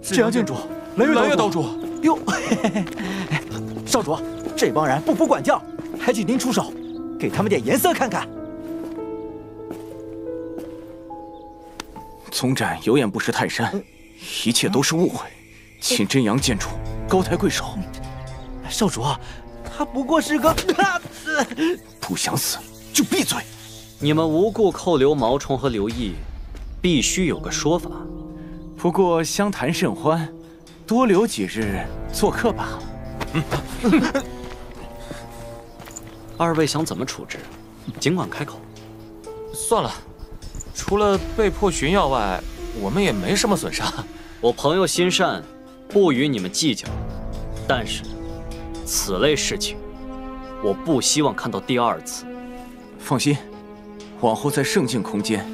真阳郡主，蓝月岛主。哟，少主，这帮人不服管教，还请您出手，给他们点颜色看看。宗展有眼不识泰山，一切都是误会，请真阳剑主高抬贵手。少主，他不过是个……不想死就闭嘴！你们无故扣留毛冲和刘毅，必须有个说法。不过相谈甚欢，多留几日做客罢了。二位想怎么处置，尽管开口。算了，除了被迫寻药外，我们也没什么损伤。我朋友心善，不与你们计较。但是，此类事情，我不希望看到第2次。放心，往后在圣境空间，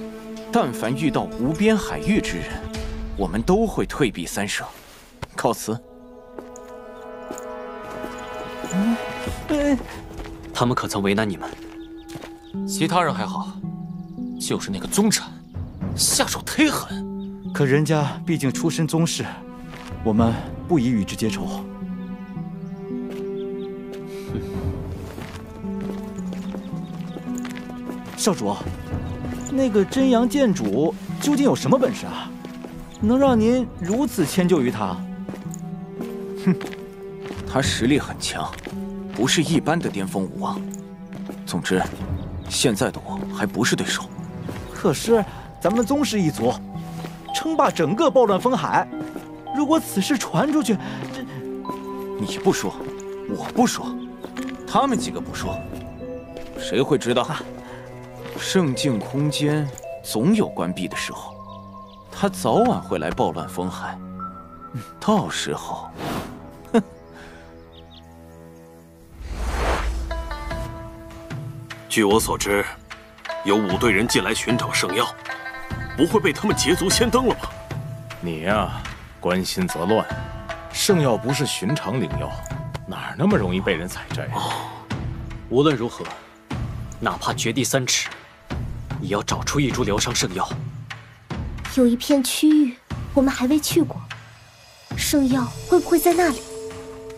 但凡遇到无边海域之人，我们都会退避三舍。告辞。他们可曾为难你们？其他人还好，就是那个宗展，下手忒狠。可人家毕竟出身宗室，我们不宜与之结仇。少主，那个真阳剑主究竟有什么本事啊？能让您如此迁就于他？哼，他实力很强，不是一般的巅峰武王。总之，现在的我还不是对手。可是咱们宗室一族称霸整个暴乱风海，如果此事传出去，这……你不说，我不说，他们几个不说，谁会知道？圣境空间总有关闭的时候，他早晚会来暴乱风海。到时候，据我所知，有5队人进来寻找圣药，不会被他们捷足先登了吧？你呀，关心则乱。圣药不是寻常灵药，哪那么容易被人采摘？无论如何，哪怕掘地3尺，也要找出一株疗伤圣药。有一片区域我们还未去过，圣药会不会在那里？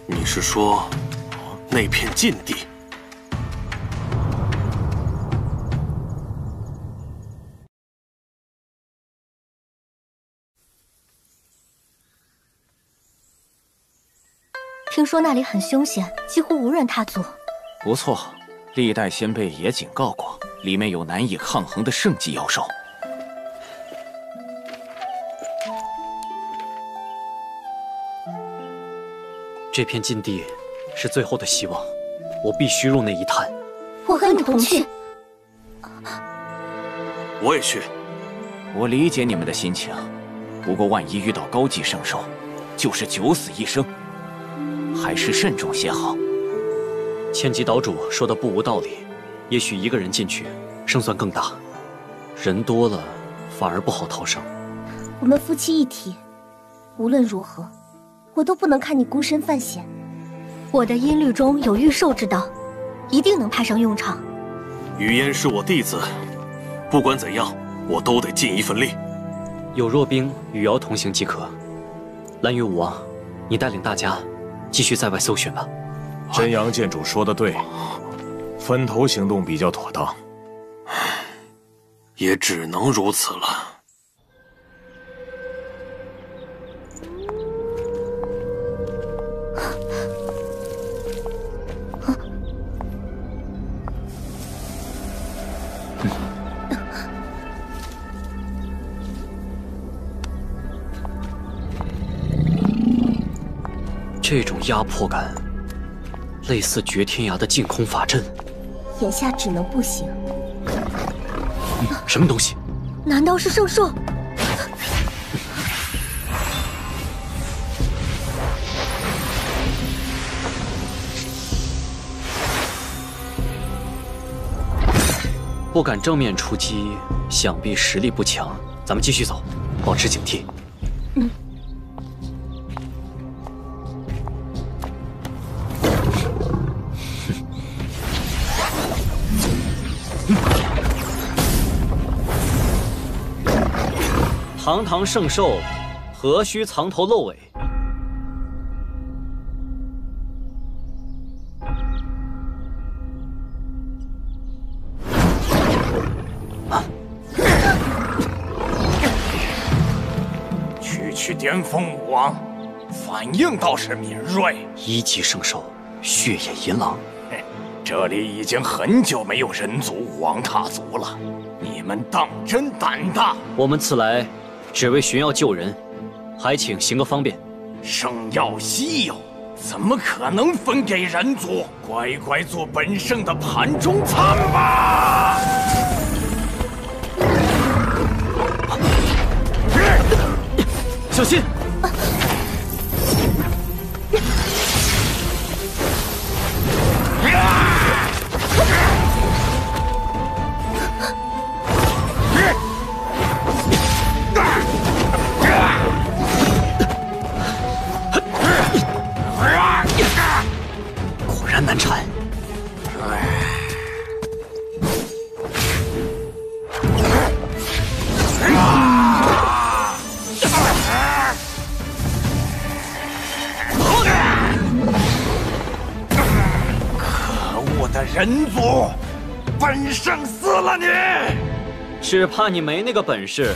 你是说那片禁地？听说那里很凶险，几乎无人踏足。不错，历代先辈也警告过，里面有难以抗衡的圣级妖兽。这片禁地是最后的希望，我必须入内一探。我和你同去。我也去。我理解你们的心情，不过万一遇到高级圣兽，就是九死一生，还是慎重些好。千级岛主说的不无道理，也许一个人进去胜算更大。人多了反而不好逃生。我们夫妻一体，无论如何，我都不能看你孤身犯险。我的音律中有御兽之道，一定能派上用场。雨烟是我弟子，不管怎样，我都得尽一份力。有若冰、雨瑶同行即可。蓝月武王，你带领大家继续在外搜寻吧。真阳剑主说的对，分头行动比较妥当。也只能如此了。这种压迫感，类似绝天涯的净空法阵。眼下只能步行。什么东西？难道是圣兽？不敢正面出击，想必实力不强。咱们继续走，保持警惕。堂堂圣兽，何须藏头露尾？区巅峰武王，反应倒是敏锐。1级圣兽，血眼银狼。这里已经很久没有人族武王踏足了，你们当真胆大！我们此来只为寻药救人，还请行个方便。圣药稀有，怎么可能分给人族？乖乖做本圣的盘中餐吧！小心！果然难缠。的人族，本圣死了你！只怕你没那个本事。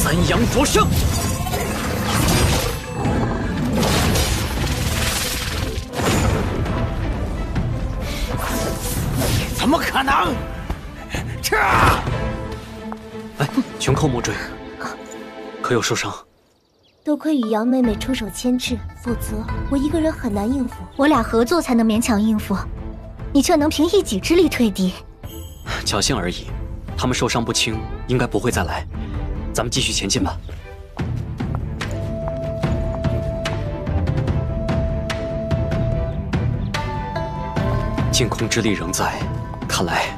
三阳灼圣！怎么可能？撤！哎，穷寇莫追，可有受伤？多亏雨阳妹妹出手牵制，否则我一个人很难应付。我俩合作才能勉强应付，你却能凭一己之力退敌。侥幸而已，他们受伤不轻，应该不会再来。咱们继续前进吧。净空之力仍在，看来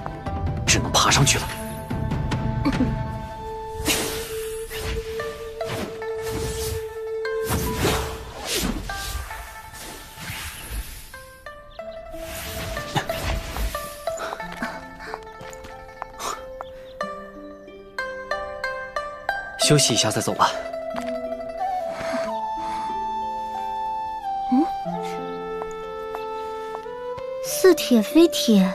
只能爬上去了。休息一下再走吧。铁非铁，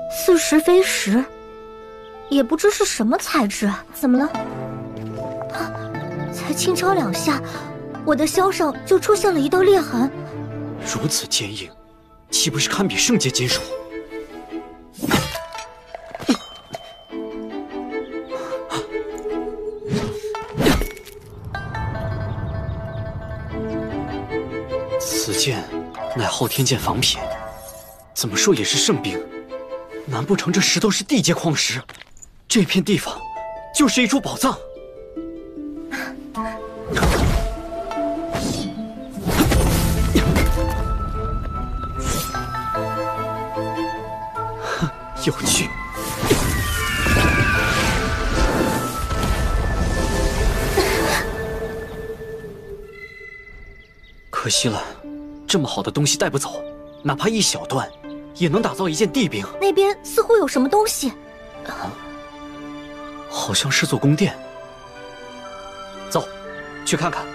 似石非石，也不知是什么材质。怎么了？才轻敲2下，我的箫上就出现了一道裂痕。如此坚硬，岂不是堪比圣阶金属？此剑乃昊天剑仿品，怎么说也是圣兵。难不成这石头是地阶矿石？这片地方就是一处宝藏。有趣。可惜了，这么好的东西带不走，哪怕一小段，也能打造一件地兵。那边似乎有什么东西。好像是座宫殿。走，去看看。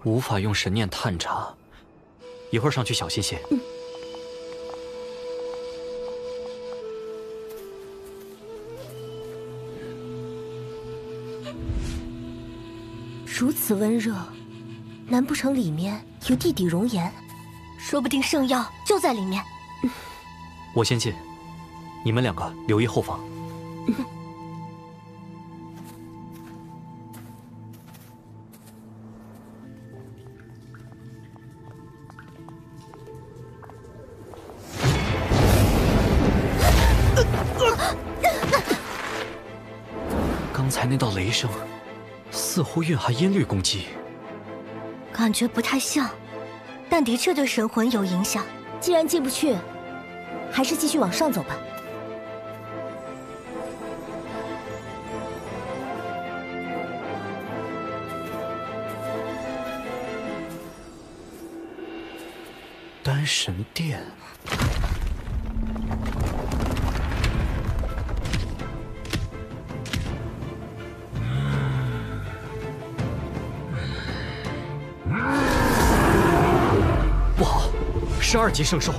无法用神念探查，一会儿上去小心些。如此温热，难不成里面有地底熔岩？说不定圣药就在里面。我先进，你们2个留意后方。刚才那道雷声，似乎蕴含音律攻击，感觉不太像，但的确对神魂有影响。既然进不去，还是继续往上走吧。丹神殿。不好，是2级圣兽。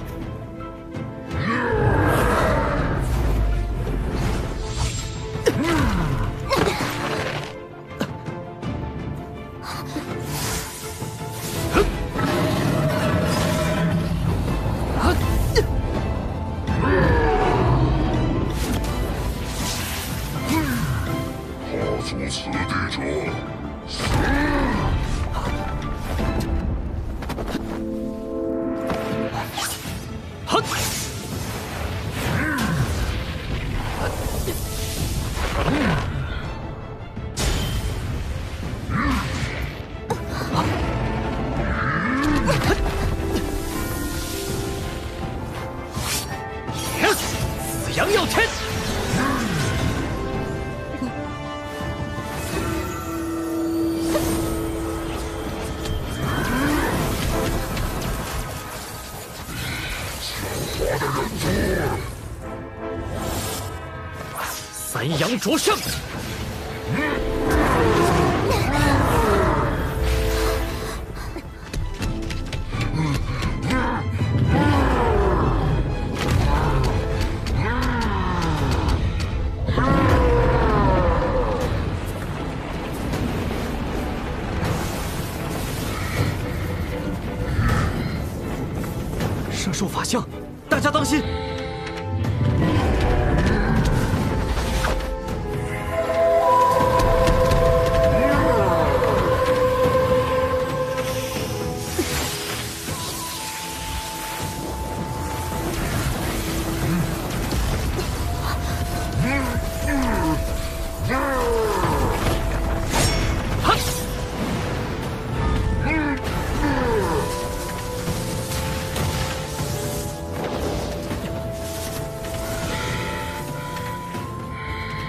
踏足此地者，死！紫阳耀天。三阳灼圣。圣兽法相，大家当心！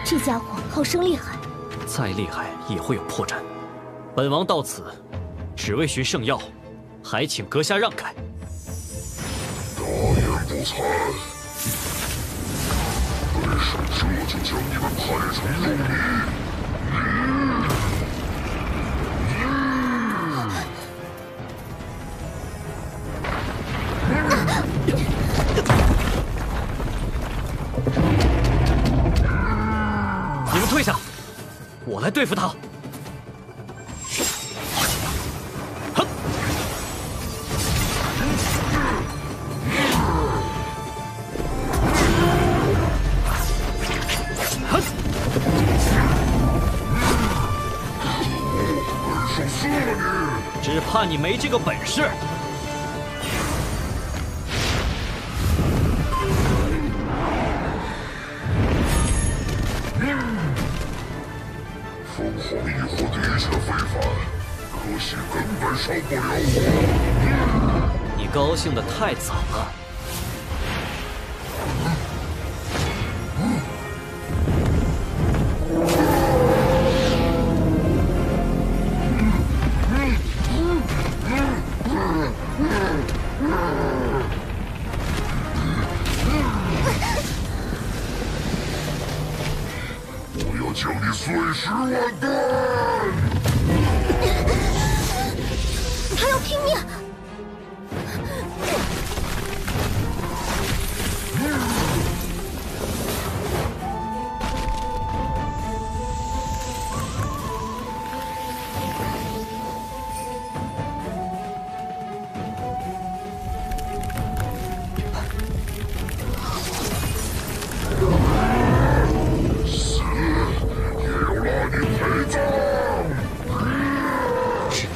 这家伙好生厉害，再厉害也会有破绽。本王到此，只为寻圣药，还请阁下让开。残！对手这就将你们排除肉糜！你们退下，我来对付他。只怕你没这个本事。凤凰异火的确非凡，可惜根本伤不了我。你高兴得太早了。将你碎尸万段！他要拼命！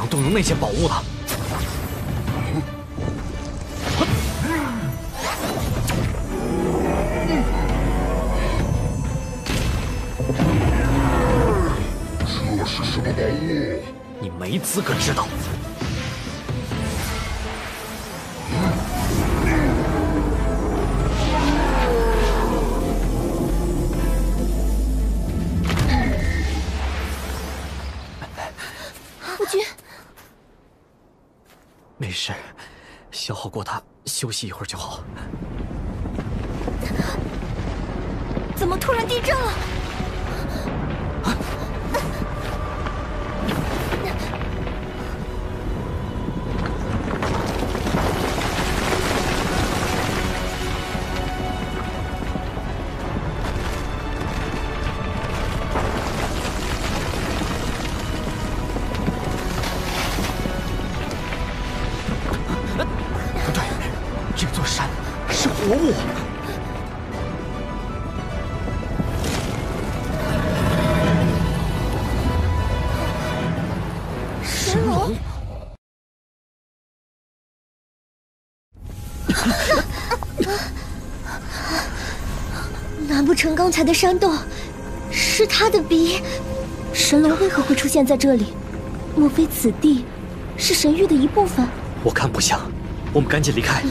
动用那件宝物了。这是什么宝物？你没资格知道。夫君，没事，消耗过它，休息一会儿就好。怎么突然地震了？不对，这座山是活物。神龙。难不成刚才的山洞是他的鼻？神龙为何会出现在这里？莫非此地是神域的一部分？我看不像，我们赶紧离开。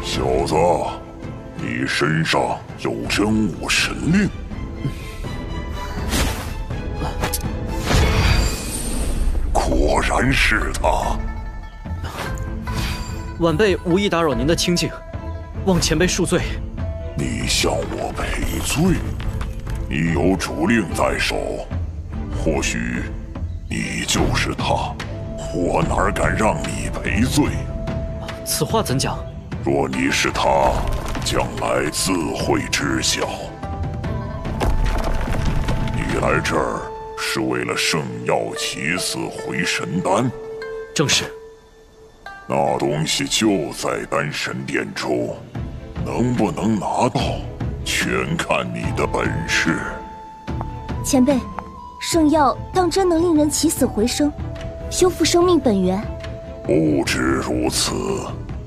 小子，你身上有真武神令？果然是他。晚辈无意打扰您的清静，望前辈恕罪。你向我赔罪？你有主令在手，或许你就是他，我哪敢让你赔罪？此话怎讲？若你是他，将来自会知晓。你来这儿是为了圣药起死回神丹？正是。那东西就在丹神殿中，能不能拿到，全看你的本事。前辈，圣药当真能令人起死回生，修复生命本源？不止如此，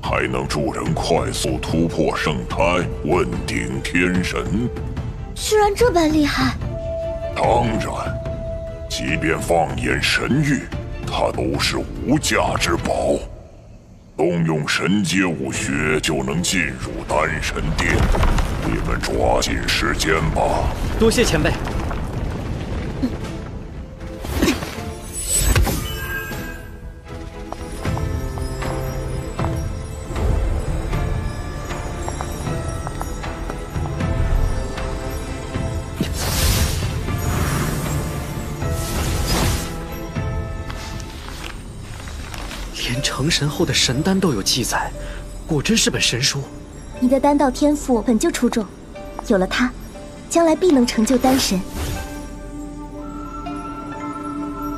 还能助人快速突破圣胎，问鼎天神。居然这般厉害！当然，即便放眼神域，它都是无价之宝。动用神阶武学就能进入丹神殿。你们抓紧时间吧。多谢前辈。连成神后的神丹都有记载，果真是本神书。你的丹道天赋本就出众，有了它，将来必能成就丹神。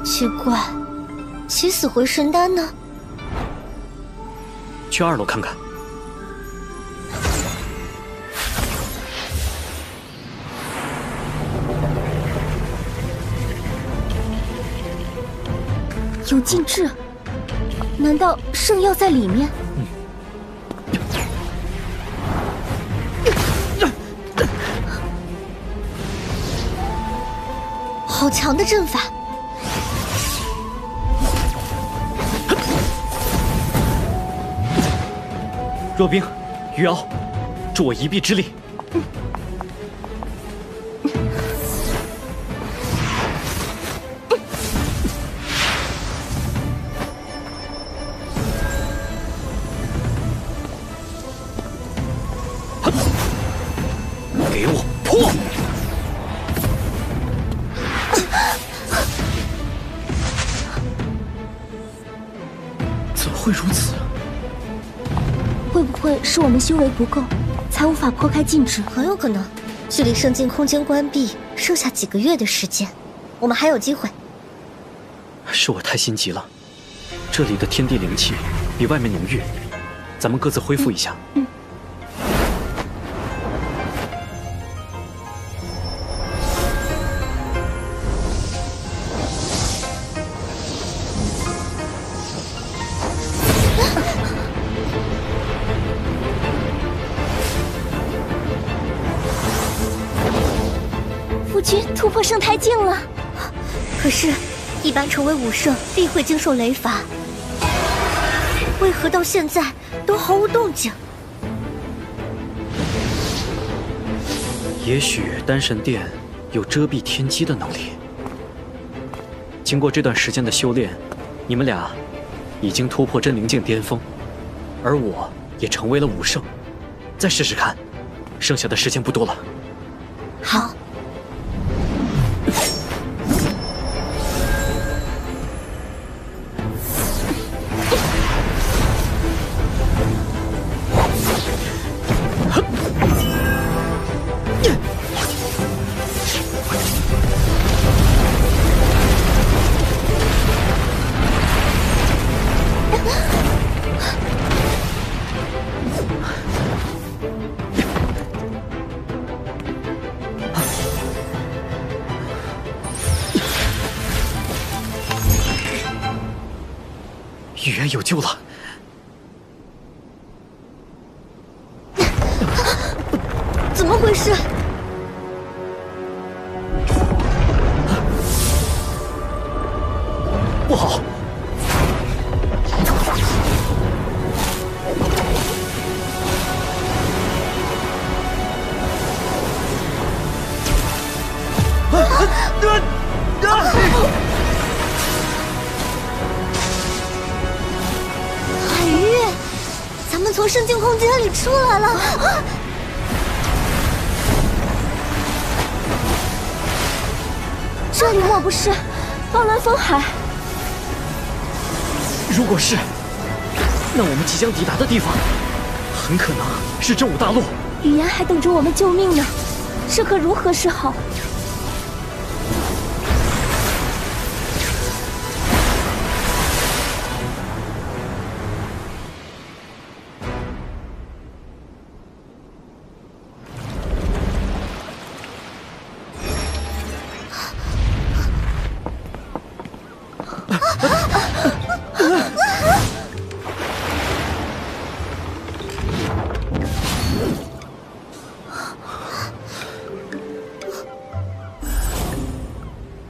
奇怪，起死回神丹呢？去2楼看看。有禁制，难道圣药在里面？好强的阵法！若冰、余敖，助我一臂之力。给我破！怎么会如此？会不会是我们修为不够，才无法破开禁制？很有可能，距离圣境空间关闭剩下几个月的时间，我们还有机会。是我太心急了，这里的天地灵气比外面浓郁，咱们各自恢复一下。夫君突破圣胎境了，可是，一般成为武圣必会经受雷罚，为何到现在都毫无动静？也许丹神殿有遮蔽天机的能力。经过这段时间的修炼，你们俩已经突破真灵境巅峰，而我也成为了武圣。再试试看，剩下的时间不多了。好。雨渊有救了！怎么回事？不好！海月，咱们从圣境空间里出来了。这里莫不是暴乱风海？如果是，那我们即将抵达的地方，很可能是真武大陆。语言还等着我们救命呢，这可如何是好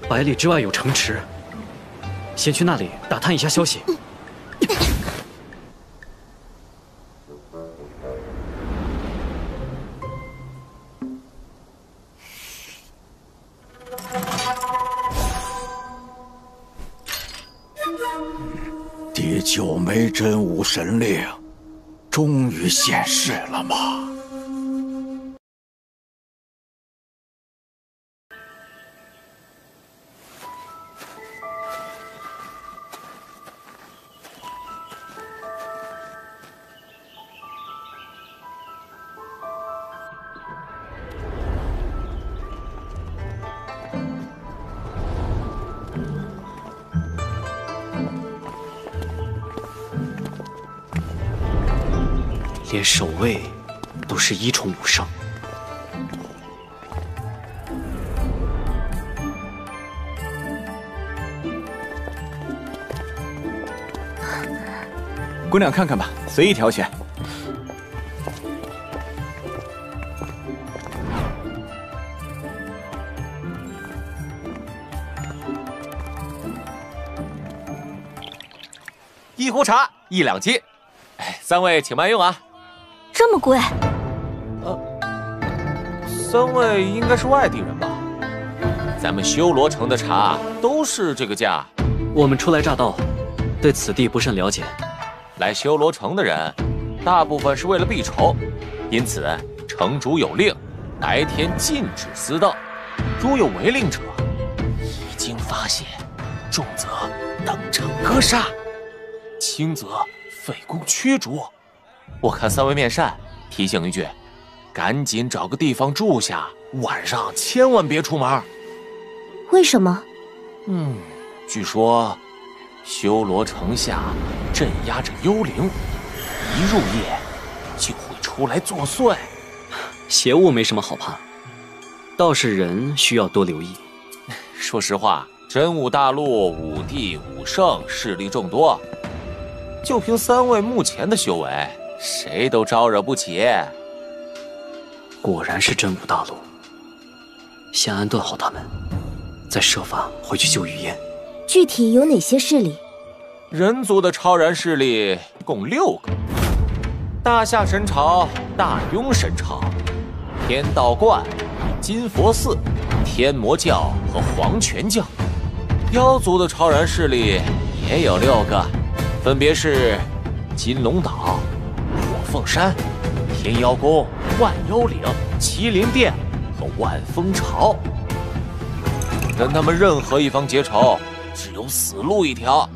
？100里之外有城池，先去那里打探一下消息。9枚真武神令终于现世了吗？连守卫都是1重5胜，姑娘看看吧，随意挑选。1壶茶1两金，3位请慢用啊。这么贵？3位应该是外地人吧？咱们修罗城的茶都是这个价。我们初来乍到，对此地不甚了解。来修罗城的人，大部分是为了避仇，因此城主有令，白天禁止私盗。如有违令者，一经发现，重则当场格杀，轻则废宫驱逐。我看3位面善，提醒一句，赶紧找个地方住下，晚上千万别出门。为什么？据说修罗城下镇压着幽灵，一入夜就会出来作祟。邪物没什么好怕，倒是人需要多留意。说实话，真武大陆5帝5圣势力众多，就凭3位目前的修为，谁都招惹不起。果然是真武大陆，先安顿好他们，再设法回去救雨嫣。具体有哪些势力？人族的超然势力共6个：大夏神朝、大雍神朝、天道观、金佛寺、天魔教和黄泉教。妖族的超然势力也有6个，分别是金龙岛、火凤山、天妖宫、万妖岭、麒麟殿和万峰巢。跟他们任何一方结仇，只有死路一条。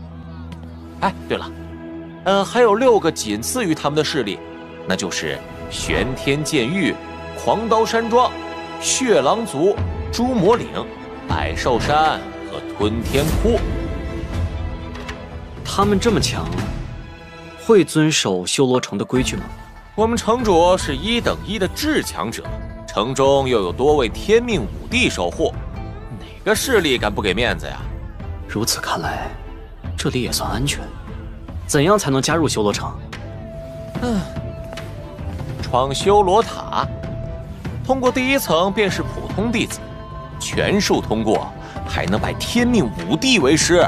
哎，对了，还有6个仅次于他们的势力，那就是玄天剑域、狂刀山庄、血狼族、朱魔岭、百兽山和吞天窟。他们这么强，会遵守修罗城的规矩吗？我们城主是1等1的至强者，城中又有多位天命5帝守护，哪个势力敢不给面子呀？如此看来，这里也算安全。怎样才能加入修罗城？闯修罗塔，通过第1层便是普通弟子，全数通过还能拜天命5帝为师。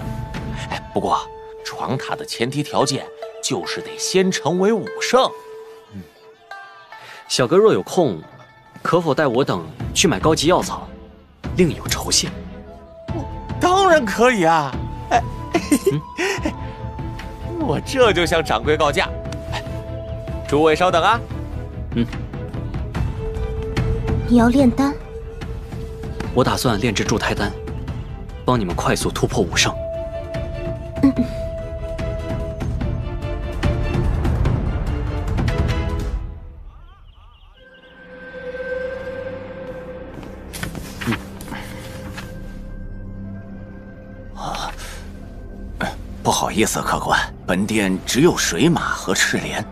不过闯塔的前提条件就是得先成为5圣。小哥若有空，可否带我等去买高级药草，另有酬谢？当然可以啊！我这就向掌柜告假。诸位稍等啊。你要炼丹？我打算炼制筑胎丹，帮你们快速突破5圣。不好意思，客官，本店只有水马和赤莲，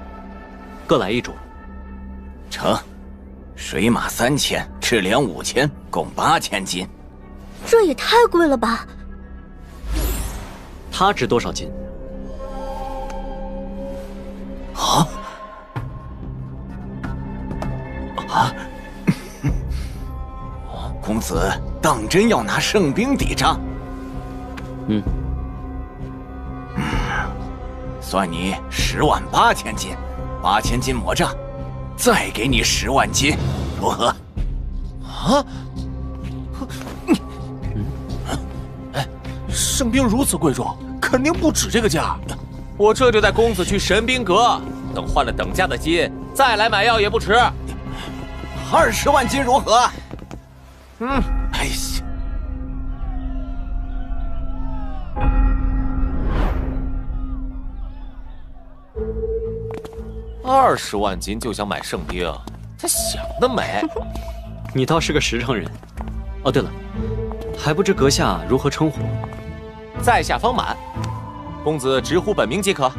各来1株。成，水马3000，赤莲5000，共8000斤。这也太贵了吧！它值多少斤？公子当真要拿圣兵抵账？算你108000斤，8000斤魔杖，再给你10万斤，如何？圣兵如此贵重，肯定不止这个价。我这就带公子去神兵阁，等换了等价的金，再来买药也不迟。20万金如何？哎呀，20万金就想买圣兵，他想得美！你倒是个实诚人。哦，对了，还不知阁下如何称呼？在下方满，公子直呼本名即可。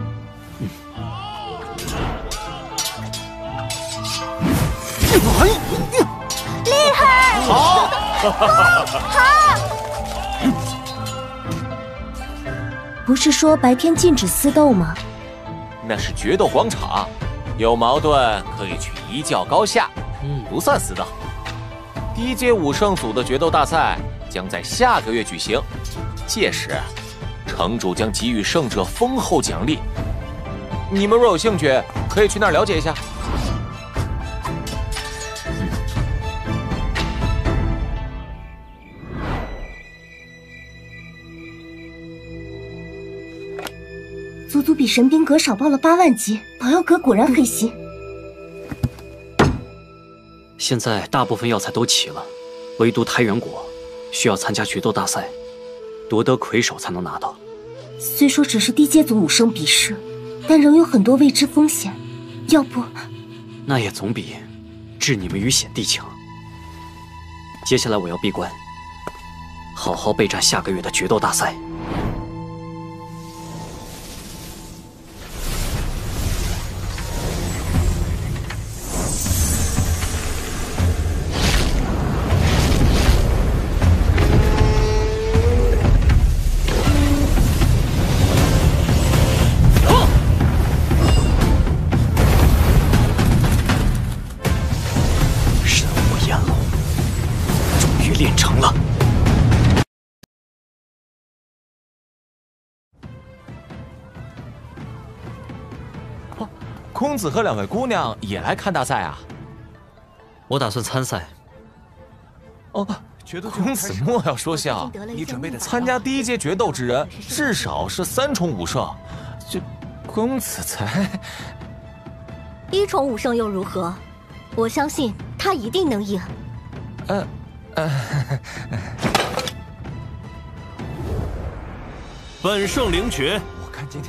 厉害！好，好。不是说白天禁止私斗吗？那是决斗广场，有矛盾可以去一较高下，不算私斗。低阶武圣组的决斗大赛将在下个月举行，届时城主将给予胜者丰厚奖励。你们若有兴趣，可以去那儿了解一下。足足比神兵阁少报了8万级，保药阁果然黑心。现在大部分药材都齐了，唯独太原国需要参加决斗大赛，夺得魁首才能拿到。虽说只是低阶组武圣比试，但仍有很多未知风险。要不，那也总比置你们于险地强。接下来我要闭关，好好备战下个月的决斗大赛。练成了。哦，公子和2位姑娘也来看大赛啊？我打算参赛。哦，公子莫要说笑，你准备的参加第1阶决斗之人至少是3重武圣，这公子才1重武圣又如何？我相信他一定能赢。本圣灵爵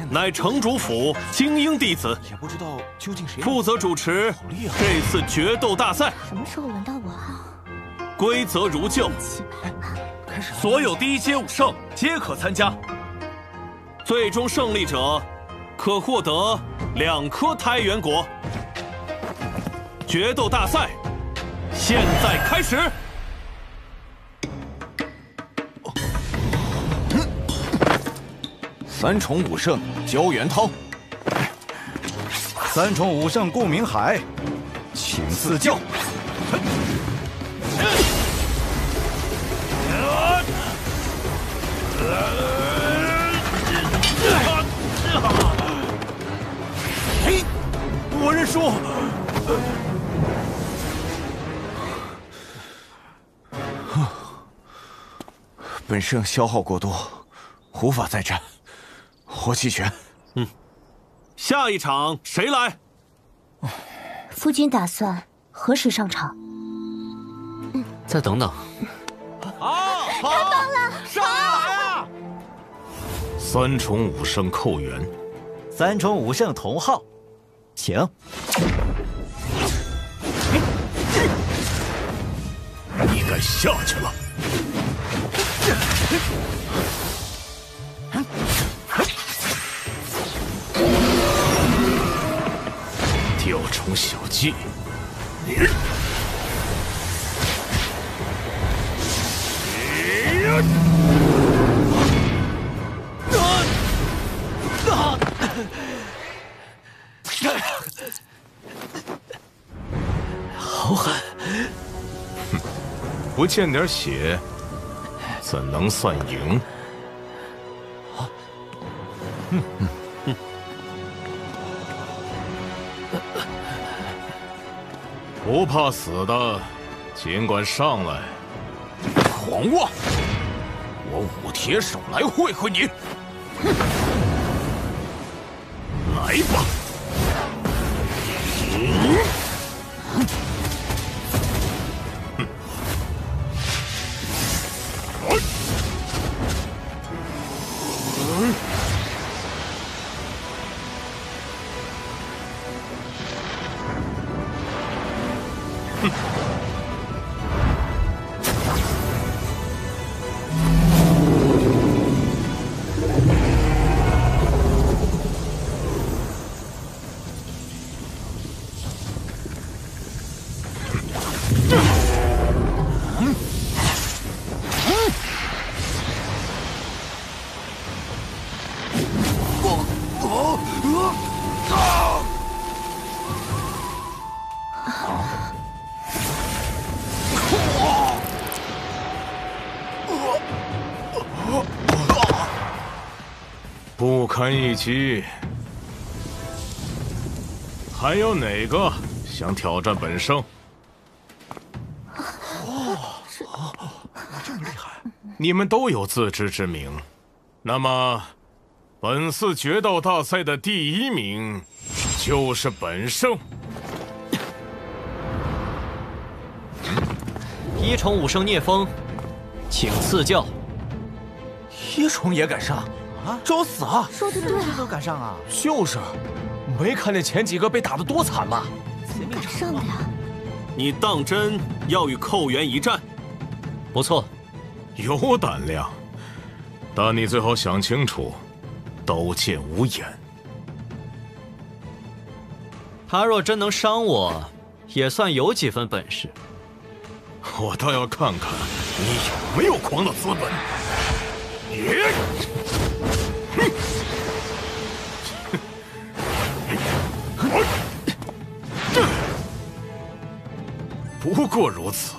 乃城主府精英弟子，也不知道究竟谁负责主持这次决斗大赛。什么时候轮到我啊？规则如旧，所有第1阶武圣皆可参加，最终胜利者可获得2颗胎元果。决斗大赛现在开始。3重武圣焦元涛，3重武圣顾明海，请赐教。我认输。本圣消耗过多，无法再战。我弃权。下一场谁来？夫君打算何时上场？再等等。好，太棒了！上来啊！3重武圣寇元，3重武圣同号，请。你该下去了。雕虫小技，好狠！不见点血，怎能算赢？不怕死的，尽管上来！狂妄！我武铁手来会会你！来吧！不堪一击。还有哪个想挑战本圣？这么厉害！你们都有自知之明。那么，本次决斗大赛的第1名就是本圣。一宠武圣聂风，请赐教。一宠也敢上？啊，找死啊！说的对，这都敢上啊？就是，没看见前几个被打得多惨吗？怎么敢上的呀？你当真要与寇元一战？不错，有胆量，但你最好想清楚，刀剑无眼。他若真能伤我，也算有几分本事。我倒要看看你有没有狂的资本。不过如此。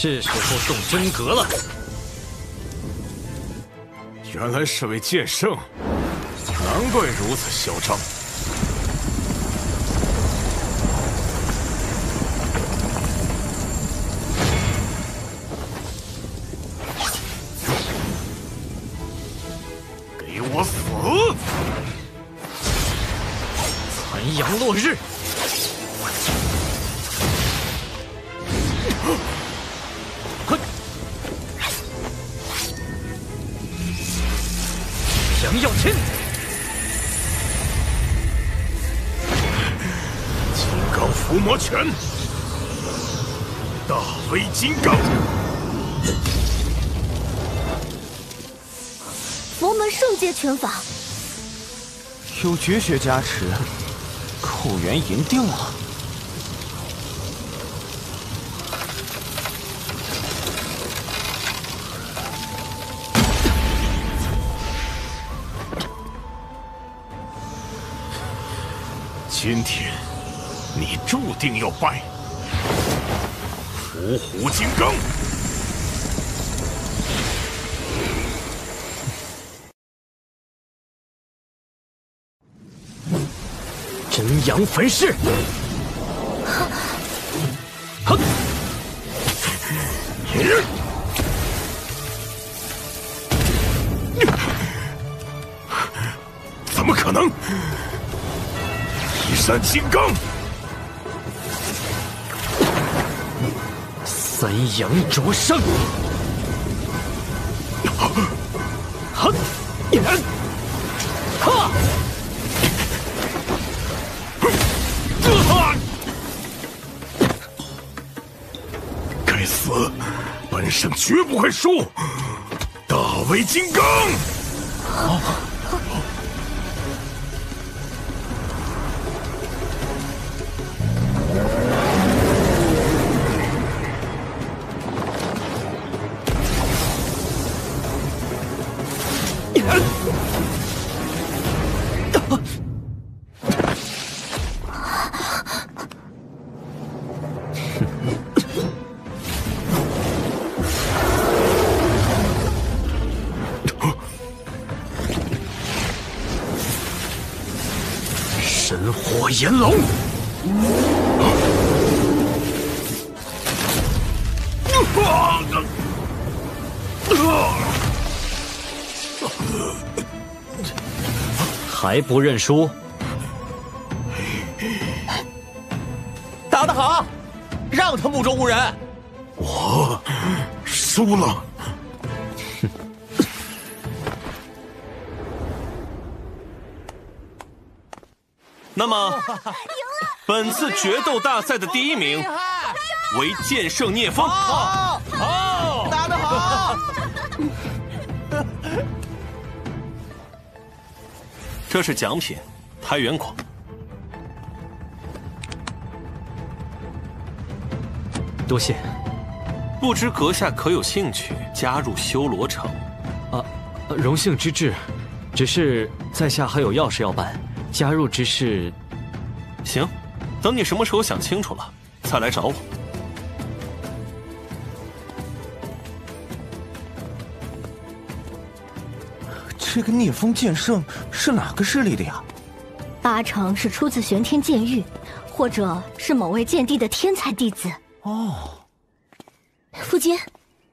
是时候动真格了。原来是位剑圣，难怪如此嚣张。给我死！残阳落日。降药签，金刚伏魔拳，大威金刚，佛门圣阶拳法，有绝学加持，寇元赢定了。今天，你注定要败。伏虎金刚，真阳焚噬，哼！怎么可能？一闪金刚，三阳灼伤，哈，哈，该死！本圣绝不会输！大威金刚！神火炎龙。还不认输？打得好，让他目中无人。我输了。那么，本次决斗大赛的第1名为剑圣聂风。好，打得好。这是奖品，太原果。多谢。不知阁下可有兴趣加入修罗城？荣幸之至，只是在下还有要事要办，加入之事。行，等你什么时候想清楚了，再来找我。这个聂风剑圣是哪个势力的呀？8成是出自玄天剑狱，或者是某位剑帝的天才弟子。哦，夫君，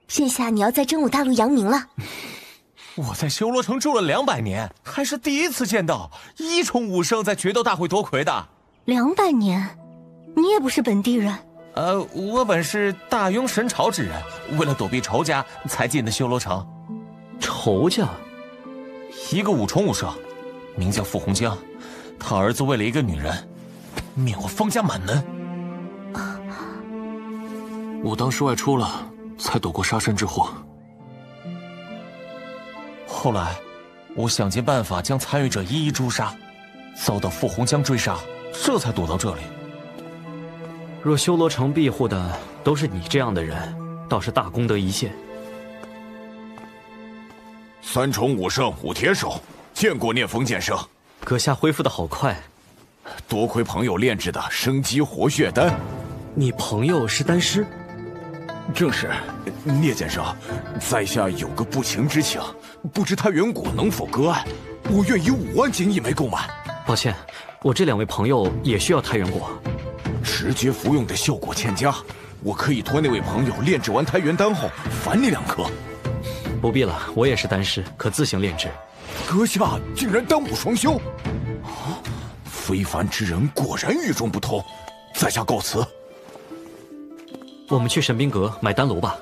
现下你要在真武大陆扬名了。我在修罗城住了200年，还是第一次见到1重武圣在决斗大会夺魁的。200年，你也不是本地人？我本是大庸神朝之人，为了躲避仇家才进的修罗城。仇家？一个5重武圣，名叫傅红江，他儿子为了一个女人，灭我方家满门。我当时外出了，才躲过杀身之祸。后来，我想尽办法将参与者一一诛杀，遭到傅红江追杀，这才躲到这里。若修罗城庇护的都是你这样的人，倒是大功德一件。3重武圣武铁手，见过聂风剑圣。阁下恢复的好快，多亏朋友炼制的生机活血丹。你朋友是丹师？正是。聂剑圣，在下有个不情之请，不知太原谷能否割爱？我愿以5万金一枚购买。抱歉，我这2位朋友也需要太原果。直接服用的效果欠佳，我可以托那位朋友炼制完太原丹后返你2颗。不必了，我也是丹师，可自行炼制。阁下竟然丹武双修，非凡之人果然与众不同。在下告辞。我们去神兵阁买丹炉吧。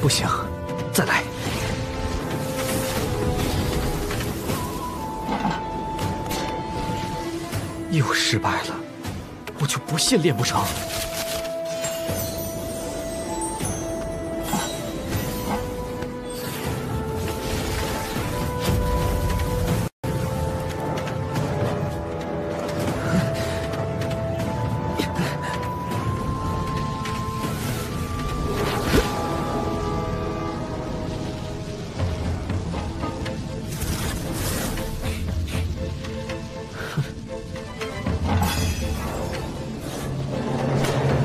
不行，再来。又失败了，我就不信练不成。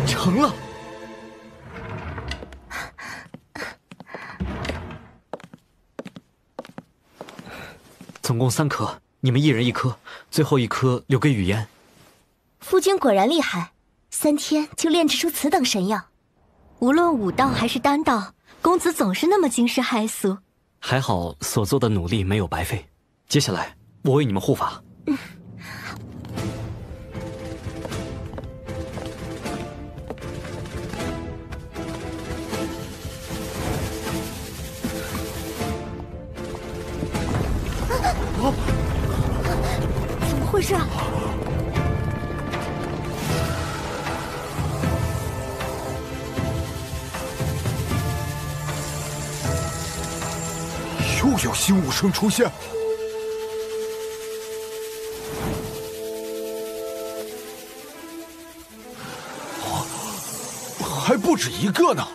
成了。总共3颗，你们1人1颗，最后1颗留给雨嫣。夫君果然厉害，3天就炼制出此等神药。无论武道还是丹道，公子总是那么惊世骇俗。还好所做的努力没有白费。接下来我为你们护法。怎么回事啊？又有新武圣出现，还不止一个呢。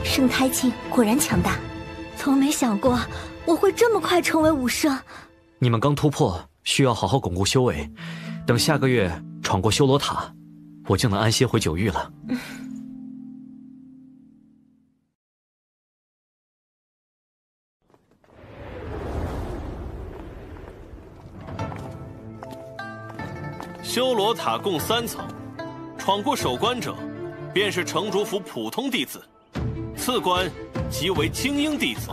盛开烬果然强大，从没想过我会这么快成为武圣。你们刚突破，需要好好巩固修为，等下个月闯过修罗塔，我就能安歇回九域了。修罗塔共3层，闯过首关者，便是城主府普通弟子。次关即为精英弟子，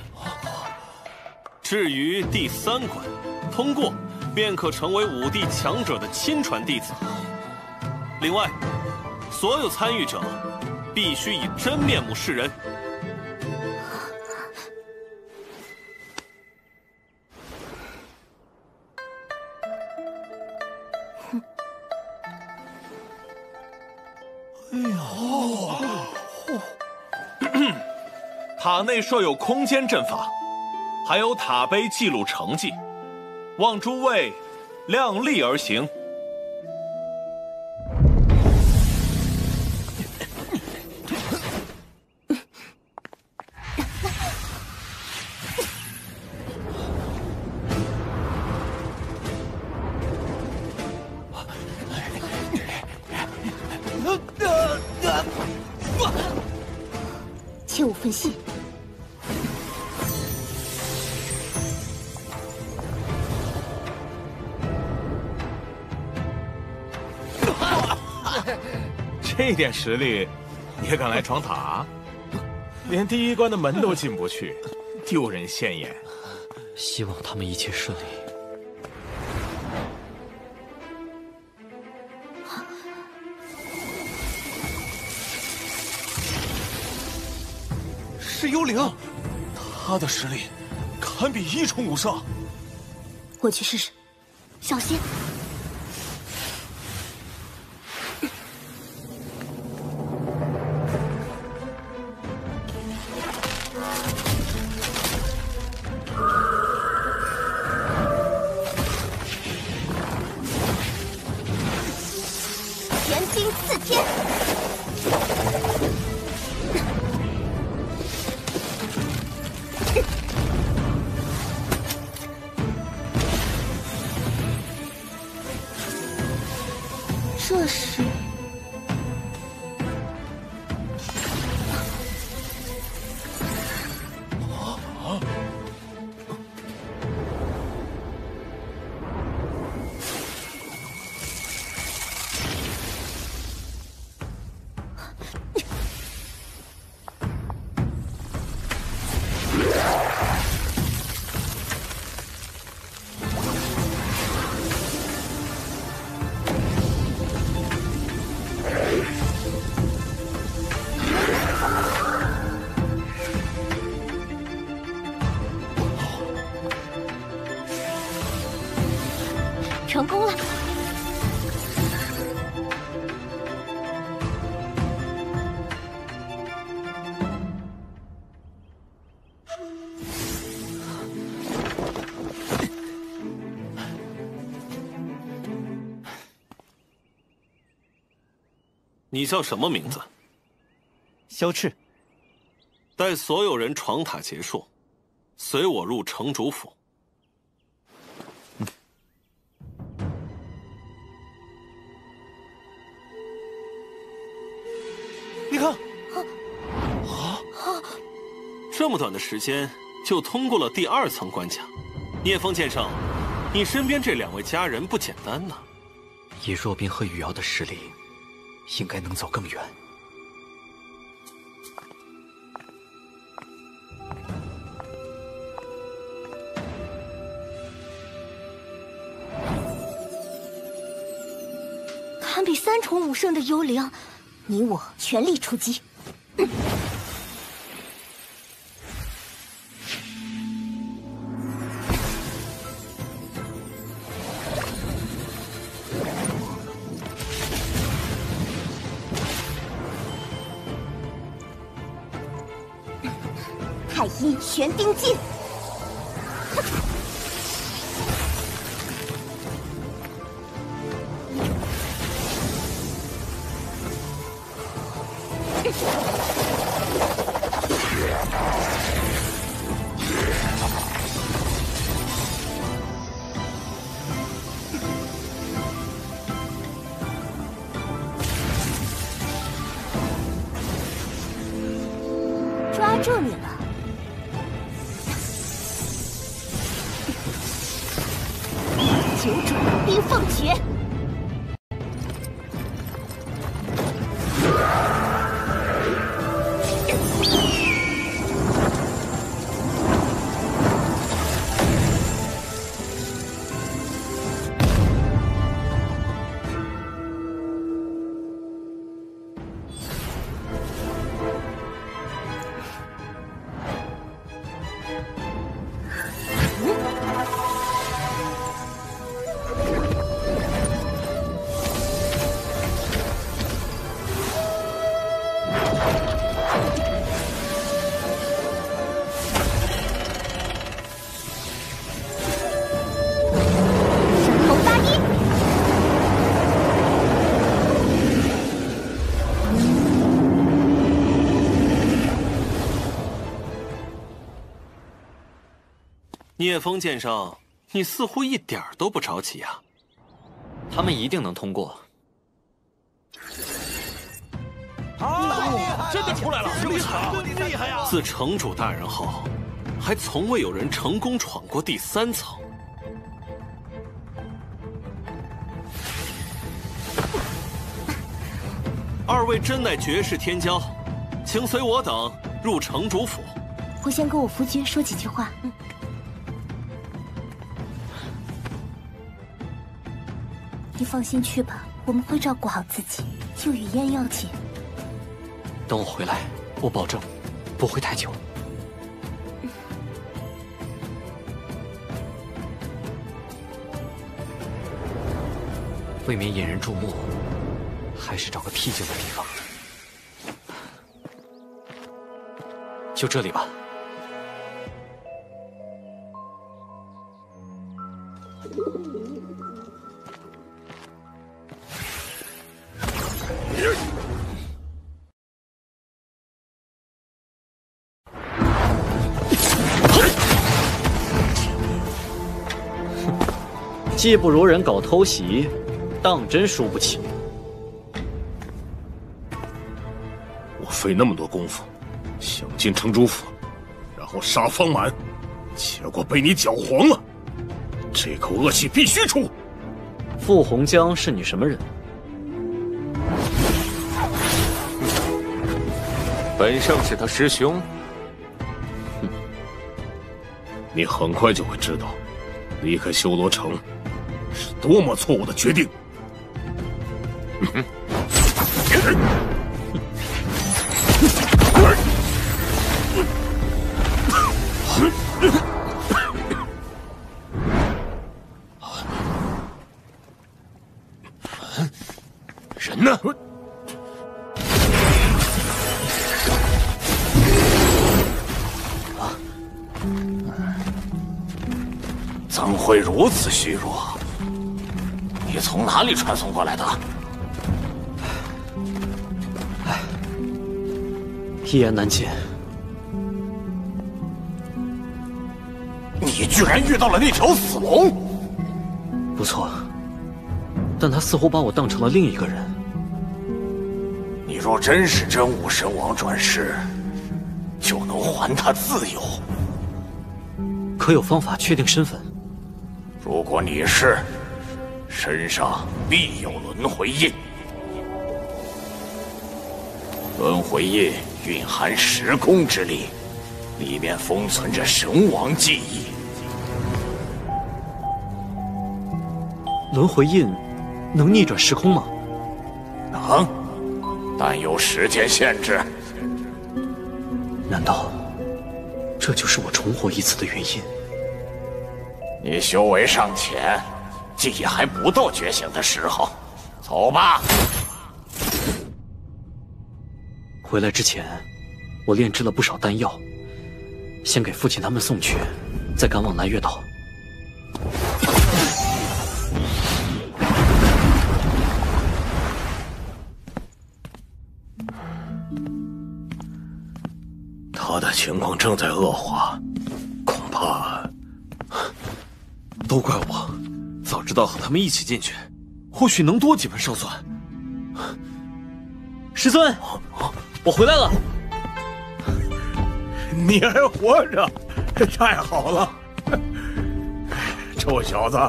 至于第3关，通过便可成为5帝强者的亲传弟子。另外，所有参与者必须以真面目示人。哎呀！塔内设有空间阵法，还有塔碑记录成绩，望诸位量力而行。切勿分心。这点实力，也敢来闯塔？连第1关的门都进不去，丢人现眼。希望他们一切顺利。是幽灵，他的实力堪比1重武圣。我去试试，小心！炎冰刺天。这是成功了！你叫什么名字？萧赤。待所有人闯塔结束，随我入城主府。你看，这么短的时间，就通过了第2层关卡。聂风剑圣，你身边这2位家人不简单呢。以若冰和雨瑶的实力，应该能走更远。堪比3重武圣的幽灵，你我全力出击！太阴玄丁劲！抓住你了！九种冰凤诀。聂风剑圣，你似乎一点都不着急啊。他们一定能通过。真的出来了，厉害呀！自城主大人后，还从未有人成功闯过第3层。2位真乃绝世天骄，请随我等入城主府。我先跟我夫君说几句话。你放心去吧，我们会照顾好自己。就雨烟要紧。等我回来，我保证不会太久。为免引人注目，还是找个僻静的地方。就这里吧。技不如人搞偷袭，当真输不起。我费那么多功夫，想进城主府，然后杀方满，结果被你搅黄了。这口恶气必须出。傅红江是你什么人？本圣是他师兄。你很快就会知道，离开修罗城是多么错误的决定。人呢？怎会如此虚弱？你从哪里传送过来的？一言难尽。你居然遇到了那条死龙！不错，但他似乎把我当成了另一个人。你若真是真武神王转世，就能还他自由。可有方法确定身份？如果你是，身上必有轮回印。轮回印蕴含时空之力，里面封存着神王记忆。轮回印能逆转时空吗？能，但有时间限制。难道这就是我重活一次的原因？你修为尚浅，记忆还不到觉醒的时候。走吧。回来之前，我炼制了不少丹药，先给父亲他们送去，再赶往南岳岛。他的情况正在恶化，恐怕……都怪我，早知道和他们一起进去，或许能多几分胜算。师尊，我回来了。你还活着，太好了！臭小子，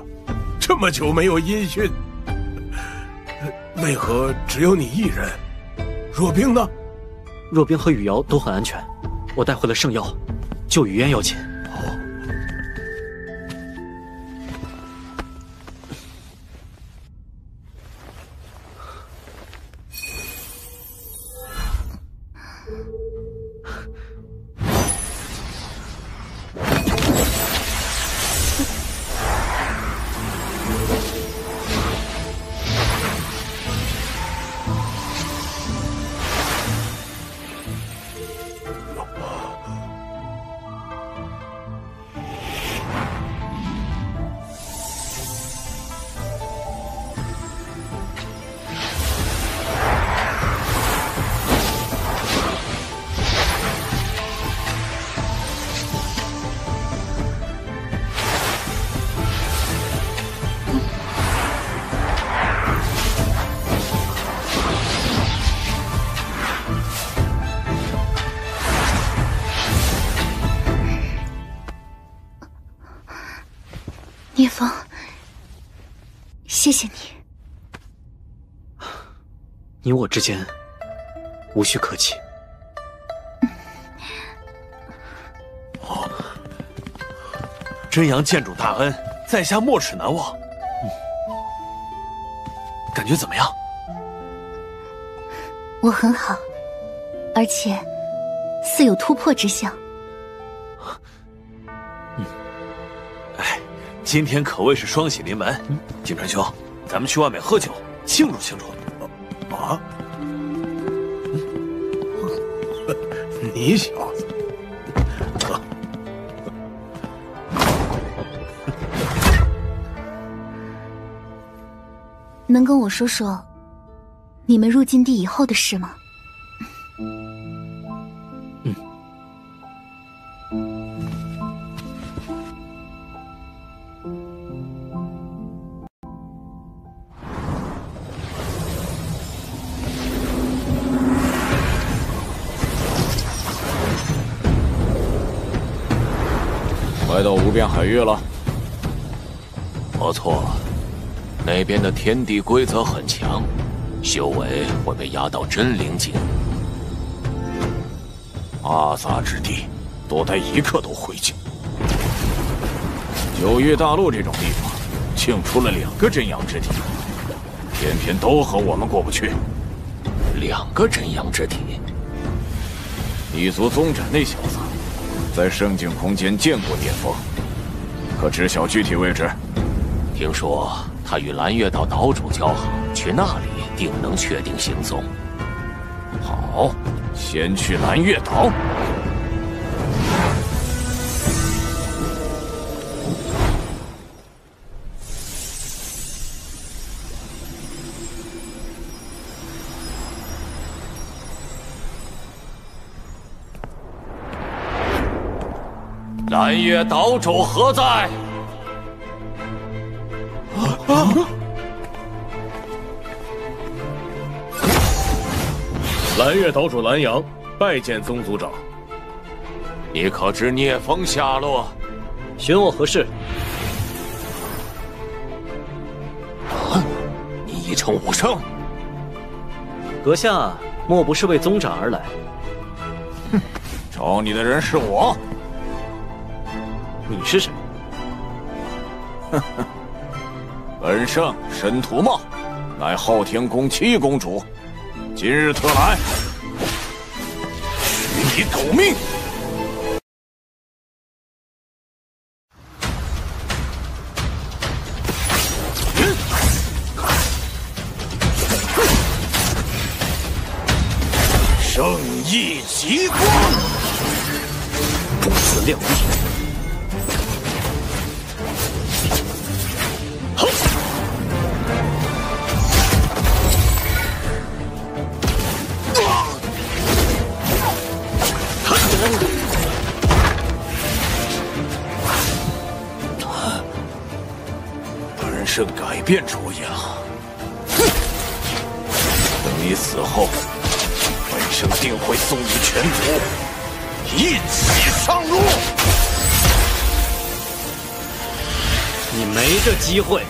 这么久没有音讯，为何只有你一人？若冰呢？若冰和雨瑶都很安全，我带回了圣药，救雨嫣要紧。聂风，谢谢你。你我之间无需客气。真阳见主大恩，在下没齿难忘。感觉怎么样？我很好，而且似有突破之象。今天可谓是双喜临门，景川兄，咱们去外面喝酒庆祝庆祝。啊！你小子，能跟我说说你们入禁地以后的事吗？来到无边海域了。不错，那边的天地规则很强，修为会被压到真灵境。阿萨之地，多待一刻都晦气。九域大陆这种地方，竟出了2个真阳之体，偏偏都和我们过不去。2个真阳之体，异族宗斩那小子，在圣境空间见过聂风，可知晓具体位置？听说他与蓝月岛岛主交好，去那里定能确定行踪。好，先去蓝月岛。蓝月岛主何在？蓝月岛主蓝阳拜见宗族长。你可知聂风下落？选我何事？你一城武圣，阁下莫不是为宗长而来？哼，找你的人是我。你是谁？呵呵，本圣申屠茂，乃昊天宫七公主，今日特来，取你狗命！圣意极光，不自量力！好，本圣改变主意了。等你死后，本圣定会送你全族一起上路。你没这机会。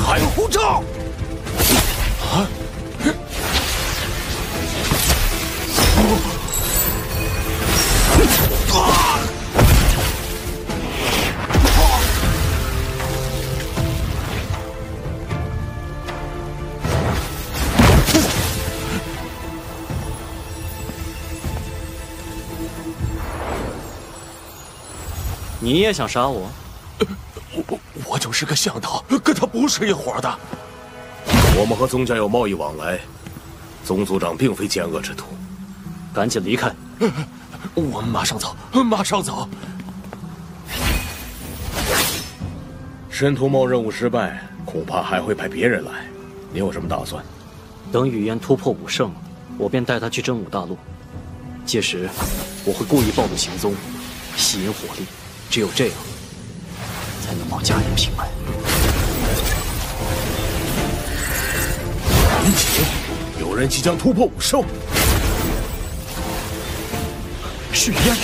开护罩！啊！你也想杀我？我就是个向导，跟他不是一伙的。我们和宗家有贸易往来，宗族长并非奸恶之徒。赶紧离开！我们马上走，马上走。申屠茂任务失败，恐怕还会派别人来。你有什么打算？等语言突破武圣，我便带他去真武大陆。届时，我会故意暴露行踪，吸引火力。只有这样，才能保家人平安。赶紧！有人即将突破武圣。是烟。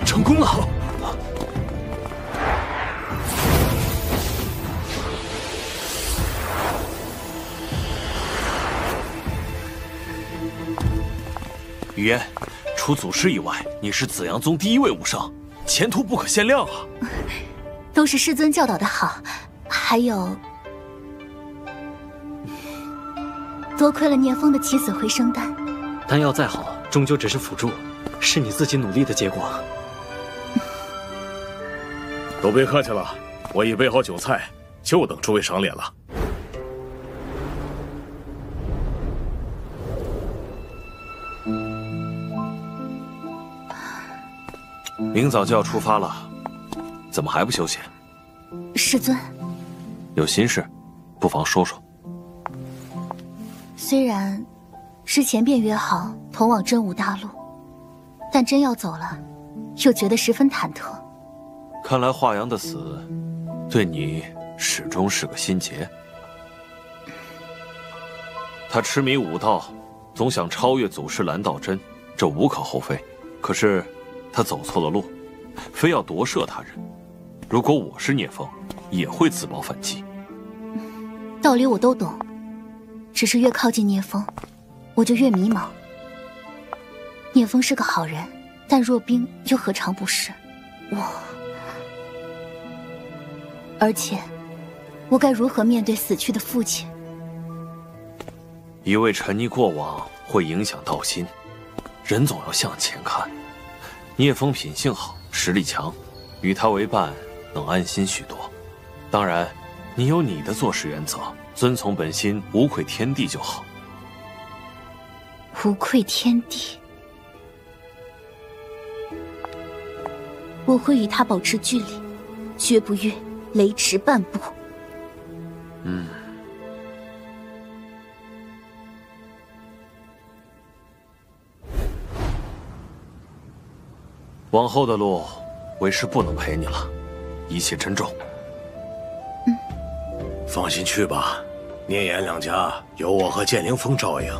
成功了！语嫣，除祖师以外，你是紫阳宗第一位武圣，前途不可限量啊！都是师尊教导的好，还有多亏了聂风的起死回生丹。丹药再好，终究只是辅助，是你自己努力的结果。都别客气了，我已备好酒菜，就等诸位赏脸了。明早就要出发了，怎么还不休息？师尊，有心事，不妨说说。虽然之前便约好同往真武大陆，但真要走了，又觉得十分忐忑。看来华阳的死，对你始终是个心结。他痴迷武道，总想超越祖师蓝道真，这无可厚非。可是他走错了路，非要夺舍他人。如果我是聂风，也会自保反击。道理我都懂，只是越靠近聂风，我就越迷茫。聂风是个好人，但若冰又何尝不是？而且，我该如何面对死去的父亲？一味沉溺过往会影响道心，人总要向前看。聂风品性好，实力强，与他为伴能安心许多。当然，你有你的做事原则，遵从本心，无愧天地就好。无愧天地，我会与他保持距离，绝不越雷池半步。往后的路，为师不能陪你了，一切珍重。放心去吧，聂岩两家有我和剑灵峰照应。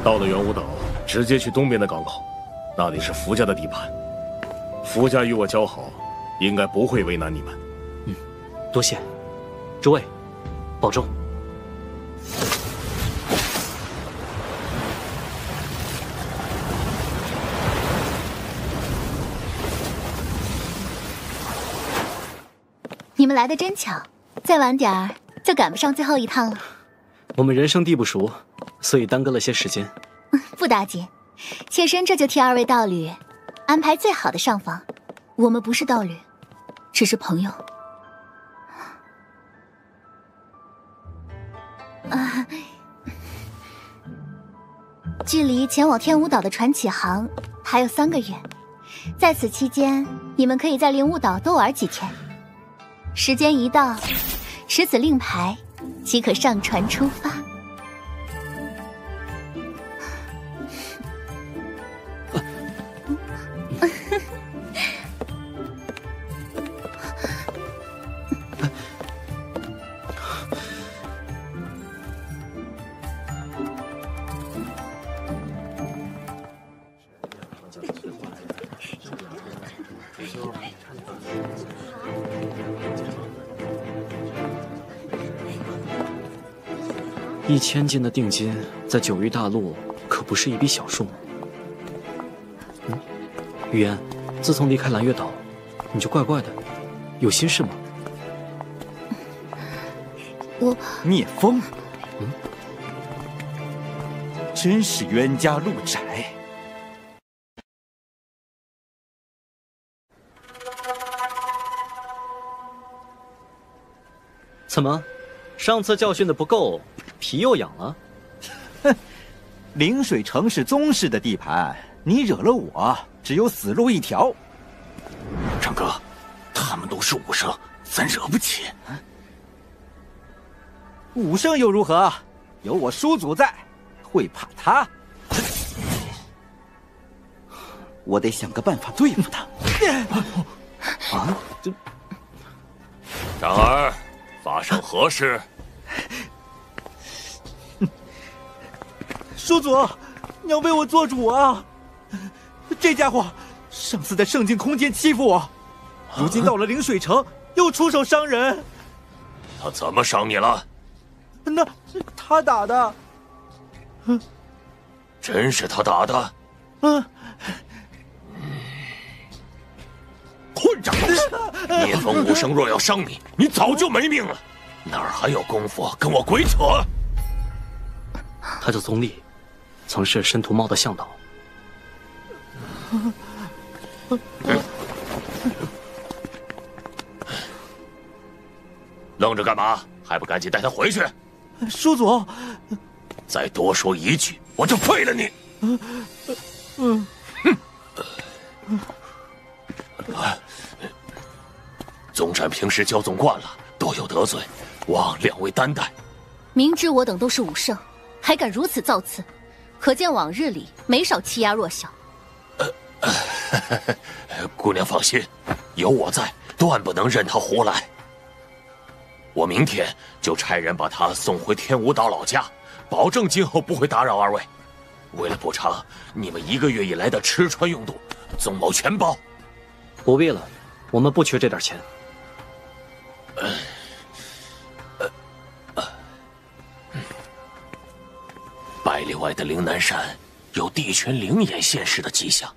到了元武岛，直接去东边的港口，那里是福家的地盘。福家与我交好，应该不会为难你们。多谢，诸位，保重。你们来的真巧，再晚点儿就赶不上最后一趟了。我们人生地不熟，所以耽搁了些时间。不打紧，妾身这就替二位道侣安排最好的上房。我们不是道侣，只是朋友。距离前往天武岛的船起航还有3个月，在此期间，你们可以在灵武岛多玩几天。时间一到，持此令牌，即可上船出发。1000金的定金，在九域大陆可不是一笔小数目。雨言，自从离开蓝月岛，你就怪怪的，有心事吗？聂风，真是冤家路窄。怎么，上次教训的不够，皮又痒了？哼，灵水城是宗室的地盘，你惹了我，只有死路一条。长哥，他们都是武圣，咱惹不起。武圣又如何？有我叔祖在，会怕他？我得想个办法对付他。长儿，发生何事？叔祖，你要为我做主啊！这家伙上次在圣境空间欺负我，如今到了灵水城又出手伤人。他怎么伤你了？那他打的。真是他打的？混账东西！聂风武圣若要伤你，你早就没命了，哪儿还有功夫跟我鬼扯？他叫宗立，曾是申屠茂的向导。愣着干嘛？还不赶紧带他回去！叔祖，再多说一句，我就废了你！宗禅平时骄纵惯了，多有得罪，望两位担待。明知我等都是武圣，还敢如此造次，可见往日里没少欺压弱小。姑娘放心，有我在，断不能任他胡来。我明天就差人把他送回天武岛老家，保证今后不会打扰二位。为了补偿你们1个月以来的吃穿用度，宗某全包。不必了，我们不缺这点钱。百里外的灵南山有地权灵眼现世的迹象，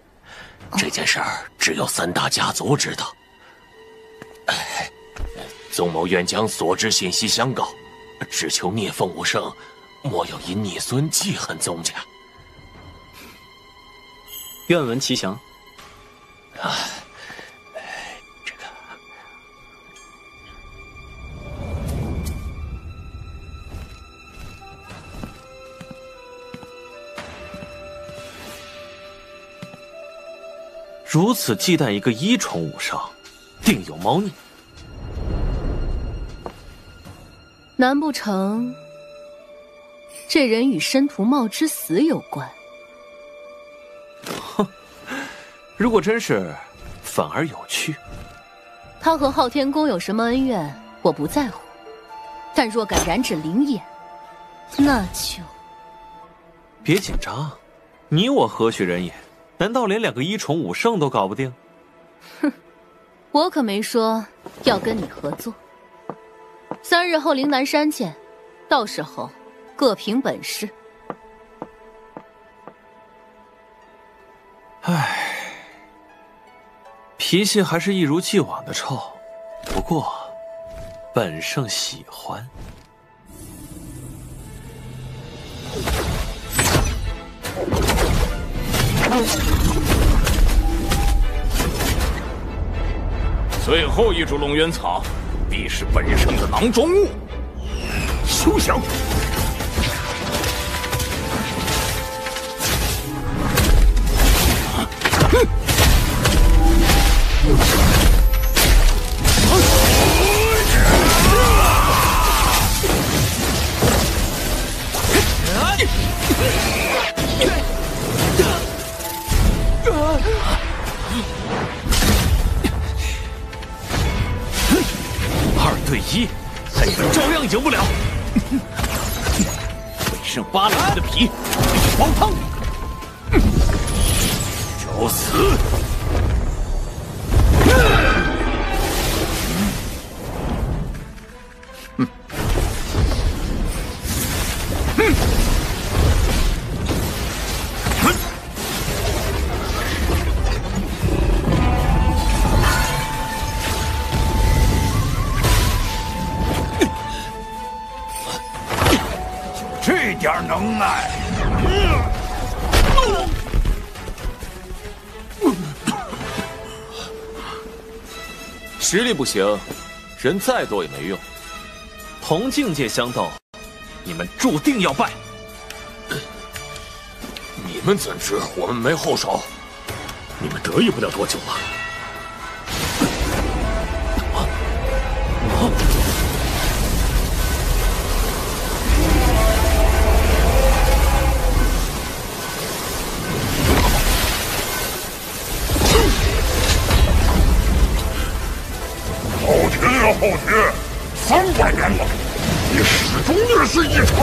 这件事儿只有3大家族知道。宗某愿将所知信息相告，只求聂凤武圣莫要因聂孙记恨宗家。愿闻其详。啊，如此忌惮一个一宠武上，定有猫腻。难不成这人与申屠茂之死有关？哼，如果真是，反而有趣。他和昊天宫有什么恩怨，我不在乎。但若敢染指灵眼，那就……别紧张，你我何许人也？难道连2个一宠武圣都搞不定？哼，我可没说要跟你合作。3日后陵南山见，到时候各凭本事。唉，脾气还是一如既往的臭，不过本圣喜欢。最后一株龙渊草，必是本圣的囊中物。休想！2对1，但你们照样赢不了。本圣扒了你的皮，黄汤，找死！这点能耐，实力不行，人再多也没用。同境界相斗，你们注定要败。你们怎知我们没后手？你们得意不了多久了。昊天呀昊天，300年了，你始终略是一筹。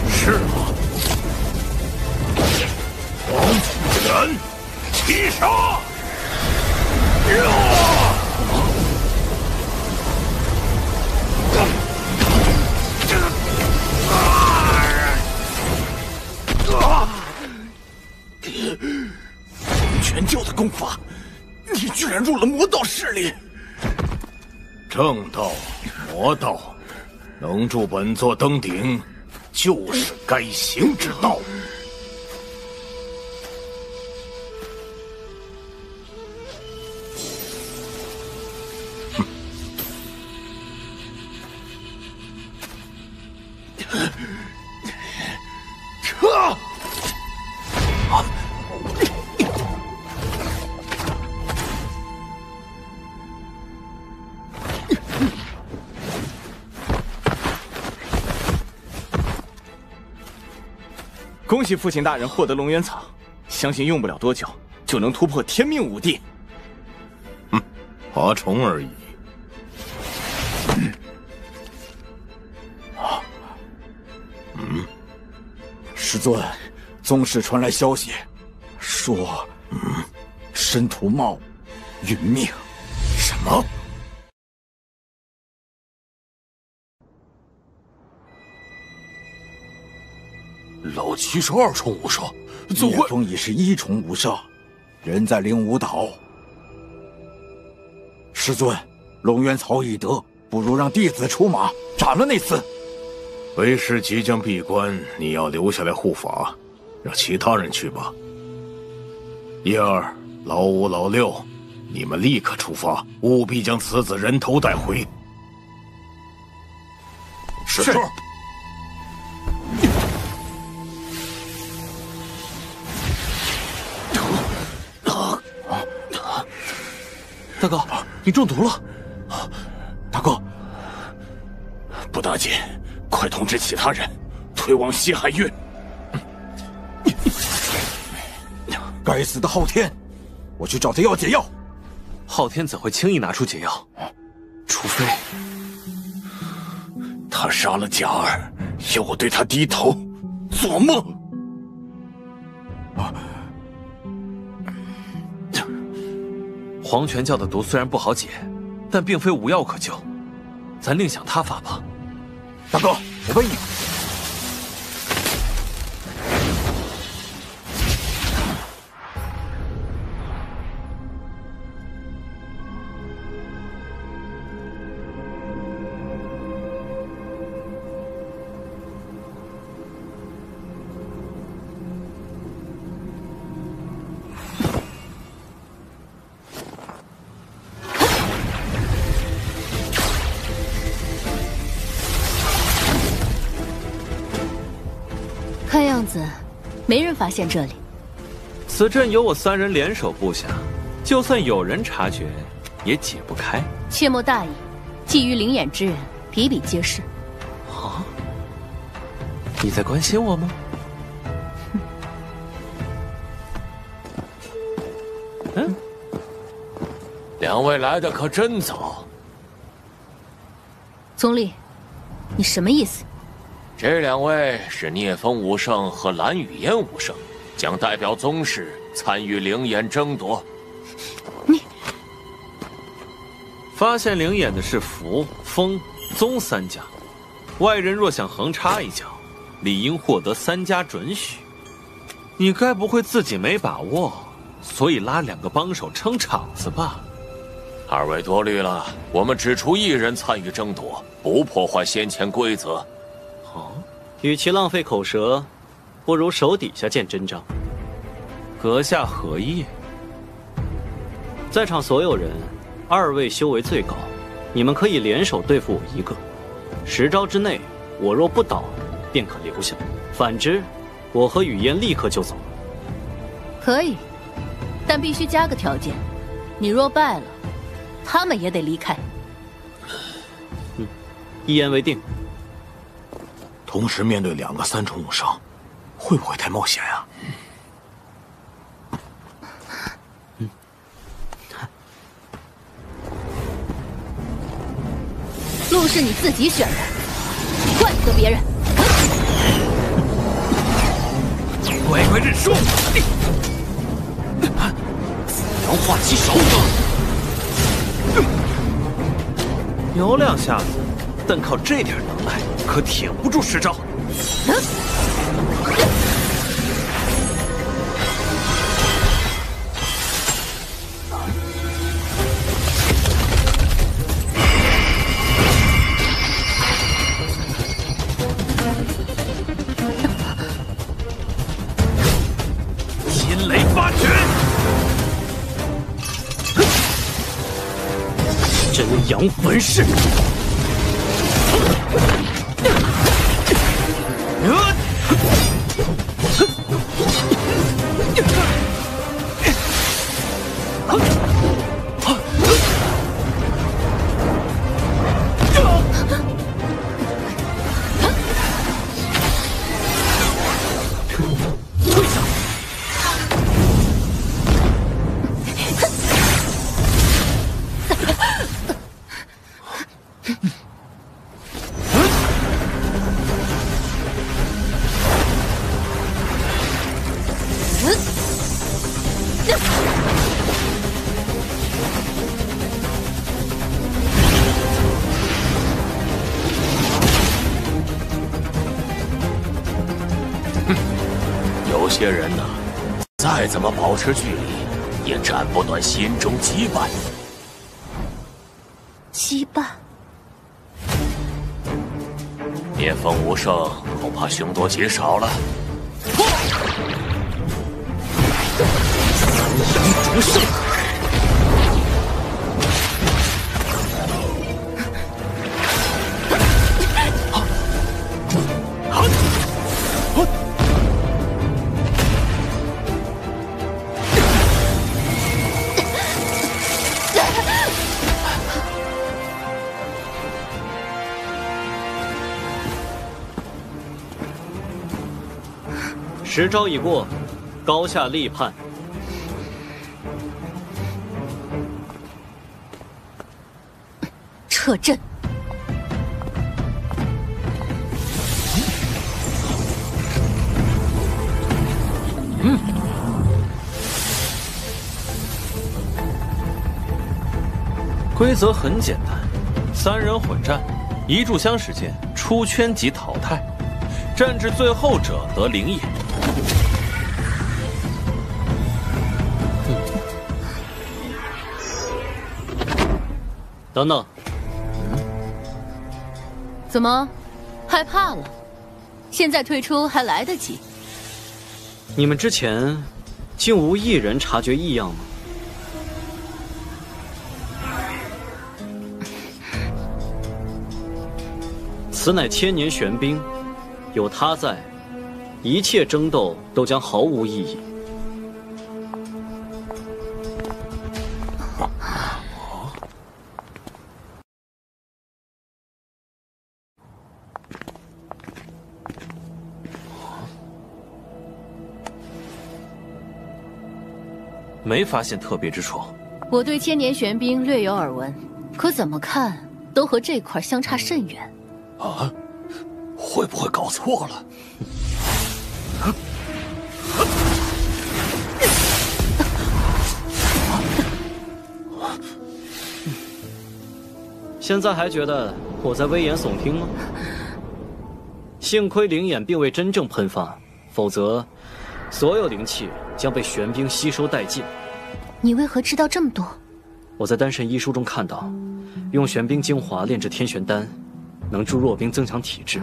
是啊，王祖元，击杀！洪拳教的功法，你居然入了魔道势力！正道、魔道，能助本座登顶，就是该行之道。撤！恭喜父亲大人获得龙渊草，相信用不了多久就能突破天命5帝。爬虫而已。师尊，宗室传来消息，说，申屠茂殒命。什么？老七是2重武圣，聂风已是1重武圣，人在灵武岛。师尊，龙渊草已得，不如让弟子出马斩了那厮。为师即将闭关，你要留下来护法，让其他人去吧。叶儿、老五、老六，你们立刻出发，务必将此子人头带回。是。大哥，你中毒了。大哥，不打紧，快通知其他人退往西海域。该死的昊天，我去找他要解药。昊天怎会轻易拿出解药？除非他杀了贾儿，要我对他低头，做梦。黄泉教的毒虽然不好解，但并非无药可救，咱另想他法吧。大哥，我背你。看样子，没人发现这里。此阵有我3人联手布下，就算有人察觉，也解不开。切莫大意，觊觎灵眼之人比比皆是。啊？你在关心我吗？嗯，两位来的可真早。宗立，你什么意思？这2位是聂风武圣和蓝雨烟武圣，将代表宗室参与灵眼争夺。你发现灵眼的是符、风、宗3家，外人若想横插一脚，理应获得3家准许。你该不会自己没把握，所以拉2个帮手撑场子吧？2位多虑了，我们只出1人参与争夺，不破坏先前规则。与其浪费口舌，不如手底下见真章。阁下何意？在场所有人，2位修为最高，你们可以联手对付我1个。10招之内，我若不倒，便可留下；反之，我和雨烟立刻就走。可以，但必须加个条件：你若败了，他们也得离开。一言为定。同时面对2个3重武圣，会不会太冒险啊？路是你自己选的，怪不得别人。乖乖认输！子阳化其手。有2下子，但靠这点能耐，可挺不住10招。金雷发拳，真阳焚誓。有些人呢，再怎么保持距离，也斩不断心中羁绊。羁绊。聂风无胜，恐怕凶多吉少了。三阳逐圣。 时招已过，高下立判。撤阵。规则很简单，3人混战，一炷香时间出圈即淘汰，战至最后者得灵眼。 等等，怎么，害怕了？现在退出还来得及。你们之前竟无一人察觉异样吗？此乃千年玄冰，有他在，一切争斗都将毫无意义。 没发现特别之处。我对千年玄冰略有耳闻，可怎么看都和这块相差甚远。啊，会不会搞错了？现在还觉得我在危言耸听吗？幸亏灵眼并未真正喷发，否则所有灵气将被玄冰吸收殆尽。你为何知道这么多？我在丹神医书中看到，用玄冰精华炼制天玄丹，能助弱冰增强体质，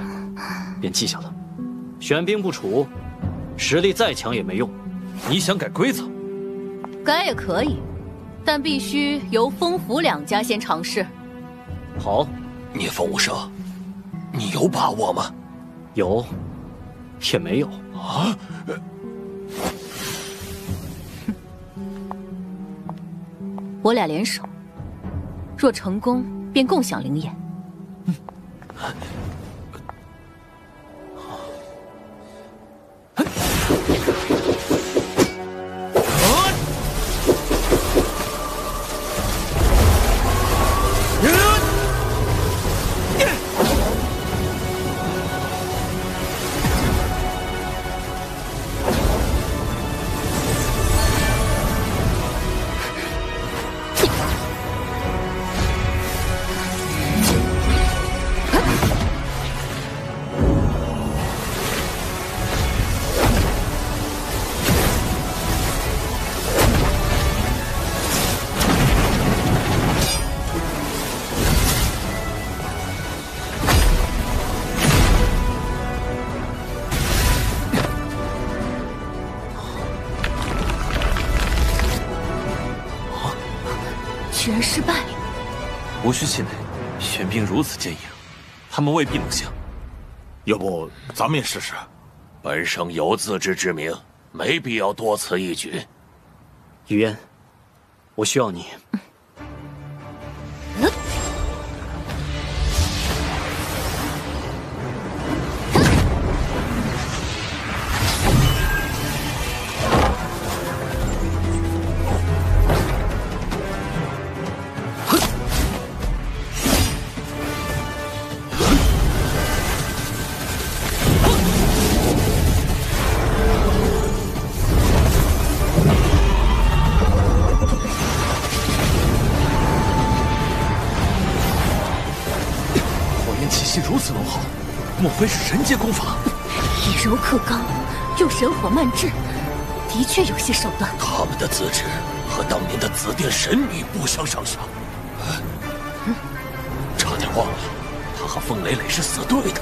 便记下了。玄冰不除，实力再强也没用。你想改规则？改也可以，但必须由风府2家先尝试。好，聂风无胜，你有把握吗？有，也没有啊。 我俩联手，若成功，便共享灵眼。居然失败了！无需气馁，玄冰如此坚硬，他们未必能降。要不咱们也试试？本生有自知之明，没必要多此一举。雨嫣，我需要你。如此浓厚，莫非是神阶功法？以柔克刚，用神火慢制，的确有些手段。他们的资质和当年的紫殿神女不相上下。忘了，他和风磊磊是死对的。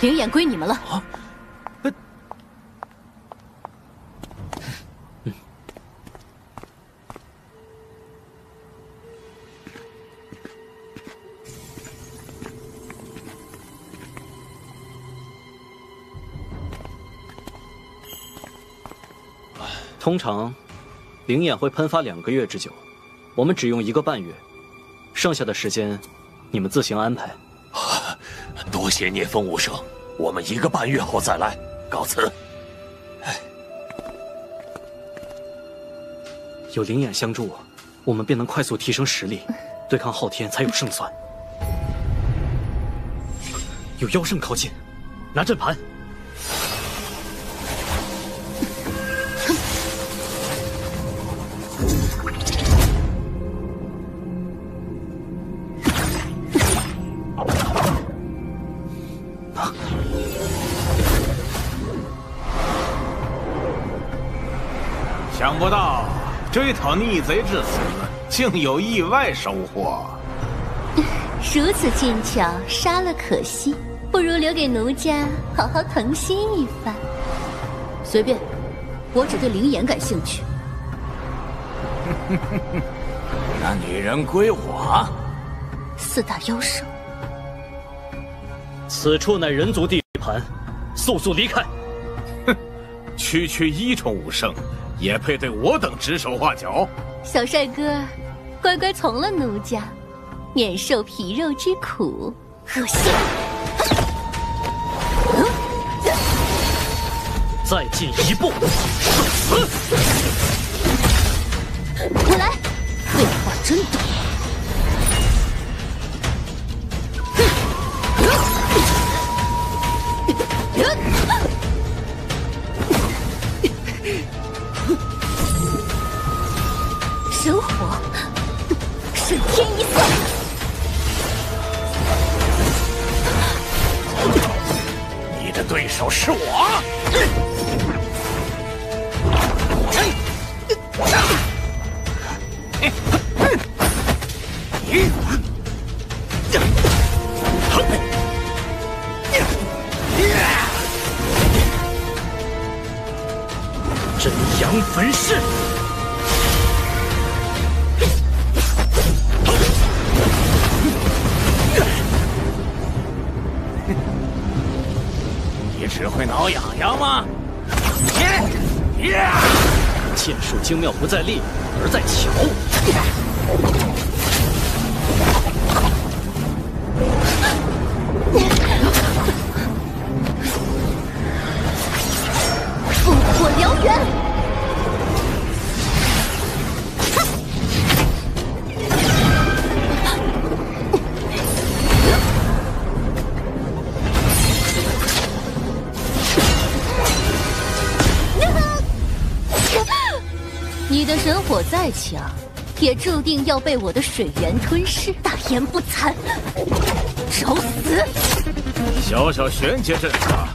灵眼归你们了。啊！通常，灵眼会喷发2个月之久，我们只用1个半月，剩下的时间，你们自行安排。多谢聂风武生，我们1个半月后再来，告辞。有灵眼相助，我们便能快速提升实力，对抗昊天才有胜算。有妖圣靠近，拿阵盘。想不到追讨逆贼至死，竟有意外收获。如此剑巧，杀了可惜，不如留给奴家好好疼惜一番。随便，我只对灵眼感兴趣。那女人归我。4大妖圣，此处乃人族地盘，速速离开！哼，区区1宠武圣，也配对我等指手画脚？小帅哥，乖乖从了奴家，免受皮肉之苦。恶心！再进一步，受死！我来，废话真多。神火，瞬天一色。你的对手是我。真阳焚噬。你只会挠痒痒吗？剑术精妙不在力，而在巧。复火燎原。你的神火再强，也注定要被我的水源吞噬。大言不惭，找死！小小玄阶阵法，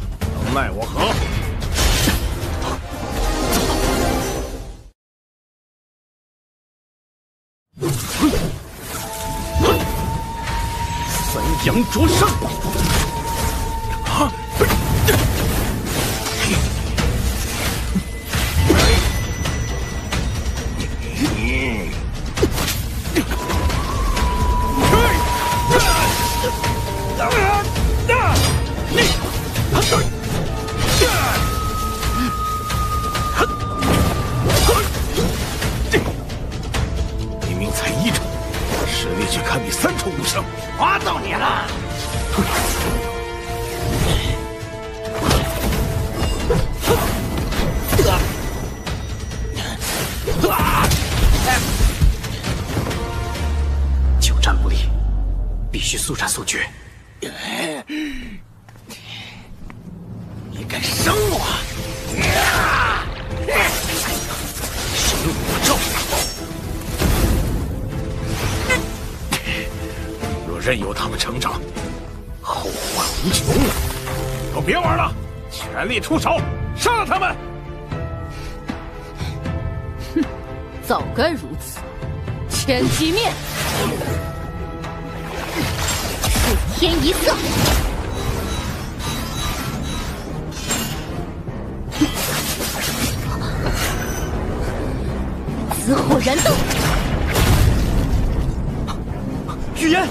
能奈我何？三阳灼伤。明明才1宠，实力却堪比3宠武圣，抓到你了！久战不利，必须速战速决。你敢伤我？神武咒！若任由他们成长，贫穷。都别玩了，全力出手，杀了他们！哼，早该如此。千机面，数天一色。紫火燃灯，雨烟，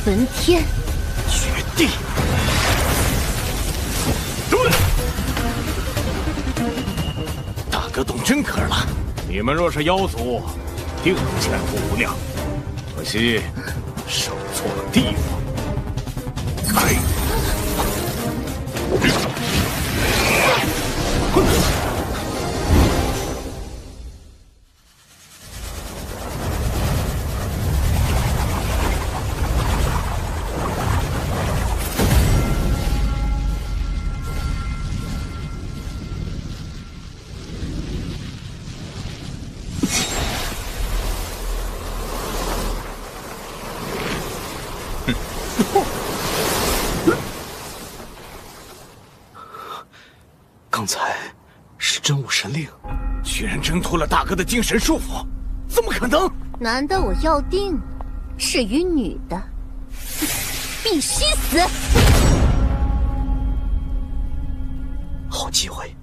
焚天，绝地。大哥动真格了，你们若是妖族，定能前途无量。可惜守错了地方。来！刚才是真武神令，居然挣脱了大哥的精神束缚，怎么可能？难道我要定是与女的，必须死？好机会！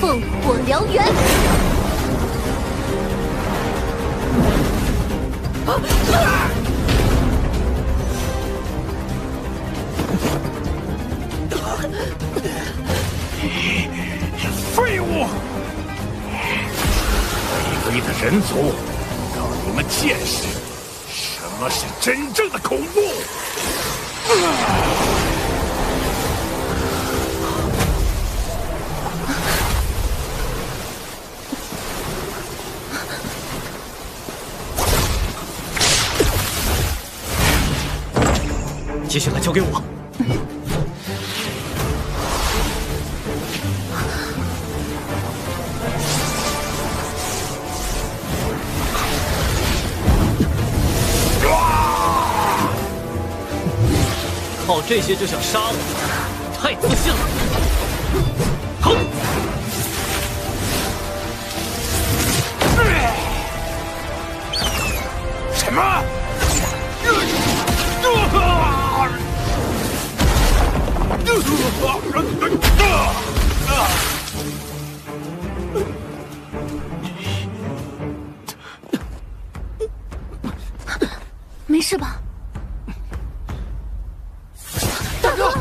烽火燎原！废物！卑微的人族，让你们见识什么是真正的恐怖！接下来交给我。靠这些就想杀我，太自信了！哼！什么？没事吧？大哥，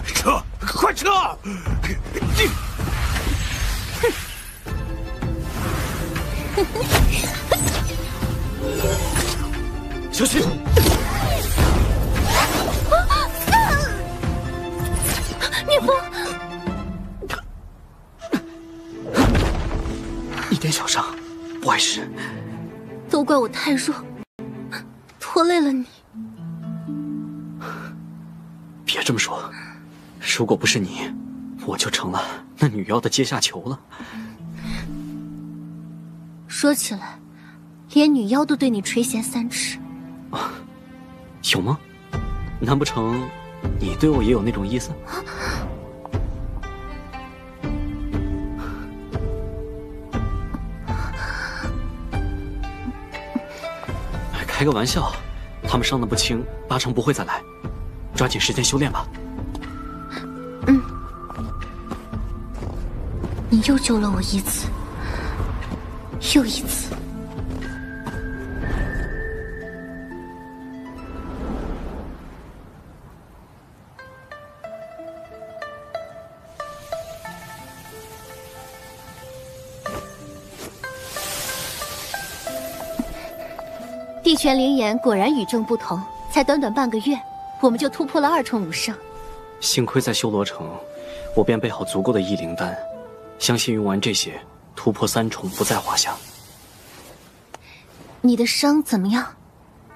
撤！快撤！小心！聂风，一点小伤，不碍事。都怪我太弱，拖累了你。别这么说，如果不是你，我就成了那女妖的阶下囚了。说起来，连女妖都对你垂涎三尺。有吗？难不成你对我也有那种意思？开个玩笑，他们伤得不轻，八成不会再来。抓紧时间修炼吧。嗯，你又救了我一次，又一次。地泉灵眼果然与众不同，才短短半个月，我们就突破了2重5圣。幸亏在修罗城，我便备好足够的异灵丹，相信用完这些，突破3重不在话下。你的伤怎么样？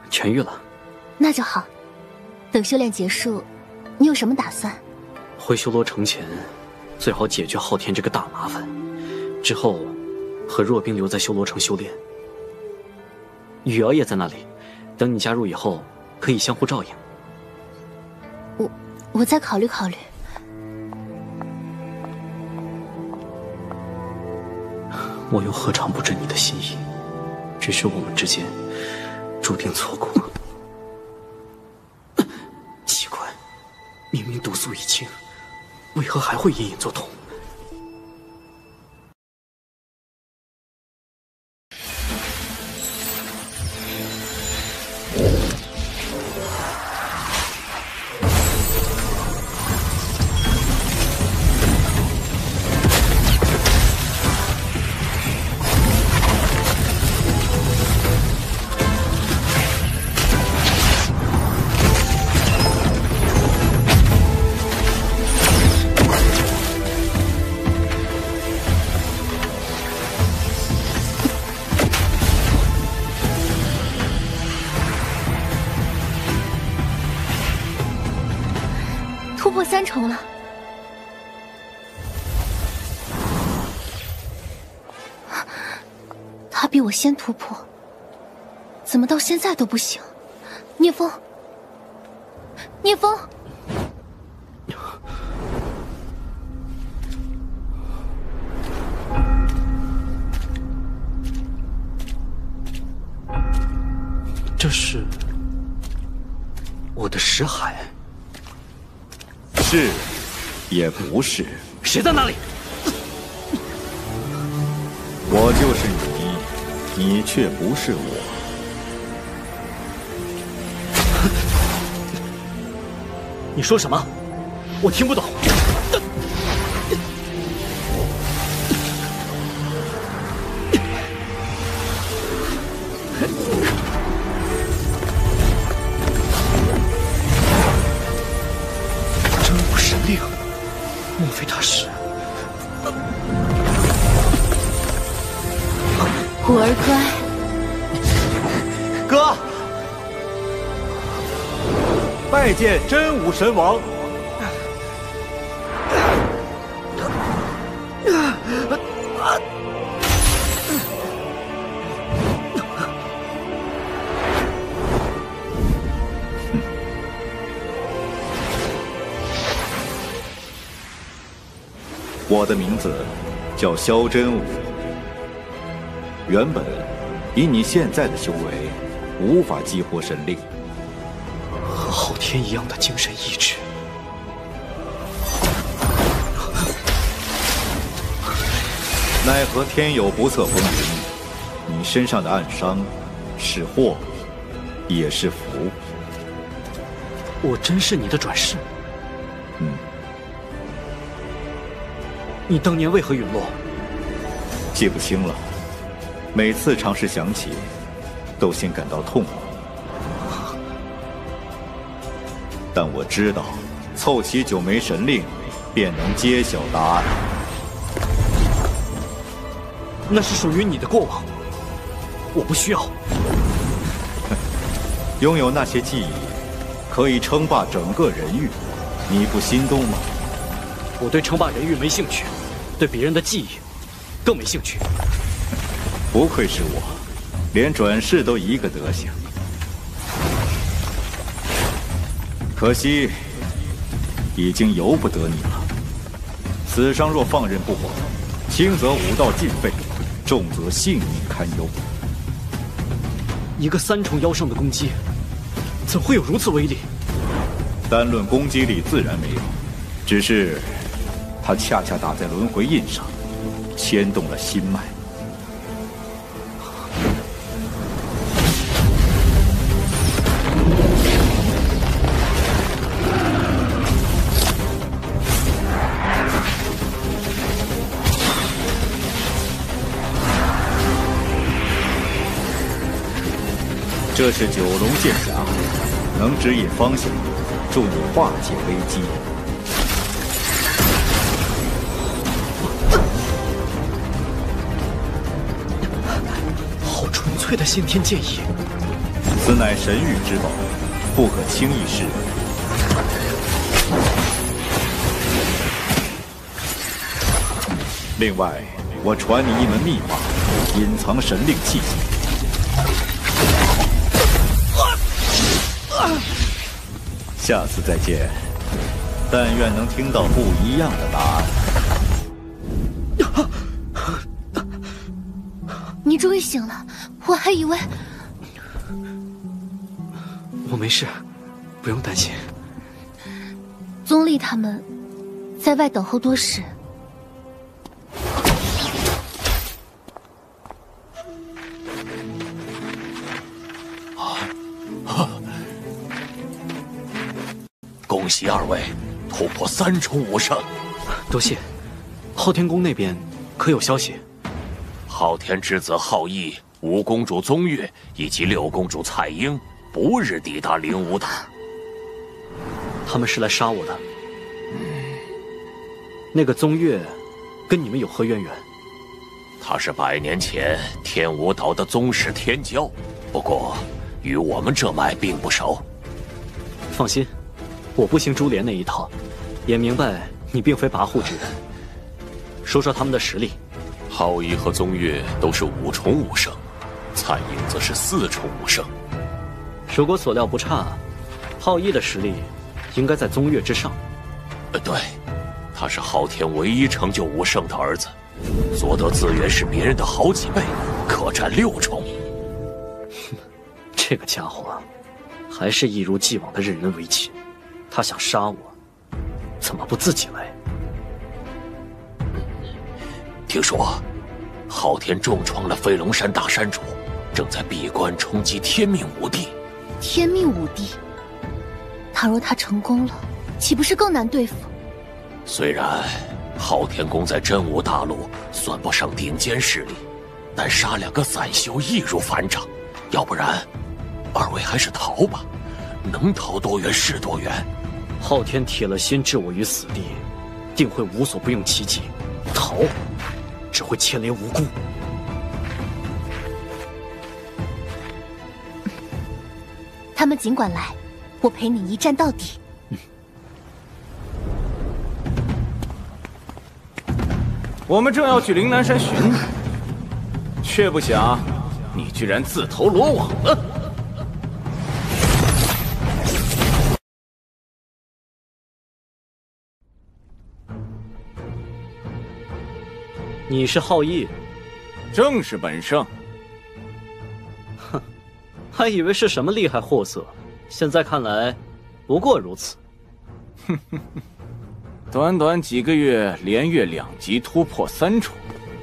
痊愈了。那就好。等修炼结束，你有什么打算？回修罗城前，最好解决昊天这个大麻烦。之后，和若冰留在修罗城修炼。雨儿也在那里，等你加入以后，可以相互照应。我再考虑考虑。我又何尝不知你的心意？只是我们之间注定错过。奇怪，明明毒素已清，为何还会隐隐作痛？突破3重了。他比我先突破，怎么到现在都不行？聂风，聂风，这是我的识海。是，也不是。谁在那里？我就是你，你却不是我。你说什么？我听不懂。真武神令，莫非他是？虎儿乖，哥，拜见真武神王。我的名字叫萧真武。原本，以你现在的修为，无法激活神令。和昊天一样的精神意志，奈何天有不测风云，你身上的暗伤，是祸，也是福。我真是你的转世？嗯。你当年为何陨落？记不清了。每次尝试想起，都先感到痛苦。但我知道，凑齐9枚神令，便能揭晓答案。那是属于你的过往，我不需要。拥有那些记忆，可以称霸整个人域，你不心动吗？我对称霸人域没兴趣，对别人的记忆更没兴趣。不愧是我，连转世都一个德行。可惜，已经由不得你了。此伤若放任不管，轻则武道尽废，重则性命堪忧。一个3重妖圣的攻击，怎会有如此威力？单论攻击力自然没有，只是他恰恰打在轮回印上，牵动了心脉。这是九龙剑匣，能指引方向，助你化解危机。好纯粹的先天剑意，此乃神域之宝，不可轻易示人。另外，我传你一门秘法，隐藏神令气息。下次再见，但愿能听到不一样的答案。你终于醒了，我还以为……我没事，不用担心。宗立他们在外等候多时。恭喜二位突破3重武圣，多谢。昊天宫那边可有消息？昊天之子昊羿、5公主宗月以及6公主彩英不日抵达灵武塔。他们是来杀我的。那个宗月跟你们有何渊源？他是100年前天武岛的宗室天骄，不过与我们这脉并不熟。放心，我不行珠帘那一套，也明白你并非跋扈之人。说说他们的实力。昊羿和宗月都是5重武圣，彩英则是4重武圣。如果所料不差，昊羿的实力应该在宗月之上。对，他是昊天唯一成就武圣的儿子，所得资源是别人的好几倍，可占6重。这个家伙还是一如既往的任人唯亲。他想杀我，怎么不自己来？听说昊天重创了飞龙山大山主，正在闭关冲击天命5帝。天命5帝，倘若他成功了，岂不是更难对付？虽然昊天宫在真武大陆算不上顶尖势力，但杀2个散修易如反掌。要不然，二位还是逃吧，能逃多远是多远。昊天铁了心置我于死地，定会无所不用其极。逃，只会牵连无辜。他们尽管来，我陪你一战到底。我们正要去灵南山寻你，却不想你居然自投罗网了。你是昊羿？正是本圣。哼，还以为是什么厉害货色，现在看来，不过如此。哼哼哼，短短几个月，连月2级突破3重，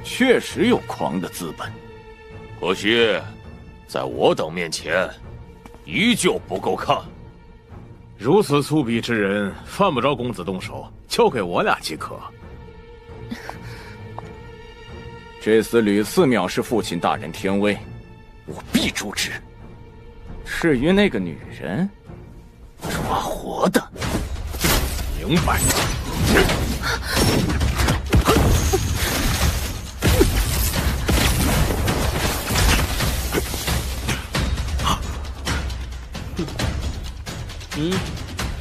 确实有狂的资本。可惜，在我等面前，依旧不够看。如此粗鄙之人，犯不着公子动手，交给我俩即可。这厮屡次藐视父亲大人天威，我必诛之。至于那个女人，抓活的。明白。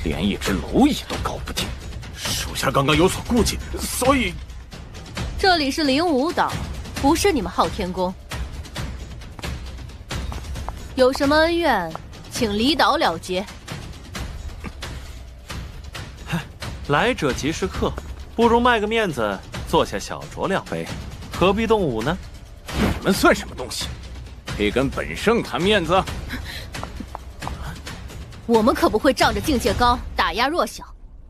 连一只蝼蚁都搞不定，属下刚刚有所顾忌，所以。这里是灵武岛，不是你们昊天宫。有什么恩怨，请离岛了结。来者即是客，不如卖个面子，坐下小酌2杯，何必动武呢？你们算什么东西？配跟本圣谈面子？我们可不会仗着境界高打压弱小，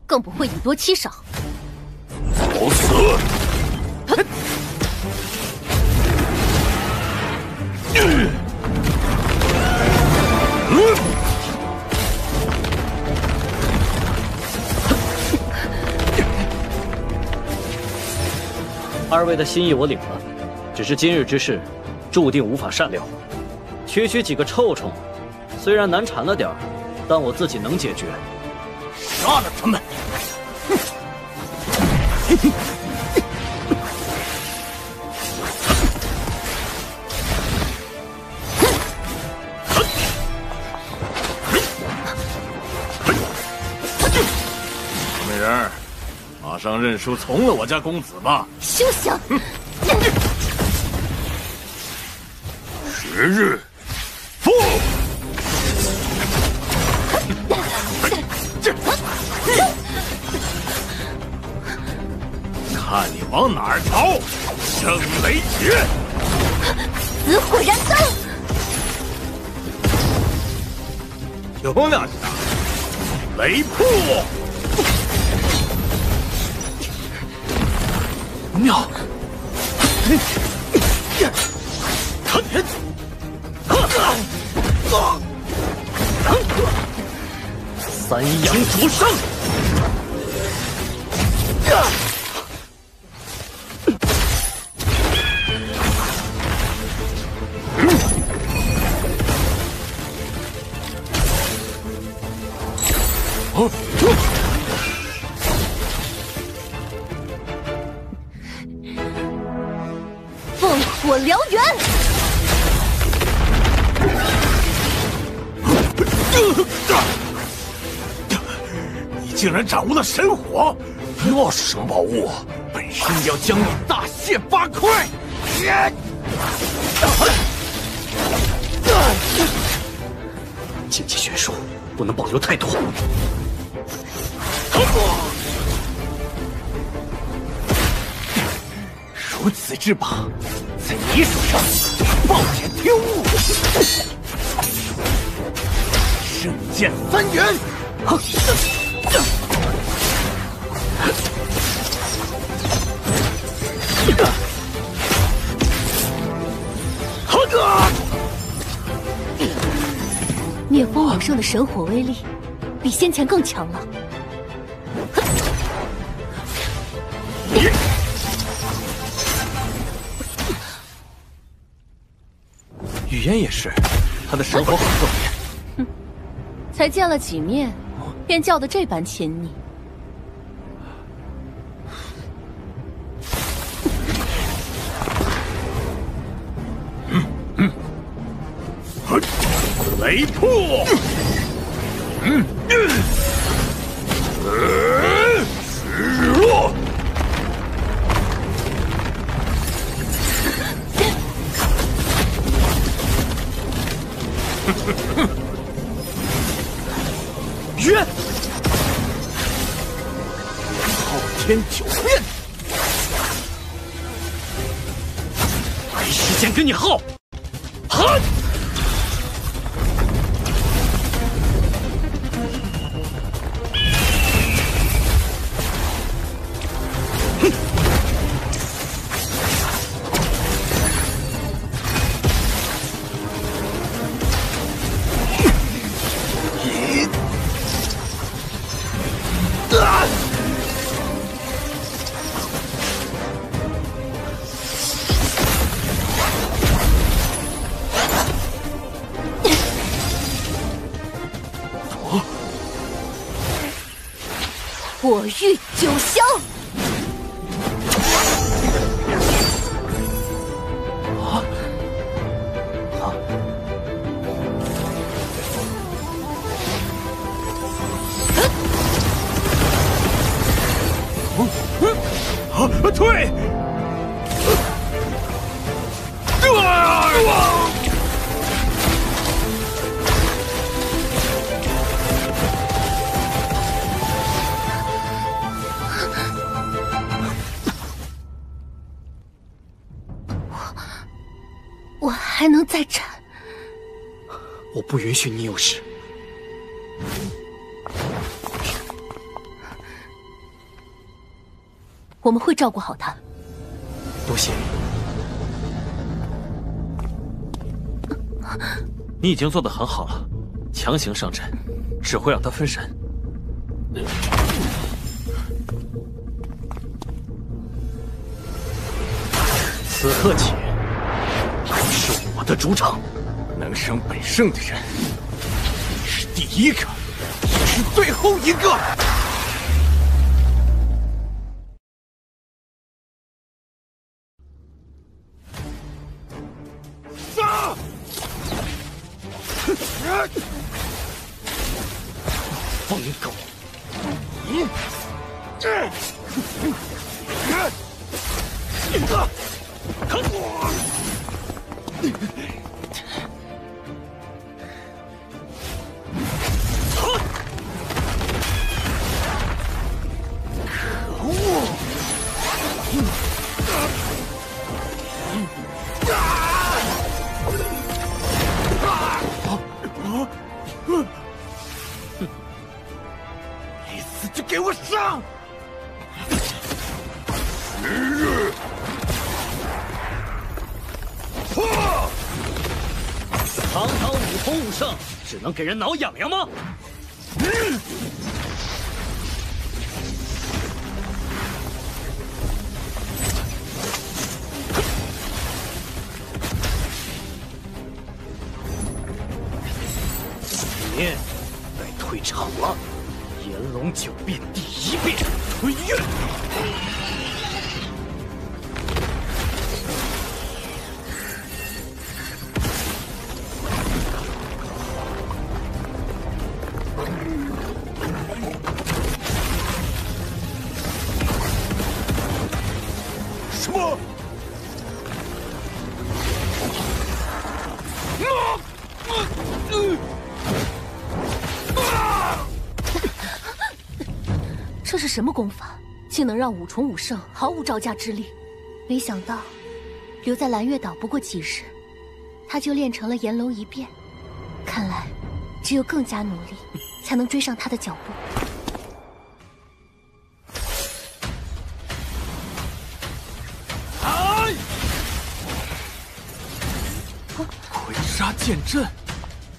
更不会以多欺少。找死！二位的心意我领了，只是今日之事，注定无法善了。区区几个臭虫，虽然难缠了点儿，但我自己能解决。杀了他们！美人儿，马上认输，从了我家公子吧！休想！时日复。看你往哪儿逃！圣雷诀，死火燃灯！有两下，雷瀑，妙！三阳灼伤。烽火燎原！你竟然掌握了神火，那是什么宝物？本身要将你大卸八块！剑气悬殊，不能保留太多。如此之把，在你手上暴殄天物，圣剑三元。聂风往上的神火威力，比先前更强了。雨烟也是，他的神火很特别。才见了几面，便叫得这般亲昵。雷瀑，日落，约，昊天九变，没时间跟你耗，哈！火玉九霄。退！我还能再战。我不允许你有事。我们会照顾好他。多谢。你已经做得很好了，强行上阵，只会让他分神。此刻起，是我的主场。能生本圣的人，一个，也是最后一个。杀！疯狗！没死就给我上！堂堂五统武圣，只能给人挠痒痒吗？你该退场了。炎龙九变第一变，吞月。什么？这是什么功法，竟能让五重武圣毫无招架之力？没想到，留在蓝月岛不过几日，他就练成了炎龙一变。看来，只有更加努力，才能追上他的脚步。葵沙剑阵，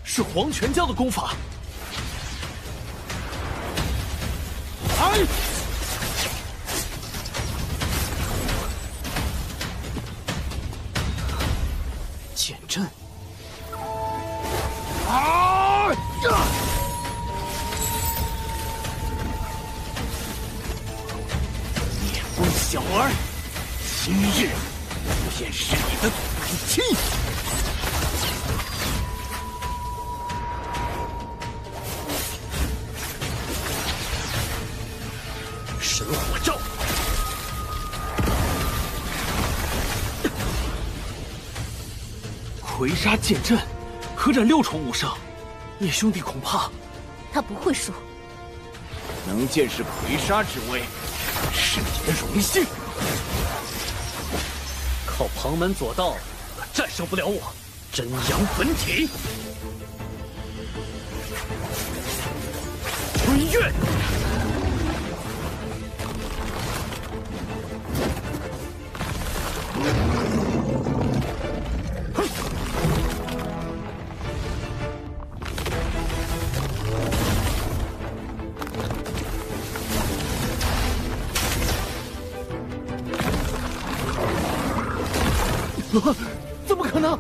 是黄泉教的功法。剑阵。聂风小儿，今日便是你的死期！神火罩。葵沙剑阵，合斩6重武圣，聂兄弟恐怕他不会输。能见识葵沙之威，是你的荣幸。靠旁门左道，可战胜不了我。真阳本体，吞月。怎么可能？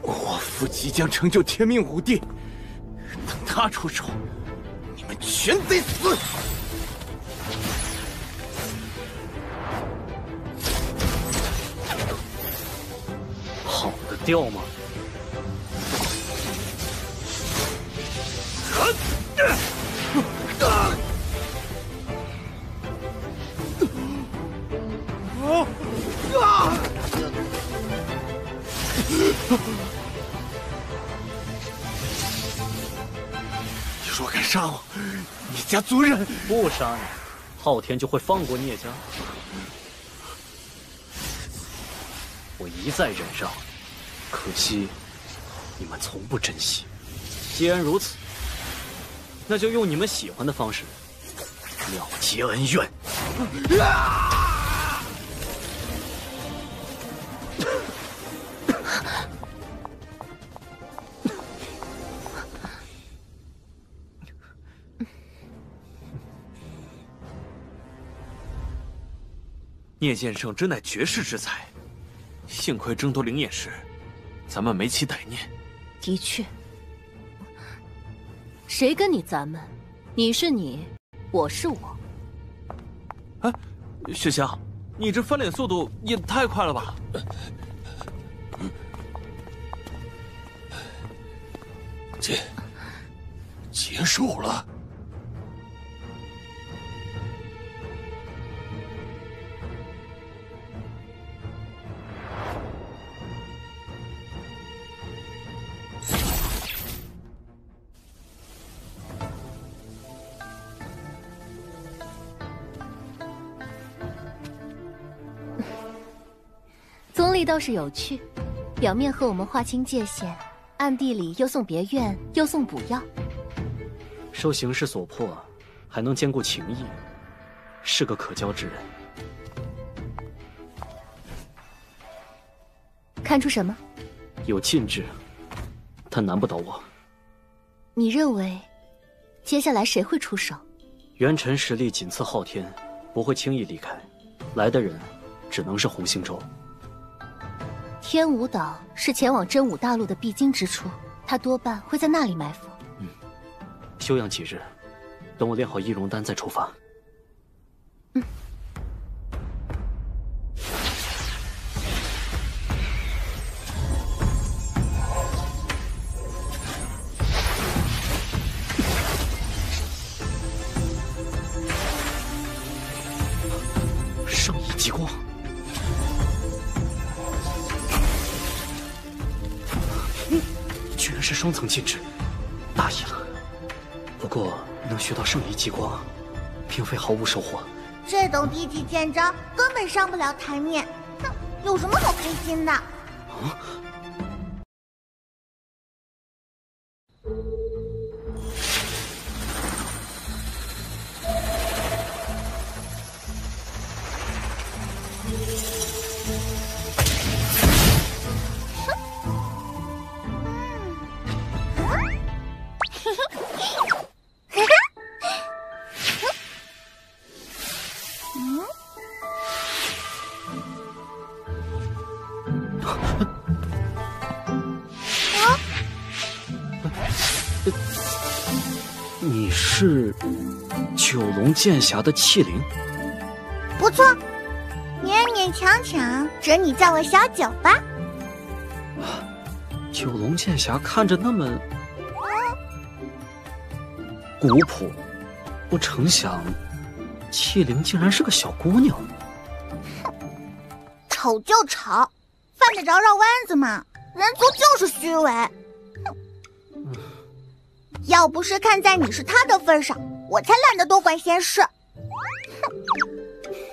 我父即将成就天命武帝，等他出手，你们全得死！好的调吗？你若敢杀我，你家族人不杀你，昊天就会放过聂家。我一再忍让，可惜你们从不珍惜。既然如此，那就用你们喜欢的方式了结恩怨。聂剑圣真乃绝世之才，幸亏争夺灵眼时，咱们没起歹念。的确，谁跟你咱们？你是你，我是我。哎，雪香，你这翻脸速度也太快了吧！结束了。宗历倒是有趣，表面和我们划清界限，暗地里又送别院，又送补药。受形势所迫，还能兼顾情义，是个可交之人。看出什么？有禁制，但难不倒我。你认为，接下来谁会出手？元辰实力仅次昊天，不会轻易离开。来的人，只能是红星州。天武岛是前往真武大陆的必经之处，他多半会在那里埋伏。休养几日，等我炼好易容丹再出发。圣翼极光。居然是双层禁制，大意了。不过能学到圣翼极光，并非毫无收获。这等低级剑招根本上不了台面，哼，有什么好开心的？你是九龙剑侠的器灵？不错，勉勉强强，准你叫我小九吧。九龙剑侠看着那么古朴，不成想器灵竟然是个小姑娘。丑就丑，犯得着绕弯子吗？人族就是虚伪。要不是看在你是他的份上，我才懒得多管闲事。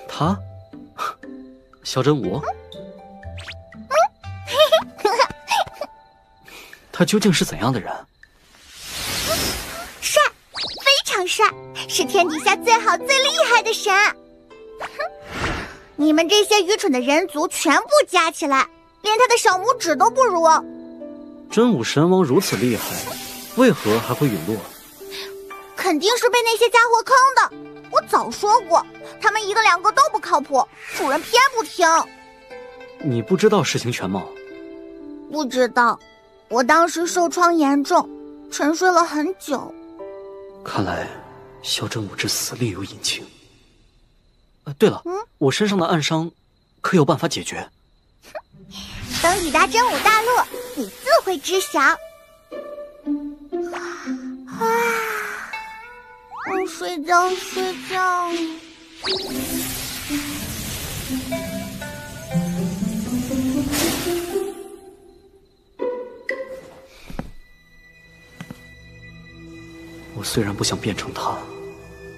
他，萧真武，他究竟是怎样的人？帅，非常帅，是天底下最好最厉害的神。你们这些愚蠢的人族全部加起来，连他的小拇指都不如。真武神王如此厉害，为何还会陨落？肯定是被那些家伙坑的。我早说过，他们一个两个都不靠谱，主人偏不听。你不知道事情全貌？不知道，我当时受创严重，沉睡了很久。看来萧真武之死另有隐情。对了，我身上的暗伤，可有办法解决？等抵达真武大陆，你自会知晓。睡觉睡觉。我虽然不想变成他，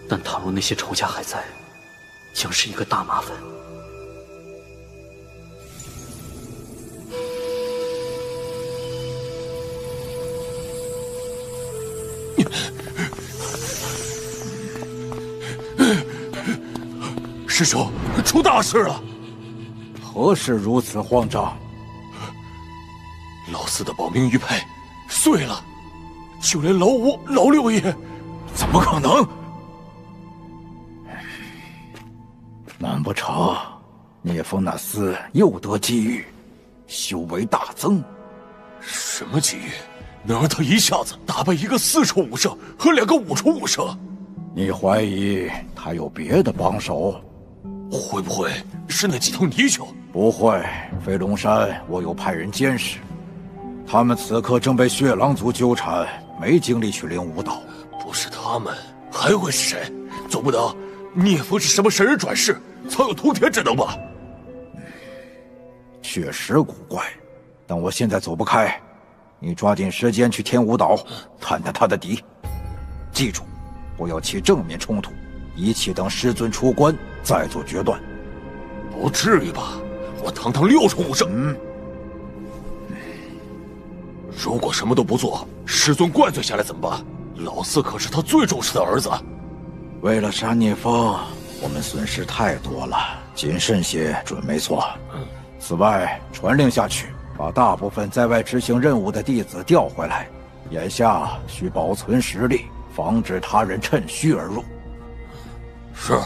但倘若那些仇家还在，将是一个大麻烦。师兄，出大事了！何事如此慌张？老四的保命玉佩碎了，就连老五、老六也……怎么可能？难不成聂风那厮又得机遇，修为大增。什么机遇，能让他一下子打败一个4重武圣和2个5重武圣？你怀疑他有别的帮手？会不会是那几头泥鳅？不会，飞龙山我有派人监视，他们此刻正被血狼族纠缠，没精力去领武道。不是他们，还会是谁？总不能聂风是什么神人转世，藏有通天之能吧？确实古怪，但我现在走不开，你抓紧时间去天武岛探探他的底。记住，不要起正面冲突，一起等师尊出关再做决断。不至于吧？我堂堂6重武圣，如果什么都不做，师尊怪罪下来怎么办？老四可是他最重视的儿子。为了杀聂风，我们损失太多了，谨慎些准没错。此外，传令下去，把大部分在外执行任务的弟子调回来。眼下需保存实力，防止他人趁虚而入。是。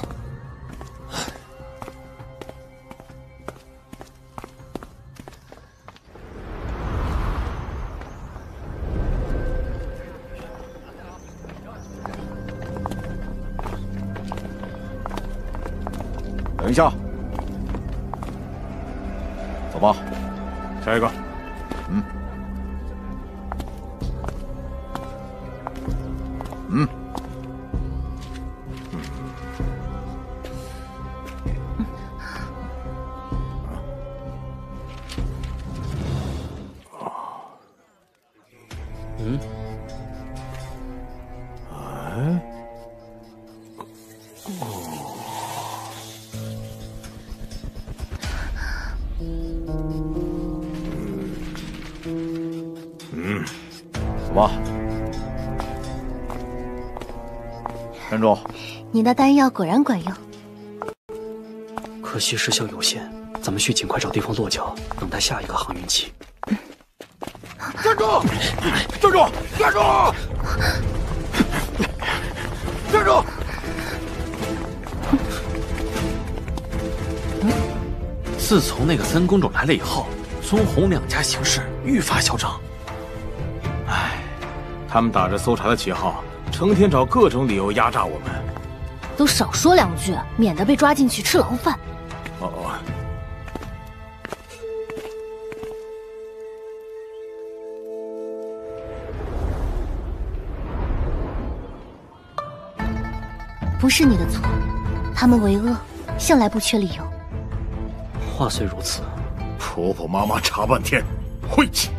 等一下，走吧。下一个。走吧。站住！你的丹药果然管用。可惜时效有限，咱们需尽快找地方落脚，等待下一个航运期。站住！站住！站住！站住！自从那个3公主来了以后，孙红两家行事愈发嚣张。唉，他们打着搜查的旗号，成天找各种理由压榨我们。都少说2句，免得被抓进去吃牢饭。哦。不是你的错，他们为恶，向来不缺理由。话虽如此，婆婆妈妈查半天，晦气。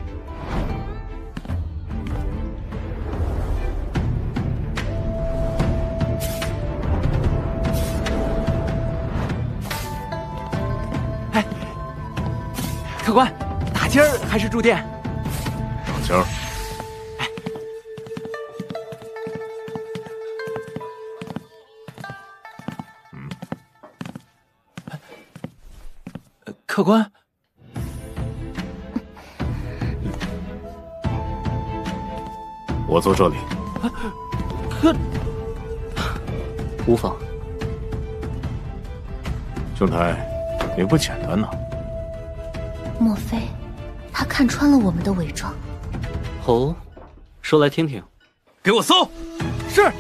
哎，客官，打尖儿还是住店？上尖儿。客官，我坐这里。可无妨。兄台，也不简单呐。莫非他看穿了我们的伪装？哦，说来听听。给我搜！是。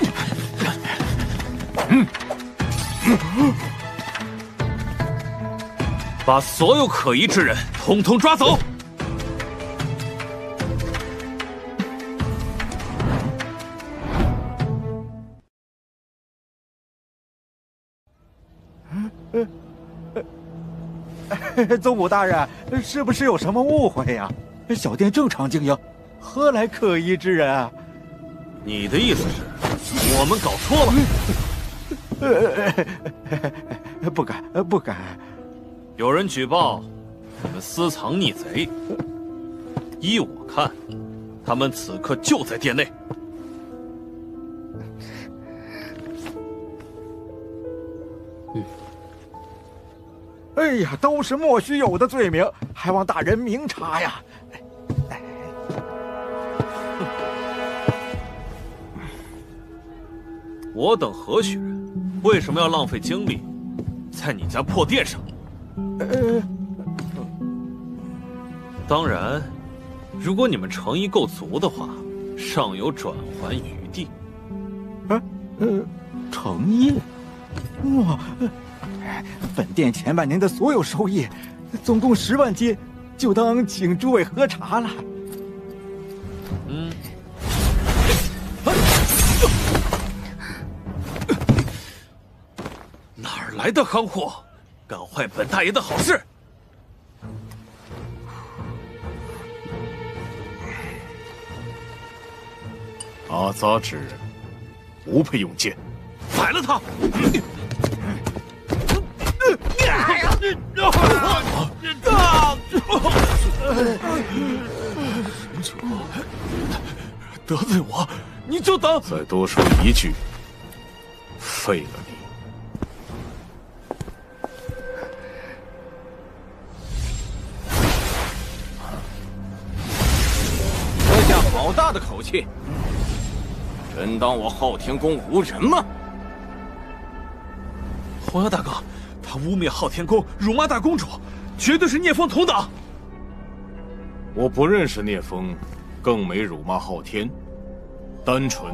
把所有可疑之人统统抓走。宗武大人，是不是有什么误会呀？小店正常经营，何来可疑之人啊？你的意思是，我们搞错了？不敢，不敢。有人举报你们私藏逆贼，依我看，他们此刻就在店内。哎呀，都是莫须有的罪名，还望大人明察呀！我等何许人？为什么要浪费精力在你家破店上？当然，如果你们诚意够足的话，尚有转圜余地。诚意？哇！本店前半年的所有收益，总共10万金，就当请诸位喝茶了。哪儿来的夯货，干坏本大爷的好事？阿扎之人，不配用剑，宰了他！得罪我，你就等！再多说一句，废了你！喝下好大的口气！真当我昊天宫无人吗？黄瑶大哥，他污蔑昊天宫辱骂大公主，绝对是聂风同党。我不认识聂风，更没辱骂昊天，单纯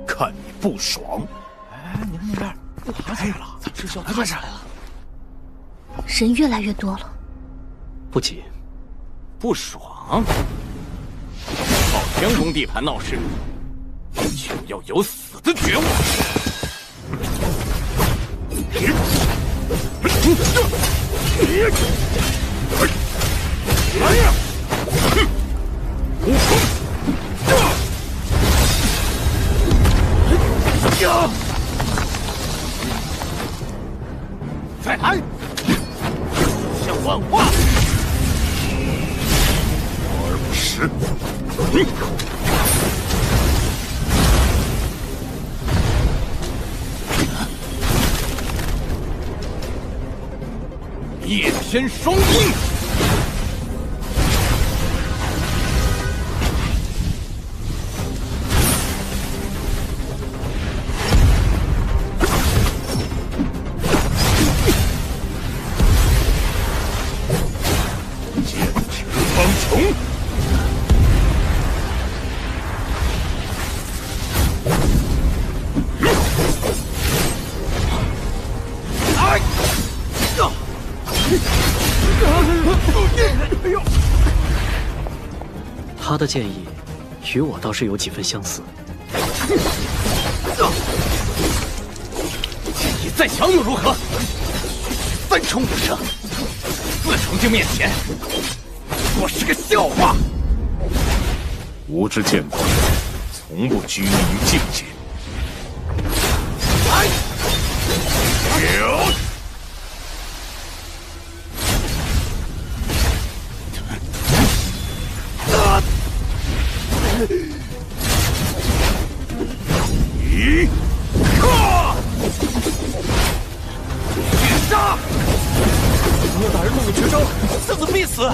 看你不爽。哎，你看那边打起来了，师兄打起来了，人越来越多了。不急，不爽。昊天宫地盘闹事，就要有死的觉悟。来呀！再来！像万化，华而不实。夜天双鹰。他的建议与我倒是有几分相似。建议再强又如何？3重5胜，4重镜面前，不过是个笑话。吾之剑法，从不拘泥于境界。来，一杀！聂大人动用绝招，此子必死。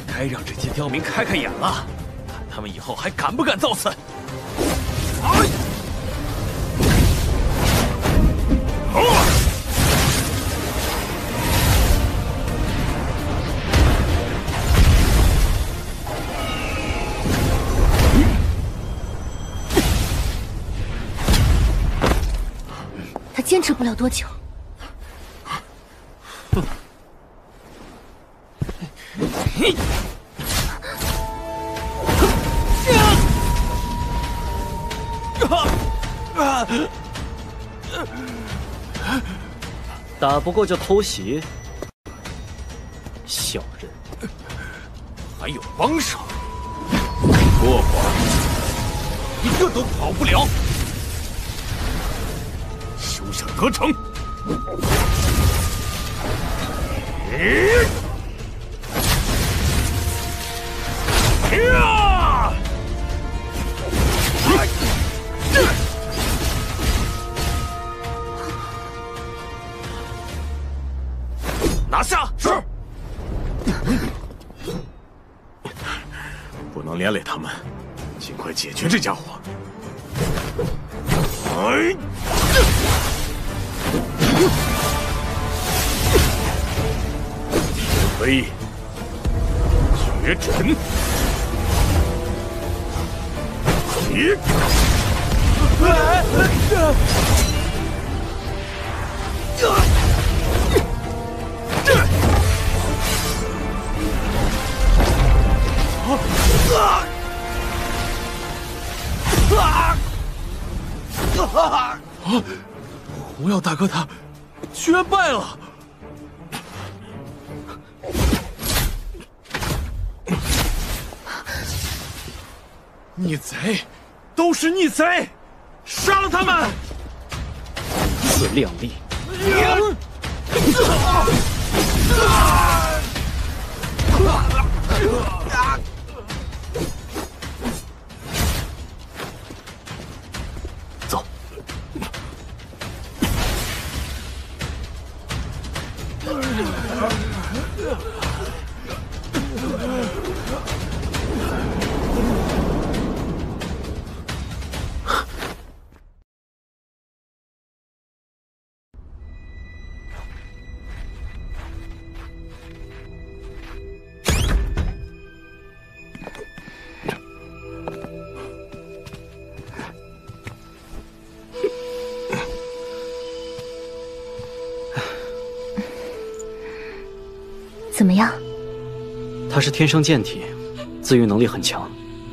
该让这些刁民开开眼了，看他们以后还敢不敢造次。他坚持不了多久。打不过就偷袭，小人！还有帮手，说话一个都跑不了。休想得逞！拿下！是。不能连累他们，尽快解决这家伙。飞绝尘，起！红药大哥他居然败了！逆贼，都是逆贼！杀了他们！自量力！走。怎么样？他是天生剑体，自愈能力很强，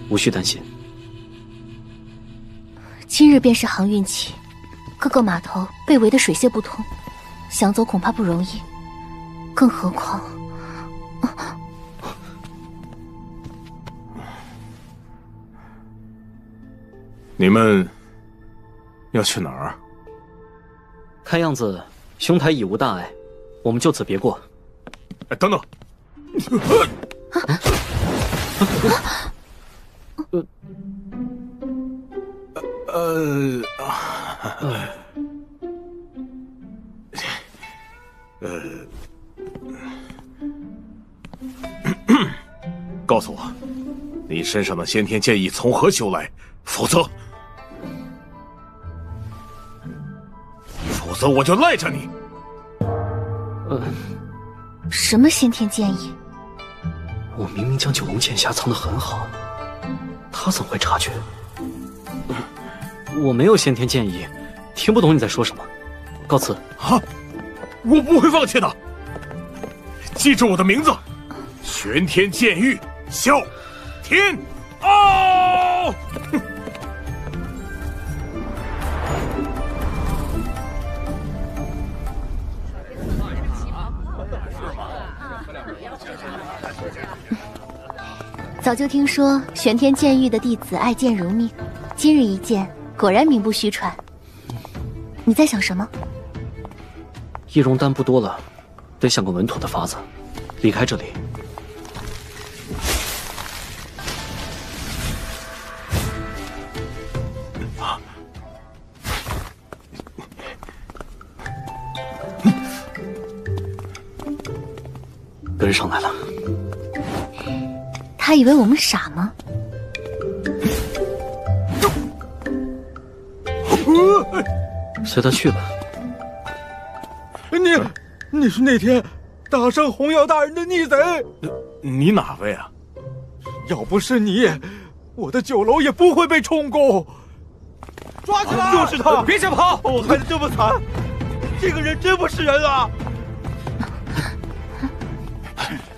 无需担心。今日便是航运期，各个码头被围得水泄不通，想走恐怕不容易。更何况，你们要去哪儿？看样子兄台已无大碍，我们就此别过。哎，等等！告诉我，你身上的先天剑意从何修来？否则我就赖着你。什么先天剑意？我明明将九龙剑匣藏得很好，他怎么会察觉？我没有先天剑意，听不懂你在说什么。告辞。啊！我不会放弃的。记住我的名字：玄天剑域啸天傲。早就听说玄天剑域的弟子爱剑如命，今日一见，果然名不虚传。你在想什么？易容丹不多了，得想个稳妥的法子，离开这里。跟上来了。他以为我们傻吗？随他去吧。你是那天打伤红药大人的逆贼？你哪位啊？要不是你，我的酒楼也不会被充公。抓起来！就是他！别想跑！我害得这么惨，这个人真不是人啊！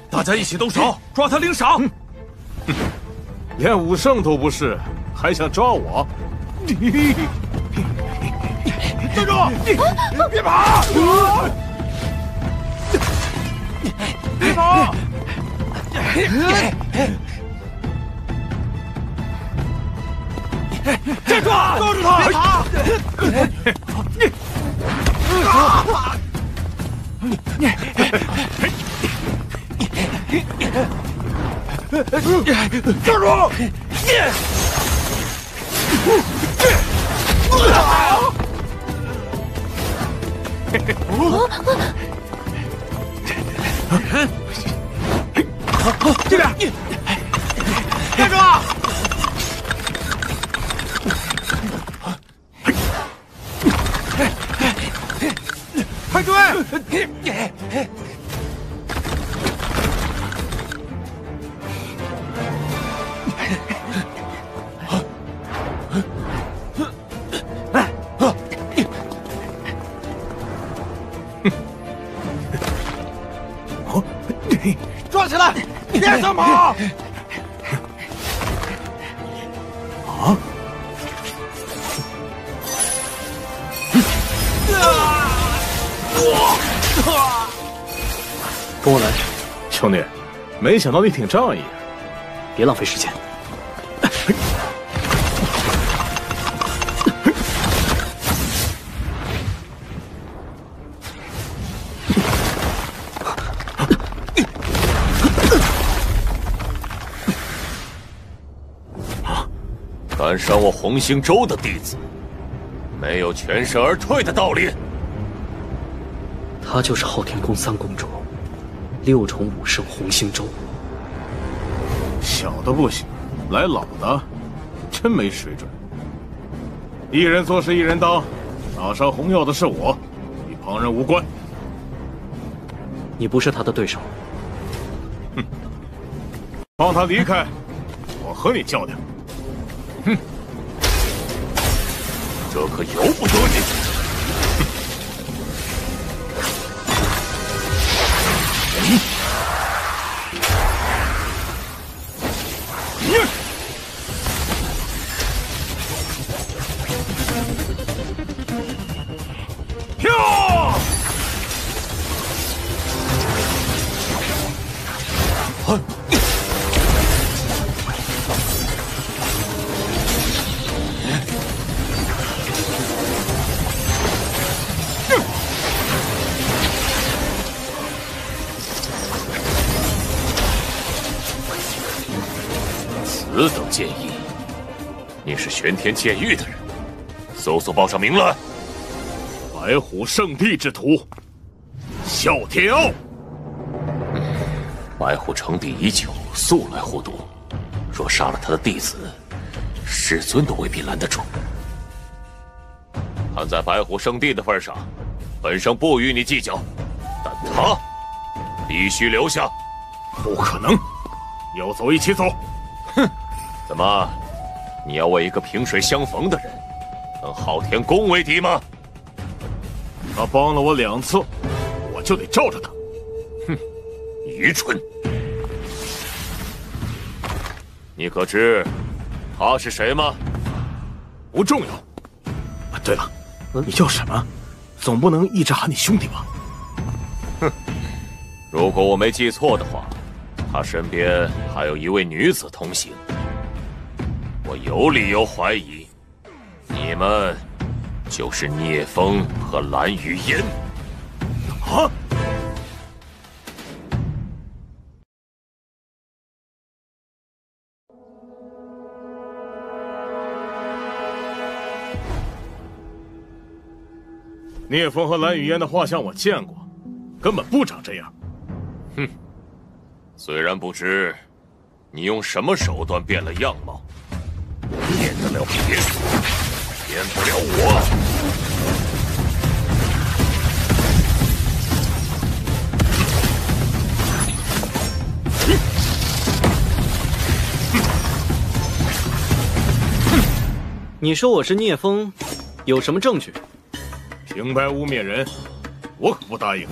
大家一起动手，抓他领赏。连武圣都不是，还想抓我？站住！别跑！别跑！站住！抓住他！别跑！站住！这边，站住！快追！抓起来！别想跑！啊！跟我来，兄弟，没想到你挺仗义。别浪费时间。敢伤我红星州的弟子，没有全身而退的道理。她就是昊天宫三公主，6重武圣红星州。小的不行，来老的，真没水准。一人做事一人当，打伤红药的是我，与旁人无关。你不是他的对手。哼，放他离开，我和你较量。哼，这可由不得你！跳！此等剑意，你是玄天剑域的人，搜索报上名来。白虎圣地之徒，啸天傲。白虎成敌已久，素来护犊。若杀了他的弟子，师尊都未必拦得住。看在白虎圣地的份上，本圣不与你计较，但他必须留下。不可能，要走一起走。哼，怎么，你要为一个萍水相逢的人，跟昊天宫为敌吗？他帮了我2次，我就得罩着他。哼，愚蠢！你可知他是谁吗？不重要。啊，对了，你叫什么？总不能一直喊你兄弟吧？哼，如果我没记错的话，他身边还有一位女子同行。我有理由怀疑，你们就是聂风和蓝雨嫣。啊！聂风和蓝雨嫣的画像我见过，根本不长这样。哼，虽然不知你用什么手段变了样貌，骗得了别人，骗不了我。你说我是聂风，有什么证据？平白污蔑人，我可不答应。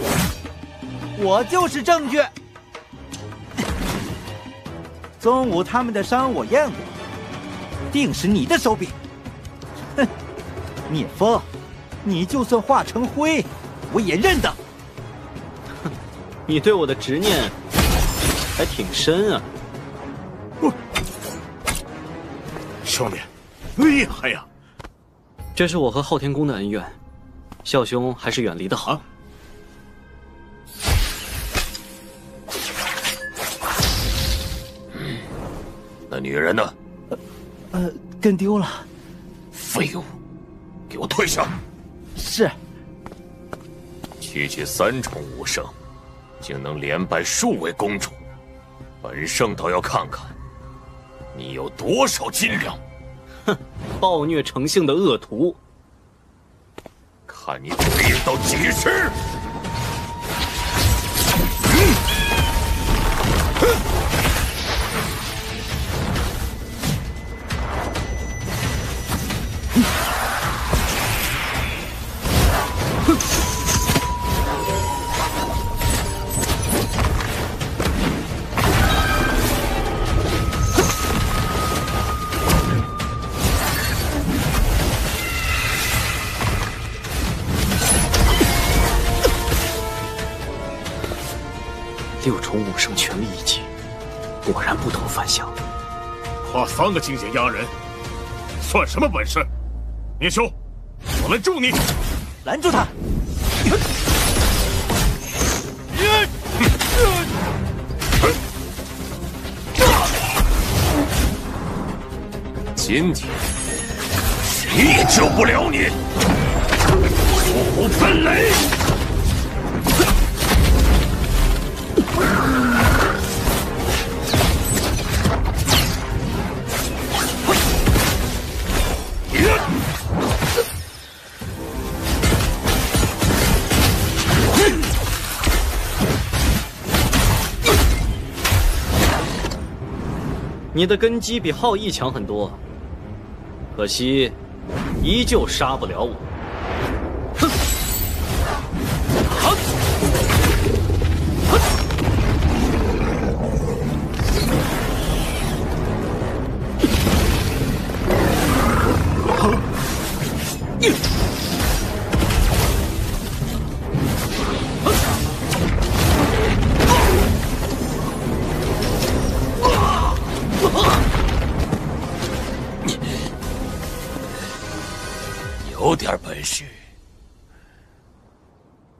我就是证据。宗武他们的伤我验过，定是你的手笔。哼，聂风，你就算化成灰，我也认得。哼，你对我的执念还挺深啊。兄弟，厉害呀！这是我和昊天宫的恩怨，孝兄还是远离的好。那女人呢？跟丢了。废物，给我退下！是。区区3重武圣，竟能连败数位公主，本圣倒要看看你有多少斤两！哼，暴虐成性的恶徒。看你嘴硬到几时！6重武圣全力一击，果然不同凡响。跨3个境界压人，算什么本事？聂兄，我来助你！拦住他！今天谁也救不了你！五分雷！你的根基比浩毅强很多，可惜依旧杀不了我。哼！有点本事，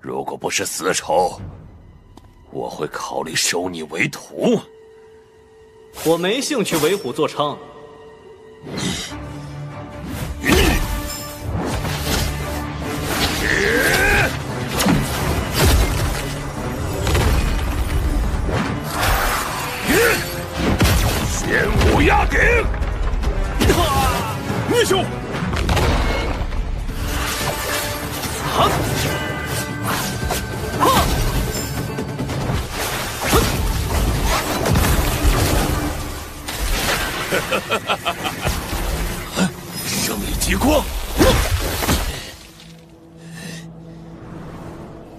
如果不是私仇，我会考虑收你为徒。我没兴趣为虎作伥。仙武压顶！聂兄！胜利极光，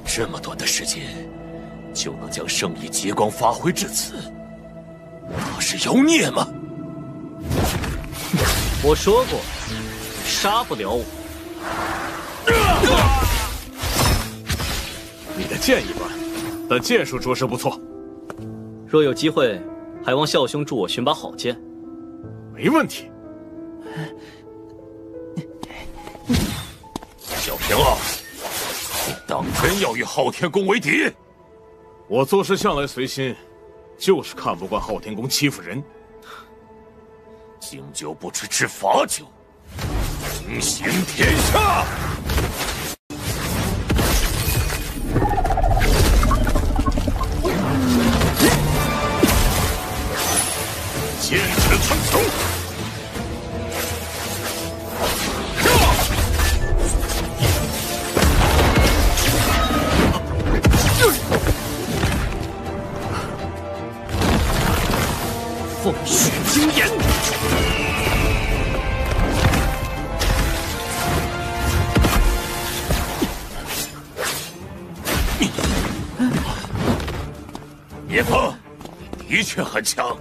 这么短的时间就能将圣意极光发挥至此，他是妖孽吗？我说过，杀不了我。你的剑一般，但剑术着实不错。若有机会，还望孝兄助我寻把好剑。没问题。小平啊，你当真要与昊天宫为敌？我做事向来随心，就是看不惯昊天宫欺负人。经久不知之法久，平行天下。剑齿苍穹，风雪惊炎。聂风，你的确很强。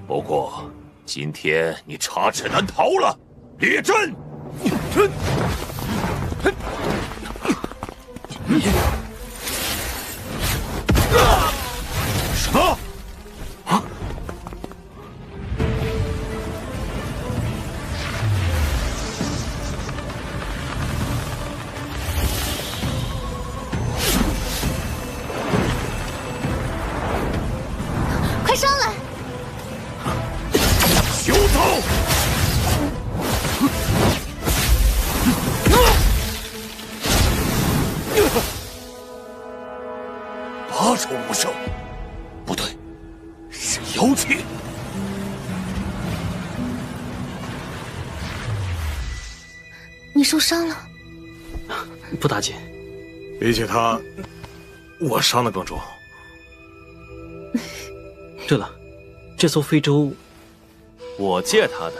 不过，今天你插翅难逃了，列阵！什么？啊！快上来！休走！8重武圣，不对，是妖气。你受伤了？不打紧。比起他，我伤得更重。对了，这艘非洲，我借他的。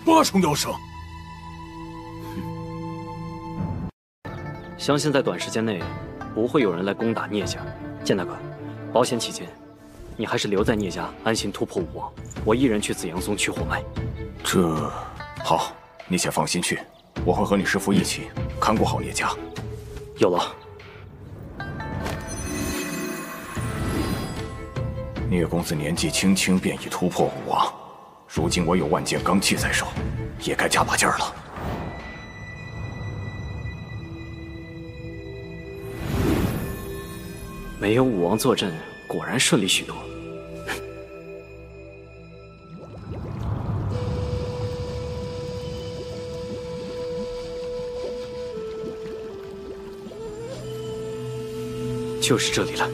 8重妖圣。相信在短时间内，不会有人来攻打聂家。剑大哥，保险起见，你还是留在聂家安心突破武王，我一人去紫阳宗取火脉。这好，你先放心去，我会和你师父一起看顾好聂家。有了。聂公子年纪轻轻便已突破武王，如今我有万剑罡气在手，也该加把劲儿了。没有武王坐镇，果然顺利许多。就是这里了。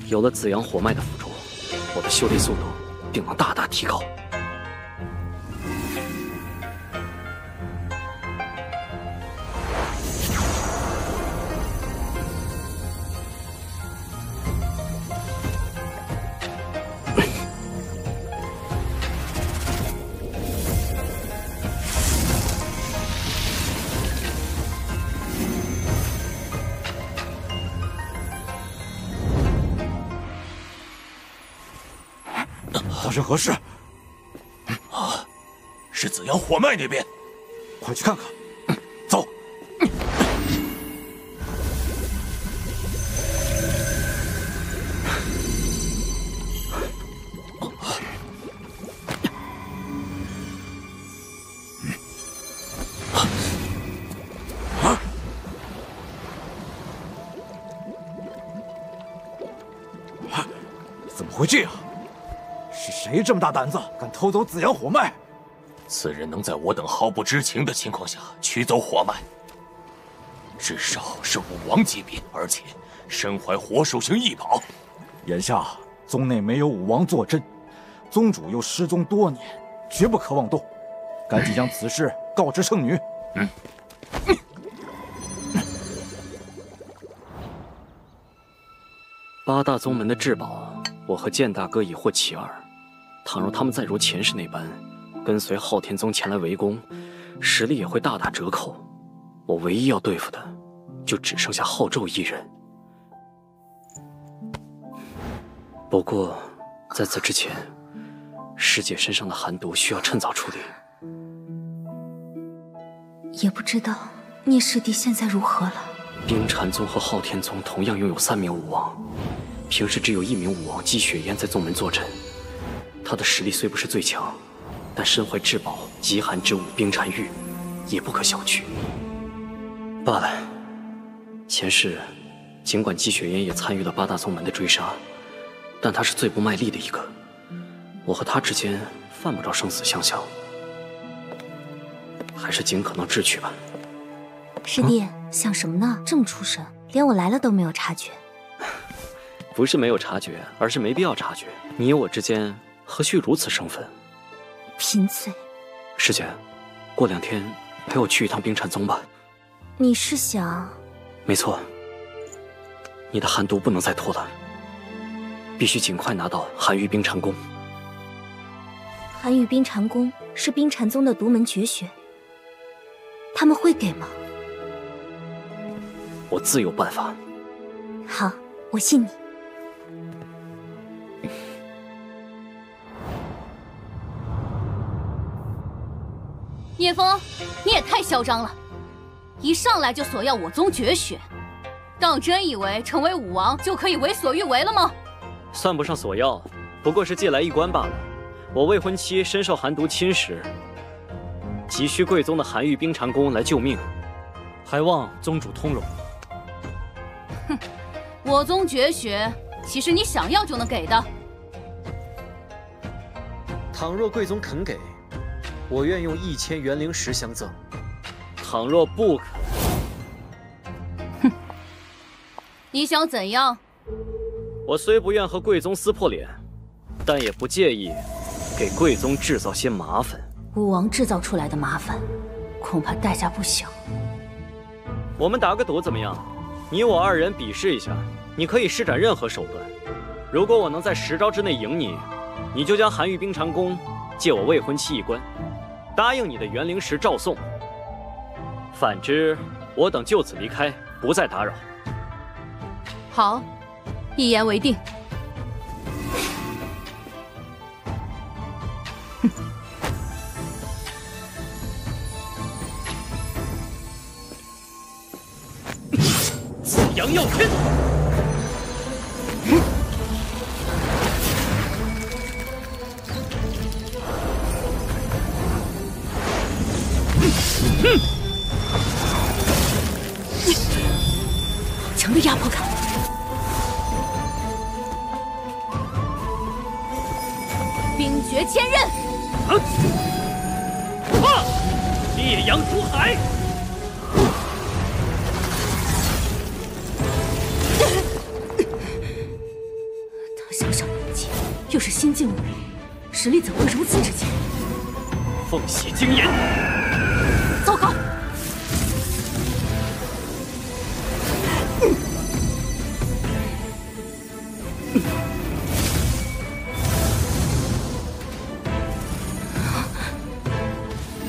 有了紫阳火脉的辅助，我的修炼速度定能大大提高。发生何事？啊，是紫阳火脉那边，快去看看。走。怎么会这样？是谁这么大胆子，敢偷走紫阳火脉？此人能在我等毫不知情的情况下取走火脉，至少是武王级别，而且身怀活兽型异宝。眼下宗内没有武王坐镇，宗主又失踪多年，绝不可妄动。赶紧将此事告知圣女。8大宗门的至宝，我和剑大哥已获其二。倘若他们再如前世那般，跟随昊天宗前来围攻，实力也会大打折扣。我唯一要对付的，就只剩下昊纣一人。不过，在此之前，师姐身上的寒毒需要趁早处理。也不知道聂师弟现在如何了。冰禅宗和昊天宗同样拥有3名武王，平时只有1名武王姬雪烟在宗门坐镇。他的实力虽不是最强，但身怀至宝极寒之物冰禅玉，也不可小觑。罢了，前世尽管姬雪烟也参与了8大宗门的追杀，但他是最不卖力的一个。我和他之间犯不着生死相向，还是尽可能智取吧。师弟，想什么呢？这么出神，连我来了都没有察觉。不是没有察觉，而是没必要察觉。你我之间何须如此生分？贫嘴。师姐，过2天陪我去一趟冰禅宗吧。你是想？没错，你的寒毒不能再拖了，必须尽快拿到寒玉冰禅功。寒玉冰禅功是冰禅宗的独门绝学，他们会给吗？我自有办法。好，我信你。聂风，你也太嚣张了！一上来就索要我宗绝学，当真以为成为武王就可以为所欲为了吗？算不上索要，不过是借来一官罢了。我未婚妻深受寒毒侵蚀，急需贵宗的寒玉冰禅功来救命，还望宗主通融。哼，我宗绝学岂是你想要就能给的？倘若贵宗肯给，我愿用1000元灵石相赠。倘若不肯，哼，你想怎样？我虽不愿和贵宗撕破脸，但也不介意给贵宗制造些麻烦。武王制造出来的麻烦，恐怕代价不小。我们打个赌怎么样？你我二人比试一下，你可以施展任何手段。如果我能在10招之内赢你，你就将韩愈冰长宫借我未婚妻一关，答应你的元灵石照送。反之，我等就此离开，不再打扰。好，一言为定。紫阳耀天。强的压迫感。冰绝千仞。烈阳出海。他小小年纪，又是新晋武林，实力怎会如此之强？凤血精炎。糟糕！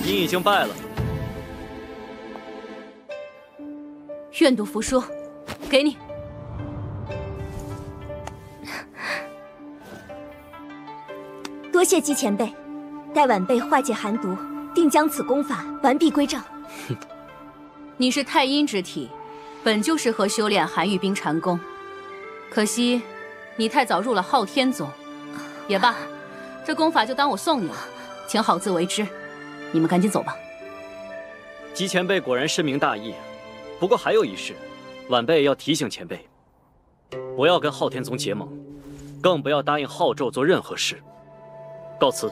你已经败了。愿赌服输，给你。多谢姬前辈，待晚辈化解寒毒，定将此功法完璧归赵。你是太阴之体，本就适合修炼寒玉冰禅功，可惜你太早入了昊天宗。也罢，这功法就当我送你了，请好自为之。你们赶紧走吧。姬前辈果然深明大义，不过还有一事，晚辈要提醒前辈，不要跟昊天宗结盟，更不要答应昊纣做任何事。告辞。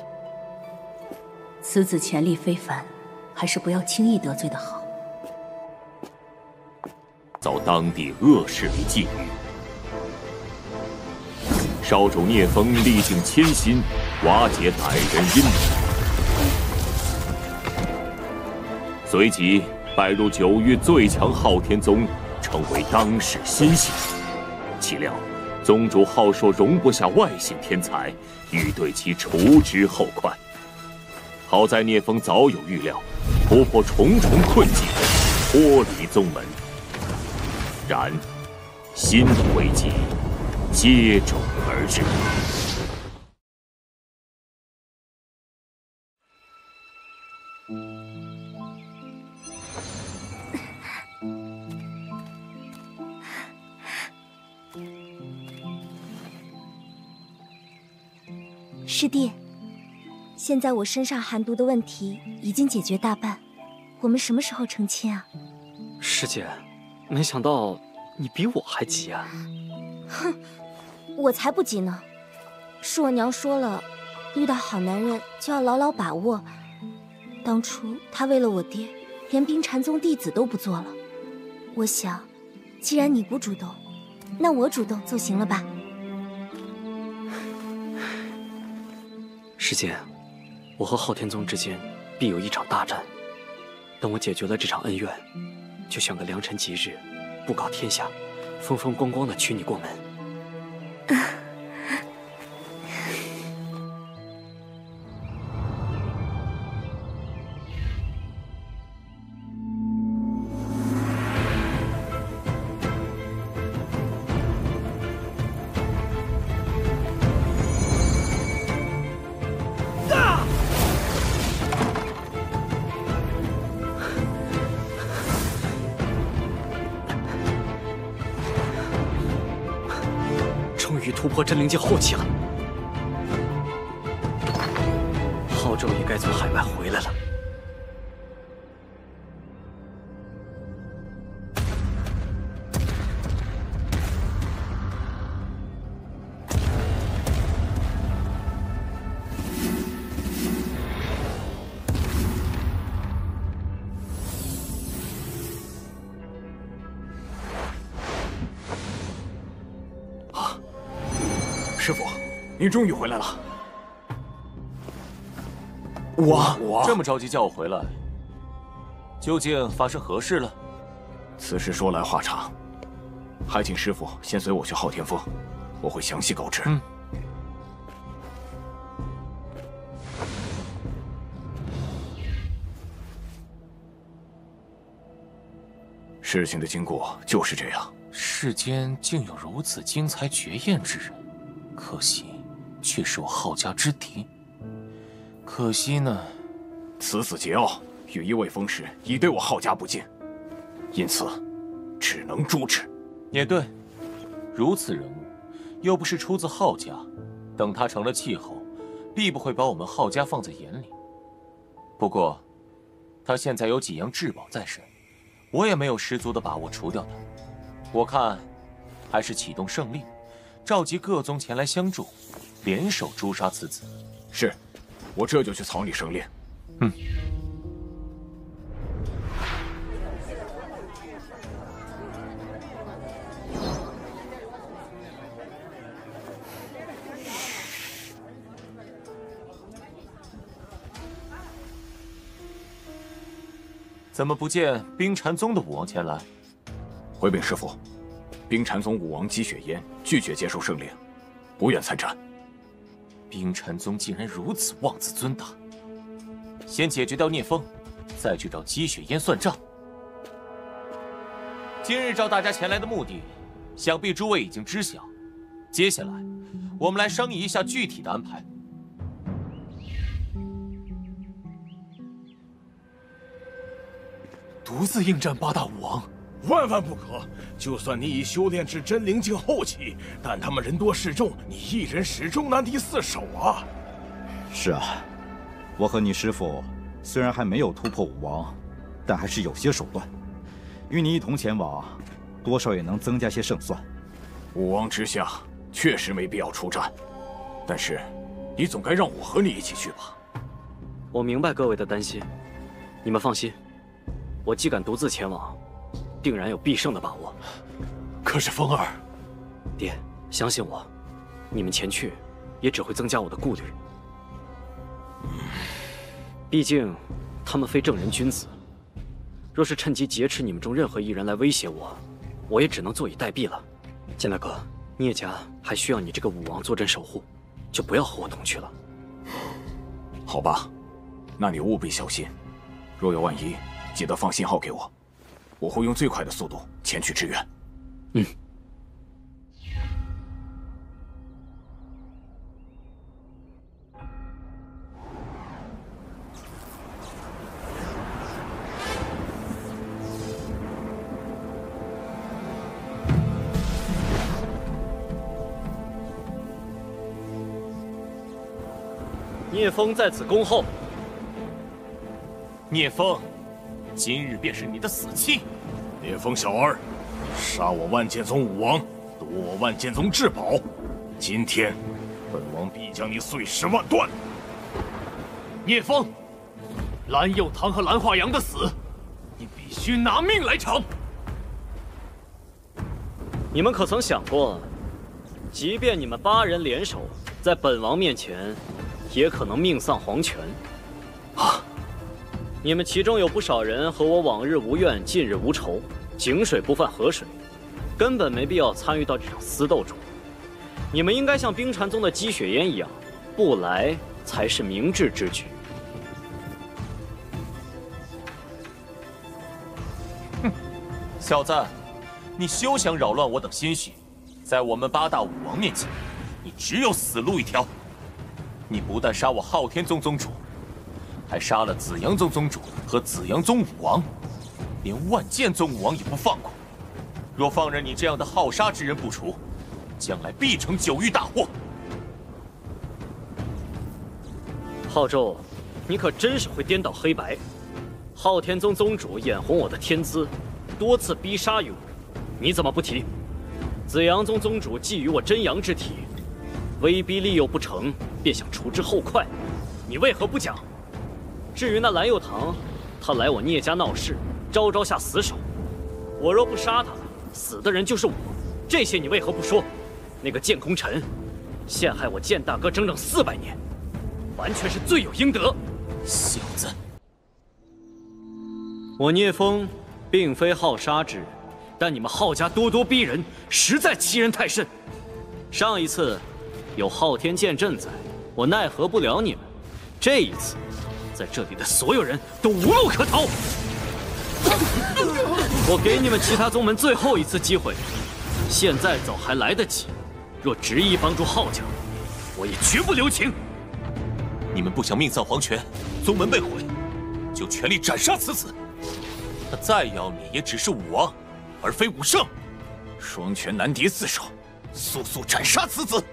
此子潜力非凡，还是不要轻易得罪的好。遭当地恶势力觊觎，少主聂风历尽千辛，瓦解歹人阴谋，随即拜入9域最强昊天宗，成为当世新星。岂料宗主浩硕容不下外姓天才，欲对其除之后快。好在聂风早有预料，突破重重困境，脱离宗门。然新的危机接踵而至。师弟，现在我身上寒毒的问题已经解决大半，我们什么时候成亲啊？师姐，没想到你比我还急啊！哼，我才不急呢。是我娘说了，遇到好男人就要牢牢把握。当初她为了我爹，连冰禅宗弟子都不做了。我想，既然你不主动，那我主动就行了吧？师姐，我和昊天宗之间必有一场大战。等我解决了这场恩怨，就选个良辰吉日，布告天下，风风光光的娶你过门。突破真灵境后期了，昊纣也该从海外回来了。师傅，您终于回来了。我这么着急叫我回来，究竟发生何事了？此事说来话长，还请师傅先随我去昊天峰，我会详细告知。事情的经过就是这样。世间竟有如此惊才绝艳之人，可惜却是我昊家之敌。可惜呢，此子桀骜，与一位封氏已对我昊家不敬，因此只能诛之。也对，如此人物，又不是出自昊家，等他成了气候，必不会把我们昊家放在眼里。不过，他现在有几样至宝在身，我也没有十足的把握除掉他。我看，还是启动圣令，召集各宗前来相助，联手诛杀此子。是，我这就去草拟圣令。怎么不见冰禅宗的武王前来？回禀师父，冰禅宗武王姬雪烟拒绝接受圣令，不愿参战。冰禅宗竟然如此妄自尊大！先解决掉聂风，再去找姬雪烟算账。今日召大家前来的目的，想必诸位已经知晓。接下来，我们来商议一下具体的安排。独自应战八大武王，万万不可！就算你已修炼至真灵境后期，但他们人多势众，你一人始终难敌四手啊！是啊，我和你师父虽然还没有突破武王，但还是有些手段。与你一同前往，多少也能增加些胜算。武王之下，确实没必要出战，但是你总该让我和你一起去吧？我明白各位的担心，你们放心，我既敢独自前往，定然有必胜的把握。可是风儿，爹，相信我，你们前去也只会增加我的顾虑。毕竟他们非正人君子，若是趁机劫持你们中任何一人来威胁我，我也只能坐以待毙了。剑大哥，聂家还需要你这个武王坐镇守护，就不要和我同去了。好吧，那你务必小心，若有万一，记得放信号给我，我会用最快的速度前去支援。聂风在此恭候。聂风，今日便是你的死期！聂风小儿，杀我万剑宗武王，夺我万剑宗至宝，今天本王必将你碎尸万段！聂风，蓝佑堂和蓝化阳的死，你必须拿命来偿！你们可曾想过，即便你们8人联手，在本王面前，也可能命丧黄泉。你们其中有不少人和我往日无怨，近日无仇，井水不犯河水，根本没必要参与到这场私斗中。你们应该像冰禅宗的姬雪烟一样，不来才是明智之举。哼，小子，你休想扰乱我等心绪！在我们8大武王面前，你只有死路一条。你不但杀我昊天宗宗主，还杀了紫阳宗宗主和紫阳宗武王，连万剑宗武王也不放过。若放任你这样的好杀之人不除，将来必成9域大祸。浩宙，你可真是会颠倒黑白。昊天宗宗主眼红我的天资，多次逼杀于我，你怎么不提？紫阳宗宗主觊觎我真阳之体，威逼利诱不成，便想除之后快，你为何不讲？至于那蓝佑堂，他来我聂家闹事，招下死手，我若不杀他，死的人就是我，这些你为何不说？那个剑空尘，陷害我剑大哥整整400年，完全是罪有应得。小子，我聂风并非好杀之人，但你们浩家咄咄逼人，实在欺人太甚。上一次有昊天剑阵在，我奈何不了你们。这一次，在这里的所有人都无路可逃。我给你们其他宗门最后一次机会，现在走还来得及。若执意帮助浩家，我也绝不留情。你们不想命丧黄泉，宗门被毁，就全力斩杀此子。他再要你，也只是武王，而非武圣。双拳难敌四手，速速斩杀此子！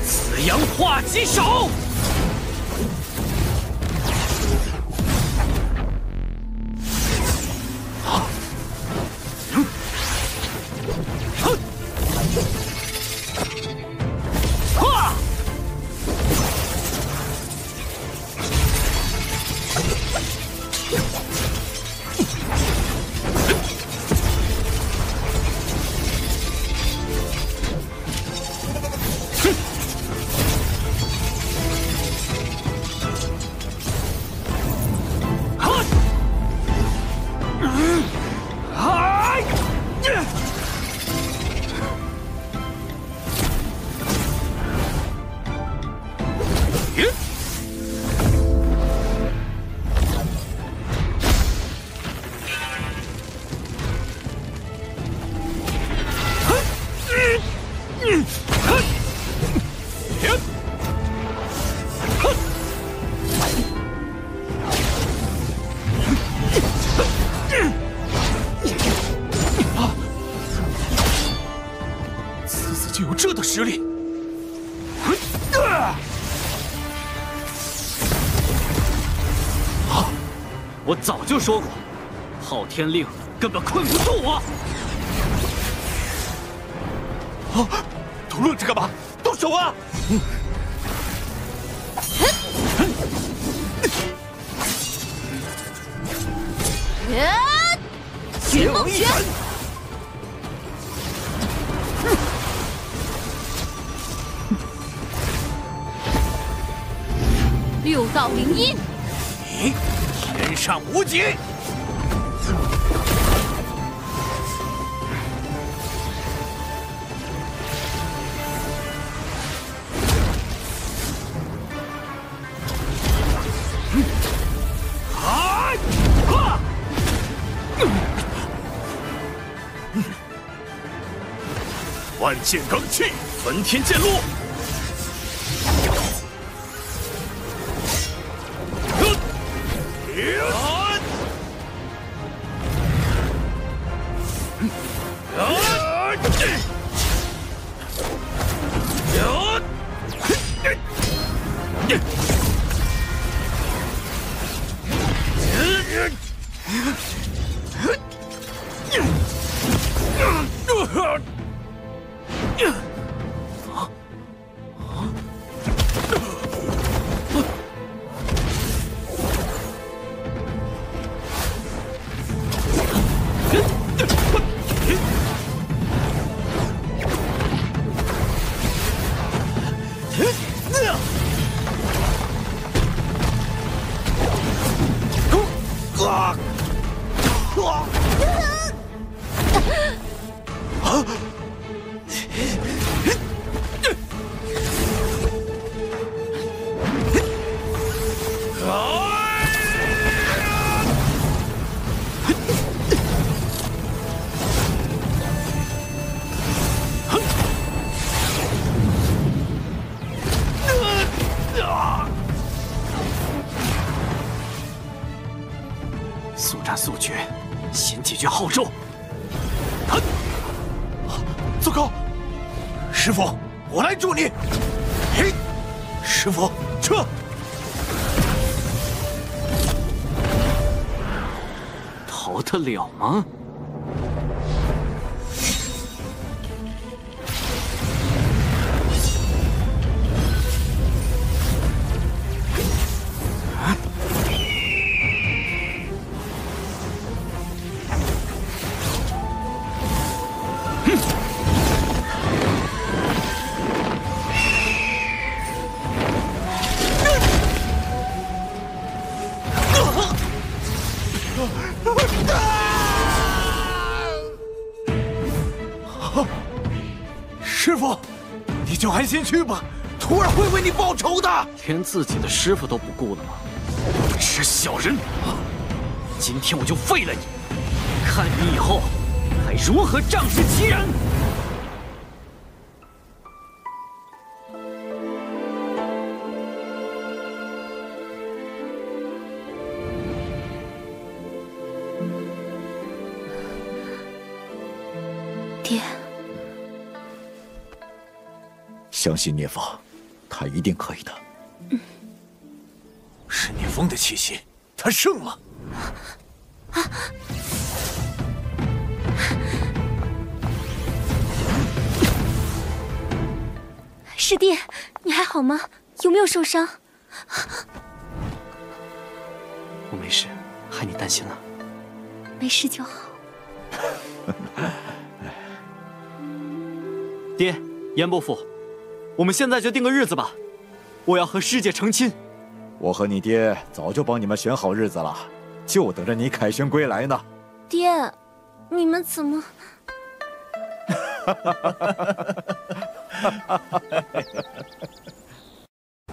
紫阳化棘手。这的实力！我早就说过，昊天令根本困不住我。都愣着干嘛？动手啊！寻梦拳！六道灵音，你天上无极！万剑罡气，焚天剑落。速战速决，先解决浩宙。糟糕！师傅，我来助你。嘿，师傅，撤！逃得了吗？师傅，你就安心去吧，徒儿会为你报仇的。连自己的师傅都不顾了吗？是小人！今天我就废了你，看你以后还如何仗势欺人！爹，相信聂风，他一定可以的。是聂风的气息，他胜了。师弟，你还好吗？有没有受伤？我没事，害你担心了。没事就好。爹，严伯父，我们现在就定个日子吧，我要和师姐成亲。我和你爹早就帮你们选好日子了，就等着你凯旋归来呢。爹，你们怎么？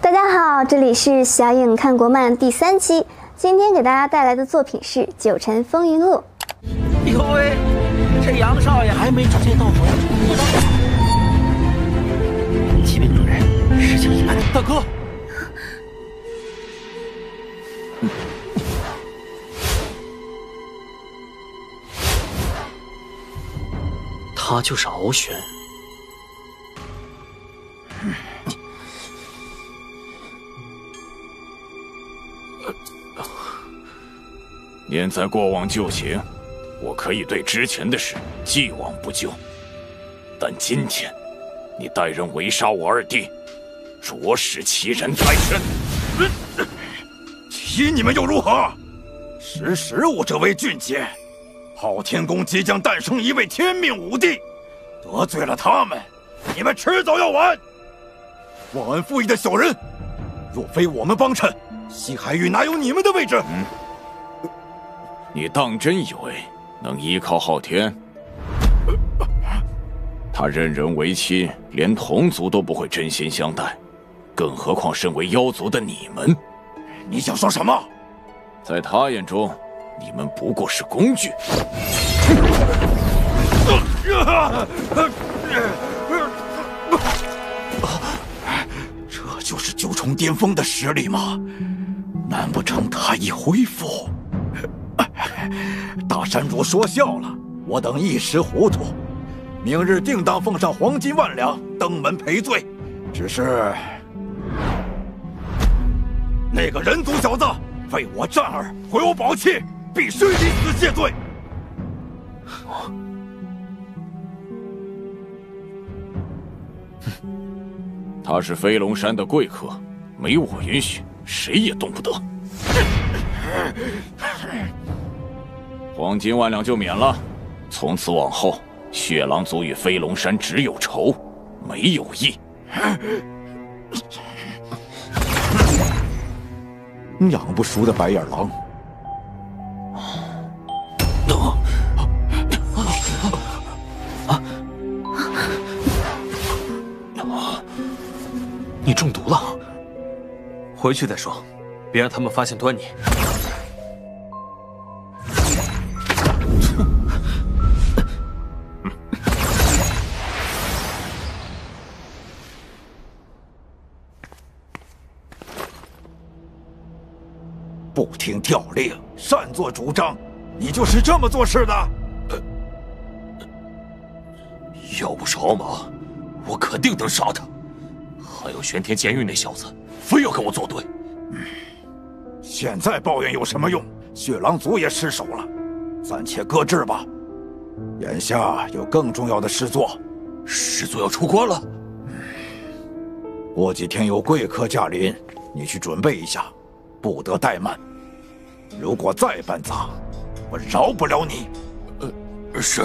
大家好，这里是小影看国漫第3期，今天给大家带来的作品是《九尘风云录》。呦喂，这杨少爷还没出现到头。启禀主人，事情一般。大哥，他就是敖玄。念在过往旧情，我可以对之前的事既往不咎。但今天，你带人围杀我二弟，着实欺人太甚。欺你们又如何？识时务者为俊杰。昊天宫即将诞生一位天命武帝，得罪了他们，你们迟早要完。忘恩负义的小人，若非我们帮衬，西海域哪有你们的位置？你当真以为能依靠昊天？他任人唯亲，连同族都不会真心相待，更何况身为妖族的你们？你想说什么？在他眼中，你们不过是工具。这就是九重巅峰的实力吗？难不成他已恢复？大山主说笑了，我等一时糊涂，明日定当奉上黄金万两，登门赔罪。只是那个人族小子为我战儿，毁我宝器，必须以死谢罪。他是飞龙山的贵客，没我允许，谁也动不得。黄金万两就免了，从此往后，血狼族与飞龙山只有仇，没有义。养不熟的白眼狼。你中毒了，回去再说，别让他们发现端倪。不听调令，擅作主张，你就是这么做事的？要不是敖马，我肯定能杀他。还有玄天监狱那小子，非要跟我作对。现在抱怨有什么用？血狼族也失手了，暂且搁置吧。眼下有更重要的事做。师祖要出关了。过几天有贵客驾临，你去准备一下，不得怠慢。如果再办砸，我饶不了你。是。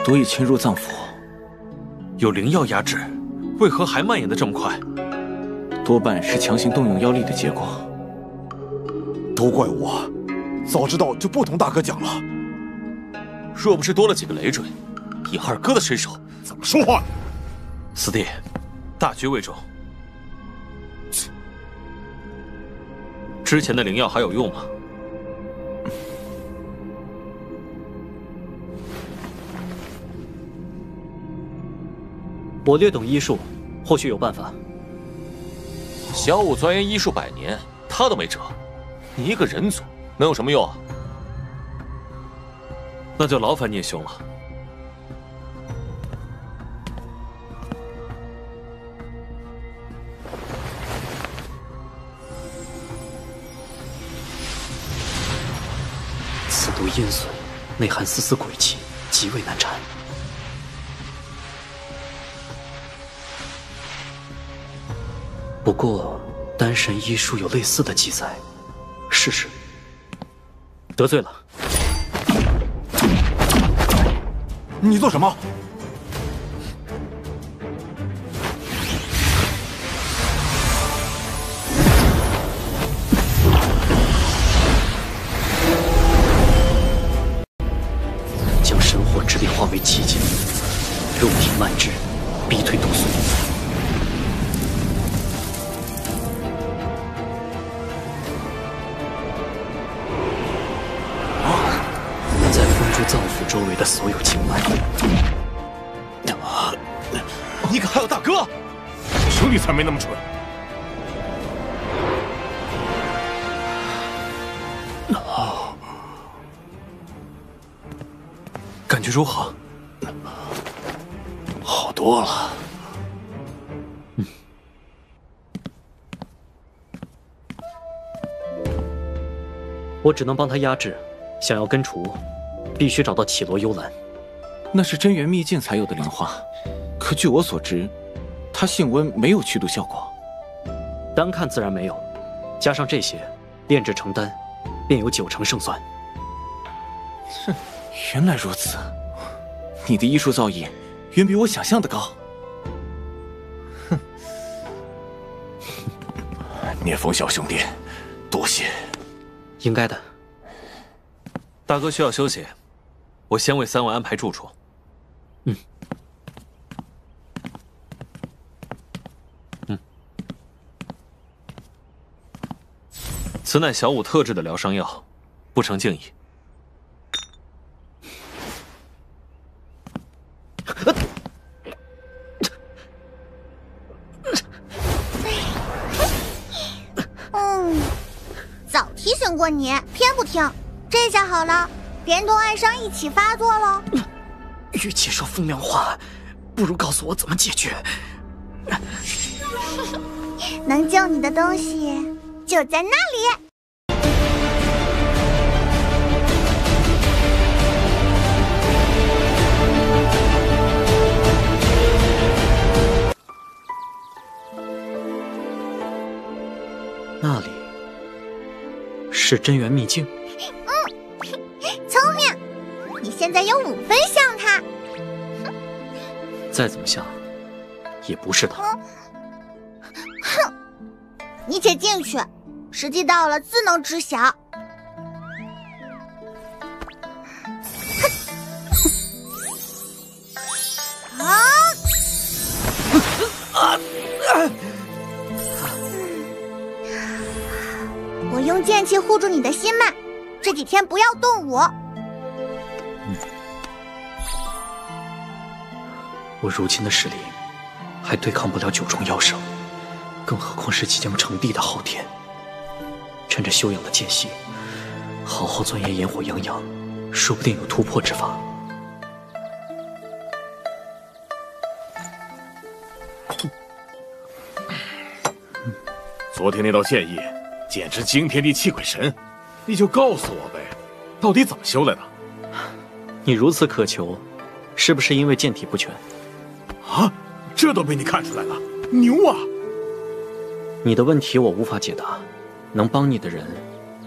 毒已侵入脏腑，有灵药压制，为何还蔓延得这么快？多半是强行动用妖力的结果。都怪我，早知道就不同大哥讲了。若不是多了几个累赘，以二哥的身手，怎么说话？四弟，大局为重。之前的灵药还有用吗？我略懂医术，或许有办法。小五钻研医术100年，他都没辙，你一个人族能有什么用啊？那就劳烦聂兄了。此毒阴损，内含丝丝诡气，极为难缠。不过，丹神医书有类似的记载，试试。得罪了。你做什么？将神火之力化为奇迹，肉体漫至，逼退毒素。脏腑周围的所有经脉。你可还有大哥？兄弟才没那么蠢。感觉如何？好多了。我只能帮他压制，想要根除。必须找到绮罗幽兰，那是真元秘境才有的灵花。可据我所知，它性温没有驱毒效果。单看自然没有，加上这些，炼制成丹，便有90%胜算。哼，原来如此，你的医术造诣远比我想象的高。哼，聂风小兄弟，多谢。应该的。大哥需要休息。我先为3位安排住处。此乃小五特制的疗伤药，不成敬意。早提醒过你，偏不听。这下好了。连同爱伤一起发作了。与其说风凉话，不如告诉我怎么解决。能救你的东西就在那里。那里是真元秘境。聪明，你现在有5分像他。再怎么像，也不是他。哼，你且进去，时机到了自能知晓。剑气护住你的心脉，这几天不要动武。我如今的实力，还对抗不了9重妖圣，更何况是即将成帝的昊天。趁着修养的间隙，好好钻研炎火阳阳，说不定有突破之法。昨天那道剑意，简直惊天地泣鬼神！你就告诉我呗，到底怎么修来的？你如此渴求，是不是因为剑体不全？啊，这都被你看出来了，牛啊！你的问题我无法解答，能帮你的人，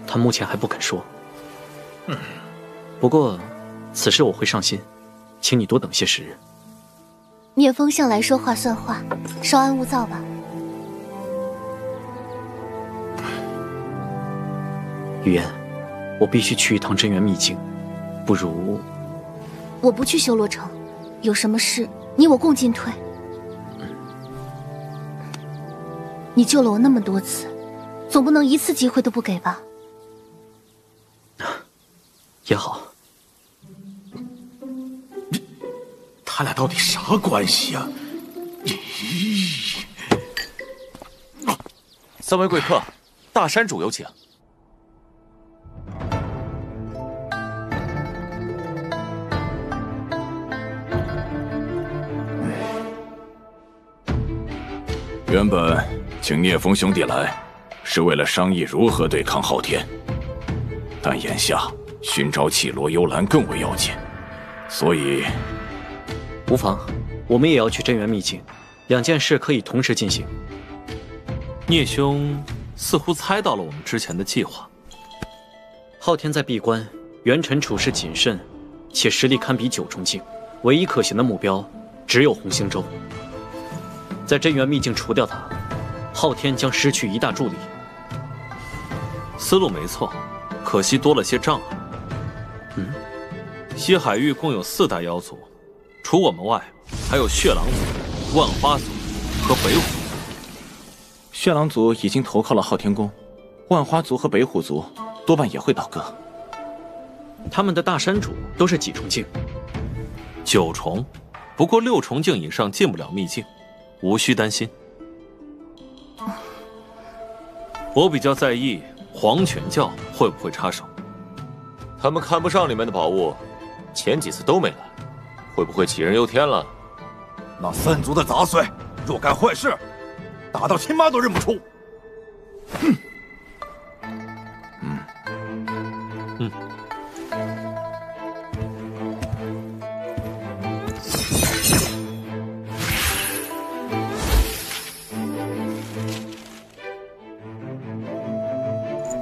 他目前还不肯说。不过，此事我会上心，请你多等些时日。聂风向来说话算话，稍安勿躁吧。雨嫣，我必须去一趟真元秘境，不如……我不去修罗城，有什么事你我共进退。你救了我那么多次，总不能一次机会都不给吧？也好。他俩到底啥关系啊？三位贵客，大山主有请。原本请聂风兄弟来，是为了商议如何对抗昊天，但眼下寻找绮罗幽兰更为要紧，所以无妨，我们也要去真元秘境，2件事可以同时进行。聂兄似乎猜到了我们之前的计划。昊天在闭关，元辰处事谨慎，且实力堪比9重境，唯一可行的目标只有红星洲。在真元秘境除掉他，昊天将失去一大助力。思路没错，可惜多了些障碍。西海域共有4大妖族，除我们外，还有血狼族、万花族和北虎族。血狼族已经投靠了昊天宫，万花族和北虎族多半也会倒戈。他们的大山主都是几重境？9重，不过6重境以上进不了秘境。无需担心，我比较在意黄泉教会不会插手。他们看不上里面的宝物，前几次都没来，会不会杞人忧天了？那三族的杂碎，若干坏事，打到亲妈都认不出。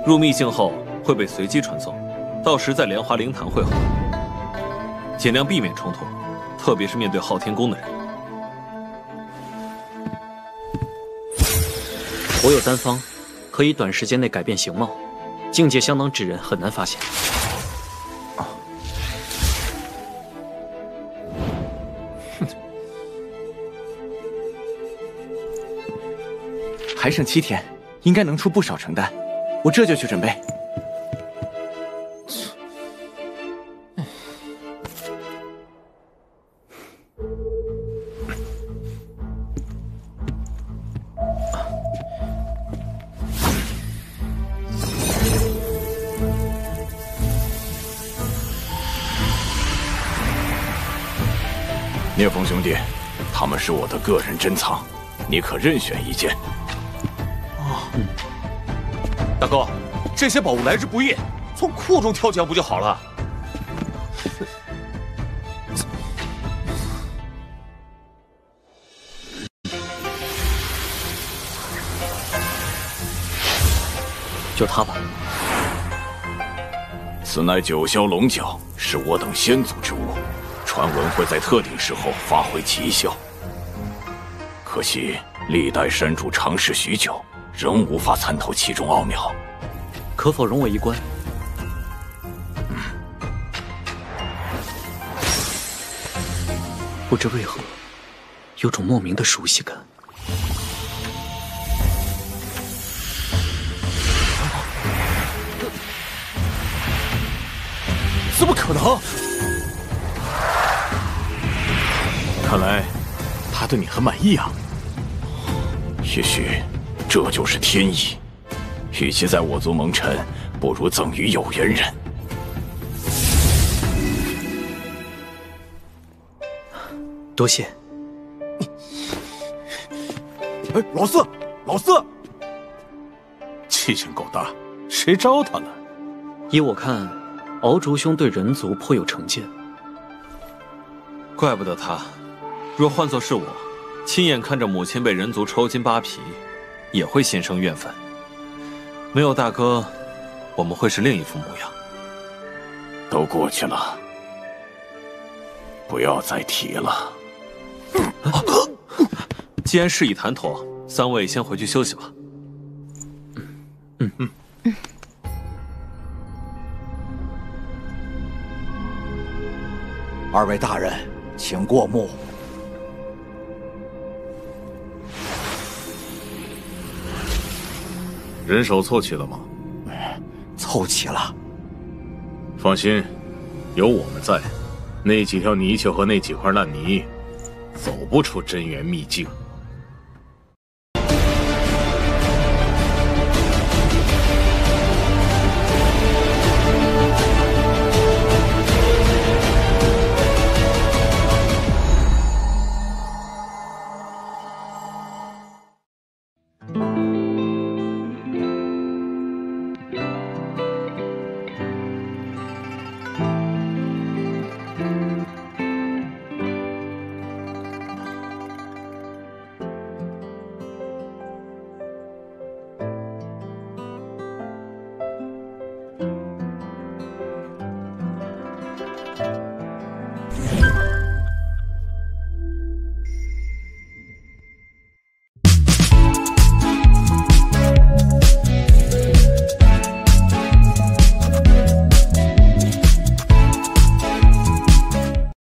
入秘境后会被随机传送，到时在莲华灵坛会合，尽量避免冲突，特别是面对昊天宫的人。我有丹方，可以短时间内改变形貌，境界相当之人很难发现。还剩7天，应该能出不少成丹。我这就去准备。聂风兄弟，他们是我的个人珍藏，你可任选一件。大哥，这些宝物来之不易，从库中挑几样不就好了？就他吧。此乃9霄龙角，是我等先祖之物，传闻会在特定时候发挥奇效。可惜历代山主尝试许久，仍无法参透其中奥妙。可否容我一观？不知为何，有种莫名的熟悉感。怎么可能？看来他对你很满意啊。也许这就是天意。与其在我族蒙尘，不如赠予有缘人。多谢。哎，老四，老四，气性够大，谁招他呢？依我看，敖竹兄对人族颇有成见。怪不得他，若换作是我，亲眼看着母亲被人族抽筋扒皮，也会心生怨愤。没有大哥，我们会是另一副模样。都过去了，不要再提了。既然事已谈妥，三位先回去休息吧。二位大人，请过目。人手凑齐了吗？凑齐了。放心，有我们在，那几条泥鳅和那几块烂泥，走不出真元秘境。